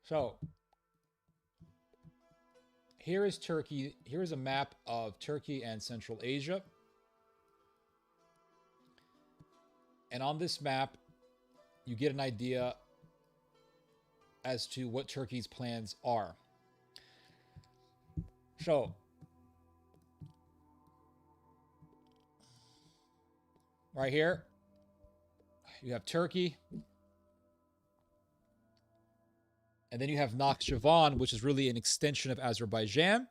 Speaker 1: So here is Turkey. Here is a map of Turkey and Central Asia. And on this map, you get an idea as to what Turkey's plans are. So, right here, you have Turkey. And then you have Nakhchivan, which is really an extension of Azerbaijan.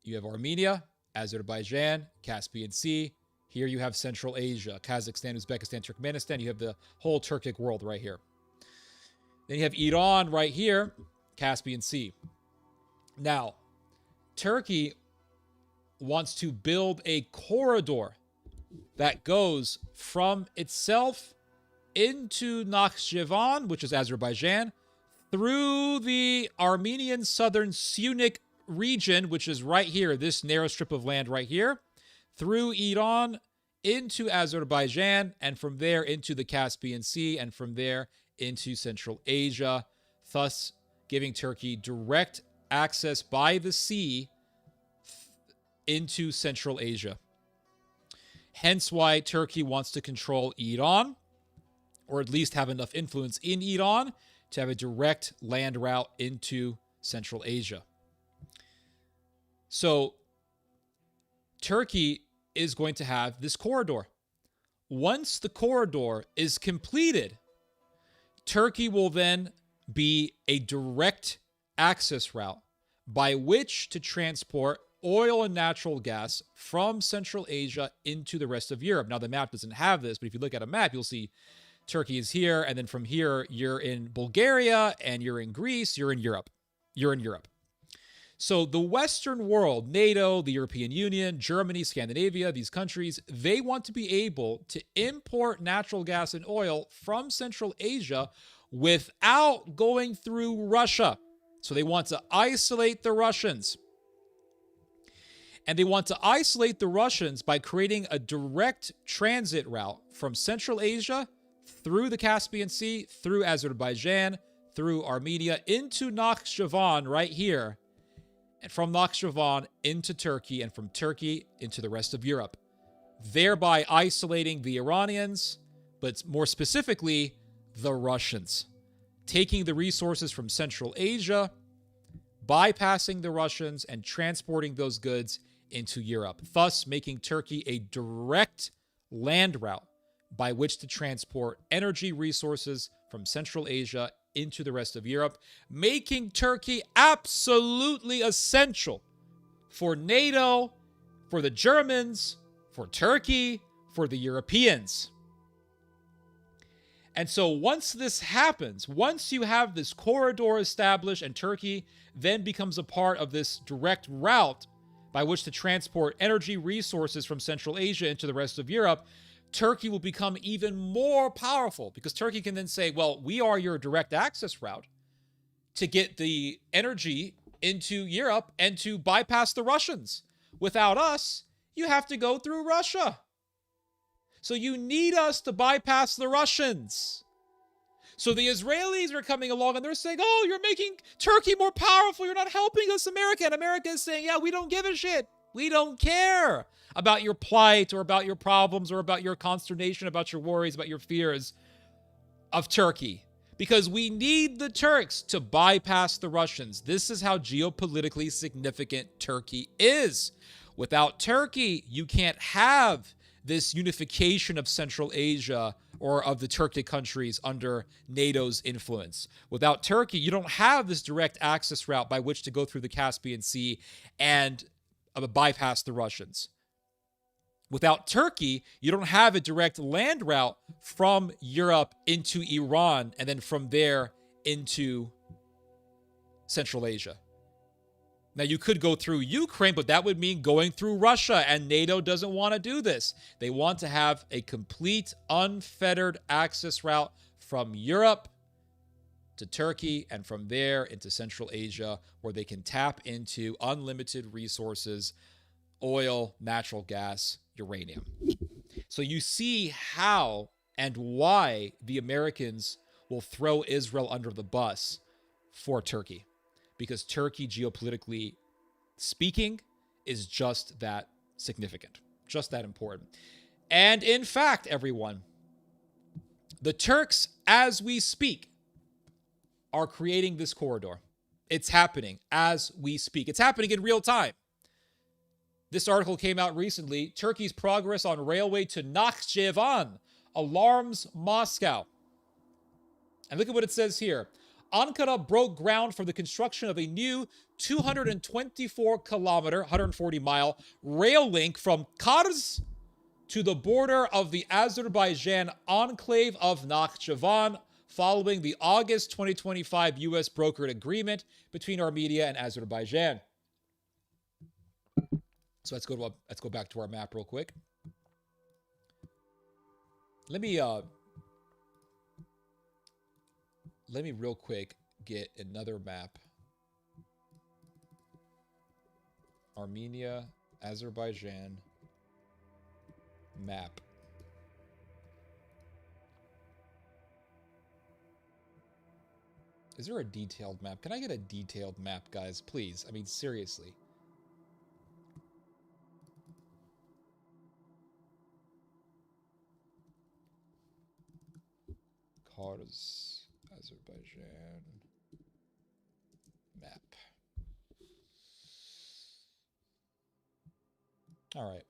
Speaker 1: You have Armenia, Azerbaijan, Caspian Sea. Here you have Central Asia, Kazakhstan, Uzbekistan, Turkmenistan. You have the whole Turkic world right here. Then you have Iran right here, Caspian Sea. Now, Turkey wants to build a corridor that goes from itself into Nakhchivan, which is Azerbaijan, through the Armenian southern Syunik region, which is right here, this narrow strip of land right here, through Iran into Azerbaijan, and from there into the Caspian Sea, and from there into Central Asia, thus giving Turkey direct access by the sea into Central Asia. Hence why Turkey wants to control Iran, or at least have enough influence in Iran to have a direct land route into Central Asia. So Turkey is going to have this corridor. Once the corridor is completed, Turkey will then be a direct access route by which to transport oil and natural gas from Central Asia into the rest of Europe. Now, the map doesn't have this, but if you look at a map, you'll see Turkey is here, and then from here, you're in Bulgaria, and you're in Greece, you're in Europe. You're in Europe. So the Western world, NATO, the European Union, Germany, Scandinavia, these countries, they want to be able to import natural gas and oil from Central Asia without going through Russia. So they want to isolate the Russians. And they want to isolate the Russians by creating a direct transit route from Central Asia through the Caspian Sea, through Azerbaijan, through Armenia, into Nakhchivan right here, and from Nakhchivan into Turkey, and from Turkey into the rest of Europe, thereby isolating the Iranians, but more specifically, the Russians, taking the resources from Central Asia, bypassing the Russians, and transporting those goods into Europe, thus making Turkey a direct land route by which to transport energy resources from Central Asia into the rest of Europe, making Turkey absolutely essential for NATO, for the Germans, for Turkey, for the Europeans. And so once this happens, once you have this corridor established and Turkey then becomes a part of this direct route by which to transport energy resources from Central Asia into the rest of Europe, Turkey will become even more powerful, because Turkey can then say, well, we are your direct access route to get the energy into Europe and to bypass the Russians. Without us, you have to go through Russia. So you need us to bypass the Russians. So the Israelis are coming along and they're saying, oh, you're making Turkey more powerful. You're not helping us, America. And America is saying, yeah, we don't give a shit. We don't care about your plight or about your problems or about your consternation, about your worries, about your fears of Turkey. Because we need the Turks to bypass the Russians. This is how geopolitically significant Turkey is. Without Turkey, you can't have this unification of Central Asia or of the Turkic countries under NATO's influence. Without Turkey, you don't have this direct access route by which to go through the Caspian Sea and bypass the Russians. Without Turkey, you don't have a direct land route from Europe into Iran and then from there into Central Asia. Now, you could go through Ukraine, but that would mean going through Russia, and NATO doesn't want to do this. They want to have a complete, unfettered access route from Europe to Turkey and from there into Central Asia, where they can tap into unlimited resources, oil, natural gas, uranium. So you see how and why the Americans will throw Israel under the bus for Turkey, because Turkey, geopolitically speaking, is just that significant, just that important. And in fact, everyone, the Turks, as we speak, are creating this corridor. It's happening as we speak. It's happening in real time. This article came out recently. Turkey's progress on railway to Nakhchivan alarms Moscow. And look at what it says here. Ankara broke ground for the construction of a new 224-kilometer, 140-mile rail link from Kars to the border of the Azerbaijan enclave of Nakhchivan, following the August 2025 U.S. brokered agreement between Armenia and Azerbaijan. So let's go back to our map real quick. Let me real quick get another map. Armenia, Azerbaijan map. Is there a detailed map? Can I get a detailed map, guys? Please. I mean, seriously. Kars, Azerbaijan map. All right.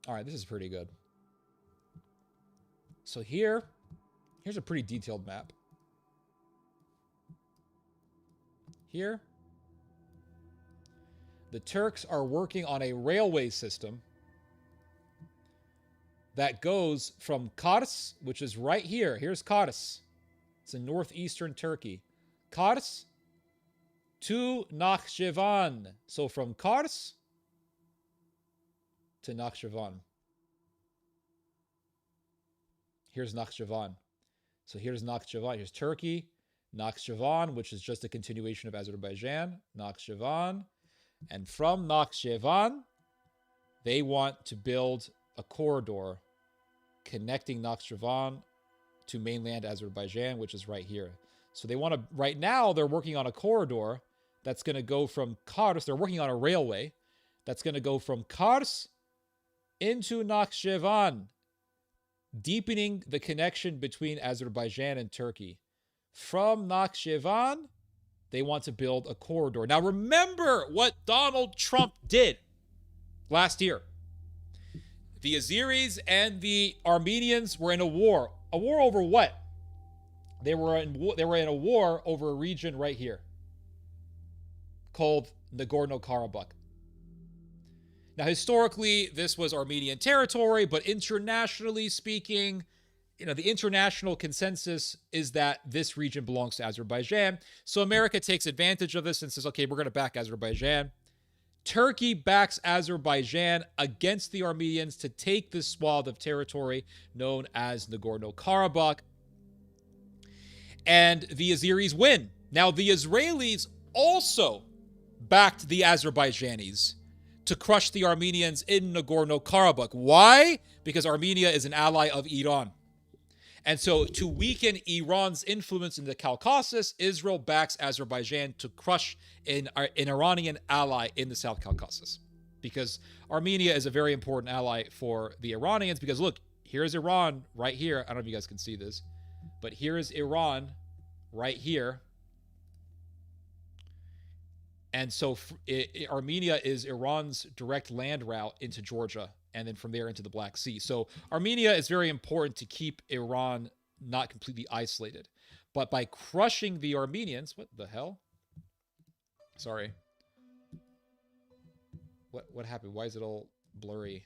Speaker 1: All right, this is pretty good. So here's a pretty detailed map. Here, the Turks are working on a railway system that goes from Kars, which is right here. Here's Kars. It's in northeastern Turkey. Kars to Nakhchivan. So from Kars to Nakhchivan. Here's Nakhchivan. So here's Nakhchivan. Here's Turkey. Nakhchivan, which is just a continuation of Azerbaijan. Nakhchivan. And from Nakhchivan, they want to build a corridor connecting Nakhchivan to mainland Azerbaijan, which is right here. So they want to, right now, they're working on a corridor that's going to go from Kars. They're working on a railway that's going to go from Kars into Nakhchivan, deepening the connection between Azerbaijan and Turkey. From Nakhchivan, they want to build a corridor. Now, remember what Donald Trump did last year. The Azeris and the Armenians were in a war. A war over what? They were in a war over a region right here called Nagorno-Karabakh. Now, historically, this was Armenian territory, but internationally speaking, the international consensus is that this region belongs to Azerbaijan. So America takes advantage of this and says, okay, we're going to back Azerbaijan. Turkey backs Azerbaijan against the Armenians to take this swath of territory known as Nagorno-Karabakh. And the Azeris win. Now, the Israelis also backed the Azerbaijanis to crush the Armenians in Nagorno-Karabakh. Why? Because Armenia is an ally of Iran. And so to weaken Iran's influence in the Caucasus, Israel backs Azerbaijan to crush an Iranian ally in the South Caucasus. Because Armenia is a very important ally for the Iranians. Because look, here's Iran right here. I don't know if you guys can see this. But here is Iran right here. And so Armenia is Iran's direct land route into Georgia, and then from there into the Black Sea. So Armenia is very important to keep Iran not completely isolated. But by crushing the Armenians, what the hell? Sorry. What happened? Why is it all blurry?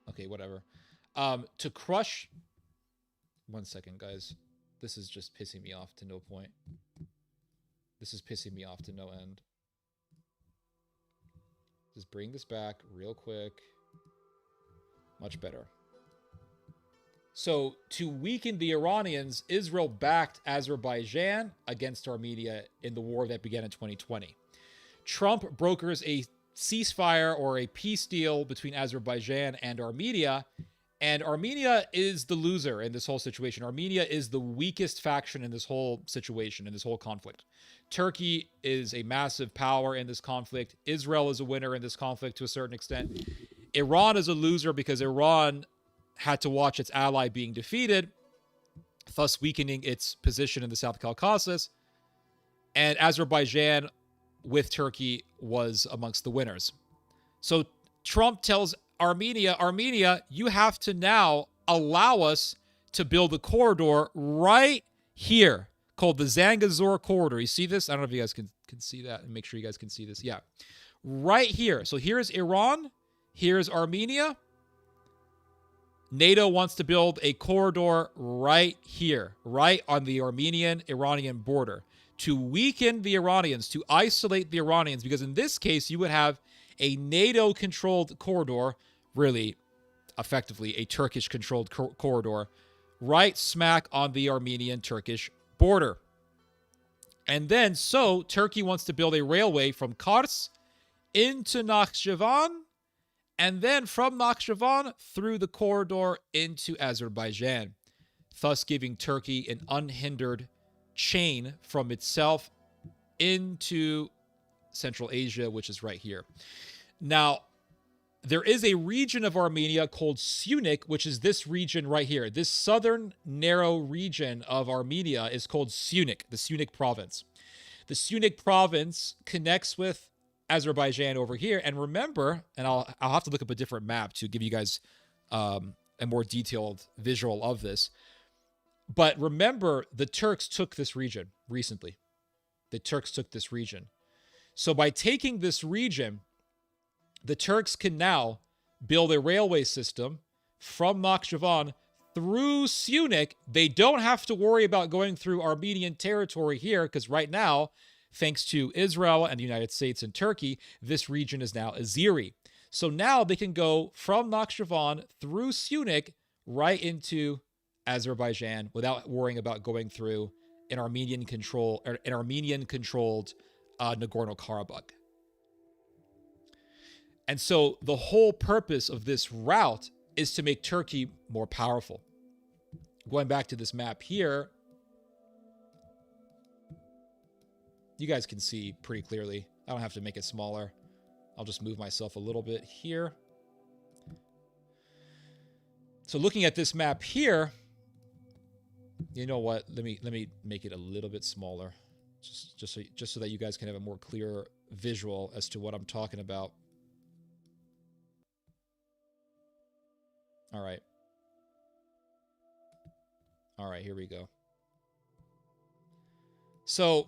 Speaker 1: Okay, whatever. To crush... One second, guys. This is just pissing me off to no point. This is pissing me off to no end. Just bring this back real quick. Much better. So, to weaken the Iranians, Israel backed Azerbaijan against Armenia in the war that began in 2020. Trump brokers a ceasefire or a peace deal between Azerbaijan and Armenia, And Armenia is the loser in this whole situation. Armenia is the weakest faction in this whole situation, in this whole conflict. Turkey is a massive power in this conflict. Israel is a winner in this conflict to a certain extent. Iran is a loser because Iran had to watch its ally being defeated, thus weakening its position in the South Caucasus. And Azerbaijan, with Turkey, was amongst the winners. So Trump tells Armenia, you have to now allow us to build a corridor right here called the Zangezur corridor. You see this? I don't know if you guys can see that, and make sure you guys can see this. Yeah. Right here. So here's Iran. Here's Armenia. NATO wants to build a corridor right here, right on the Armenian-Iranian border, to weaken the Iranians, to isolate the Iranians, because in this case, you would have a NATO-controlled corridor, really, effectively, a Turkish-controlled corridor, right smack on the Armenian-Turkish border. And then, so, Turkey wants to build a railway from Kars into Nakhchivan, and then from Nakhchivan through the corridor into Azerbaijan, thus giving Turkey an unhindered chain from itself into Central Asia, which is right here. Now, there is a region of Armenia called Syunik, which is this region right here. This southern narrow region of Armenia is called Syunik, the Syunik province. The Syunik province connects with Azerbaijan over here. And remember, and I'll have to look up a different map to give you guys a more detailed visual of this. But remember, the Turks took this region recently. The Turks took this region. So by taking this region, the Turks can now build a railway system from Nakhchivan through Syunik. They don't have to worry about going through Armenian territory here, because right now, thanks to Israel and the United States and Turkey, this region is now Azeri. So now they can go from Nakhchivan through Syunik right into Azerbaijan without worrying about going through an Armenian-controlled Nagorno-Karabakh. And so the whole purpose of this route is to make Turkey more powerful. Going back to this map here, you guys can see pretty clearly. I don't have to make it smaller. I'll just move myself a little bit here. So looking at this map here, you know what? Let me make it a little bit smaller, just so that you guys can have a more clear visual as to what I'm talking about. All right. All right, here we go. So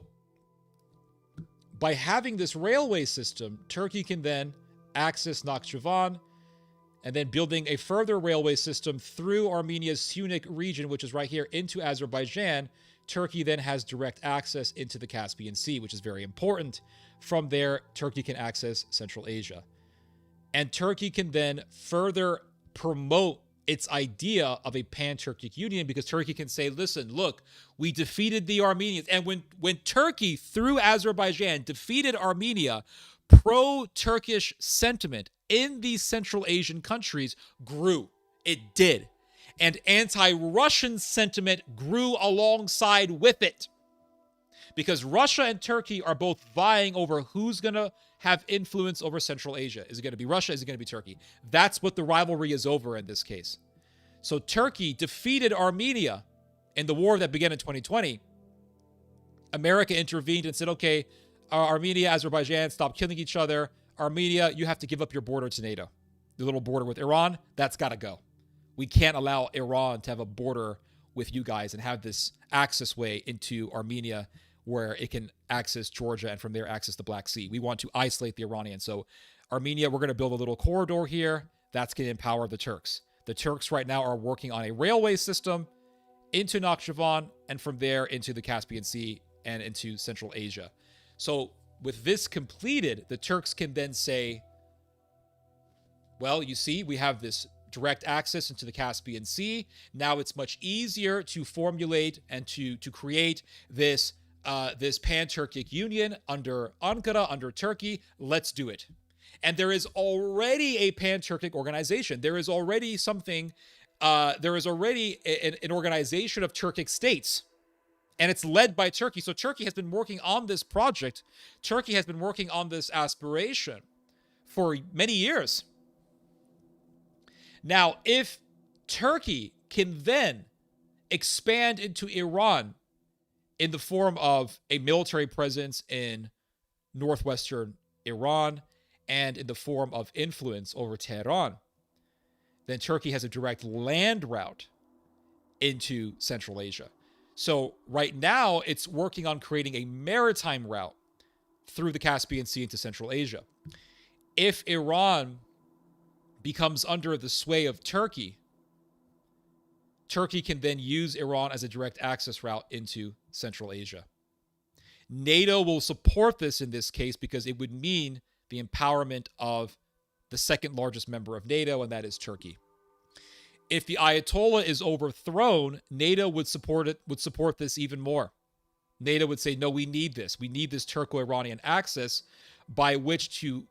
Speaker 1: by having this railway system, Turkey can then access Nakhchivan, and then building a further railway system through Armenia's Syunik region, which is right here, into Azerbaijan. Turkey then has direct access into the Caspian Sea, which is very important. From there, Turkey can access Central Asia. And Turkey can then further promote its idea of a pan-Turkic union, because Turkey can say, listen, look, we defeated the Armenians. And when Turkey, through Azerbaijan, defeated Armenia, pro-Turkish sentiment in these Central Asian countries grew. It did. And anti-Russian sentiment grew alongside with it. Because Russia and Turkey are both vying over who's going to have influence over Central Asia. Is it going to be Russia? Is it going to be Turkey? That's what the rivalry is over in this case. So Turkey defeated Armenia in the war that began in 2020. America intervened and said, okay, Armenia, Azerbaijan, stop killing each other. Armenia, you have to give up your border to NATO. The little border with Iran, that's got to go. We can't allow Iran to have a border with you guys and have this access way into Armenia where it can access Georgia and from there access the Black Sea. We want to isolate the Iranians. So Armenia, we're going to build a little corridor here. That's going to empower the Turks. The Turks right now are working on a railway system into Nakhchivan and from there into the Caspian Sea and into Central Asia. So with this completed, the Turks can then say, well, you see, we have this direct access into the Caspian Sea. Now it's much easier to formulate and to create this pan-Turkic union under Ankara, under Turkey. Let's do it. And there is already a pan-Turkic organization. There is already something, there is already an organization of Turkic states, and it's led by Turkey. So Turkey has been working on this project. Turkey has been working on this aspiration for many years. Now, if Turkey can then expand into Iran in the form of a military presence in northwestern Iran and in the form of influence over Tehran, then Turkey has a direct land route into Central Asia. So right now, it's working on creating a maritime route through the Caspian Sea into Central Asia. If Iran becomes under the sway of Turkey, Turkey can then use Iran as a direct access route into Central Asia. NATO will support this in this case because it would mean the empowerment of the second largest member of NATO, and that is Turkey. If the Ayatollah is overthrown, NATO would support this even more. NATO would say, no, we need this. We need this Turco-Iranian axis by which to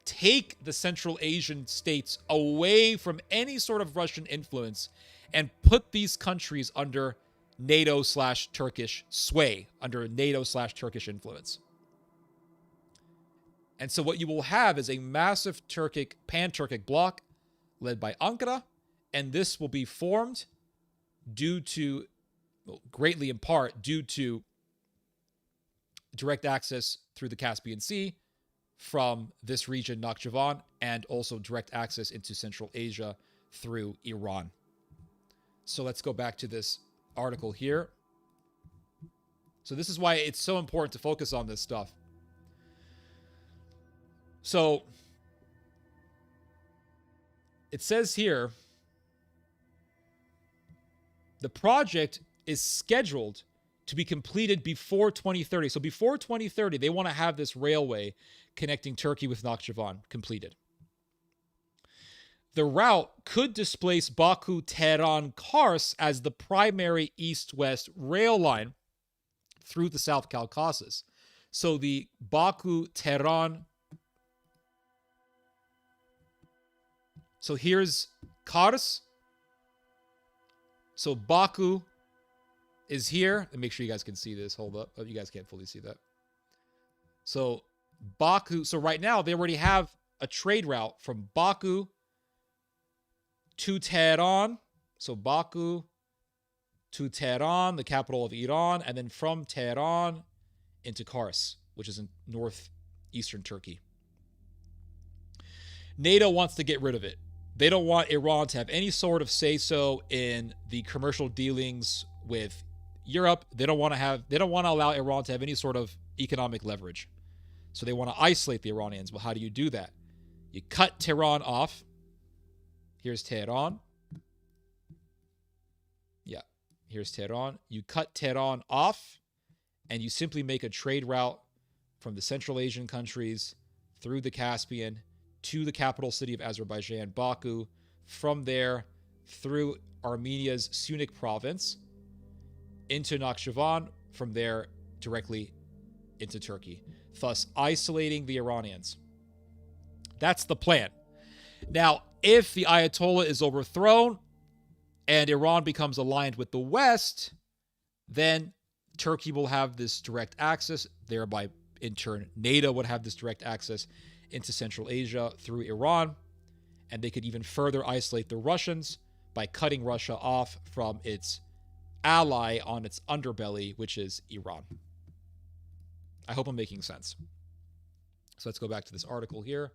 Speaker 1: take the Central Asian states away from any sort of Russian influence and put these countries under NATO/Turkish sway, under NATO/Turkish influence. And so what you will have is a massive pan-Turkic bloc led by Ankara, and this will be formed greatly in part due to direct access through the Caspian Sea from this region, Nakhchivan, and also direct access into Central Asia through Iran. So let's go back to this article here. So this is why it's so important to focus on this stuff. So it says here, the project is scheduled to be completed before 2030. So before 2030, they want to have this railway connecting Turkey with Nakhchivan completed. The route could displace Baku-Tehran-Kars as the primary east-west rail line through the South Caucasus. So the Baku-Tehran... So here's Kars. So Baku is here. Let me make sure you guys can see this. Hold up. Oh, you guys can't fully see that. So Baku. So right now, they already have a trade route from Baku to Tehran. So Baku to Tehran, the capital of Iran, and then from Tehran into Kars, which is in northeastern Turkey. NATO wants to get rid of it. They don't want Iran to have any sort of say-so in the commercial dealings with Europe. They don't want to allow Iran to have any sort of economic leverage. So they want to isolate the Iranians. Well, how do you do that? You cut Tehran off. Here's Tehran. Yeah, here's Tehran. You cut Tehran off, and you simply make a trade route from the Central Asian countries through the Caspian to the capital city of Azerbaijan, Baku, from there through Armenia's Sunik province into Nakhchivan, from there directly into Turkey, thus isolating the Iranians. That's the plan. Now, if the Ayatollah is overthrown and Iran becomes aligned with the West, then Turkey will have this direct access, thereby in turn NATO would have this direct access into Central Asia through Iran, and they could even further isolate the Russians by cutting Russia off from its ally on its underbelly, which is Iran. I hope I'm making sense. So let's go back to this article here.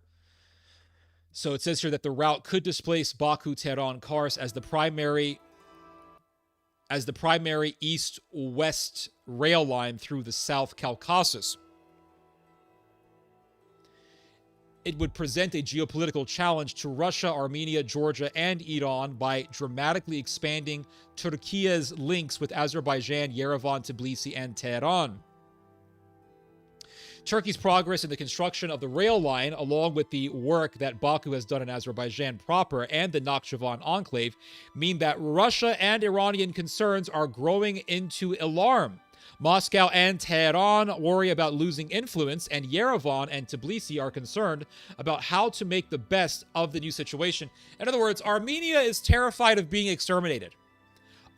Speaker 1: So it says here that the route could displace Baku-Tehran-Kars as the primary east-west rail line through the South Caucasus. It would present a geopolitical challenge to Russia, Armenia, Georgia, and Iran by dramatically expanding Turkey's links with Azerbaijan, Yerevan, Tbilisi, and Tehran. Turkey's progress in the construction of the rail line, along with the work that Baku has done in Azerbaijan proper and the Nakhchivan enclave, mean that Russia and Iranian concerns are growing into alarm. Moscow and Tehran worry about losing influence, and Yerevan and Tbilisi are concerned about how to make the best of the new situation. In other words, Armenia is terrified of being exterminated.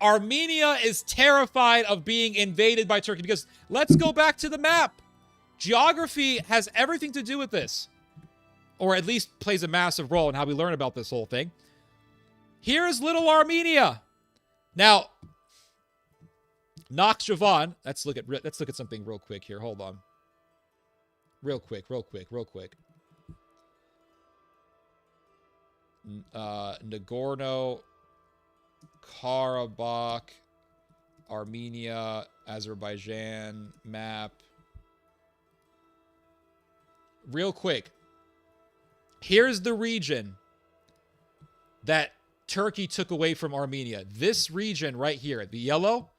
Speaker 1: Armenia is terrified of being invaded by Turkey, because let's go back to the map. Geography has everything to do with this, or at least plays a massive role in how we learn about this whole thing. Here is little Armenia. Now, Nakhchivan, let's look at something real quick here. Hold on. Real quick. Nagorno-Karabakh, Armenia, Azerbaijan map. Real quick. Here's the region that Turkey took away from Armenia. This region right here, the yellow,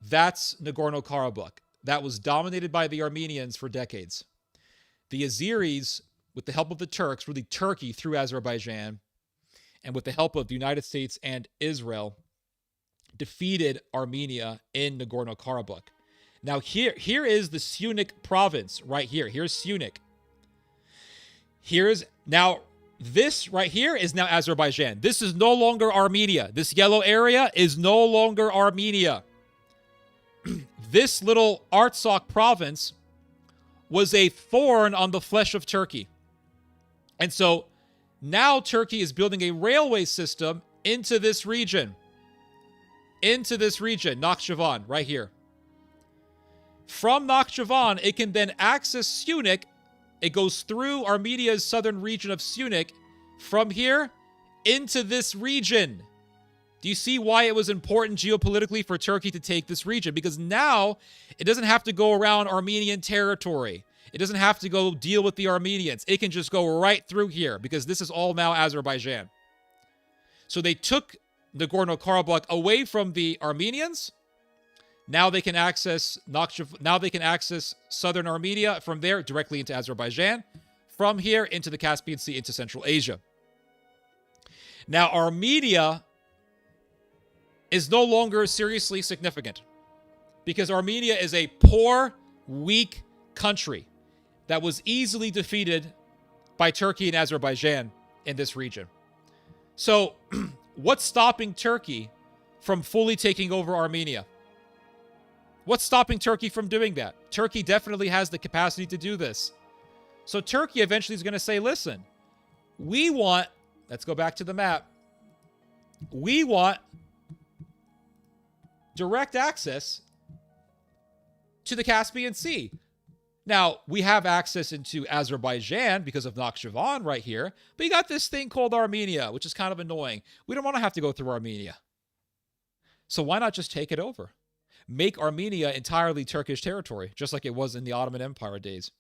Speaker 1: that's Nagorno-Karabakh. That was dominated by the Armenians for decades. The Azeris, with the help of the Turks, really Turkey through Azerbaijan, and with the help of the United States and Israel, defeated Armenia in Nagorno-Karabakh. Now here is the Syunik province right here. Here's Syunik. Now this right here is now Azerbaijan. This is no longer Armenia. This yellow area is no longer Armenia. This little Artsakh province was a thorn on the flesh of Turkey. And so now Turkey is building a railway system into this region. Nakhchivan, right here. From Nakhchivan, it can then access Syunik. It goes through Armenia's southern region of Syunik, from here into this region. Do you see why it was important geopolitically for Turkey to take this region? Because now it doesn't have to go around Armenian territory. It doesn't have to go deal with the Armenians. It can just go right through here, because this is all now Azerbaijan. So they took Nagorno-Karabakh away from the Armenians. Now they can access southern Armenia from there directly into Azerbaijan. From here into the Caspian Sea, into Central Asia. Now Armenia is no longer seriously significant, because Armenia is a poor, weak country that was easily defeated by Turkey and Azerbaijan in this region. So what's stopping Turkey from fully taking over Armenia? What's stopping Turkey from doing that? Turkey definitely has the capacity to do this. So Turkey eventually is going to say, listen, let's go back to the map. We want direct access to the Caspian Sea. Now, we have access into Azerbaijan because of Nakhchivan right here, but you got this thing called Armenia, which is kind of annoying. We don't want to have to go through Armenia. So why not just take it over? Make Armenia entirely Turkish territory, just like it was in the Ottoman Empire days.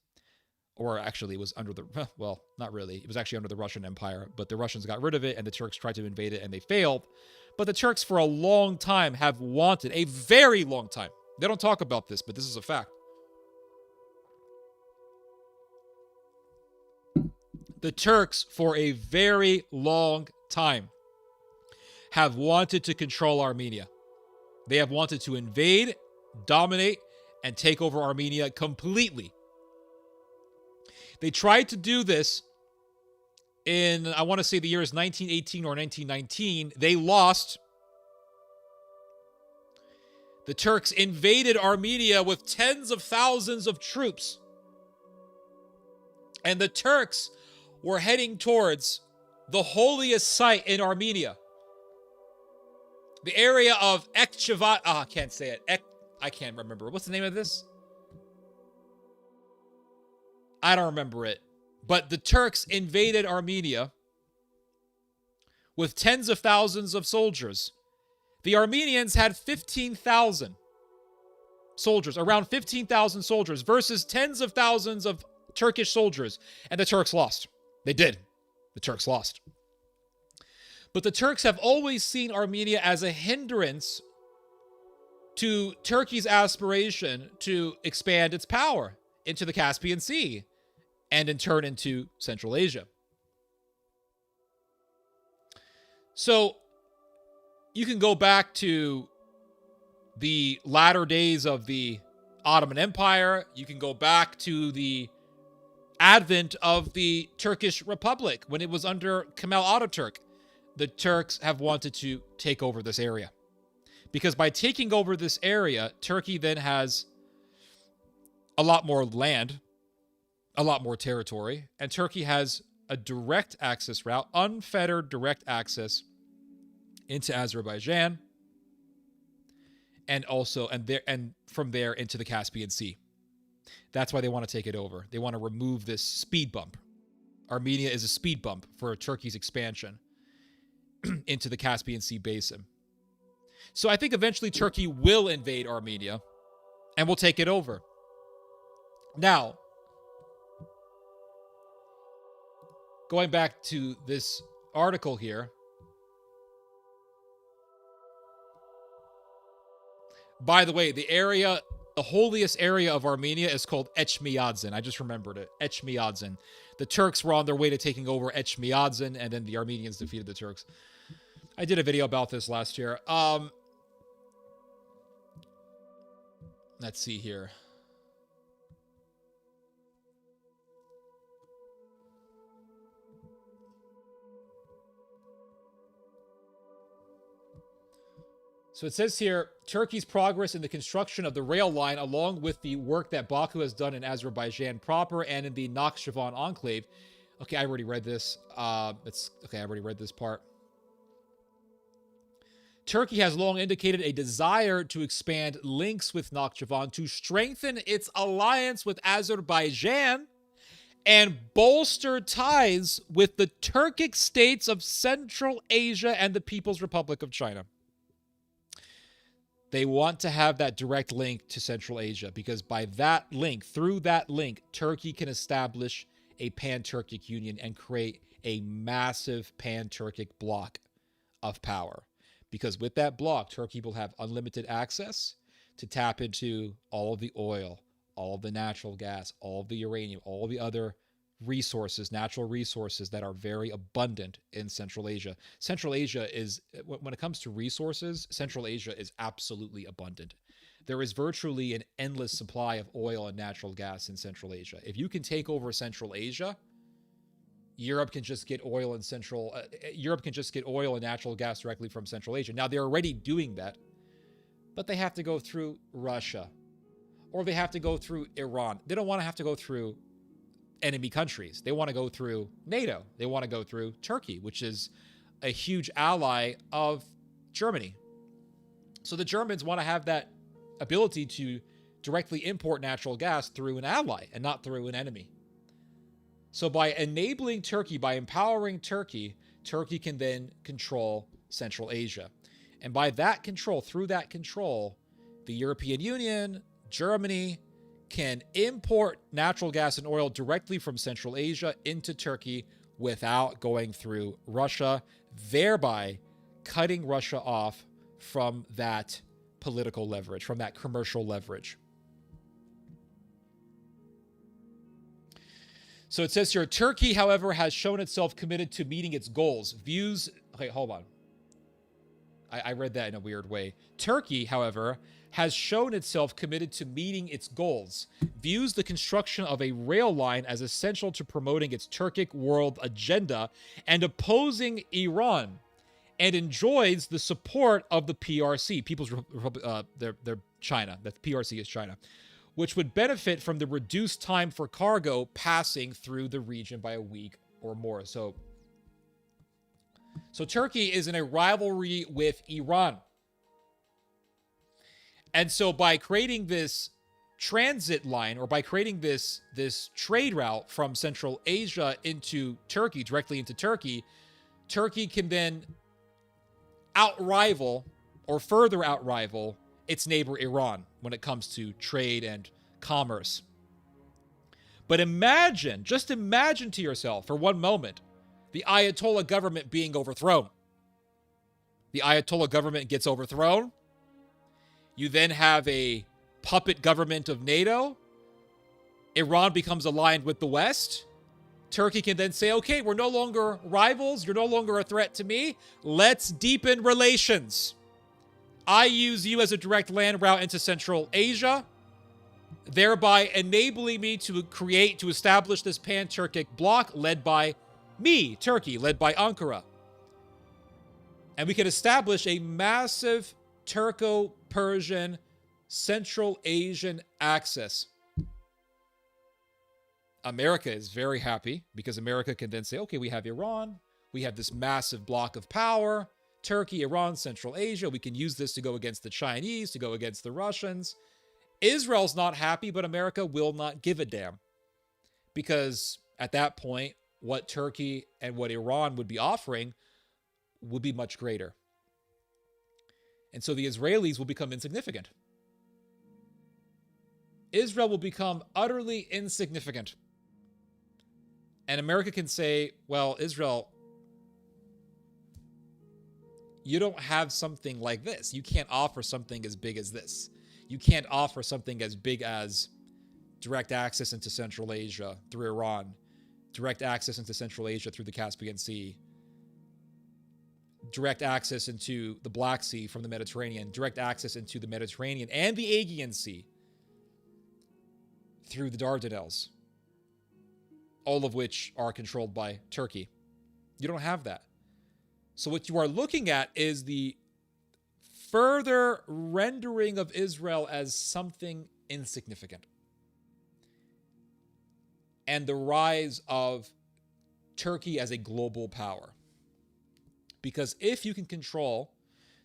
Speaker 1: Or actually, it was under the, well, not really. It was actually under the Russian Empire, but the Russians got rid of it, and the Turks tried to invade it, and they failed. But the Turks, for a long time, have wanted, a very long time. They don't talk about this, but this is a fact. The Turks, for a very long time, have wanted to control Armenia. They have wanted to invade, dominate, and take over Armenia completely. They tried to do this in, I want to say the years 1918 or 1919. They lost. The Turks invaded Armenia with tens of thousands of troops. And the Turks were heading towards the holiest site in Armenia. The area of Ekchivat. I can't say it. I can't remember. What's the name of this? I don't remember it. But the Turks invaded Armenia with tens of thousands of soldiers. The Armenians had 15,000 soldiers, around 15,000 soldiers, versus tens of thousands of Turkish soldiers. And the Turks lost. They did. The Turks lost. But the Turks have always seen Armenia as a hindrance to Turkey's aspiration to expand its power into the Caspian Sea and in turn into Central Asia. So you can go back to the latter days of the Ottoman Empire. You can go back to the advent of the Turkish Republic when it was under Kemal Ataturk. The Turks have wanted to take over this area. Because by taking over this area, Turkey then has a lot more land, a lot more territory, and Turkey has a direct access route, unfettered direct access into Azerbaijan, and also and from there into the Caspian Sea. That's why they want to take it over. They want to remove this speed bump. Armenia is a speed bump for Turkey's expansion into the Caspian Sea basin. So I think eventually Turkey will invade Armenia and will take it over. Now, going back to this article here, by the way, the holiest area of Armenia is called Echmiadzin. I just remembered it. Echmiadzin. The Turks were on their way to taking over Echmiadzin, and then the Armenians defeated the Turks. I did a video about this last year. Let's see here. So it says here, Turkey's progress in the construction of the rail line, along with the work that Baku has done in Azerbaijan proper and in the Nakhchivan enclave. Okay, I already read this. I already read this part. Turkey has long indicated a desire to expand links with Nakhchivan to strengthen its alliance with Azerbaijan and bolster ties with the Turkic states of Central Asia and the People's Republic of China. They want to have that direct link to Central Asia because by that link, through that link, Turkey can establish a pan-Turkic union and create a massive pan-Turkic bloc of power. Because with that bloc, Turkey will have unlimited access to tap into all of the oil, all of the natural gas, all of the uranium, all of the other resources, natural resources that are very abundant in Central Asia. Central Asia is, when it comes to resources, Central Asia is absolutely abundant. There is virtually an endless supply of oil and natural gas in Central Asia. If you can take over Central Asia, Europe can just get oil and natural gas directly from Central Asia. Now, they're already doing that, but they have to go through Russia, or they have to go through Iran. They don't want to have to go through enemy countries. They want to go through NATO. They want to go through Turkey, which is a huge ally of Germany. So the Germans want to have that ability to directly import natural gas through an ally and not through an enemy. So by enabling Turkey, by empowering Turkey, Turkey can then control Central Asia. And by that control, through that control, the European Union, Germany, can import natural gas and oil directly from Central Asia into Turkey without going through Russia, thereby cutting Russia off from that political leverage, from that commercial leverage. So it says here, Turkey, however, has shown itself committed to meeting its goals. Okay, hold on. I read that in a weird way. Turkey, however, has shown itself committed to meeting its goals, views the construction of a rail line as essential to promoting its Turkic world agenda and opposing Iran, and enjoys the support of the PRC, People's Republic, they're China, that PRC is China, which would benefit from the reduced time for cargo passing through the region by a week or more. So Turkey is in a rivalry with Iran. And so by creating this transit line, or by creating this trade route from Central Asia into Turkey, directly into Turkey, Turkey can then outrival or further outrival its neighbor Iran when it comes to trade and commerce. But just imagine to yourself for one moment, the Ayatollah government being overthrown. The Ayatollah government gets overthrown. You then have a puppet government of NATO. Iran becomes aligned with the West. Turkey can then say, okay, we're no longer rivals. You're no longer a threat to me. Let's deepen relations. I use you as a direct land route into Central Asia, thereby enabling me to establish this pan-Turkic bloc led by me, Turkey, led by Ankara. And we can establish a massive Turco-Persian Central Asian axis. America is very happy because America can then say, okay, we have Iran. We have this massive block of power, Turkey, Iran, Central Asia. We can use this to go against the Chinese, to go against the Russians. Israel's not happy, but America will not give a damn. Because at that point, what Turkey and what Iran would be offering would be much greater. And so the Israelis will become insignificant. Israel will become utterly insignificant. And America can say, well, Israel, you don't have something like this. You can't offer something as big as this. You can't offer something as big as direct access into Central Asia through Iran, direct access into Central Asia through the Caspian Sea, direct access into the Black Sea from the Mediterranean, direct access into the Mediterranean and the Aegean Sea through the Dardanelles, all of which are controlled by Turkey. You don't have that. So what you are looking at is the further rendering of Israel as something insignificant, and the rise of Turkey as a global power. Because if you can control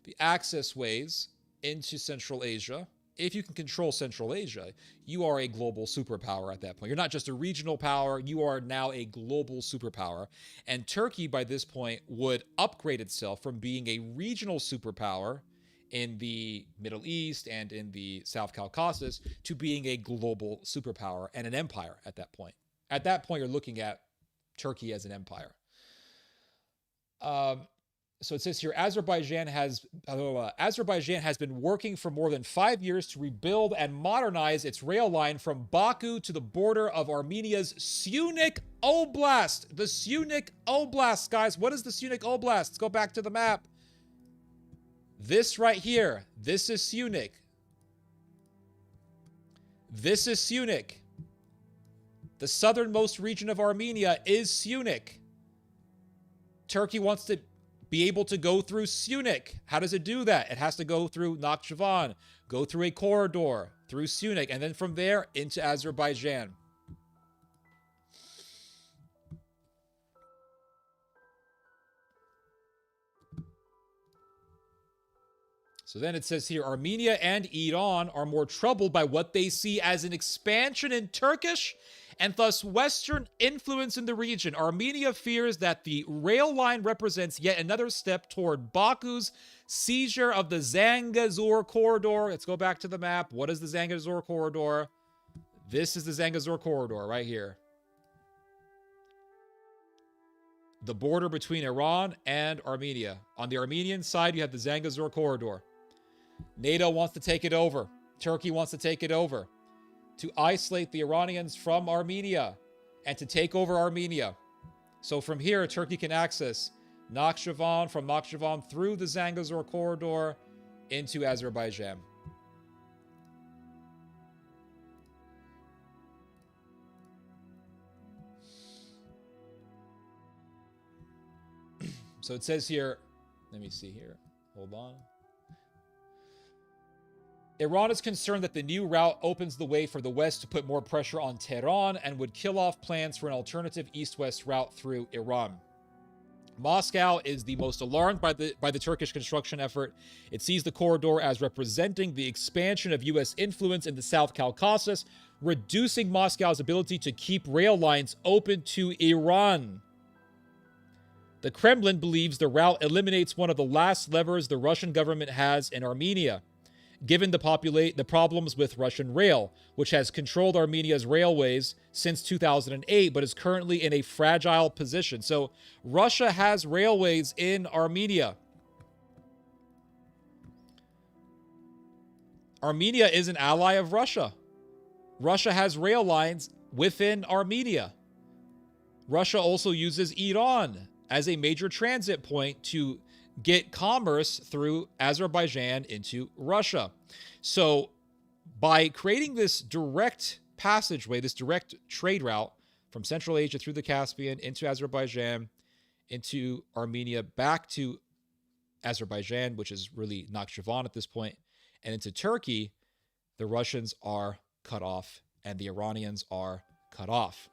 Speaker 1: the access ways into Central Asia, if you can control Central Asia, you are a global superpower at that point. You're not just a regional power, you are now a global superpower. And Turkey, by this point, would upgrade itself from being a regional superpower in the Middle East and in the South Caucasus to being a global superpower and an empire at that point. At that point, you're looking at Turkey as an empire. So it says here, Azerbaijan has been working for more than 5 years to rebuild and modernize its rail line from Baku to the border of Armenia's Syunik Oblast. The Syunik Oblast, guys. What is the Syunik Oblast? Let's go back to the map. This right here. This is Syunik. This is Syunik. The southernmost region of Armenia is Syunik. Turkey wants to be able to go through Syunik. How does it do that? It has to go through Nakhchivan, go through a corridor, through Syunik, and then from there into Azerbaijan. So then it says here, Armenia and Iran are more troubled by what they see as an expansion in Turkish and thus Western influence in the region. Armenia fears that the rail line represents yet another step toward Baku's seizure of the Zangezur corridor. Let's go back to the map. What is the Zangezur corridor? This is the Zangezur corridor right here. The border between Iran and Armenia. On the Armenian side, you have the Zangezur corridor. NATO wants to take it over. Turkey wants to take it over, to isolate the Iranians from Armenia and to take over Armenia. So from here, Turkey can access Nakhchivan, from Nakhchivan through the Zangezur corridor into Azerbaijan. So it says here, let me see here. Hold on. Iran is concerned that the new route opens the way for the West to put more pressure on Tehran and would kill off plans for an alternative east-west route through Iran. Moscow is the most alarmed by the Turkish construction effort. It sees the corridor as representing the expansion of U.S. influence in the South Caucasus, reducing Moscow's ability to keep rail lines open to Iran. The Kremlin believes the route eliminates one of the last levers the Russian government has in Armenia, given the problems with Russian rail, which has controlled Armenia's railways since 2008, but is currently in a fragile position. So Russia has railways in Armenia. Armenia is an ally of Russia. Russia has rail lines within Armenia. Russia also uses Iran as a major transit point to get commerce through Azerbaijan into Russia. So by creating this direct passageway, this direct trade route from Central Asia through the Caspian into Azerbaijan, into Armenia, back to Azerbaijan, which is really Nakhchivan at this point, and into Turkey, the Russians are cut off and the Iranians are cut off.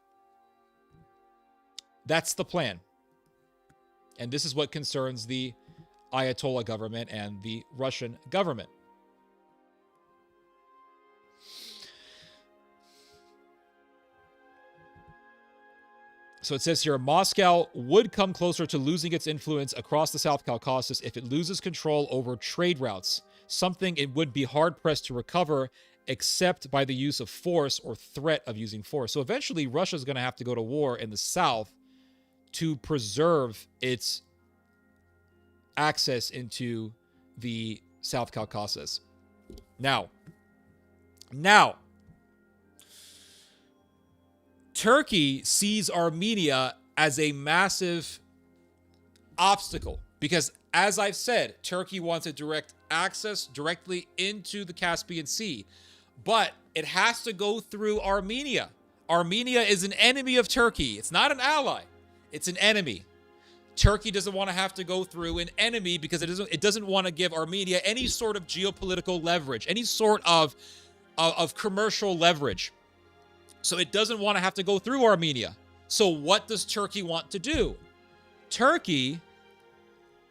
Speaker 1: That's the plan. And this is what concerns the Ayatollah government and the Russian government. So it says here, Moscow would come closer to losing its influence across the South Caucasus if it loses control over trade routes, something it would be hard-pressed to recover except by the use of force or threat of using force. So eventually Russia's going to have to go to war in the South to preserve its access into the South Caucasus. Now, Turkey sees Armenia as a massive obstacle because, as I've said, Turkey wants a direct access directly into the Caspian Sea, but it has to go through Armenia. Armenia is an enemy of Turkey. It's not an ally. It's an enemy. Turkey doesn't want to have to go through an enemy because it doesn't want to give Armenia any sort of geopolitical leverage, any sort of commercial leverage. So it doesn't want to have to go through Armenia. So what does Turkey want to do? Turkey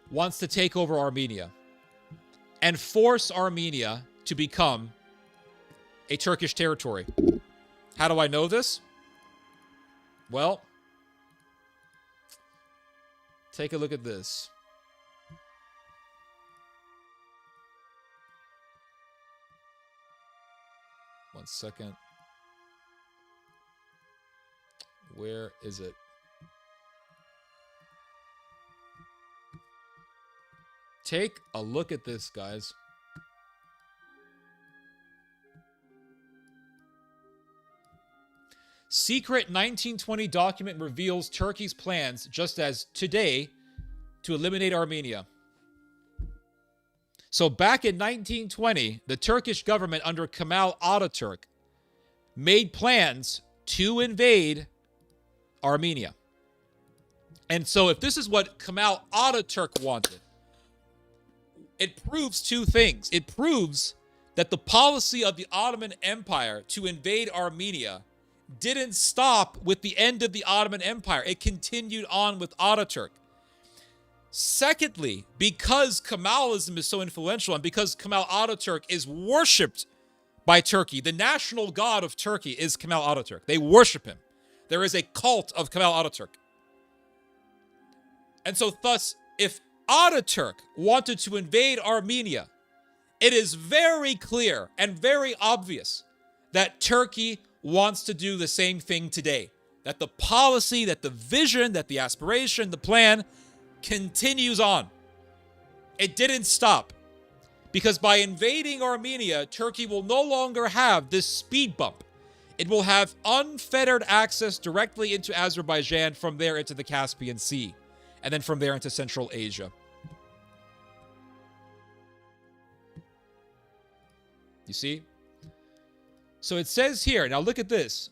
Speaker 1: wants to take over Armenia and force Armenia to become a Turkish territory. How do I know this? Well, take a look at this. One second. Where is it? Take a look at this, guys. Secret 1920 document reveals Turkey's plans, just as today, to eliminate Armenia. So back in 1920, the Turkish government under Kemal Ataturk made plans to invade Armenia. And so if this is what Kemal Ataturk wanted, it proves two things. It proves that the policy of the Ottoman Empire to invade Armenia didn't stop with the end of the Ottoman Empire. It continued on with Ataturk. Secondly, because Kemalism is so influential and because Kemal Ataturk is worshipped by Turkey, the national god of Turkey is Kemal Ataturk. They worship him. There is a cult of Kemal Ataturk. And so thus, if Ataturk wanted to invade Armenia, it is very clear and very obvious that Turkey wants to do the same thing today. That the policy, that the vision, that the aspiration, the plan continues on. It didn't stop. Because by invading Armenia, Turkey will no longer have this speed bump. It will have unfettered access directly into Azerbaijan, from there into the Caspian Sea, and then from there into Central Asia. You see? So it says here, now look at this.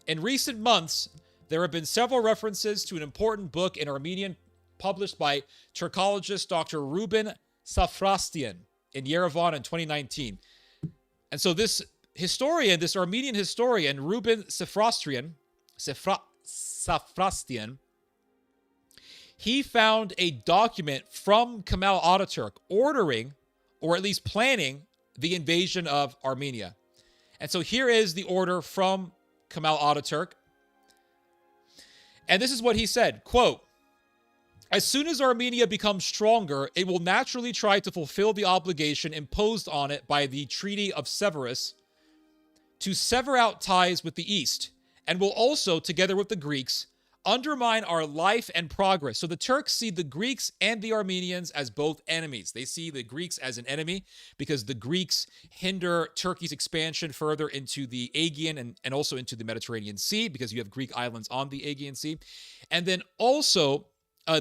Speaker 1: In recent months, there have been several references to an important book in Armenian published by Turkologist Dr. Ruben Safrastian in Yerevan in 2019. And so this historian, this Armenian historian, Ruben Safrastian, he found a document from Kemal Ataturk ordering, or at least planning, the invasion of Armenia. And so here is the order from Kemal Ataturk. And this is what he said, quote, "As soon as Armenia becomes stronger, it will naturally try to fulfill the obligation imposed on it by the Treaty of Severus to sever out ties with the East, and will also, together with the Greeks, undermine our life and progress." So the Turks see the Greeks and the Armenians as both enemies. They see the Greeks as an enemy because the Greeks hinder Turkey's expansion further into the Aegean and also into the Mediterranean Sea, because you have Greek islands on the Aegean Sea. And then also,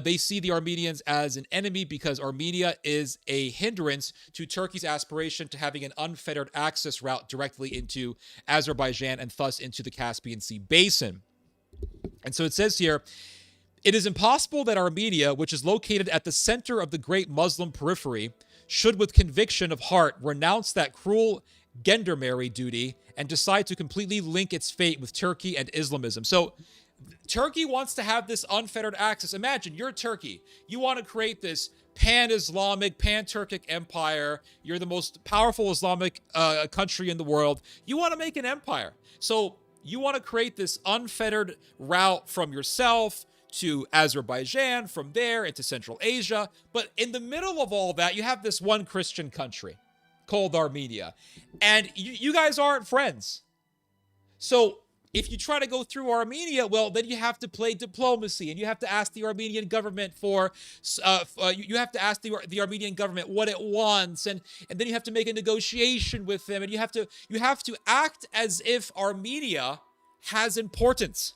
Speaker 1: they see the Armenians as an enemy because Armenia is a hindrance to Turkey's aspiration to having an unfettered access route directly into Azerbaijan and thus into the Caspian Sea basin. And so it says here, it is impossible that Armenia, which is located at the center of the great Muslim periphery, should with conviction of heart renounce that cruel gendarmerie duty and decide to completely link its fate with Turkey and Islamism. So Turkey wants to have this unfettered access. Imagine you're Turkey. You want to create this pan-Islamic, pan-Turkic empire. You're the most powerful Islamic country in the world. You want to make an empire. So you want to create this unfettered route from yourself to Azerbaijan, from there into Central Asia. But in the middle of all that, you have this one Christian country called Armenia. And you guys aren't friends. So if you try to go through Armenia, well, then you have to play diplomacy, and you have to ask the Armenian government for, you have to ask the Armenian government what it wants, and then you have to make a negotiation with them, and you have to act as if Armenia has importance.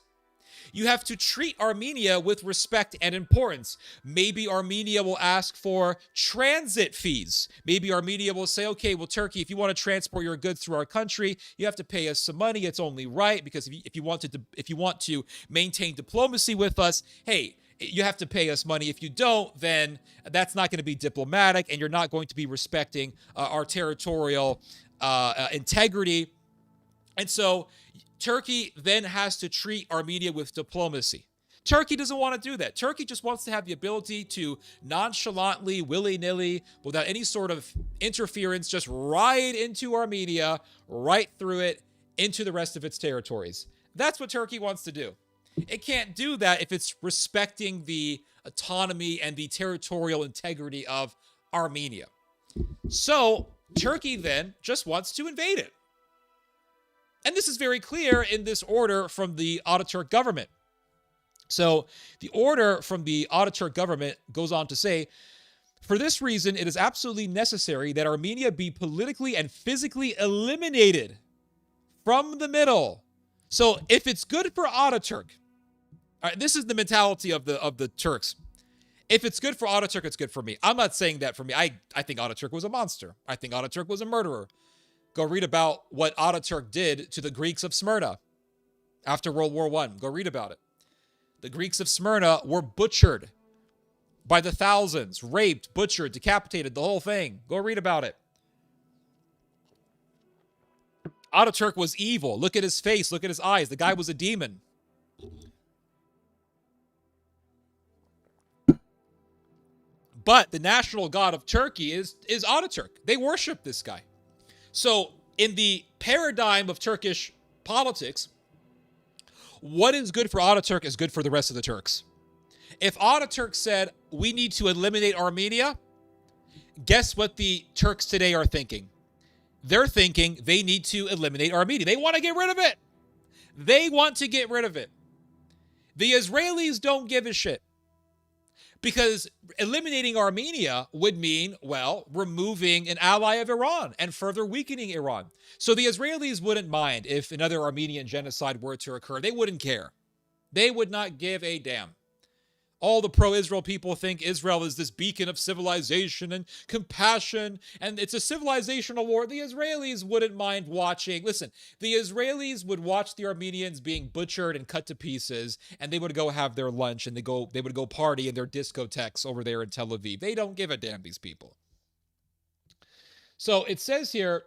Speaker 1: You have to treat Armenia with respect and importance. Maybe Armenia will ask for transit fees. Maybe Armenia will say, okay, well, Turkey, if you want to transport your goods through our country, you have to pay us some money. It's only right, because if you want to maintain diplomacy with us, hey, you have to pay us money. If you don't, then that's not going to be diplomatic, and you're not going to be respecting our territorial integrity. And so Turkey then has to treat Armenia with diplomacy. Turkey doesn't want to do that. Turkey just wants to have the ability to nonchalantly, willy-nilly, without any sort of interference, just ride into Armenia, right through it, into the rest of its territories. That's what Turkey wants to do. It can't do that if it's respecting the autonomy and the territorial integrity of Armenia. So Turkey then just wants to invade it. And this is very clear in this order from the Ataturk government. So the order from the Ataturk government goes on to say, for this reason, it is absolutely necessary that Armenia be politically and physically eliminated from the middle. So if it's good for Ataturk, all right, this is the mentality of the Turks. If it's good for Ataturk, it's good for me. I'm not saying that for me. I think Ataturk was a monster. I think Ataturk was a murderer. Go read about what Ataturk did to the Greeks of Smyrna after World War I. Go read about it. The Greeks of Smyrna were butchered by the thousands, raped, butchered, decapitated, the whole thing. Go read about it. Ataturk was evil. Look at his face. Look at his eyes. The guy was a demon. But the national god of Turkey is Ataturk. They worship this guy. So in the paradigm of Turkish politics, what is good for Ataturk is good for the rest of the Turks. If Ataturk said, we need to eliminate Armenia, guess what the Turks today are thinking? They're thinking they need to eliminate Armenia. They want to get rid of it. They want to get rid of it. The Israelis don't give a shit. Because eliminating Armenia would mean, well, removing an ally of Iran and further weakening Iran. So the Israelis wouldn't mind if another Armenian genocide were to occur. They wouldn't care. They would not give a damn. All the pro-Israel people think Israel is this beacon of civilization and compassion, and it's a civilizational war. The Israelis wouldn't mind watching. Listen, the Israelis would watch the Armenians being butchered and cut to pieces, and they would go have their lunch, and they would go party in their discotheques over there in Tel Aviv. They don't give a damn, these people. So it says here,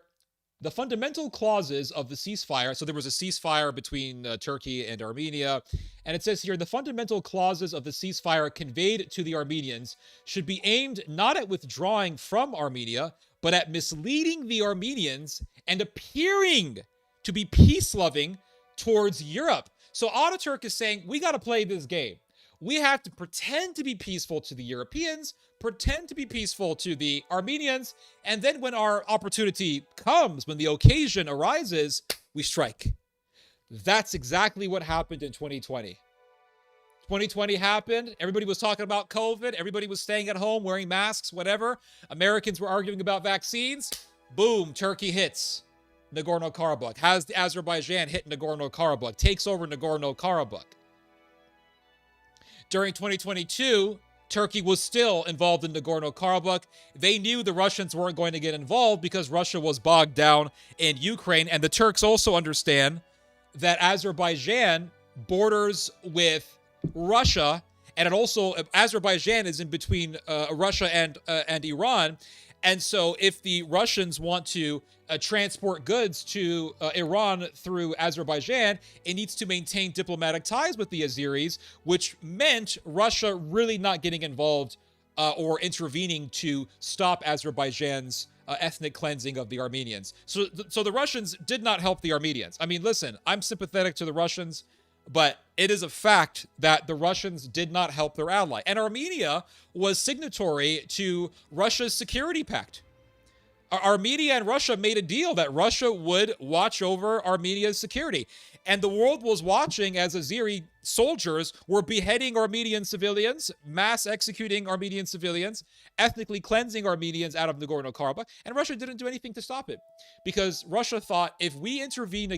Speaker 1: the fundamental clauses of the ceasefire. So there was a ceasefire between Turkey and Armenia. And it says here, the fundamental clauses of the ceasefire conveyed to the Armenians should be aimed not at withdrawing from Armenia, but at misleading the Armenians and appearing to be peace-loving towards Europe. So Ataturk is saying, we got to play this game. We have to pretend to be peaceful to the Europeans, pretend to be peaceful to the Armenians, and then when our opportunity comes, when the occasion arises, we strike. That's exactly what happened in 2020. 2020 happened. Everybody was talking about COVID. Everybody was staying at home, wearing masks, whatever. Americans were arguing about vaccines. Boom, Turkey hits Nagorno-Karabakh. Has Azerbaijan hit Nagorno-Karabakh, takes over Nagorno-Karabakh. During 2022, Turkey was still involved in Nagorno-Karabakh. They knew the Russians weren't going to get involved because Russia was bogged down in Ukraine. And the Turks also understand that Azerbaijan borders with Russia, and it also, Azerbaijan is in between Russia and Iran. And so if the Russians want to transport goods to Iran through Azerbaijan, it needs to maintain diplomatic ties with the Azeris, which meant Russia really not getting involved or intervening to stop Azerbaijan's ethnic cleansing of the Armenians. So the Russians did not help the Armenians. I mean, listen, I'm sympathetic to the Russians, but it is a fact that the Russians did not help their ally. And Armenia was signatory to Russia's security pact. Armenia and Russia made a deal that Russia would watch over Armenia's security. And the world was watching as Azeri soldiers were beheading Armenian civilians, mass executing Armenian civilians, ethnically cleansing Armenians out of Nagorno-Karabakh. And Russia didn't do anything to stop it, because Russia thought if we intervene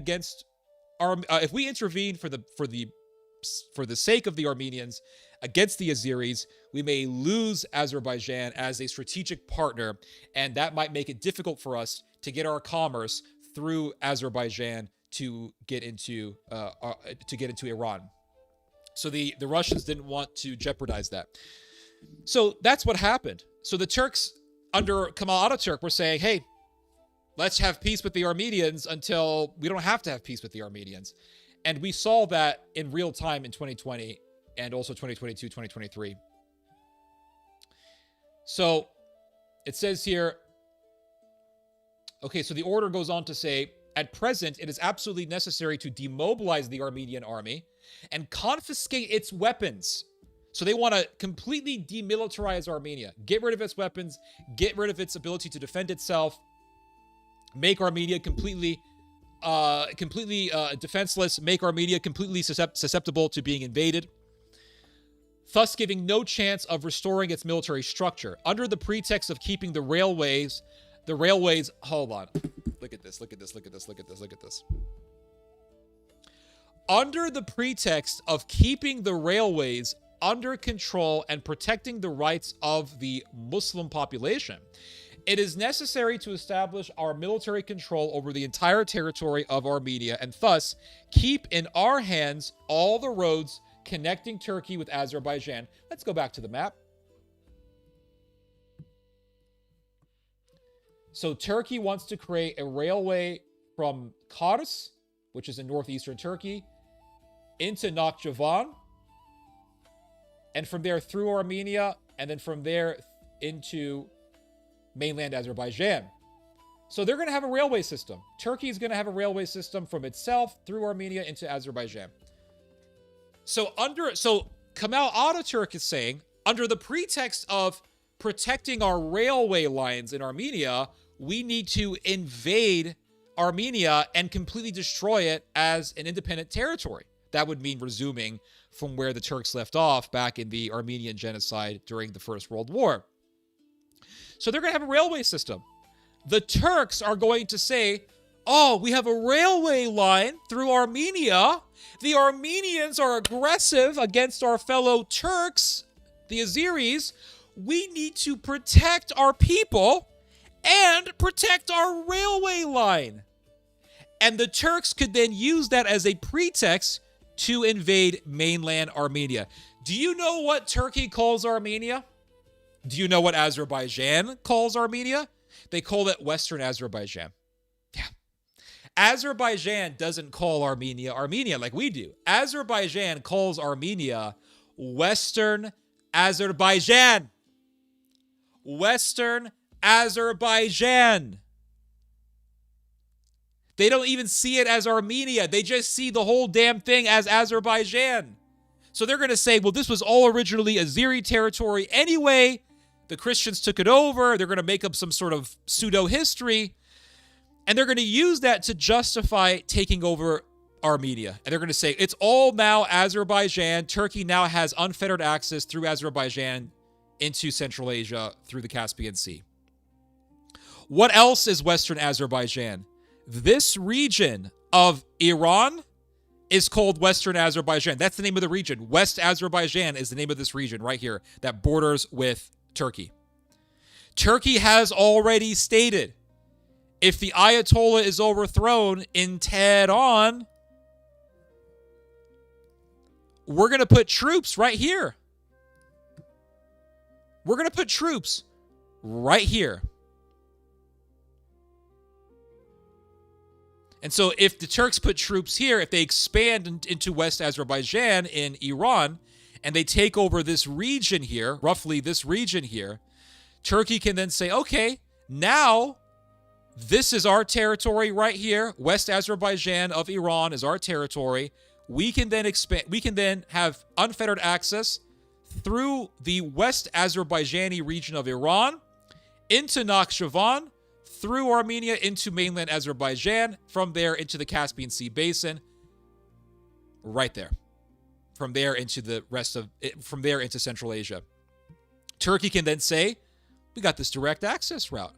Speaker 1: for the sake of the Armenians against the Azeris, we may lose Azerbaijan as a strategic partner, and that might make it difficult for us to get our commerce through Azerbaijan to get into Iran. So the Russians didn't want to jeopardize that. So that's what happened. So the Turks under Kemal Ataturk were saying, hey, let's have peace with the Armenians until we don't have to have peace with the Armenians. And we saw that in real time in 2020 and also 2022, 2023. So it says here, okay, so the order goes on to say, at present, it is absolutely necessary to demobilize the Armenian army and confiscate its weapons. So they want to completely demilitarize Armenia, get rid of its weapons, get rid of its ability to defend itself, make Armenia completely defenseless, make Armenia completely susceptible to being invaded, thus giving no chance of restoring its military structure. Under the pretext of keeping the railways, hold on. Look at this. Under the pretext of keeping the railways under control and protecting the rights of the Muslim population, it is necessary to establish our military control over the entire territory of Armenia and thus keep in our hands all the roads connecting Turkey with Azerbaijan. Let's go back to the map. So Turkey wants to create a railway from Kars, which is in northeastern Turkey, into Nakhchivan, and from there through Armenia, and then from there into mainland Azerbaijan. So they're going to have a railway system. Turkey is going to have a railway system from itself through Armenia into Azerbaijan. So Kemal Ataturk is saying, under the pretext of protecting our railway lines in Armenia, we need to invade Armenia and completely destroy it as an independent territory. That would mean resuming from where the Turks left off back in the Armenian genocide during the First World War. So they're going to have a railway system. The Turks are going to say, oh, we have a railway line through Armenia. The Armenians are aggressive against our fellow Turks, the Azeris. We need to protect our people and protect our railway line. And the Turks could then use that as a pretext to invade mainland Armenia. Do you know what Turkey calls Armenia? Do you know what Azerbaijan calls Armenia? They call it Western Azerbaijan. Yeah. Azerbaijan doesn't call Armenia Armenia like we do. Azerbaijan calls Armenia Western Azerbaijan. Western Azerbaijan. They don't even see it as Armenia. They just see the whole damn thing as Azerbaijan. So they're going to say, well, this was all originally Azeri territory anyway. The Christians took it over. They're going to make up some sort of pseudo-history. And they're going to use that to justify taking over Armenia. And they're going to say, it's all now Azerbaijan. Turkey now has unfettered access through Azerbaijan into Central Asia through the Caspian Sea. What else is Western Azerbaijan? This region of Iran is called Western Azerbaijan. That's the name of the region. West Azerbaijan is the name of this region right here that borders with Turkey. Turkey has already stated, if the Ayatollah is overthrown in Tehran, we're going to put troops right here. We're going to put troops right here. And so if the Turks put troops here, if they expand into West Azerbaijan in Iran, and they take over this region here, roughly this region here, Turkey can then say, okay, now this is our territory right here. West Azerbaijan of Iran is our territory. We can then expand. We can then have unfettered access through the West Azerbaijani region of Iran into Nakhchivan, through Armenia into mainland Azerbaijan, from there into the Caspian Sea basin, right there. From there into the rest of it, from there into Central Asia. Turkey can then say, we got this direct access route.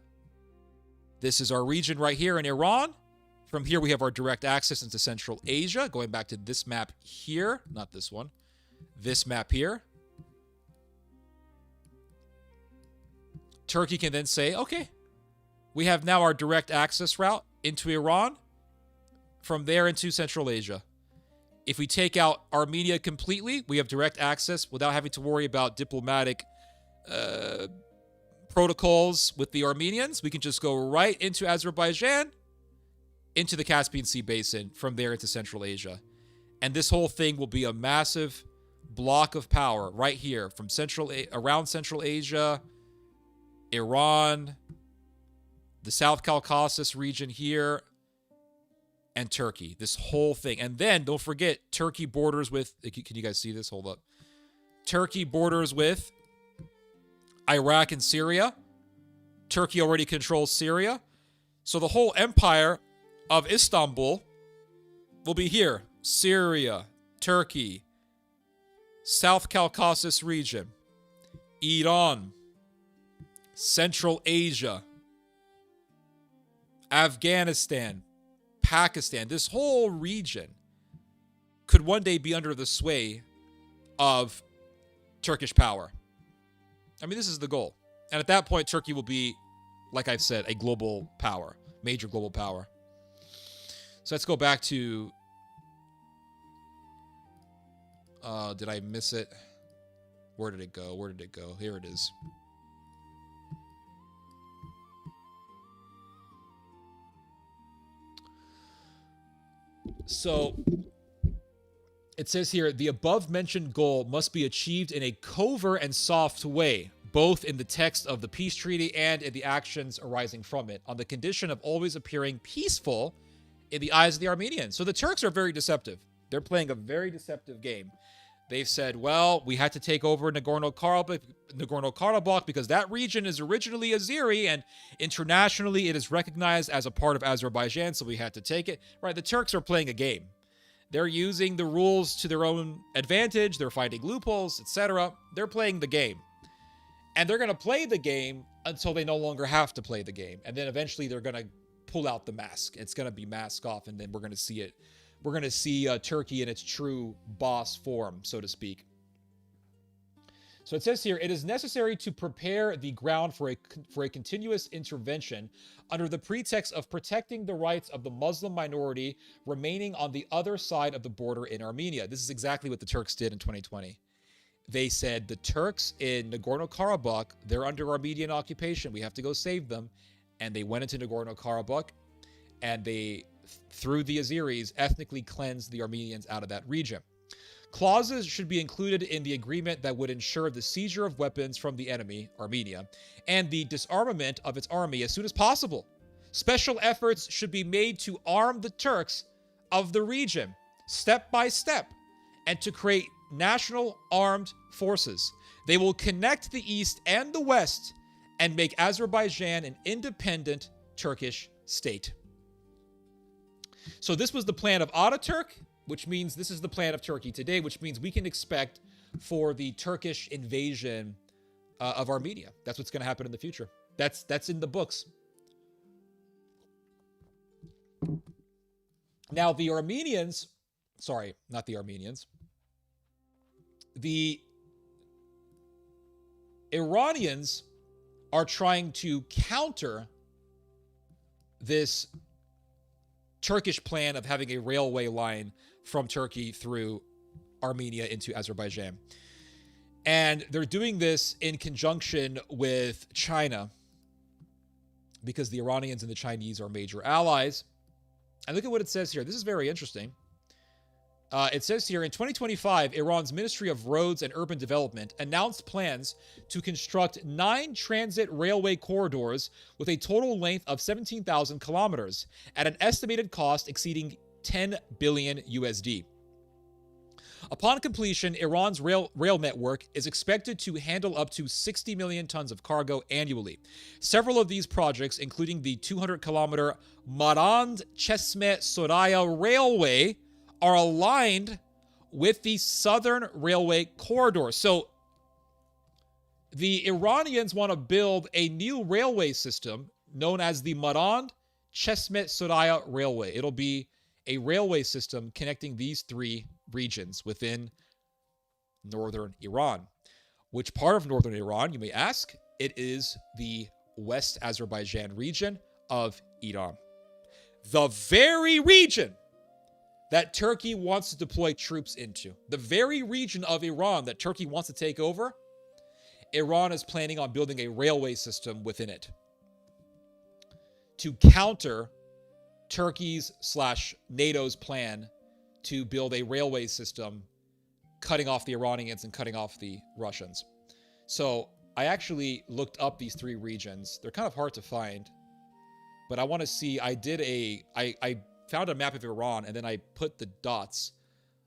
Speaker 1: This is our region right here in Iran. From here, we have our direct access into Central Asia, going back to this map here, not this one, this map here. Turkey can then say, okay, we have now our direct access route into Iran, from there into Central Asia. If we take out Armenia completely, we have direct access without having to worry about diplomatic protocols with the Armenians. We can just go right into Azerbaijan, into the Caspian Sea basin, from there into Central Asia. And this whole thing will be a massive block of power right here from around Central Asia, Iran, the South Caucasus region here, and Turkey. This whole thing. And then, don't forget, Turkey borders with... Can you guys see this? Hold up. Turkey borders with Iraq and Syria. Turkey already controls Syria. So the whole empire of Istanbul will be here. Syria, Turkey, South Caucasus region, Iran, Central Asia, Afghanistan, Pakistan. This whole region could one day be under the sway of Turkish power. I mean, this is the goal. And at that point, Turkey will be, like I've said, a global power, major global power. So let's go back to... did I miss it? Where did it go? Where did it go? Here it is. So it says here, the above-mentioned goal must be achieved in a covert and soft way, both in the text of the peace treaty and in the actions arising from it, on the condition of always appearing peaceful in the eyes of the Armenians. So the Turks are very deceptive. They're playing a very deceptive game. They've said, well, we had to take over Nagorno-Karabakh because that region is originally Azeri, and internationally it is recognized as a part of Azerbaijan, so we had to take it. Right, the Turks are playing a game. They're using the rules to their own advantage. They're finding loopholes, etc. They're playing the game. And they're going to play the game until they no longer have to play the game. And then eventually they're going to pull out the mask. It's going to be mask off, and then we're going to see it. We're going to see Turkey in its true boss form, so to speak. So it says here, it is necessary to prepare the ground for a continuous intervention under the pretext of protecting the rights of the Muslim minority remaining on the other side of the border in Armenia. This is exactly what the Turks did in 2020. They said the Turks in Nagorno-Karabakh, they're under Armenian occupation. We have to go save them. And they went into Nagorno-Karabakh, and they, through the Azeris, ethnically cleansed the Armenians out of that region. Clauses should be included in the agreement that would ensure the seizure of weapons from the enemy, Armenia, and the disarmament of its army as soon as possible. Special efforts should be made to arm the Turks of the region, step by step, and to create national armed forces. They will connect the East and the West and make Azerbaijan an independent Turkish state. So this was the plan of Ataturk, which means this is the plan of Turkey today, which means we can expect for the Turkish invasion of Armenia. That's what's going to happen in the future. That's in the books. Now, the Armenians, Sorry, not the Armenians. The Iranians are trying to counter this Turkish plan of having a railway line from Turkey through Armenia into Azerbaijan. And they're doing this in conjunction with China because the Iranians and the Chinese are major allies. And look at what it says here. This is very interesting. It says here, in 2025, Iran's Ministry of Roads and Urban Development announced plans to construct 9 transit railway corridors with a total length of 17,000 kilometers at an estimated cost exceeding 10 billion USD. Upon completion, Iran's rail network is expected to handle up to 60 million tons of cargo annually. Several of these projects, including the 200-kilometer Marand-Chesme-Soraya Railway, are aligned with the Southern Railway Corridor. So the Iranians want to build a new railway system known as the Marand-Chesme-Soraya Railway. It'll be a railway system connecting these 3 regions within northern Iran. Which part of northern Iran, you may ask? It is the West Azerbaijan region of Iran. The very region that Turkey wants to deploy troops into. The very region of Iran that Turkey wants to take over, Iran is planning on building a railway system within it to counter Turkey's/NATO's plan to build a railway system, cutting off the Iranians and cutting off the Russians. So I actually looked up these 3 regions. They're kind of hard to find, but I want to see, I found a map of Iran, and then I put the dots.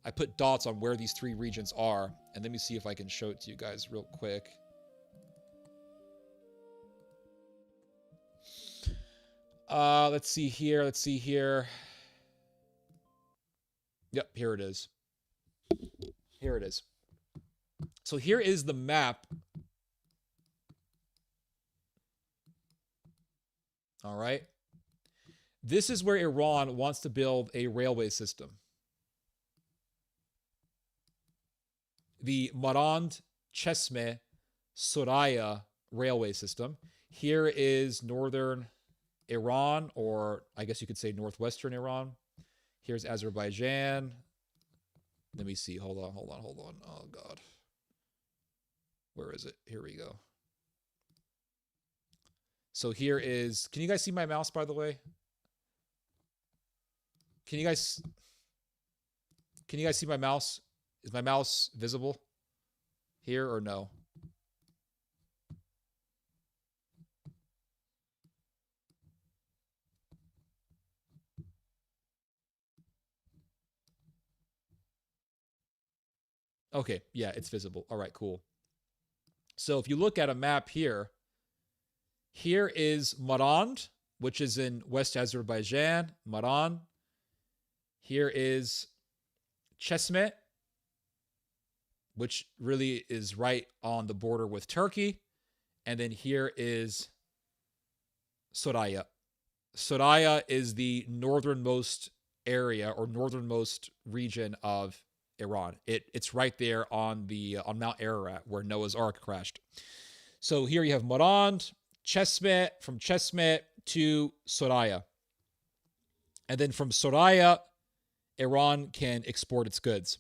Speaker 1: I put dots on where these 3 regions are, and let me see if I can show it to you guys real quick. Let's see here. Yep, here it is. So here is the map. All right. This is where Iran wants to build a railway system. The Marand-Chesme-Soraya railway system. Here is northern Iran, or I guess you could say northwestern Iran. Here's Azerbaijan. Let me see. Hold on. Oh, God. Where is it? Here we go. So here is... Can you guys see my mouse, by the way? Can you guys see my mouse? Is my mouse visible here or no? Okay, yeah, it's visible. All right, cool. So if you look at a map here, here is Marand, which is in West Azerbaijan. Marand. Here is Chesme, which really is right on the border with Turkey. And then here is Soraya. Soraya is the northernmost area or northernmost region of Iran. It's right there on Mount Ararat where Noah's Ark crashed. So here you have Marand, Chesme, from Chesme to Soraya. And then from Soraya, Iran can export its goods.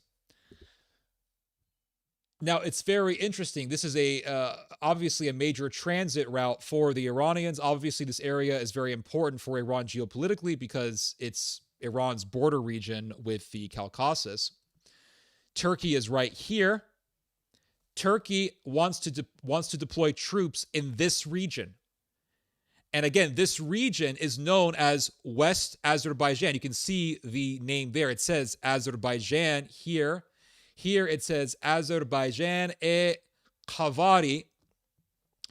Speaker 1: Now, it's very interesting. This is obviously a major transit route for the Iranians. Obviously, this area is very important for Iran geopolitically because it's Iran's border region with the Caucasus. Turkey is right here. Turkey wants to deploy troops in this region. And again, this region is known as West Azerbaijan. You can see the name there. It says Azerbaijan here. Here it says Azerbaijan-e Kavari.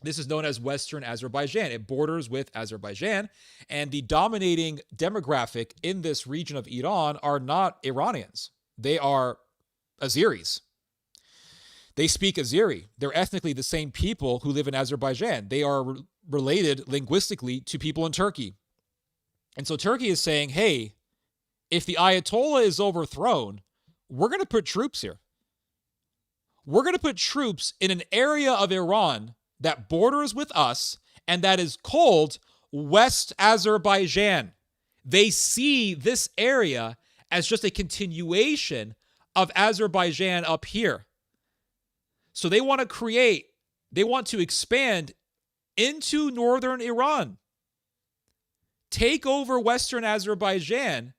Speaker 1: This is known as Western Azerbaijan. It borders with Azerbaijan. And the dominating demographic in this region of Iran are not Iranians. They are Azeris. They speak Azeri. They're ethnically the same people who live in Azerbaijan. They are related linguistically to people in Turkey. And so Turkey is saying, hey, if the Ayatollah is overthrown, we're going to put troops here. We're going to put troops in an area of Iran that borders with us and that is called West Azerbaijan. They see this area as just a continuation of Azerbaijan up here. So they want to expand into northern Iran, take over Western Azerbaijan,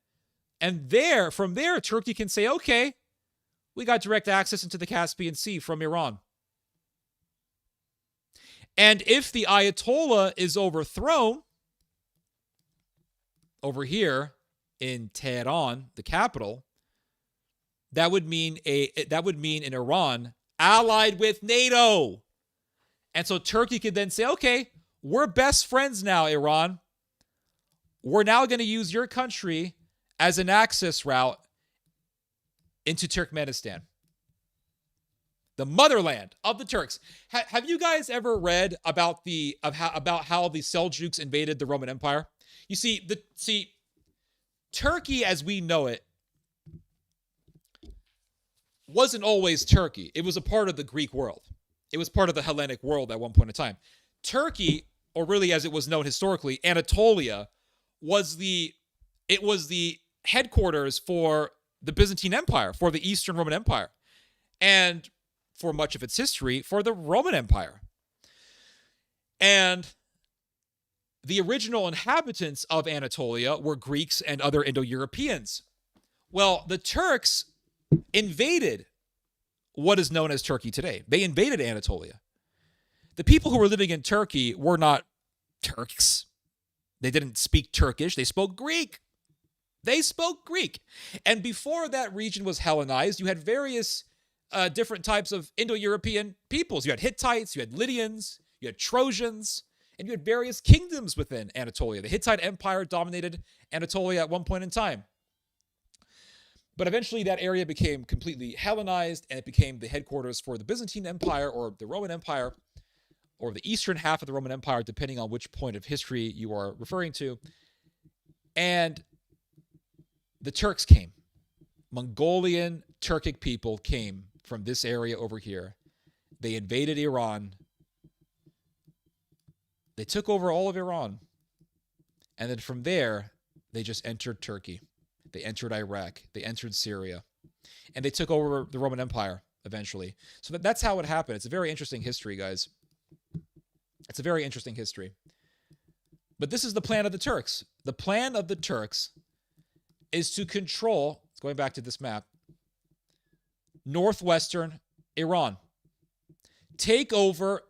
Speaker 1: and from there, Turkey can say, okay, we got direct access into the Caspian Sea from Iran. And if the Ayatollah is overthrown over here in Tehran, the capital, that would mean an Iran allied with NATO. And so Turkey could then say, okay, we're best friends now, Iran. We're now going to use your country as an access route into Turkmenistan, the motherland of the Turks. Have you guys ever read about how the Seljuks invaded the Roman Empire? You see, Turkey as we know it wasn't always Turkey. It was a part of the Greek world. It was part of the Hellenic world at one point in time. Turkey, or really as it was known historically, Anatolia, was the headquarters for the Byzantine Empire, for the Eastern Roman Empire, and for much of its history, for the Roman Empire. And the original inhabitants of Anatolia were Greeks and other Indo-Europeans. Well, the Turks invaded what is known as Turkey today. They invaded Anatolia. The people who were living in Turkey were not Turks. They didn't speak Turkish. They spoke Greek. And before that region was Hellenized, you had various different types of Indo-European peoples. You had Hittites, you had Lydians, you had Trojans, and you had various kingdoms within Anatolia. The Hittite Empire dominated Anatolia at one point in time. But eventually that area became completely Hellenized, and it became the headquarters for the Byzantine Empire, or the Roman Empire, or the eastern half of the Roman Empire, depending on which point of history you are referring to. And the Turks came. Mongolian Turkic people came from this area over here. They invaded Iran. They took over all of Iran. And then from there, they just entered Turkey. They entered Iraq. They entered Syria. And they took over the Roman Empire eventually. So that's how it happened. It's a very interesting history, guys. It's a very interesting history. But this is the plan of the Turks. The plan of the Turks is to control, going back to this map, northwestern Iran. Take over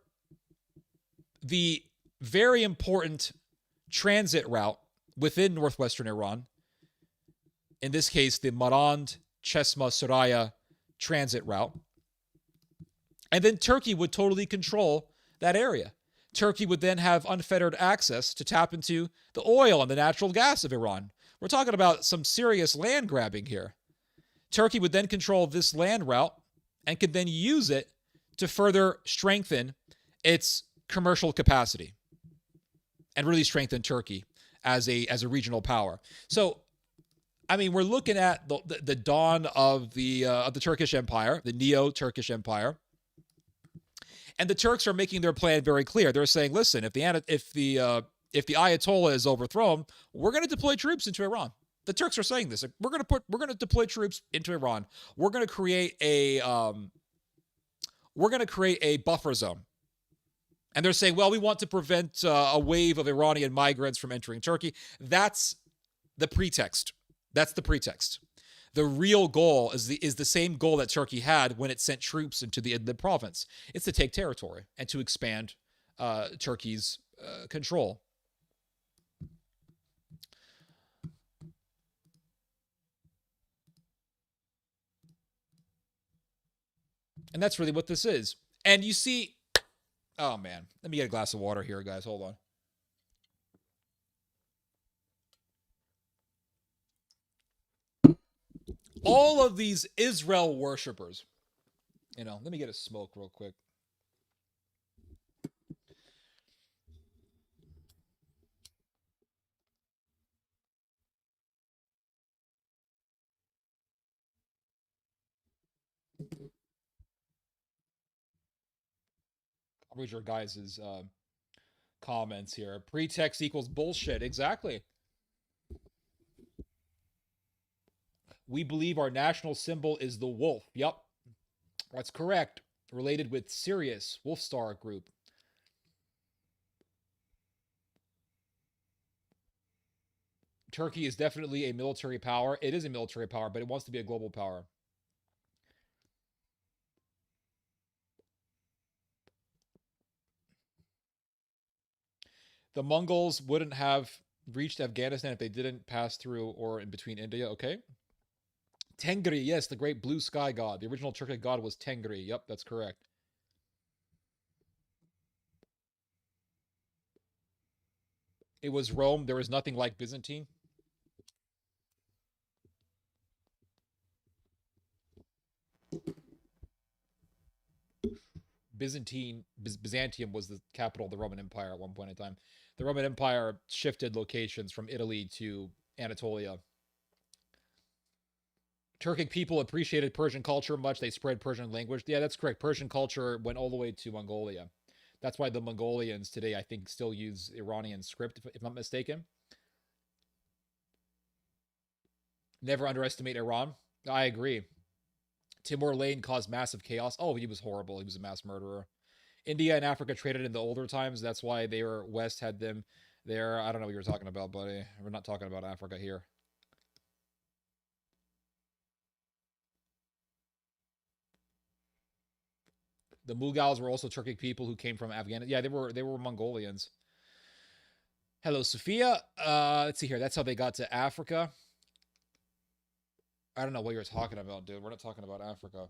Speaker 1: the very important transit route within northwestern Iran. In this case, the Marand, Chesma, Soraya transit route. And then Turkey would totally control that area. Turkey would then have unfettered access to tap into the oil and the natural gas of Iran. We're talking about some serious land grabbing here. Turkey would then control this land route and could then use it to further strengthen its commercial capacity and really strengthen Turkey as a regional power. So, I mean, we're looking at the dawn of the Turkish Empire, the Neo-Turkish Empire. And the Turks are making their plan very clear. They're saying, listen, if the Ayatollah is overthrown, we're going to deploy troops into Iran. The Turks are saying this. We're going to deploy troops into Iran. We're going to create a buffer zone. And they're saying, well, we want to prevent a wave of Iranian migrants from entering Turkey. That's the pretext. The real goal is the same goal that Turkey had when it sent troops into the Idlib province. It's to take territory and to expand Turkey's control. And that's really what this is. And you see, oh man, let me get a glass of water here, guys. Hold on. All of these Israel worshipers, let me get a smoke real quick. I'll read your guys' comments here. Pretext equals bullshit. Exactly. We believe our national symbol is the wolf. Yep, that's correct. Related with Sirius, Wolfstar Group. Turkey is definitely a military power. It is a military power, but it wants to be a global power. The Mongols wouldn't have reached Afghanistan if they didn't pass through or in between India. Okay. Tengri, yes, the great blue sky god. The original Turkic god was Tengri. Yep, that's correct. It was Rome. There was nothing like Byzantine. Byzantium was the capital of the Roman Empire at one point in time. The Roman Empire shifted locations from Italy to Anatolia. Turkic people appreciated Persian culture much. They spread Persian language. Yeah, that's correct. Persian culture went all the way to Mongolia. That's why the Mongolians today, I think, still use Iranian script, if I'm not mistaken. Never underestimate Iran. I agree. Timur Lane caused massive chaos. Oh, he was horrible. He was a mass murderer. India and Africa traded in the older times. That's why they were West had them there. I don't know what you're talking about, buddy. We're not talking about Africa here. The Mughals were also Turkic people who came from Afghanistan. Yeah, they were Mongolians. Hello, Sophia. Let's see here. That's how they got to Africa. I don't know what you're talking about, dude. We're not talking about Africa.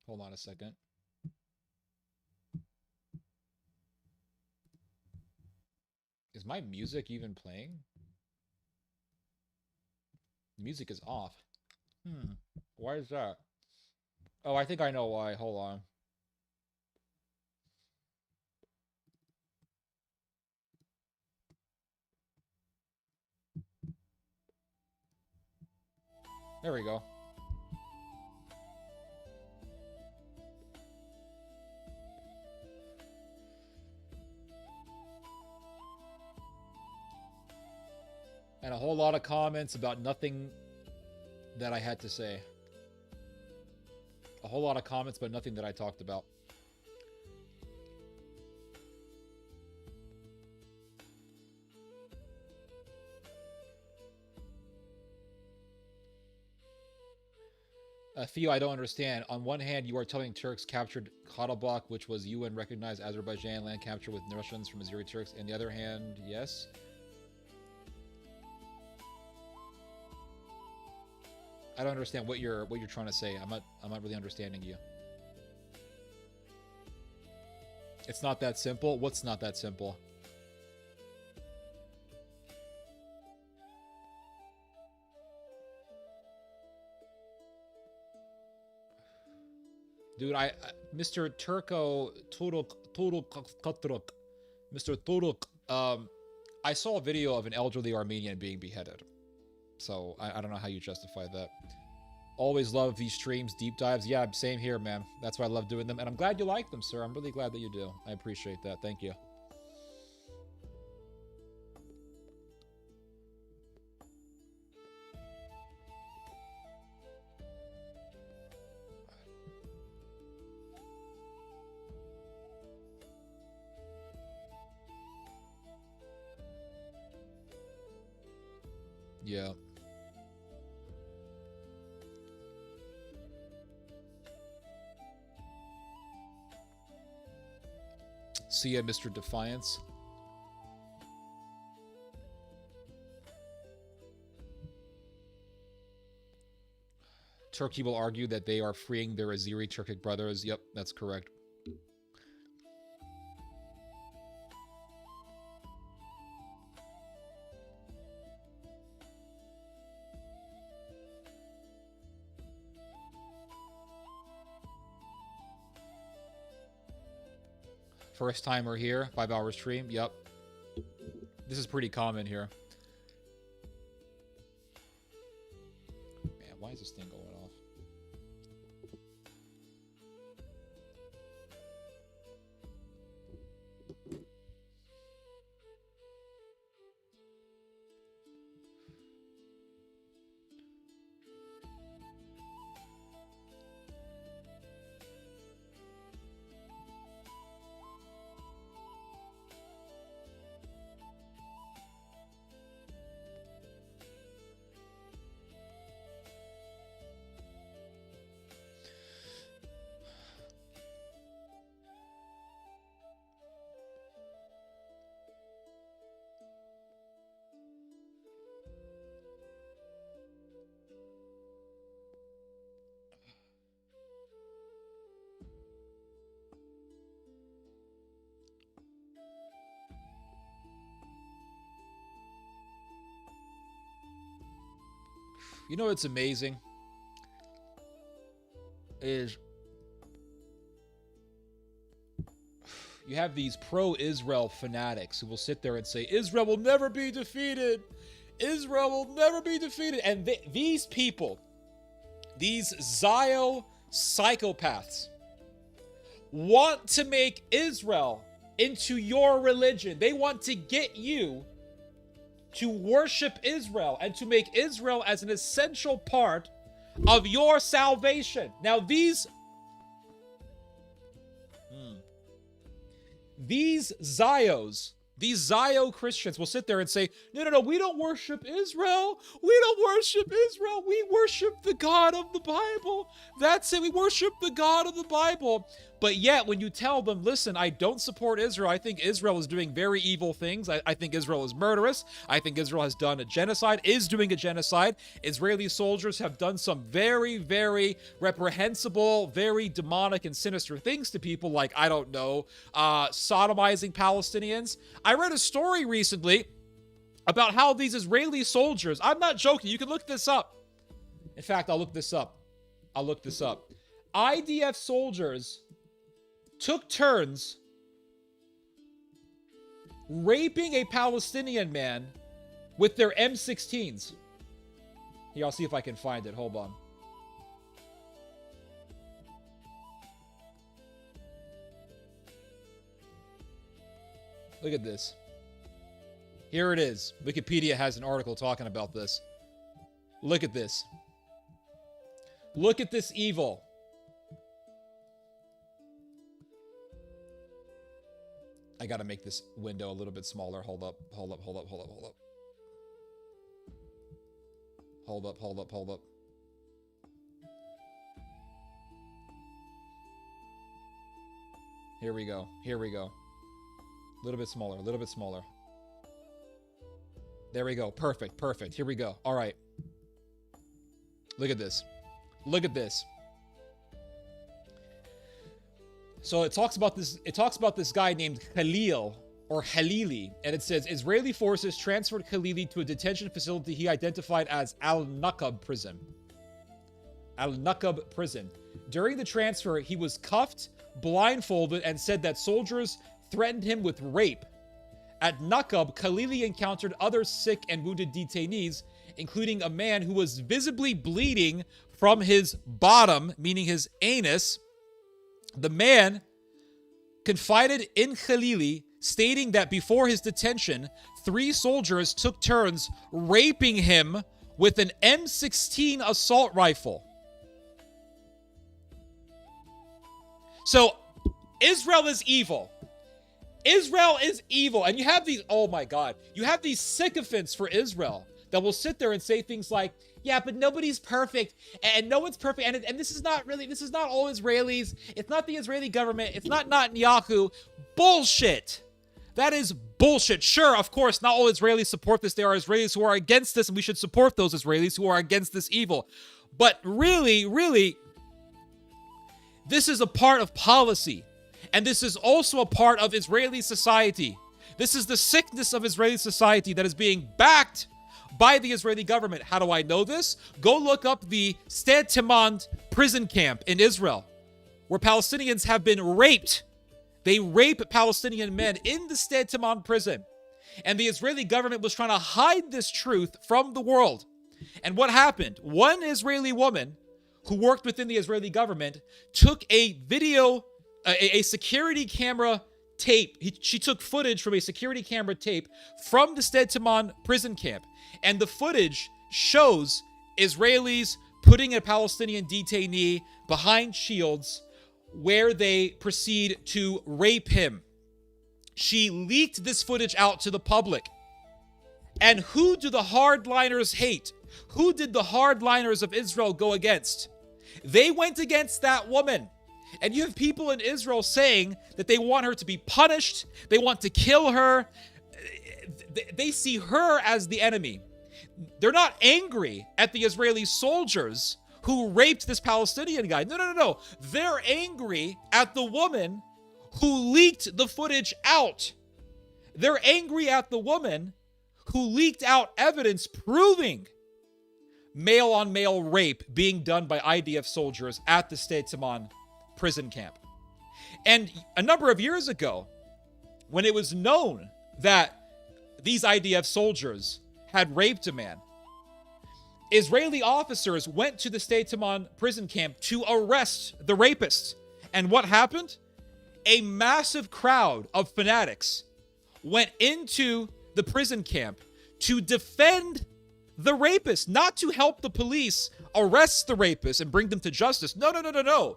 Speaker 1: Hold on a second. Is my music even playing? The music is off. Why is that? Oh, I think I know why. Hold on. There we go. And a whole lot of comments about nothing that I had to say. A whole lot of comments, but nothing that I talked about. Theo, I don't understand. On one hand, you are telling Turks captured Karabakh, which was UN recognized Azerbaijan land capture with Russians from Azeri Turks. And the other hand, yes. I don't understand what you're trying to say. I'm not really understanding you. It's not that simple. What's not that simple? Dude, Mr. Turko Turuk, Mr. Turuk, I saw a video of an elderly Armenian being beheaded. So I don't know how you justify that. Always love these streams, deep dives. Yeah, same here, man. That's why I love doing them. And I'm glad you like them, sir. I'm really glad that you do. I appreciate that. Thank you. Yeah. See ya, Mr. Defiance. Turkey will argue that they are freeing their Azeri Turkic brothers. Yep, that's correct. First timer here, 5 hour stream. Yep. This is pretty common here. Man, why is this thing going off? You know what's amazing? Is you have these pro-Israel fanatics who will sit there and say, Israel will never be defeated. Israel will never be defeated. And these people, these Zio psychopaths, want to make Israel into your religion. They want to get you to worship Israel and to make Israel as an essential part of your salvation. Now, these Zios, these Zio Christians will sit there and say, no, we don't worship Israel. We don't worship Israel. We worship the God of the Bible. That's it. We worship the God of the Bible. But yet, when you tell them, listen, I don't support Israel. I think Israel is doing very evil things. I think Israel is murderous. I think Israel has done a genocide, is doing a genocide. Israeli soldiers have done some very, very reprehensible, very demonic and sinister things to people like, I don't know, sodomizing Palestinians. I read a story recently about how these Israeli soldiers, I'm not joking, you can look this up. In fact, I'll look this up. IDF soldiers took turns raping a Palestinian man with their M16s. Here, I'll see if I can find it. Hold on. Look at this. Here it is. Wikipedia has an article talking about this. Look at this. Look at this evil. I gotta make this window a little bit smaller. Hold up. Here we go. A little bit smaller. There we go. Perfect. Here we go. All right. Look at this. So it talks about this guy named Khalil or Halili, and it says Israeli forces transferred Khalili to a detention facility he identified as Al-Naqab prison. During the transfer, he was cuffed, blindfolded, and said that soldiers threatened him with rape. At Naqab, Khalili encountered other sick and wounded detainees, including a man who was visibly bleeding from his bottom, meaning his anus. The man confided in Khalili, stating that before his detention, 3 soldiers took turns raping him with an M16 assault rifle. So, Israel is evil. And you have these, oh my God, you have these sycophants for Israel that will sit there and say things like, yeah, but nobody's perfect, and no one's perfect, and this is not all Israelis, it's not the Israeli government, it's not Netanyahu. Bullshit. That is bullshit. Sure, of course, not all Israelis support this. There are Israelis who are against this, and we should support those Israelis who are against this evil. But really, this is a part of policy, and this is also a part of Israeli society. This is the sickness of Israeli society that is being backed by the Israeli government. How do I know this? Go look up the Sde Timon prison camp in Israel, where Palestinians have been raped. They rape Palestinian men in the Sde Timon prison. And the Israeli government was trying to hide this truth from the world. And what happened? One Israeli woman who worked within the Israeli government took a video, a security camera tape. She took footage from a security camera tape from the Sde Timan prison camp. And the footage shows Israelis putting a Palestinian detainee behind shields where they proceed to rape him. She leaked this footage out to the public. And who do the hardliners hate? Who did the hardliners of Israel go against? They went against that woman. And you have people in Israel saying that they want her to be punished. They want to kill her. They see her as the enemy. They're not angry at the Israeli soldiers who raped this Palestinian guy. No. They're angry at the woman who leaked the footage out. They're angry at the woman who leaked out evidence proving male-on-male rape being done by IDF soldiers at the Sde Timan prison camp. And a number of years ago, when it was known that these IDF soldiers had raped a man, Israeli officers went to the Sde Timan prison camp to arrest the rapist. And what happened? A massive crowd of fanatics went into the prison camp to defend the rapist, not to help the police arrest the rapist and bring them to justice. No.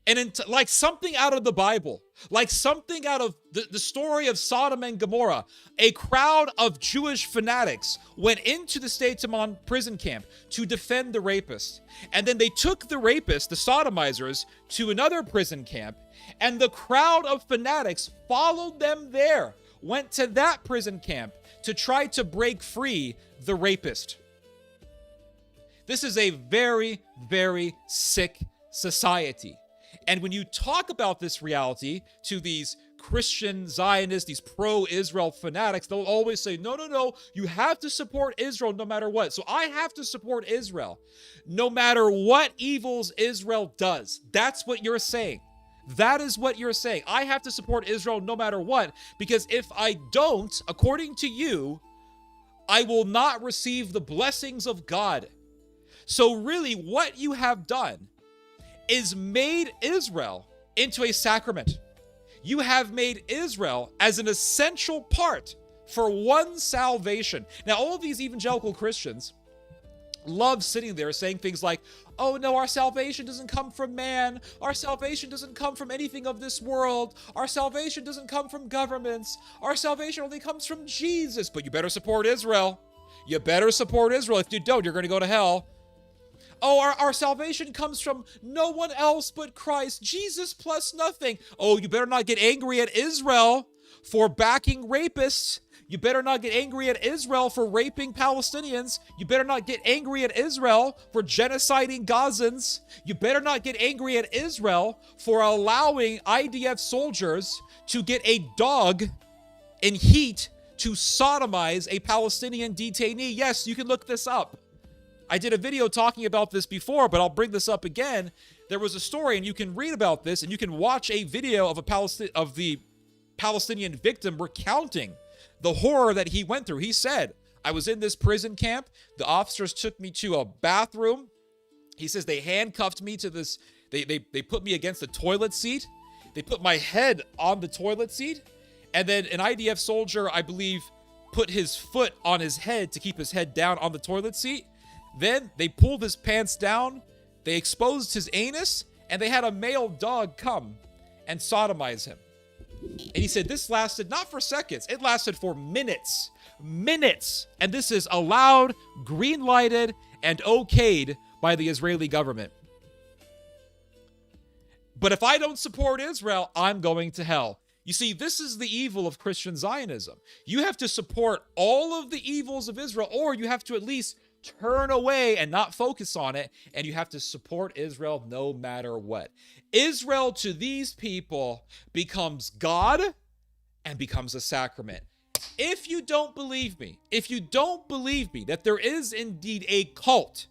Speaker 1: And like something out of the Bible, like something out of the story of Sodom and Gomorrah, a crowd of Jewish fanatics went into the Sde Timan prison camp to defend the rapist. And then they took the rapist, the sodomizers, to another prison camp, and the crowd of fanatics followed them there, went to that prison camp to try to break free the rapist. This is a very, very sick society. And when you talk about this reality to these Christian Zionists, these pro-Israel fanatics, they'll always say, no, you have to support Israel no matter what. So I have to support Israel no matter what evils Israel does. That's what you're saying. That is what you're saying. I have to support Israel no matter what, because if I don't, according to you, I will not receive the blessings of God. So really, what you have done is made Israel into a sacrament. You have made Israel as an essential part for one salvation. Now, all of these evangelical Christians love sitting there saying things like, oh no, our salvation doesn't come from man. Our salvation doesn't come from anything of this world. Our salvation doesn't come from governments. Our salvation only comes from Jesus. But you better support Israel. You better support Israel. If you don't, you're going to go to hell. Oh, our salvation comes from no one else but Christ. Jesus plus nothing. Oh, you better not get angry at Israel for backing rapists. You better not get angry at Israel for raping Palestinians. You better not get angry at Israel for genociding Gazans. You better not get angry at Israel for allowing IDF soldiers to get a dog in heat to sodomize a Palestinian detainee. Yes, you can look this up. I did a video talking about this before, but I'll bring this up again. There was a story, and you can read about this, and you can watch a video of the Palestinian victim recounting the horror that he went through. He said, I was in this prison camp. The officers took me to a bathroom. He says they handcuffed me to this. They put me against the toilet seat. They put my head on the toilet seat. And then an IDF soldier, I believe, put his foot on his head to keep his head down on the toilet seat. Then they pulled his pants down, they exposed his anus, and they had a male dog come and sodomize him. And he said this lasted not for seconds, it lasted for minutes. Minutes! And this is allowed, green-lighted, and okayed by the Israeli government. But if I don't support Israel, I'm going to hell. You see, this is the evil of Christian Zionism. You have to support all of the evils of Israel, or you have to at least turn away and not focus on it, and you have to support Israel no matter what. Israel to these people becomes God and becomes a sacrament. If you don't believe me, that there is indeed a cult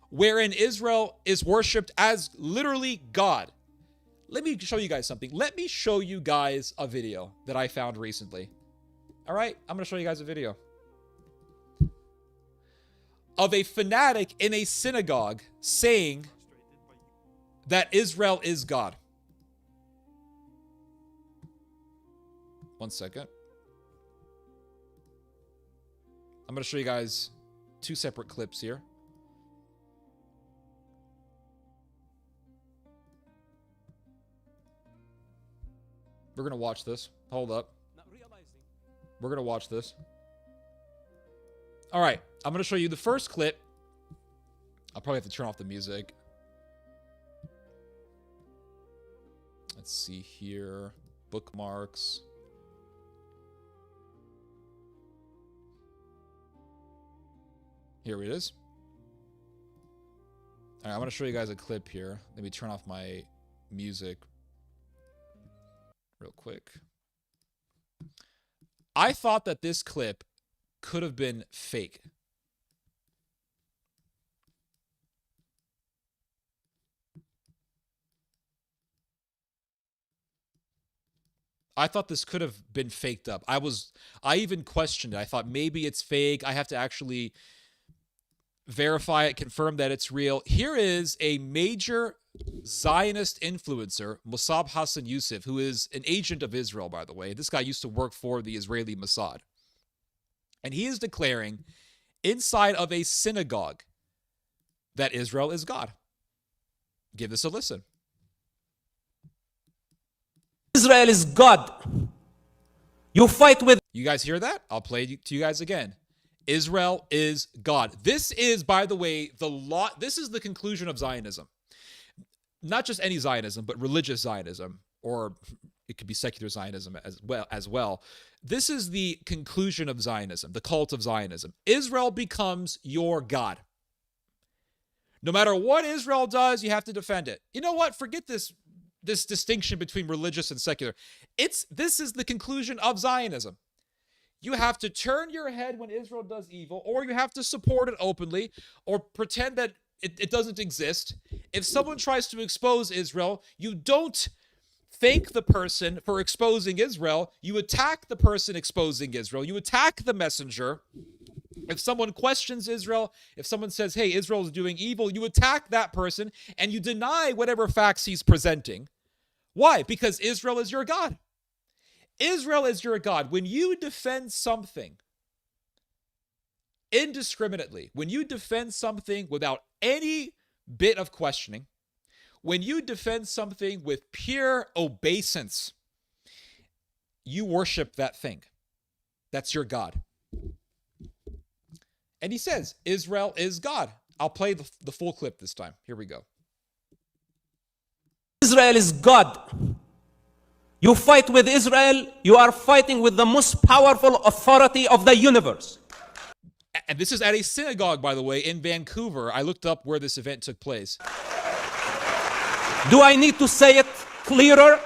Speaker 1: wherein Israel is worshipped as literally God, let me show you guys something. Let me show you guys a video that I found recently. All right, I'm going to show you guys a video of a fanatic in a synagogue saying that Israel is God. One second. I'm going to show you guys two separate clips here. We're going to watch this. Hold up. We're going to watch this. All right. I'm going to show you the first clip. I'll probably have to turn off the music. Let's see here. Bookmarks. Here it is. All right, I'm going to show you guys a clip here. Let me turn off my music real quick. I thought that this clip could have been fake. I thought this could have been faked up. I even questioned it. I thought maybe it's fake. I have to actually verify it, confirm that it's real. Here is a major Zionist influencer, Mossab Hassan Youssef, who is an agent of Israel, by the way. This guy used to work for the Israeli Mossad. And he is declaring inside of a synagogue that Israel is God. Give this a listen.
Speaker 2: Israel is God. You fight with...
Speaker 1: You guys hear that? I'll play it to you guys again. Israel is God. This is, by the way, this is the conclusion of Zionism. Not just any Zionism, but religious Zionism, or it could be secular Zionism as well. This is the conclusion of Zionism, the cult of Zionism. Israel becomes your God. No matter what Israel does, you have to defend it. You know what? Forget this distinction between religious and secular. This is the conclusion of Zionism. You have to turn your head when Israel does evil, or you have to support it openly, or pretend that it doesn't exist. If someone tries to expose Israel, you don't thank the person for exposing Israel. You attack the person exposing Israel. You attack the messenger. If someone questions Israel, if someone says, hey, Israel is doing evil, you attack that person and you deny whatever facts he's presenting. Why? Because Israel is your God. Israel is your God. When you defend something indiscriminately, when you defend something without any bit of questioning, when you defend something with pure obeisance, you worship that thing. That's your God. And he says, Israel is God. I'll play the full clip this time. Here we go.
Speaker 2: Israel is God. You fight with Israel, you are fighting with the most powerful authority of the universe.
Speaker 1: And this is at a synagogue, by the way, in Vancouver. I looked up where this event took place.
Speaker 2: Do I need to say it clearer?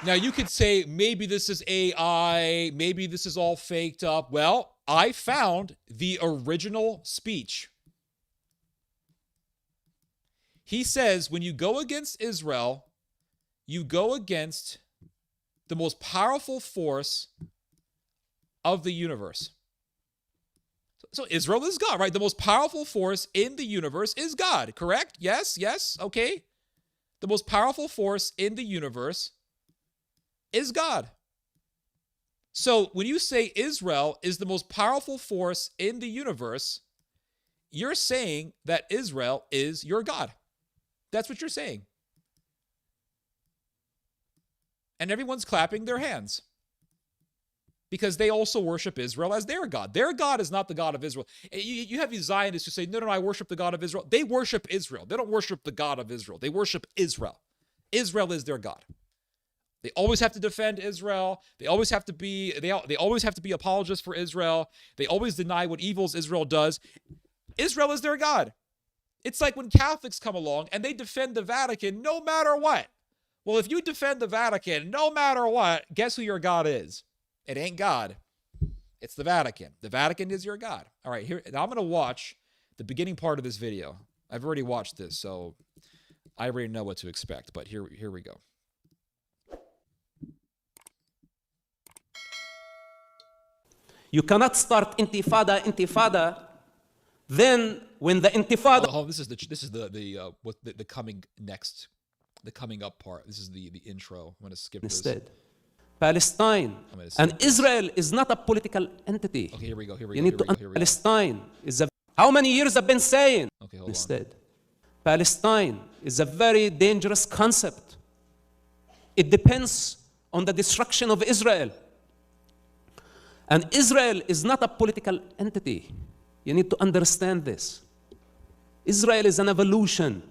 Speaker 1: Now, you could say, maybe this is AI, maybe this is all faked up. Well, I found the original speech. He says, when you go against Israel, you go against the most powerful force of the universe. So Israel is God, right? The most powerful force in the universe is God, correct? Yes, okay. The most powerful force in the universe is God. So when you say Israel is the most powerful force in the universe, you're saying that Israel is your God. That's what you're saying. And everyone's clapping their hands because they also worship Israel as their God. Their God is not the God of Israel. You have these Zionists who say, no, I worship the God of Israel. They worship Israel. They don't worship the God of Israel. They worship Israel. Israel is their God. They always have to defend Israel. They always have to be apologists for Israel. They always deny what evils Israel does. Israel is their God. It's like when Catholics come along and they defend the Vatican no matter what. Well, if you defend the Vatican no matter what, guess who your God is? It ain't God. It's the Vatican. The Vatican is your God. All right, here now I'm going to watch the beginning part of this video. I've already watched this, so I already know what to expect, but here we go.
Speaker 2: You cannot start intifada. Then when the intifada
Speaker 1: This is the coming next, the coming up part. This is the intro. I'm gonna skip this.
Speaker 2: instead, Palestine and Israel is not a political entity.
Speaker 1: Okay, here we go.
Speaker 2: You need to understand Palestine is a. How many years I've been saying?
Speaker 1: Okay, hold
Speaker 2: instead, Palestine is a very dangerous concept. It depends on the destruction of Israel. And Israel is not a political entity. You need to understand this. Israel is an evolution.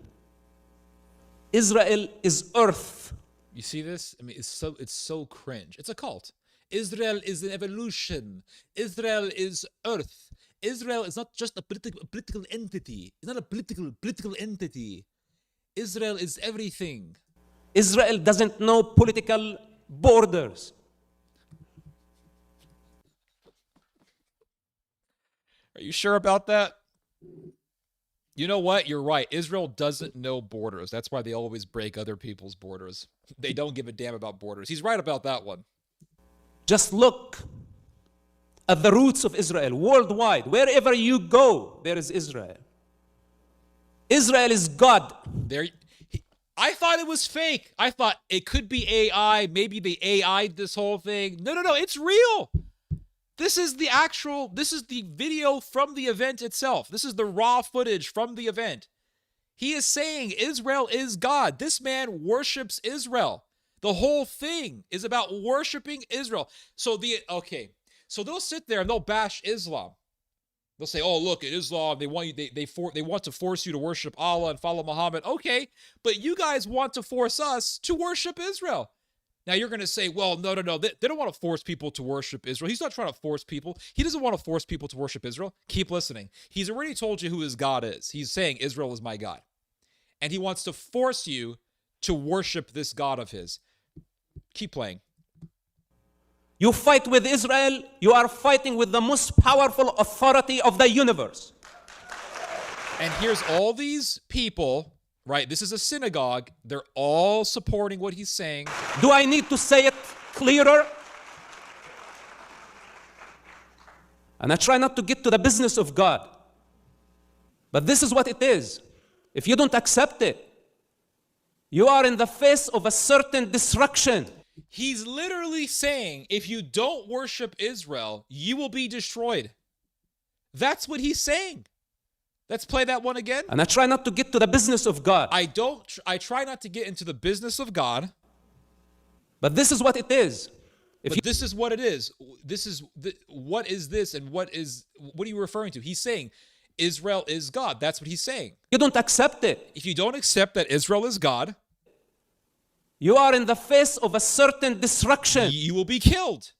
Speaker 2: Israel is earth.
Speaker 1: You see this? I mean, it's so cringe. It's a cult. Israel is an evolution. Israel is earth. Israel is not just a political entity. It's not a political entity. Israel is everything.
Speaker 2: Israel doesn't know political borders.
Speaker 1: Are you sure about that? You know what? You're right. Israel doesn't know borders. That's why they always break other people's borders. They don't give a damn about borders. He's right about that one.
Speaker 2: Just look at the roots of Israel worldwide. Wherever you go, there is Israel. Israel is God.
Speaker 1: I thought it was fake. I thought it could be AI. Maybe they AI'd this whole thing. No, it's real. This is the video from the event itself. This is the raw footage from the event. He is saying Israel is God. This man worships Israel. The whole thing is about worshiping Israel. So they'll sit there and they'll bash Islam. They'll say, "Oh, look, at Islam, they want to force you to worship Allah and follow Muhammad." Okay, but you guys want to force us to worship Israel. Now you're going to say, well, no. They don't want to force people to worship Israel. He's not trying to force people. He doesn't want to force people to worship Israel. Keep listening. He's already told you who his God is. He's saying Israel is my God. And he wants to force you to worship this God of his. Keep playing.
Speaker 2: You fight with Israel, you are fighting with the most powerful authority of the universe.
Speaker 1: And here's all these people, right? This is a synagogue. They're all supporting what he's saying.
Speaker 2: Do I need to say it clearer? And I try not to get to the business of God. But this is what it is. If you don't accept it, you are in the face of a certain destruction.
Speaker 1: He's literally saying, if you don't worship Israel, you will be destroyed. That's what he's saying. Let's play that one again.
Speaker 2: And I try not to get to the business of God.
Speaker 1: I try not to get into the business of God.
Speaker 2: But this is what it is.
Speaker 1: This is what it is. What is this and what are you referring to? He's saying Israel is God. That's what he's saying.
Speaker 2: You don't accept it.
Speaker 1: If you don't accept that Israel is God,
Speaker 2: you are in the face of a certain destruction.
Speaker 1: You will be killed.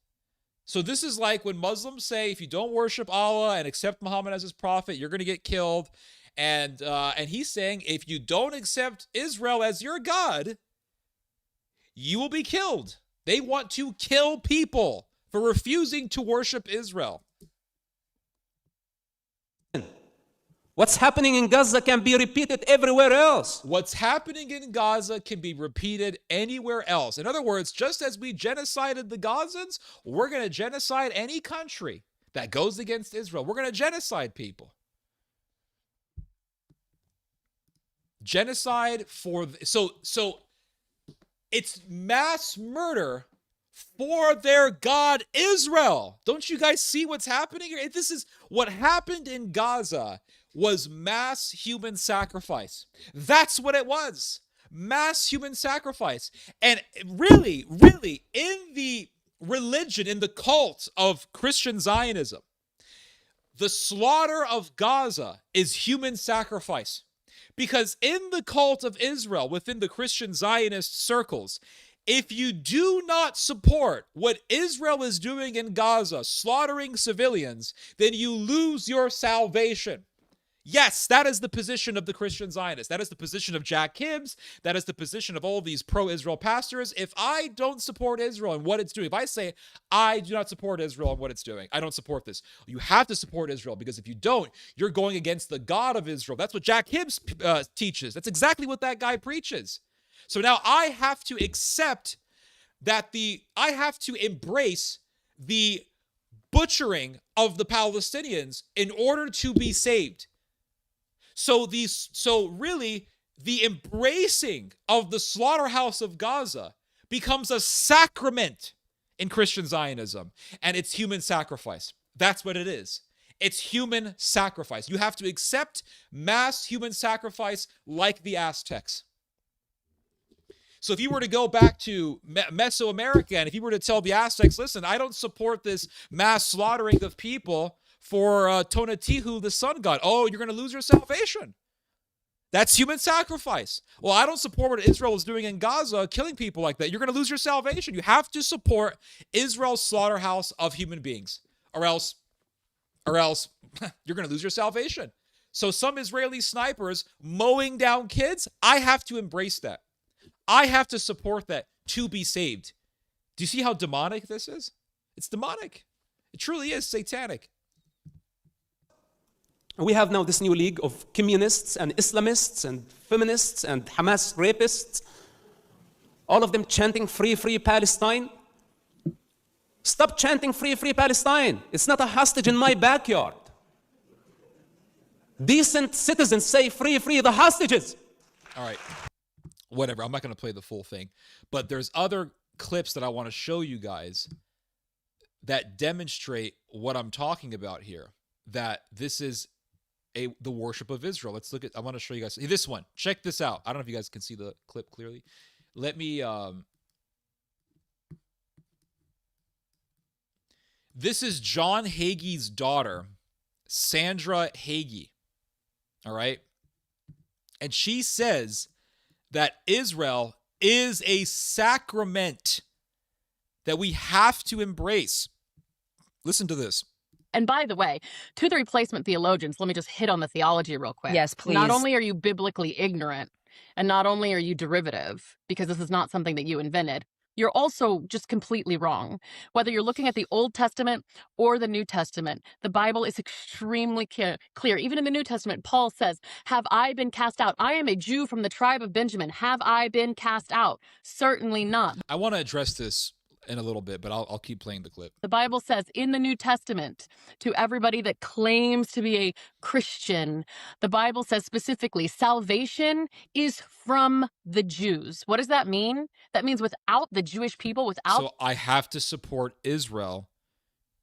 Speaker 1: So this is like when Muslims say, if you don't worship Allah and accept Muhammad as his prophet, you're going to get killed. And he's saying, if you don't accept Israel as your God, you will be killed. They want to kill people for refusing to worship Israel.
Speaker 2: What's happening in Gaza can be repeated everywhere else.
Speaker 1: What's happening in Gaza can be repeated anywhere else. In other words, just as we genocided the Gazans, we're going to genocide any country that goes against Israel. We're going to genocide people. Genocide for... So it's mass murder for their God Israel. Don't you guys see what's happening here? This is what happened in Gaza. Was mass human sacrifice. That's what it was. Mass human sacrifice. And really, in the religion, in the cult of Christian Zionism, the slaughter of Gaza is human sacrifice. Because in the cult of Israel, within the Christian Zionist circles, if you do not support what Israel is doing in Gaza, slaughtering civilians, then you lose your salvation. Yes, that is the position of the Christian Zionists. That is the position of Jack Hibbs. That is the position of all these pro-Israel pastors. If I don't support Israel and what it's doing, if I say I do not support Israel and what it's doing, I don't support this. You have to support Israel, because if you don't, you're going against the God of Israel. That's what Jack Hibbs teaches. That's exactly what that guy preaches. So now I have to accept that I have to embrace the butchering of the Palestinians in order to be saved. So really, the embracing of the slaughterhouse of Gaza becomes a sacrament in Christian Zionism, and it's human sacrifice. That's what it is. It's human sacrifice. You have to accept mass human sacrifice like the Aztecs. So if you were to go back to Mesoamerica, and if you were to tell the Aztecs, listen, I don't support this mass slaughtering of people for Tonatiuh, the sun god. Oh, you're going to lose your salvation. That's human sacrifice. Well, I don't support what Israel is doing in Gaza, killing people like that. You're going to lose your salvation. You have to support Israel's slaughterhouse of human beings, or else you're going to lose your salvation. So some Israeli snipers mowing down kids, I have to embrace that. I have to support that to be saved. Do you see how demonic this is? It's demonic. It truly is satanic.
Speaker 2: We have now this new league of communists and Islamists and feminists and Hamas rapists, all of them chanting free, free Palestine. Stop chanting free, free Palestine. It's not a hostage in my backyard. Decent citizens say free, free the hostages.
Speaker 1: All right. Whatever. I'm not going to play the full thing. But there's other clips that I want to show you guys that demonstrate what I'm talking about here. That this is the worship of Israel. Let's look at, I want to show you guys this one. Check this out. I don't know if you guys can see the clip clearly. Let me, this is John Hagee's daughter, Sandra Hagee. All right. And she says that Israel is a sacrament that we have to embrace. Listen to this.
Speaker 3: And by the way, to the replacement theologians, let me just hit on the theology real quick.
Speaker 4: Yes, please.
Speaker 3: Not only are you biblically ignorant, and not only are you derivative, because this is not something that you invented, you're also just completely wrong. Whether you're looking at the Old Testament or the New Testament, the Bible is extremely clear. Even in the New Testament, Paul says, have I been cast out? I am a Jew from the tribe of Benjamin. Have I been cast out? Certainly not.
Speaker 1: I want to address this in a little bit, but I'll keep playing the clip.
Speaker 3: The Bible says in the New Testament, to everybody that claims to be a Christian, the Bible says specifically, salvation is from the Jews. What does that mean? That means without the Jewish people, without...
Speaker 1: So I have to support Israel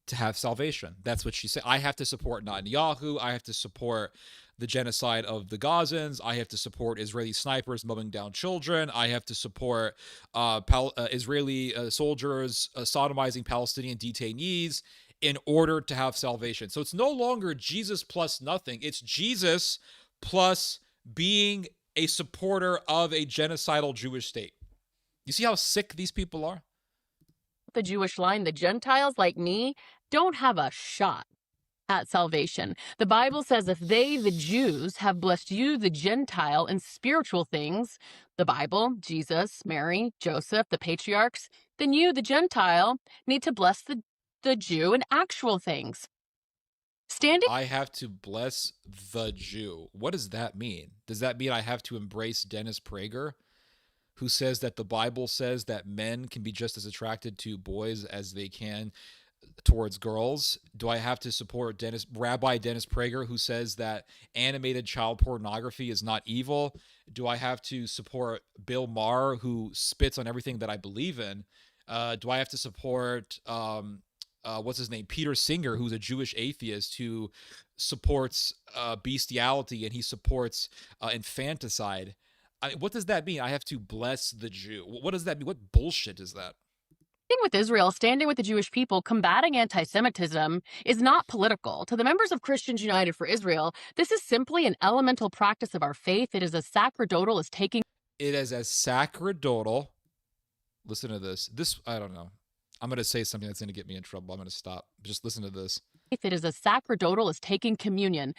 Speaker 1: to have salvation. That's what she said. I have to support Netanyahu. I have to support the genocide of the Gazans. I have to support Israeli snipers mowing down children. I have to support Israeli soldiers sodomizing Palestinian detainees in order to have salvation. So it's no longer Jesus plus nothing. It's Jesus plus being a supporter of a genocidal Jewish state. You see how sick these people are?
Speaker 3: The Jewish line, the Gentiles like me, don't have a shot at salvation. The Bible says if they, the Jews, have blessed you, the Gentile, in spiritual things, the Bible, Jesus, Mary, Joseph, the patriarchs, then you, the Gentile, need to bless the Jew in actual things.
Speaker 1: I have to bless the Jew. What does that mean? Does that mean I have to embrace Dennis Prager, who says that the Bible says that men can be just as attracted to boys as they can towards girls? Do I have to support Rabbi Dennis Prager, who says that animated child pornography is not evil? Do I have to support Bill Maher, who spits on everything that I believe in? Do I have to support what's his name, Peter Singer, who's a Jewish atheist who supports bestiality and he supports infanticide? What does that mean? I have to bless the Jew. What does that mean? What bullshit is that?
Speaker 3: With Israel, standing with the Jewish people, combating anti-Semitism is not political. To the members of Christians United for Israel, this is simply an elemental practice of our faith. It is as sacerdotal as taking...
Speaker 1: It is as sacerdotal. Listen to this. I don't know. I'm going to say something that's going to get me in trouble. I'm going to stop. Just listen to this.
Speaker 3: It is as sacerdotal as taking communion.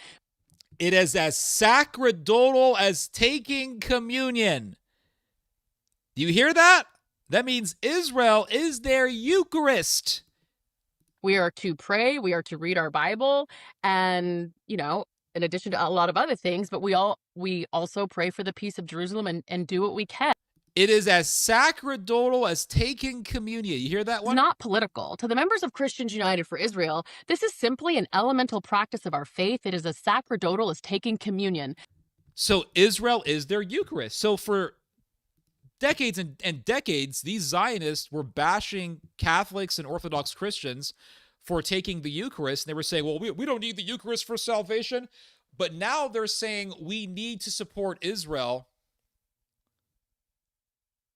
Speaker 1: It is as sacerdotal as taking communion. Do you hear that? That means Israel is their Eucharist.
Speaker 3: We are to pray, we are to read our Bible, and, in addition to a lot of other things, but we also pray for the peace of Jerusalem and do what we can.
Speaker 1: It is as sacerdotal as taking communion. You hear that
Speaker 3: It's
Speaker 1: one?
Speaker 3: not political. To the members of Christians United for Israel, this is simply an elemental practice of our faith. It is as sacerdotal as taking communion.
Speaker 1: So Israel is their Eucharist. So for decades and decades, these Zionists were bashing Catholics and Orthodox Christians for taking the Eucharist. And they were saying, well, we don't need the Eucharist for salvation. But now they're saying we need to support Israel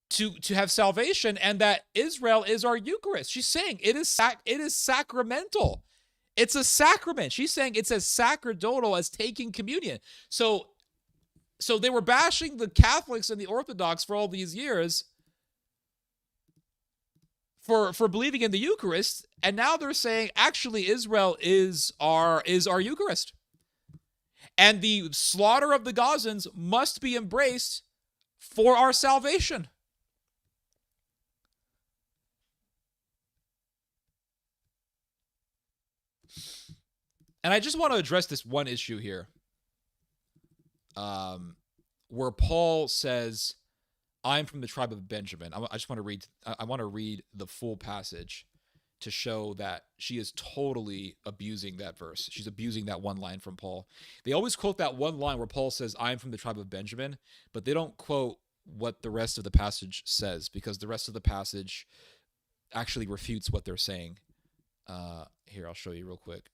Speaker 1: to have salvation, and that Israel is our Eucharist. She's saying it is sacramental. It's a sacrament. She's saying it's as sacerdotal as taking communion. So they were bashing the Catholics and the Orthodox for all these years for believing in the Eucharist, and now they're saying actually Israel is our Eucharist. And the slaughter of the Gazans must be embraced for our salvation. And I just want to address this one issue here, where Paul says, "I'm from the tribe of Benjamin." I just want to read. I want to read the full passage to show that she is totally abusing that verse. She's abusing that one line from Paul. They always quote that one line where Paul says, "I'm from the tribe of Benjamin," but they don't quote what the rest of the passage says, because the rest of the passage actually refutes what they're saying. Here, I'll show you real quick.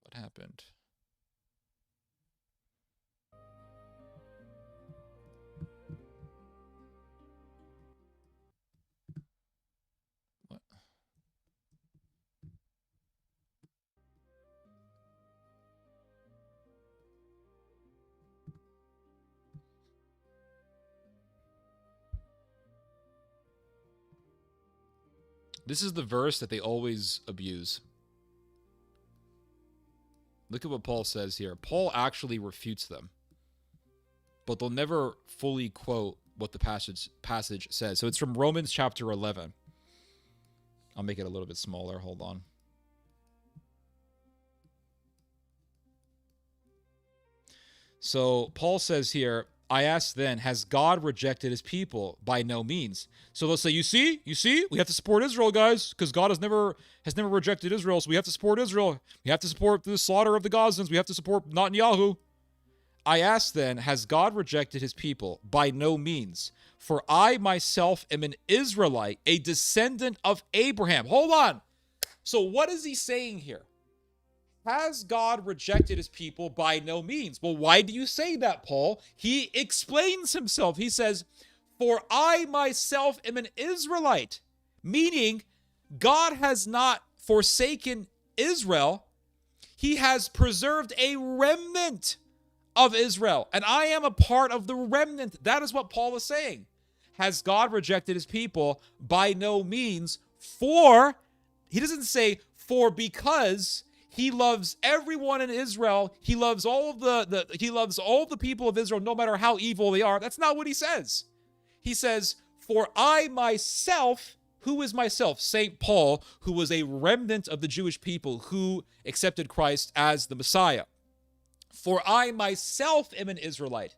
Speaker 1: What happened? What? This is the verse that they always abuse. Look at what Paul says here. Paul actually refutes them, but they'll never fully quote what the passage says. So it's from Romans chapter 11. I'll make it a little bit smaller. Hold on. So Paul says here, "I ask then, has God rejected his people? By no means." So they'll say, you see, we have to support Israel, guys, because God has never rejected Israel, so we have to support Israel. We have to support the slaughter of the Gazans. We have to support Netanyahu. "I ask then, has God rejected his people? By no means. For I myself am an Israelite, a descendant of Abraham." Hold on. So what is he saying here? Has God rejected his people? By no means. Well, why do you say that, Paul? He explains himself. He says, "For I myself am an Israelite," meaning God has not forsaken Israel. He has preserved a remnant of Israel, and I am a part of the remnant. That is what Paul is saying. Has God rejected his people? By no means. For, he doesn't say for because he loves everyone in Israel. He loves all of the people of Israel, no matter how evil they are. That's not what he says. He says, "For I myself," who is myself? St. Paul, who was a remnant of the Jewish people who accepted Christ as the Messiah. "For I myself am an Israelite,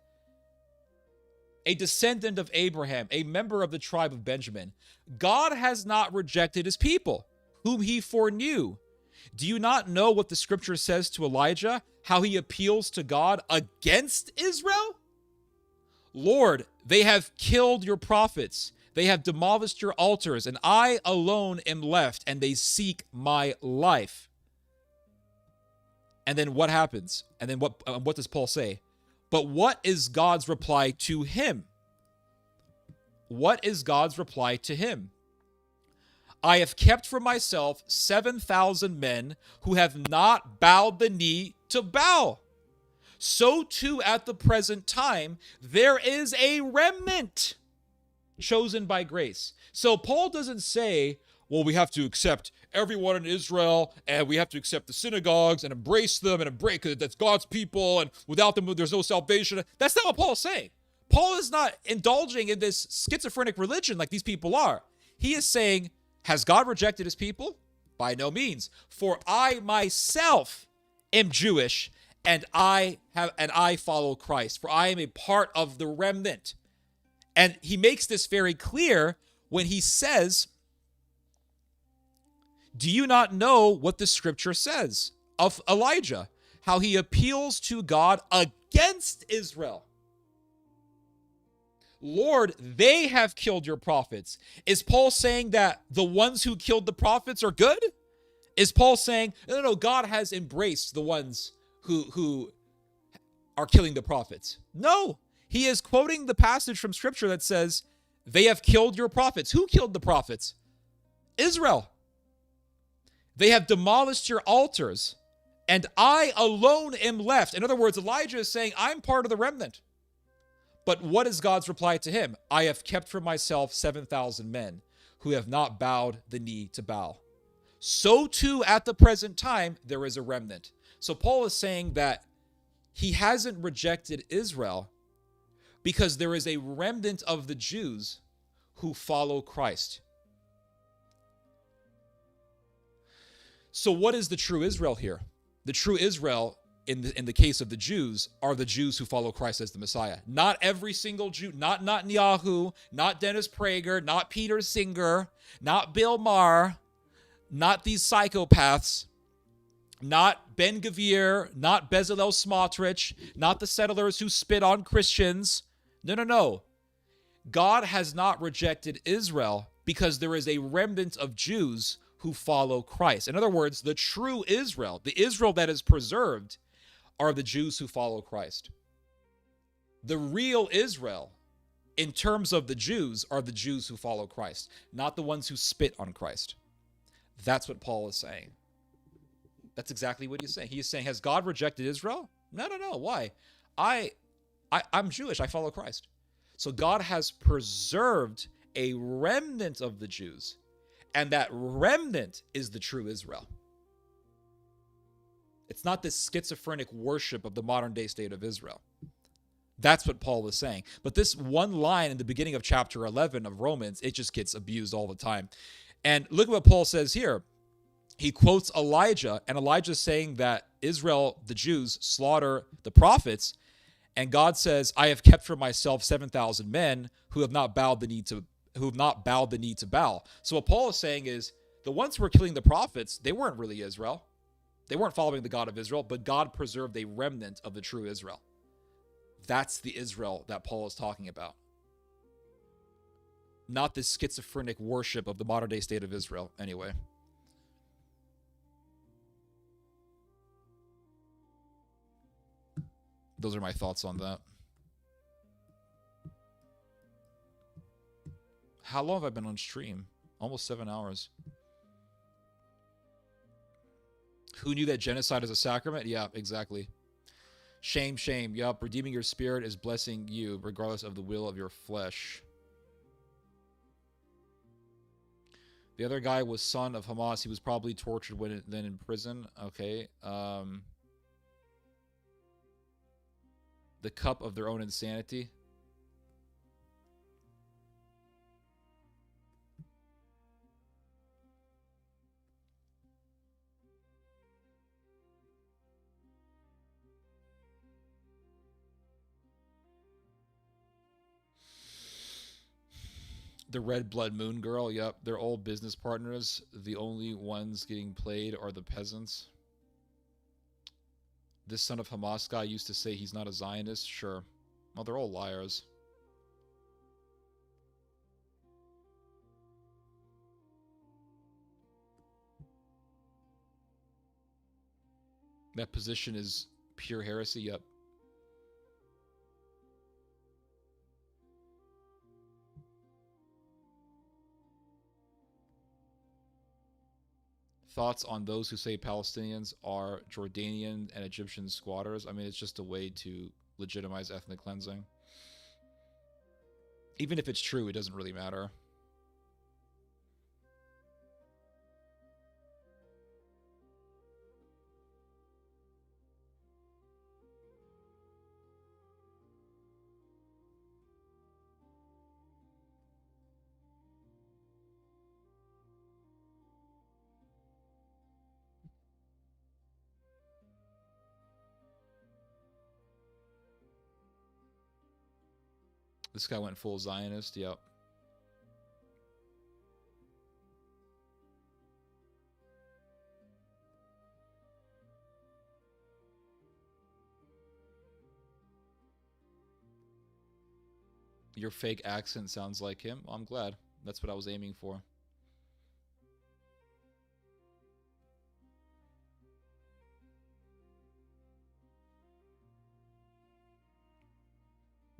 Speaker 1: a descendant of Abraham, a member of the tribe of Benjamin. God has not rejected his people, whom he foreknew. Do you not know what the scripture says to Elijah, how he appeals to God against Israel? Lord, they have killed your prophets. They have demolished your altars, and I alone am left, and they seek my life." And then what happens? And then what does Paul say? But what is God's reply to him? What is God's reply to him? "I have kept for myself 7,000 men who have not bowed the knee to Baal. So too at the present time, there is a remnant chosen by grace." So Paul doesn't say, well, we have to accept everyone in Israel, and we have to accept the synagogues and embrace them, and embrace, because that's God's people, and without them, there's no salvation. That's not what Paul's saying. Paul is not indulging in this schizophrenic religion like these people are. He is saying, has God rejected his people? By no means. For I myself am Jewish, and I follow Christ, for I am a part of the remnant. And he makes this very clear when he says, do you not know what the scripture says of Elijah? How he appeals to God against Israel. Lord, they have killed your prophets. Is Paul saying that the ones who killed the prophets are good? Is Paul saying, no, God has embraced the ones who are killing the prophets? No, he is quoting the passage from scripture that says, they have killed your prophets. Who killed the prophets? Israel. They have demolished your altars, and I alone am left. In other words, Elijah is saying, I'm part of the remnant. But what is God's reply to him? I have kept for myself 7,000 men who have not bowed the knee to Baal. So too, at the present time, there is a remnant. So Paul is saying that he hasn't rejected Israel because there is a remnant of the Jews who follow Christ. So what is the true Israel here? The true Israel in the case of the Jews are the Jews who follow Christ as the Messiah. Not every single Jew, not Netanyahu, not Dennis Prager, not Peter Singer, not Bill Maher, not these psychopaths, not Ben Gvir, not Bezalel Smotrich, not the settlers who spit on Christians. No. God has not rejected Israel because there is a remnant of Jews who follow Christ. In other words, the true Israel, the Israel that is preserved, are the Jews who follow Christ. The real Israel, in terms of the Jews, are the Jews who follow Christ, not the ones who spit on Christ. That's what Paul is saying. That's exactly what he's saying. He is saying, has God rejected Israel? No. Why? I'm Jewish. I follow Christ. So God has preserved a remnant of the Jews, and that remnant is the true Israel. It's not this schizophrenic worship of the modern day state of Israel. That's what Paul is saying. But this one line in the beginning of chapter 11 of Romans, it just gets abused all the time. And look at what Paul says here. He quotes Elijah, and Elijah's saying that Israel, the Jews, slaughter the prophets. And God says, I have kept for myself 7,000 men who have not bowed the knee to Baal. So what Paul is saying is, the ones who were killing the prophets, they weren't really Israel. They weren't following the God of Israel, but God preserved a remnant of the true Israel. That's the Israel that Paul is talking about. Not this schizophrenic worship of the modern day state of Israel, anyway. Those are my thoughts on that. How long have I been on stream? Almost 7 hours. Who knew that genocide is a sacrament? Yeah, exactly. Shame. Yup, redeeming your spirit is blessing you, regardless of the will of your flesh. The other guy was son of Hamas. He was probably tortured then in prison. Okay. The cup of their own insanity. The Red Blood Moon Girl, yep. They're all business partners. The only ones getting played are the peasants. This son of Hamas guy used to say he's not a Zionist. Sure. Well, they're all liars. That position is pure heresy, yep. Thoughts on those who say Palestinians are Jordanian and Egyptian squatters? I mean, it's just a way to legitimize ethnic cleansing. Even if it's true, it doesn't really matter. This guy went full Zionist. Yep. Your fake accent sounds like him. Well, I'm glad. That's what I was aiming for.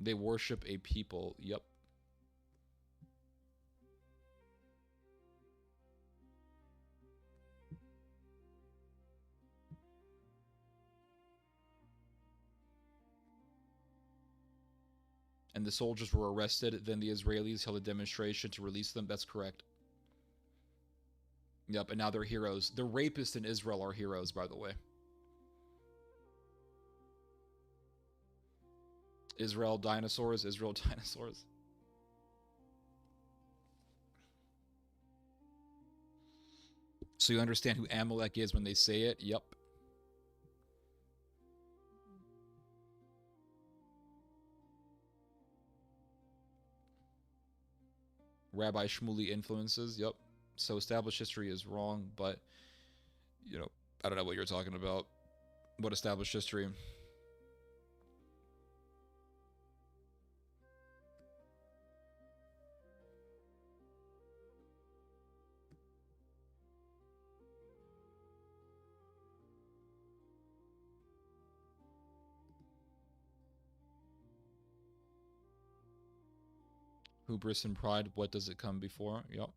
Speaker 1: They worship a people. Yep. And the soldiers were arrested. Then the Israelis held a demonstration to release them. That's correct. Yep, and now they're heroes. The rapists in Israel are heroes, by the way. Israel dinosaurs, Israel dinosaurs. So you understand who Amalek is when they say it? Yep. Rabbi Shmuley influences. Yep. So established history is wrong, but, you know, I don't know what you're talking about. What established history? Hubris and pride, what does it come before? Yep.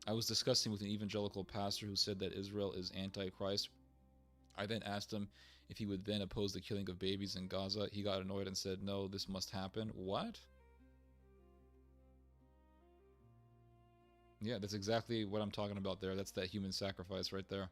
Speaker 1: I was discussing with an evangelical pastor who said that Israel is anti-Christ. I then asked him if he would then oppose the killing of babies in Gaza. He got annoyed and said, no, this must happen. What? Yeah, that's exactly what I'm talking about there. That's that human sacrifice right there.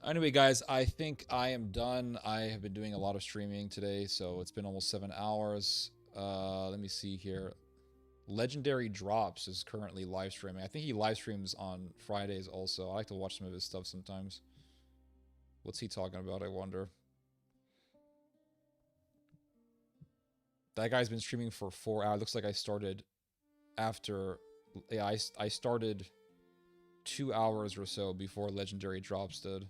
Speaker 1: Anyway, guys, I think I am done. I have been doing a lot of streaming today, so it's been almost 7 hours. Let me see here. Legendary Drops is currently live streaming. I think he live streams on Fridays also. I like to watch some of his stuff sometimes. What's he talking about, I wonder? That guy's been streaming for 4 hours. Looks like I started after... Yeah, I started 2 hours or so before Legendary Drops did.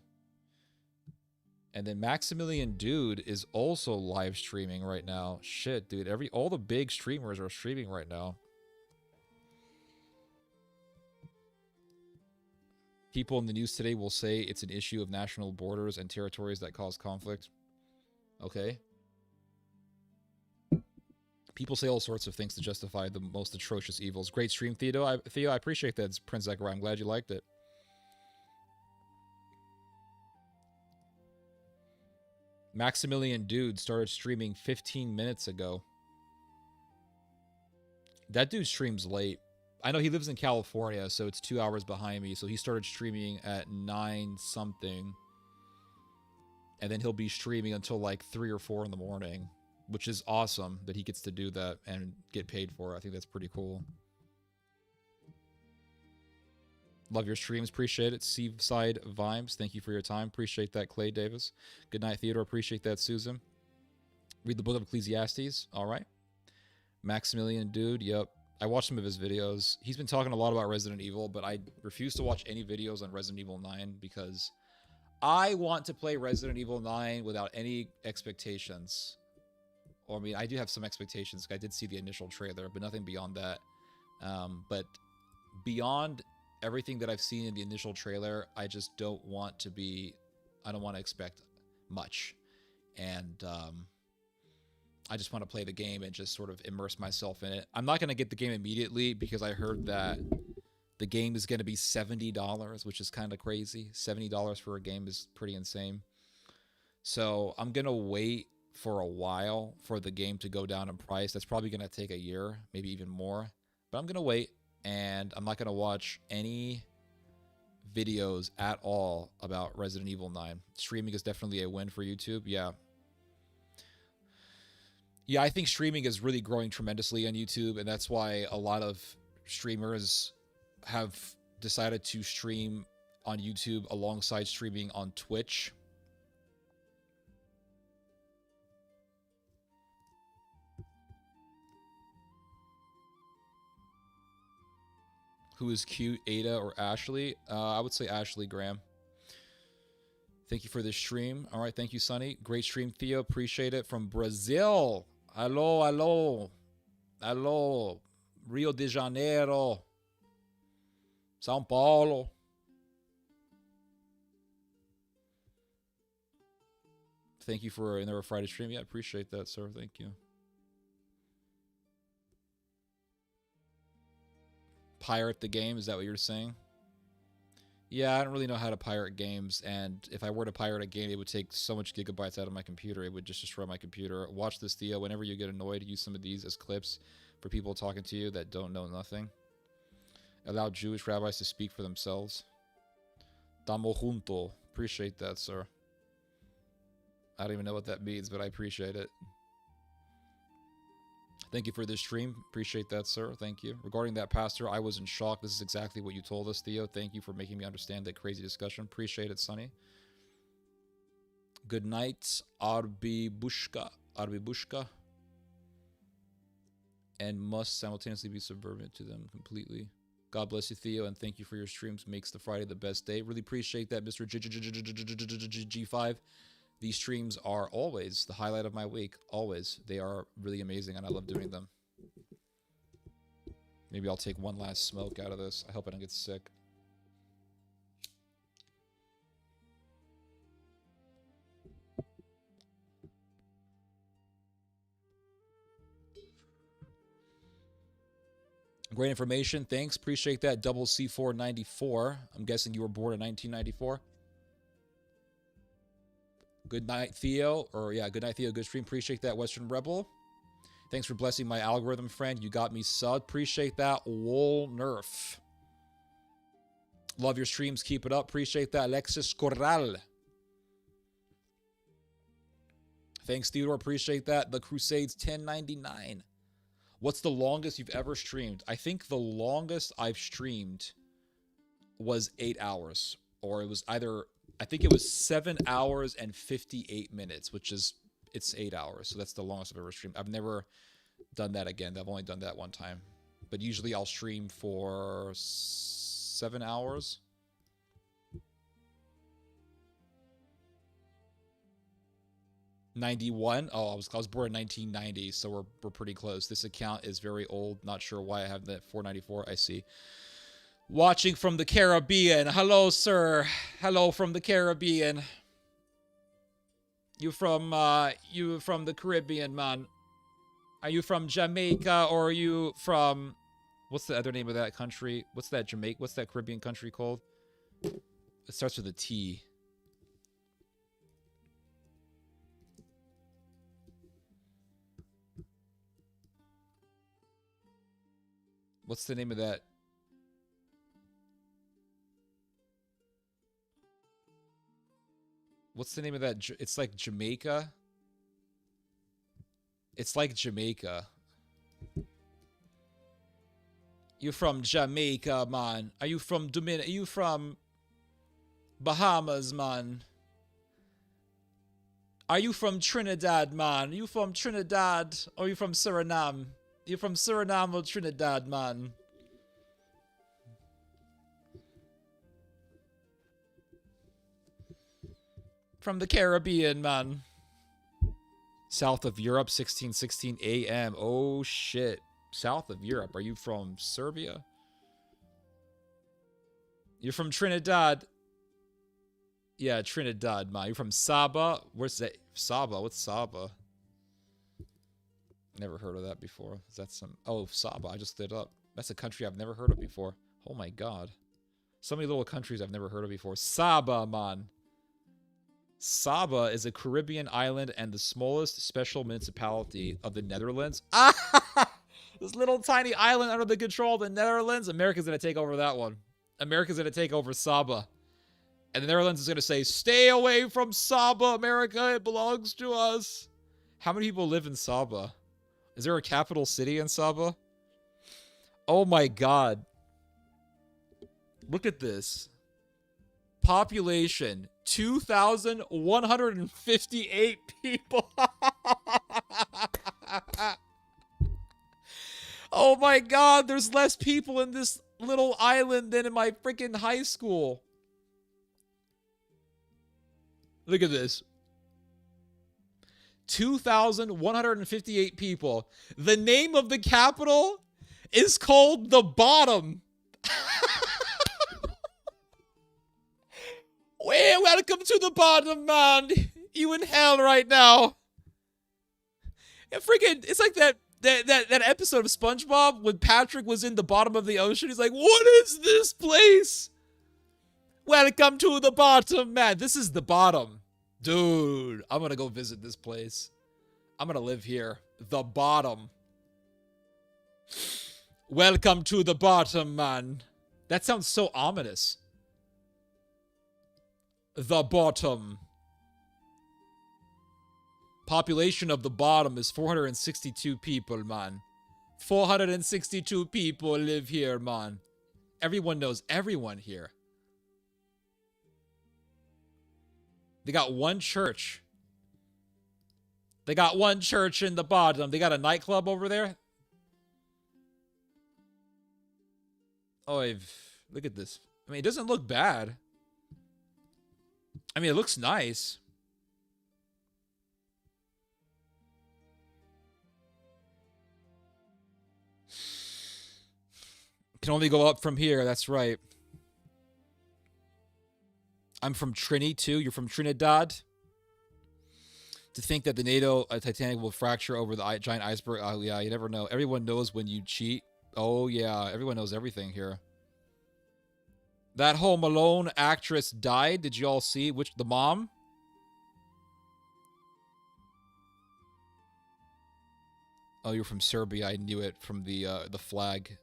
Speaker 1: And then Maximilian Dude is also live streaming right now. Shit, dude. All the big streamers are streaming right now. People in the news today will say it's an issue of national borders and territories that cause conflict. Okay. People say all sorts of things to justify the most atrocious evils. Great stream, Theo. I appreciate that, Prince Zechariah. I'm glad you liked it. Maximilian Dude started streaming 15 minutes ago. That dude streams late. I know he lives in California, so it's 2 hours behind me. So he started streaming at 9 something. And then he'll be streaming until like 3 or 4 in the morning, which is awesome that he gets to do that and get paid for it. I think that's pretty cool. Love your streams. Appreciate it. Seaside Vibes. Thank you for your time. Appreciate that, Clay Davis. Good night, Theodore. Appreciate that, Susan. Read the book of Ecclesiastes. All right. Maximilian Dude. Yep. I watched some of his videos. He's been talking a lot about Resident Evil, but I refuse to watch any videos on Resident Evil 9 because I want to play Resident Evil 9 without any expectations. Or, I mean, I do have some expectations. I did see the initial trailer, but nothing beyond that. But beyond everything that I've seen in the initial trailer, I just don't want to expect much. And I just want to play the game and just sort of immerse myself in it. I'm not going to get the game immediately because I heard that The game is going to be $70, which is kind of crazy. $70 for a game is pretty insane. So I'm going to wait for a while for the game to go down in price. That's probably going to take a year, maybe even more. But I'm going to wait, and I'm not going to watch any videos at all about Resident Evil 9. Streaming is definitely a win for YouTube. Yeah. Yeah, I think streaming is really growing tremendously on YouTube, and that's why a lot of streamers have decided to stream on YouTube alongside streaming on Twitch. Who is cute, Ada or Ashley? I would say Ashley Graham. Thank you for this stream. All right, thank you, Sonny. Great stream, Theo. Appreciate it. From Brazil. Hello, hello. Hello. Rio de Janeiro. São Paulo. Thank you for another Friday stream. Yeah, appreciate that, sir. Thank you. Pirate the game, is that what you're saying? Yeah, I don't really know how to pirate games, and if I were to pirate a game, it would take so much gigabytes out of my computer, it would just destroy my computer. Watch this, Theo. Whenever you get annoyed, use some of these as clips for people talking to you that don't know nothing. Allow Jewish rabbis to speak for themselves. Tamo junto. Appreciate that, sir. I don't even know what that means, but I appreciate it. Thank you for this stream. Appreciate that, sir. Thank you. Regarding that, Pastor, I was in shock. This is exactly what you told us, Theo. Thank you for making me understand that crazy discussion. Appreciate it, Sonny. Good night, Arbi Bushka. Arbi Bushka. And must simultaneously be subservient to them completely. God bless you, Theo, and thank you for your streams. Makes the Friday the best day. Really appreciate that, Mr. G5. These streams are always the highlight of my week. Always. They are really amazing, and I love doing them. Maybe I'll take one last smoke out of this. I hope I don't get sick. Great information. Thanks. Appreciate that. Double C494. I'm guessing you were born in 1994. Good night, Theo. Or, yeah, good night, Theo. Good stream. Appreciate that, Western Rebel. Thanks for blessing my algorithm, friend. You got me sub. Appreciate that, Wool Nerf. Love your streams. Keep it up. Appreciate that, Alexis Corral. Thanks, Theodore. Appreciate that. The Crusades 1099. What's the longest you've ever streamed? I think the longest I've streamed was 8 hours. Or it was either... I think it was 7 hours and 58 minutes, which is, it's 8 hours. So that's the longest I've ever streamed. I've never done that again. I've only done that one time. But usually I'll stream for 7 hours. '91. Oh, I was born in 1990, so we're pretty close. This account is very old. Not sure why I have that 494. I see. Watching from the Caribbean. Hello, sir. Hello from the Caribbean. You from the Caribbean, man. Are you from Jamaica or are you from... What's the other name of that country? What's that Caribbean country called? It starts with a T. What's the name of that? What's the name of that? It's like Jamaica. It's like Jamaica. You from Jamaica, man? Are you from Are you from Bahamas, man? Are you from Trinidad, man? Are you from Trinidad? Or are you from Suriname? You from Suriname or Trinidad, man? From the Caribbean, man. South of Europe, 1616 AM. Oh, shit. South of Europe. Are you from Serbia? You're from Trinidad. Yeah, Trinidad, man. You're from Saba. Where's that? Saba. What's Saba? Never heard of that before. Is that some... Oh, Saba. I just lit up. That's a country I've never heard of before. Oh my god. So many little countries I've never heard of before. Saba, man. Saba is a Caribbean island and the smallest special municipality of the Netherlands. Ah! This little tiny island under the control of the Netherlands. America's going to take over that one. America's going to take over Saba. And the Netherlands is going to say, stay away from Saba, America. It belongs to us. How many people live in Saba? Is there a capital city in Saba? Oh my god. Look at this. Population, 2,158 people. Oh my god, there's less people in this little island than in my freaking high school. Look at this. 2,158 people. The name of the capital is called The Bottom. Well, welcome to the bottom, man. You in hell right now. And freaking, it's like that episode of SpongeBob when Patrick was in the bottom of the ocean. He's like, what is this place? Welcome to the bottom, man. This is the bottom. Dude, I'm gonna go visit this place. I'm gonna live here. The bottom. Welcome to the bottom, man. That sounds so ominous. The bottom. Population of the bottom is 462 people, man. 462 people live here, man. Everyone knows everyone here. They got one church. They got one church in the bottom. They got a nightclub over there. Oh, look at this. I mean, it doesn't look bad. I mean, it looks nice. Can only go up from here, that's right. I'm from Trini, too. You're from Trinidad? To think that the NATO Titanic will fracture over the giant iceberg. Oh, yeah, you never know. Everyone knows when you cheat. Oh, yeah, everyone knows everything here. That Home Alone actress died. Did you all see? The mom? Oh, you're from Serbia. I knew it from the flag.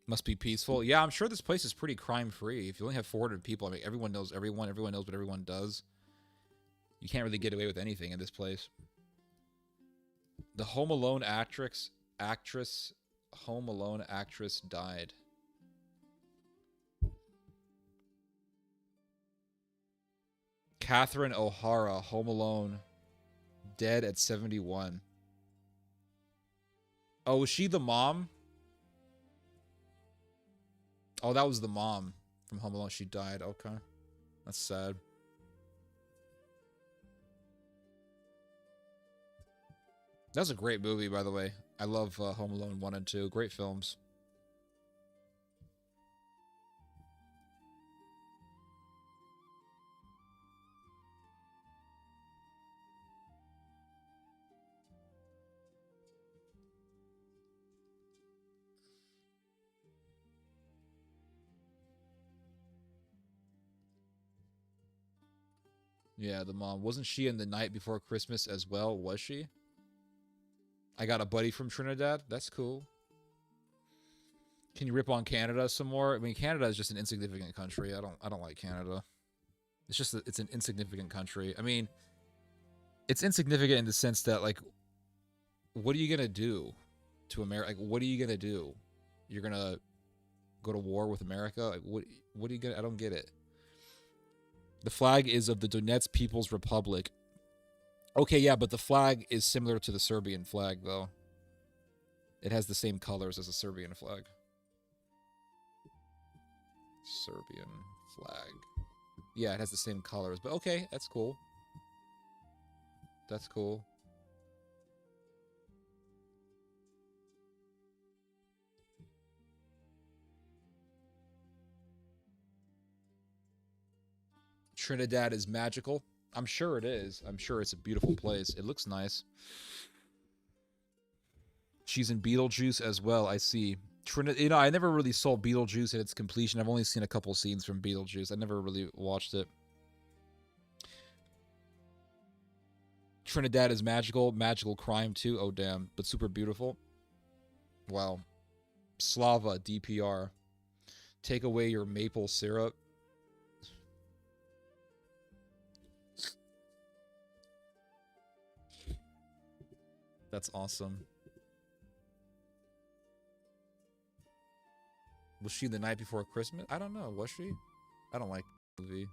Speaker 1: Must be peaceful. Yeah, I'm sure this place is pretty crime-free. If you only have 400 people, I mean, everyone knows everyone. Everyone knows what everyone does. You can't really get away with anything in this place. The Home Alone actress Home Alone actress died. Catherine O'Hara, Home Alone, dead at 71. Oh, was she the mom? Oh, that was the mom from Home Alone. She died. Okay. That's sad. That was a great movie, by the way. I love Home Alone 1 and 2. Great films. Yeah, the mom. Wasn't she in The Night Before Christmas as well? Was she? I got a buddy from Trinidad. That's cool. Can you rip on Canada some more? I mean, Canada is just an insignificant country. I don't like Canada. It's just it's an insignificant country. I mean, it's insignificant in the sense that, like, what are you gonna do to America? Like, what are you gonna do? You're gonna go to war with America? Like, what are you gonna? I don't get it. The flag is of the Donetsk People's Republic. Okay, yeah, but the flag is similar to the Serbian flag, though. It has the same colors as the Serbian flag. Serbian flag. Yeah, it has the same colors, but okay, that's cool. That's cool. Trinidad is magical. I'm sure it is. I'm sure it's a beautiful place. It looks nice. She's in Beetlejuice as well. I see. You know, I never really saw Beetlejuice at its completion. I've only seen a couple scenes from Beetlejuice. I never really watched it. Trinidad is magical. Magical crime too. Oh damn, but super beautiful. Wow. Slava DPR. Take away your maple syrup. That's awesome. Was she The Night Before Christmas? I don't know. Was she? I don't like the movie.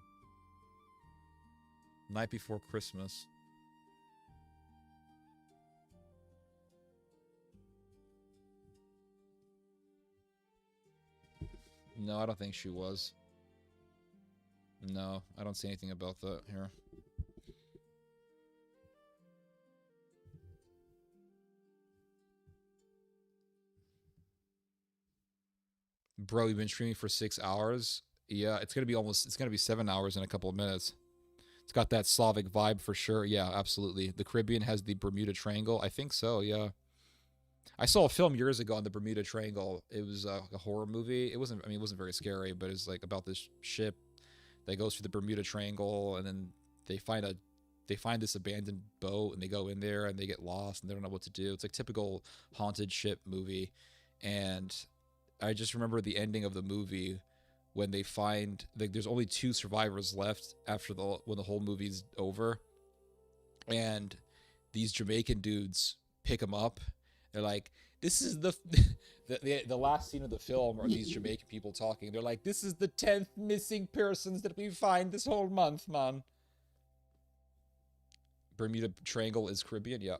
Speaker 1: Night Before Christmas. No, I don't think she was. No, I don't see anything about that here. Bro, you've been streaming for 6 hours? Yeah, it's gonna be 7 hours in a couple of minutes. It's got that Slavic vibe for sure. Yeah, absolutely. The Caribbean has the Bermuda Triangle. I think so, yeah. I saw a film years ago on the Bermuda Triangle. It was a horror movie. It wasn't very scary, but it's like about this ship that goes through the Bermuda Triangle, and then they find this abandoned boat, and they go in there and they get lost and they don't know what to do. It's like typical haunted ship movie. And I just remember the ending of the movie when they find, like, there's only 2 survivors left after when the whole movie's over, and these Jamaican dudes pick them up. They're like, this is the last scene of the film are these Jamaican people talking. They're like, this is the 10th missing persons that we find this whole month, man. Bermuda Triangle is Caribbean, yeah.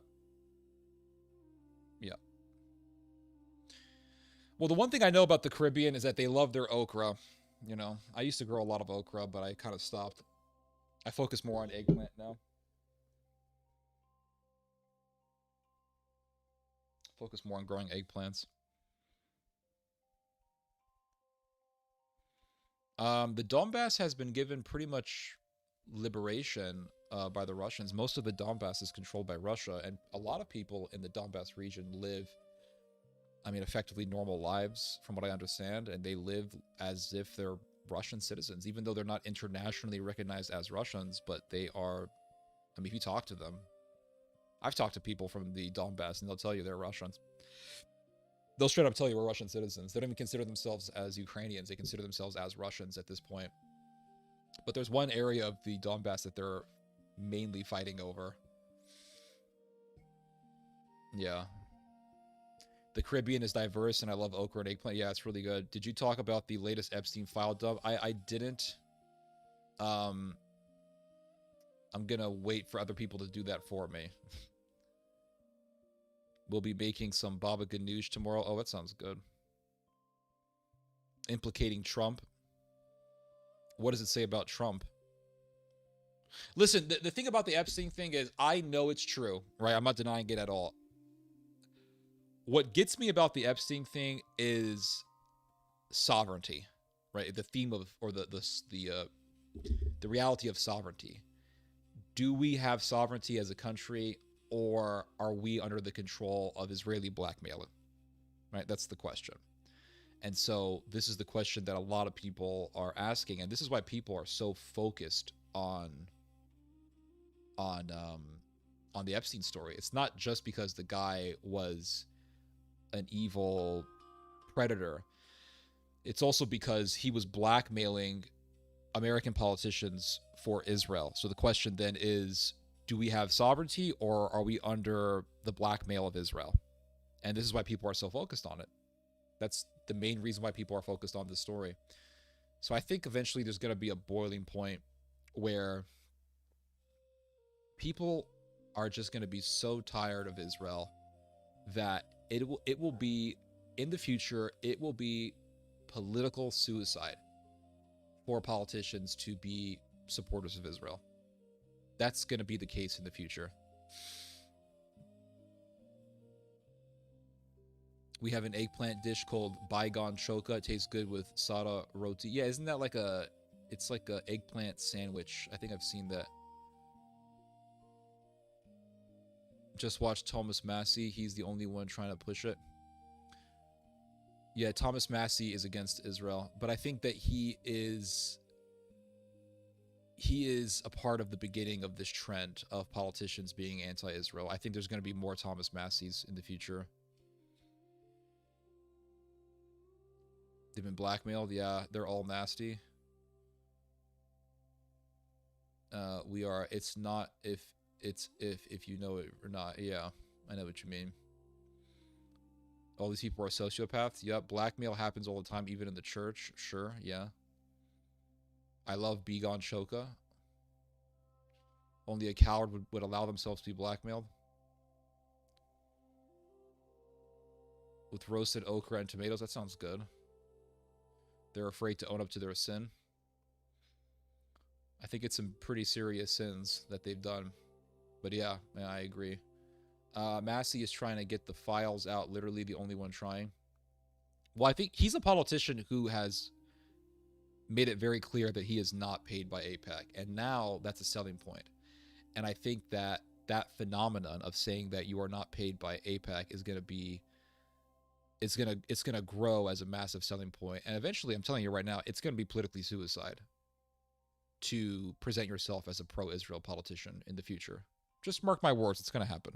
Speaker 1: Yeah. Well, the one thing I know about the Caribbean is that they love their okra. You know, I used to grow a lot of okra, but I kind of stopped. I focus more on eggplant now. Focus more on growing eggplants. The Donbass has been given pretty much liberation by the Russians. Most of the Donbass is controlled by Russia, and a lot of people in the Donbass region live, I mean, effectively normal lives, from what I understand, and they live as if they're Russian citizens, even though they're not internationally recognized as Russians, but they are, I mean, if you talk to them, I've talked to people from the Donbass, and they'll tell you they're Russians. They'll straight up tell you we're Russian citizens. They don't even consider themselves as Ukrainians. They consider themselves as Russians at this point. But there's one area of the Donbass that they're mainly fighting over. Yeah. The Caribbean is diverse, and I love okra and eggplant. Yeah, it's really good. Did you talk about the latest Epstein file dump? I didn't. I'm gonna wait for other people to do that for me. We'll be making some baba ganoush tomorrow. Oh, that sounds good. Implicating Trump. What does it say about Trump? Listen, the thing about the Epstein thing is I know it's true, right? I'm not denying it at all. What gets me about the Epstein thing is sovereignty, right? The theme of, or the reality of sovereignty. Do we have sovereignty as a country, or are we under the control of Israeli blackmail? Right? That's the question. And so this is the question that a lot of people are asking, and this is why people are so focused on the Epstein story. It's not just because the guy was an evil predator. It's also because he was blackmailing American politicians for Israel. So the question then is, do we have sovereignty, or are we under the blackmail of Israel? And this is why people are so focused on it. That's the main reason why people are focused on this story. So I think eventually there's going to be a boiling point where people are just going to be so tired of Israel that it will be, in the future, it will be political suicide for politicians to be supporters of Israel. That's going to be the case in the future. We have an eggplant dish called Bygone Choka. It tastes good with sada roti. Yeah, isn't that like it's like a eggplant sandwich. I think I've seen that. Just watch Thomas Massey. He's the only one trying to push it. Yeah, Thomas Massey is against Israel, but I think that he is a part of the beginning of this trend of politicians being anti-Israel. I think there's going to be more Thomas Masseys in the future. They've been blackmailed. Yeah, they're all nasty. We are. It's not if you know it or not. Yeah, I know what you mean. All these people are sociopaths. Yep, blackmail happens all the time, even in the church. Sure, yeah. I love Bigon Choka. Only a coward would allow themselves to be blackmailed. With roasted okra and tomatoes, that sounds good. They're afraid to own up to their sin. I think it's some pretty serious sins that they've done. But yeah, I agree. Massey is trying to get the files out, literally the only one trying. Well, I think he's a politician who has made it very clear that he is not paid by AIPAC. And now that's a selling point. And I think that that phenomenon of saying that you are not paid by AIPAC is going to be, it's going to grow as a massive selling point. And eventually, I'm telling you right now, it's going to be politically suicide to present yourself as a pro-Israel politician in the future. Just mark my words, it's going to happen.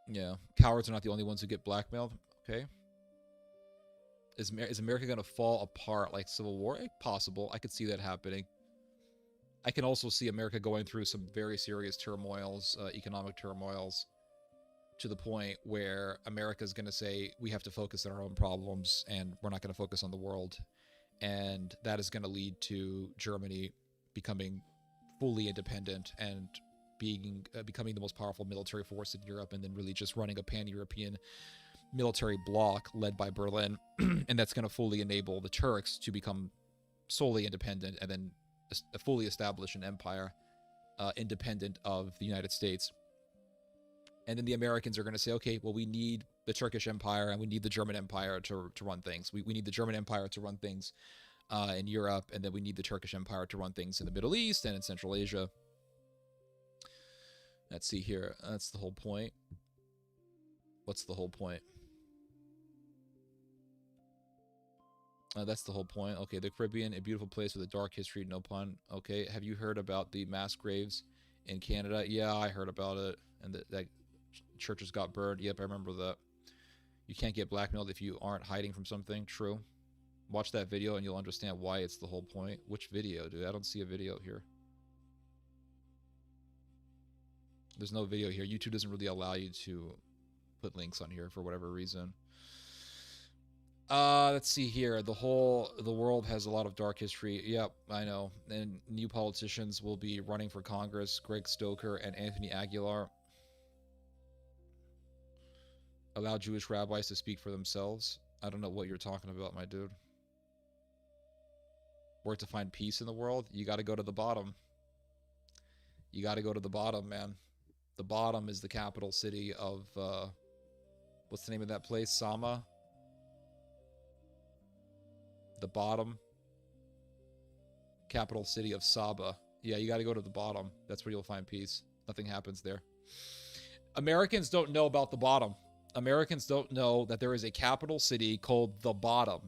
Speaker 1: Yeah, cowards are not the only ones who get blackmailed. Okay. Is America going to fall apart like Civil War? Possible. I could see that happening. I can also see America going through some very serious turmoils, economic turmoils, to the point where America is going to say, we have to focus on our own problems and we're not going to focus on the world. And that is going to lead to Germany becoming fully independent and becoming the most powerful military force in Europe, and then really just running a pan-European military bloc led by Berlin. And that's going to fully enable the Turks to become solely independent and then fully establish an empire independent of the United States. And then the Americans are going to say, okay, well, we need the Turkish Empire and we need the German Empire to run things. We need the German Empire to run things in Europe, and then we need the Turkish Empire to run things in the Middle East and in Central Asia. Let's see here. That's the whole point. What's the whole point? That's the whole point. Okay, the Caribbean, a beautiful place with a dark history, no pun. Okay, have you heard about the mass graves in Canada? Yeah, I heard about it. And that churches got burned. Yep, I remember that. You can't get blackmailed if you aren't hiding from something. True. Watch that video and you'll understand why it's the whole point. Which video, dude? I don't see a video here. There's no video here. YouTube doesn't really allow you to put links on here for whatever reason. Let's see here. The world has a lot of dark history. Yep, I know. And new politicians will be running for Congress. Greg Stoker and Anthony Aguilar. Allow Jewish rabbis to speak for themselves. I don't know what you're talking about, my dude. Where to find peace in the world? You got to go to the bottom. You got to go to the bottom, man. The bottom is the capital city of, what's the name of that place? Sama? The bottom. Capital city of Saba. Yeah, you got to go to the bottom. That's where you'll find peace. Nothing happens there. Americans don't know about the bottom. Americans don't know that there is a capital city called the Bottom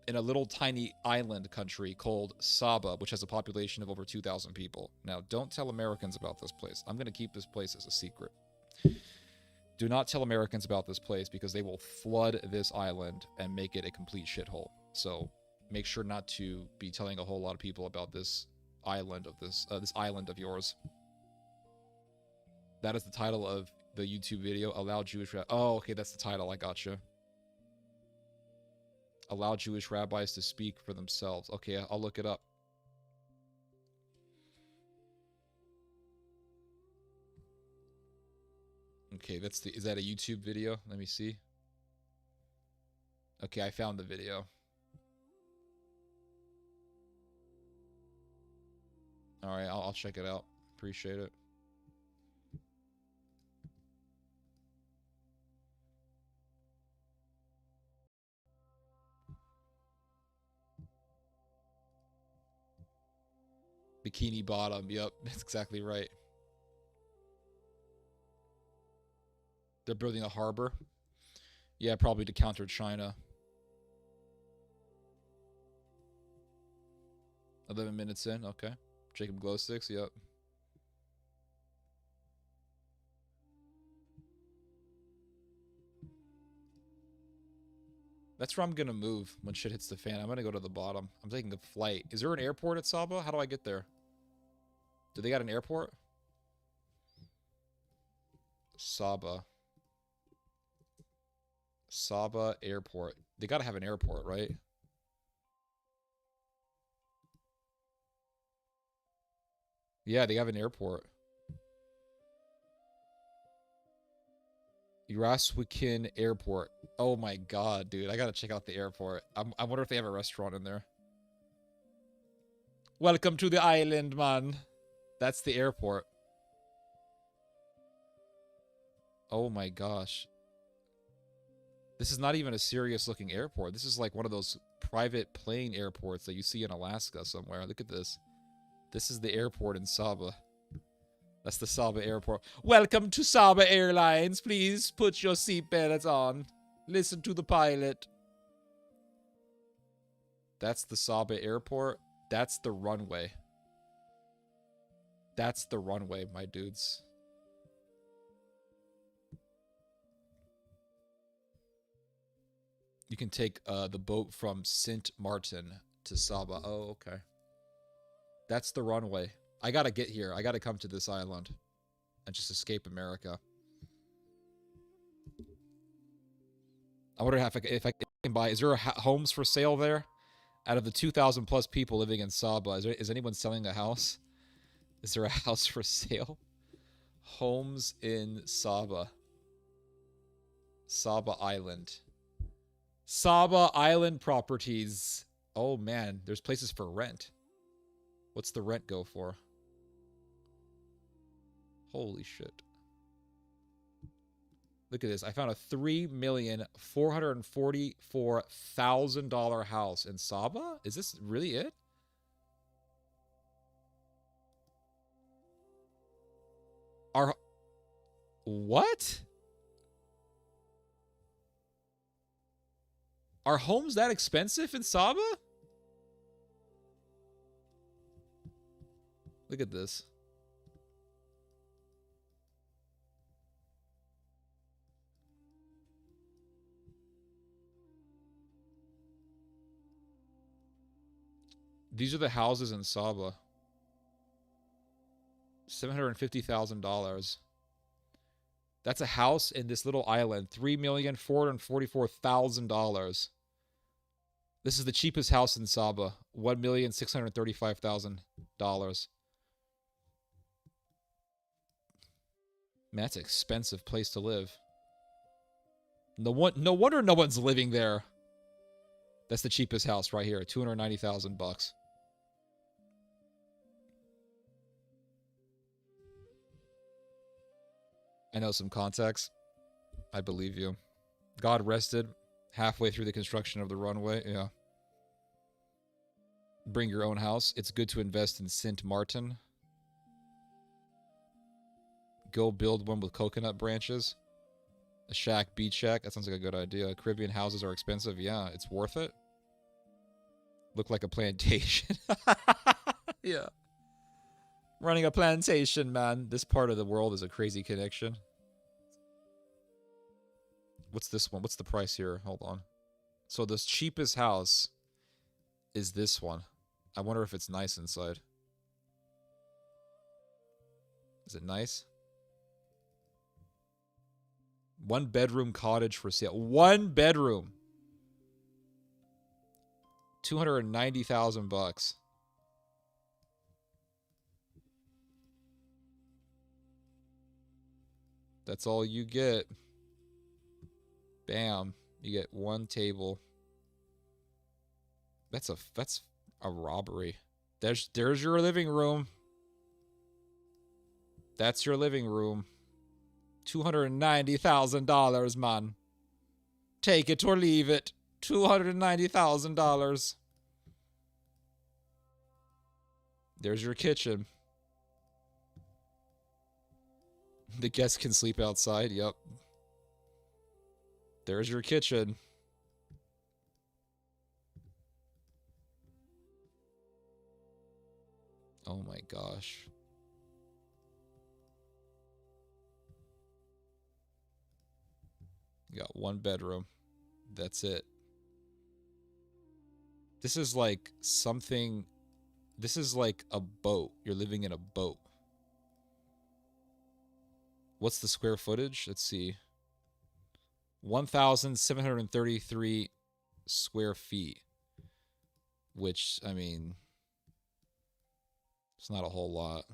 Speaker 1: in a little tiny island country called Saba, which has a population of over 2,000 people. Now, don't tell Americans about this place. I'm going to keep this place as a secret. Do not tell Americans about this place because they will flood this island and make it a complete shithole. So make sure not to be telling a whole lot of people about this island of this island of yours. That is the title of the YouTube video. Allow Jewish... Oh, okay, that's the title. I gotcha. Allow Jewish rabbis to speak for themselves. Okay, I'll look it up. Okay, is that a YouTube video? Let me see. Okay, I found the video. All right, I'll check it out. Appreciate it. Bikini Bottom. Yep, that's exactly right. They're building a harbor. Yeah, probably to counter China. 11 minutes in. Okay. Jacob Glowsticks. Yep. That's where I'm going to move when shit hits the fan. I'm going to go to the bottom. I'm taking a flight. Is there an airport at Saba? How do I get there? Do they got an airport? Saba. Saba Airport. They got to have an airport, right? Yeah, they have an airport. Uraswikin Airport. Oh my god, dude. I gotta check out the airport. I wonder if they have a restaurant in there. Welcome to the island, man. That's the airport. Oh my gosh. This is not even a serious looking airport. This is like one of those private plane airports that you see in Alaska somewhere. Look at this. This is the airport in Saba. That's the Saba airport. Welcome to Saba Airlines. Please put your seatbelts on. Listen to the pilot. That's the Saba airport. That's the runway. That's the runway, my dudes. You can take the boat from Sint Maarten to Saba. Oh, okay. That's the runway. I gotta get here. I gotta come to this island and just escape America. I wonder if I can buy. Is there homes for sale there? Out of the 2,000 plus people living in Saba, is anyone selling a house? Is there a house for sale? Homes in Saba. Saba Island. Saba Island properties. Oh man, there's places for rent. What's the rent go for? Holy shit. Look at this. I found a $3,444,000 house in Saba? Is this really it? What? Are homes that expensive in Saba? Look at this. These are the houses in Saba. $750,000. That's a house in this little island. $3,444,000. This is the cheapest house in Saba. $1,635,000. Man, that's an expensive place to live. No wonder no one's living there. That's the cheapest house right here. $290,000. I know some context. I believe you. God rested halfway through the construction of the runway. Yeah. Bring your own house. It's good to invest in Sint Maarten. Go build one with coconut branches. A shack, beach shack. That sounds like a good idea. Caribbean houses are expensive. Yeah, it's worth it. Look like a plantation. Yeah. Running a plantation, man. This part of the world is a crazy connection. What's this one? What's the price here? Hold on. So the cheapest house is this one. I wonder if it's nice inside. Is it nice? 1 bedroom cottage for sale. 1 bedroom. $290,000. That's all you get. Bam. You get 1 table. That's a robbery. There's your living room. That's your living room. $290,000, man. Take it or leave it. $290,000. There's your kitchen. The guests can sleep outside. Yep. There's your kitchen. Oh my gosh. You got one bedroom. That's it. This is like something. This is like a boat. You're living in a boat. What's the square footage? Let's see. 1,733 square feet. Which, I mean, it's not a whole lot.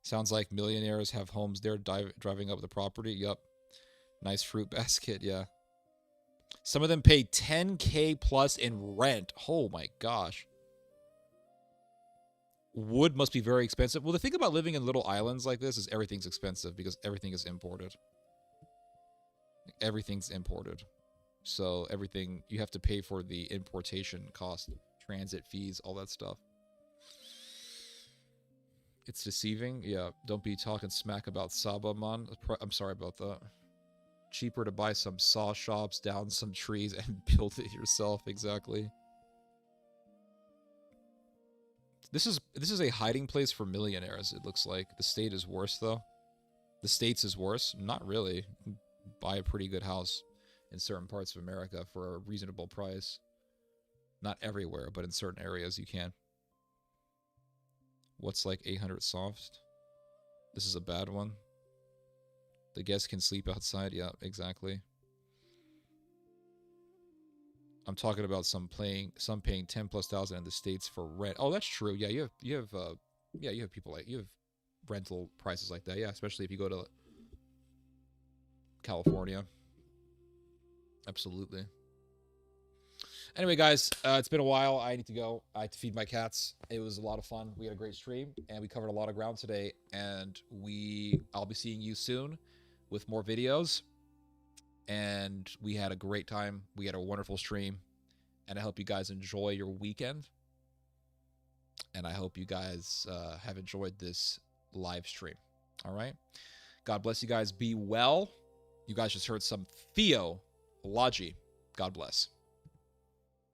Speaker 1: Sounds like millionaires have homes there driving up the property. Yup. Nice fruit basket, yeah. Some of them pay 10K plus in rent. Oh my gosh. Wood must be very expensive. Well, the thing about living in little islands like this is everything's expensive because everything is imported. Everything's imported. So everything, you have to pay for the importation cost, transit fees, all that stuff. It's deceiving. Yeah, don't be talking smack about Saba, man. I'm sorry about that. Cheaper to buy some saw shops, down some trees, and build it yourself. Exactly. This is a hiding place for millionaires, it looks like. The state is worse, though. The States is worse? Not really. You can buy a pretty good house in certain parts of America for a reasonable price. Not everywhere, but in certain areas you can. What's like 800 soft? This is a bad one. The guests can sleep outside. Yeah, exactly. I'm talking about some paying 10,000+ in the States for rent. Oh, that's true. Yeah, you have people like, you have rental prices like that. Yeah, especially if you go to California. Absolutely. Anyway, guys, it's been a while. I need to go. I have to feed my cats. It was a lot of fun. We had a great stream, and we covered a lot of ground today. And I'll be seeing you soon with more videos. And we had a great time. We had a wonderful stream. And I hope you guys enjoy your weekend. And I hope you guys have enjoyed this live stream. All right? God bless you guys. Be well. You guys just heard some theology. God bless.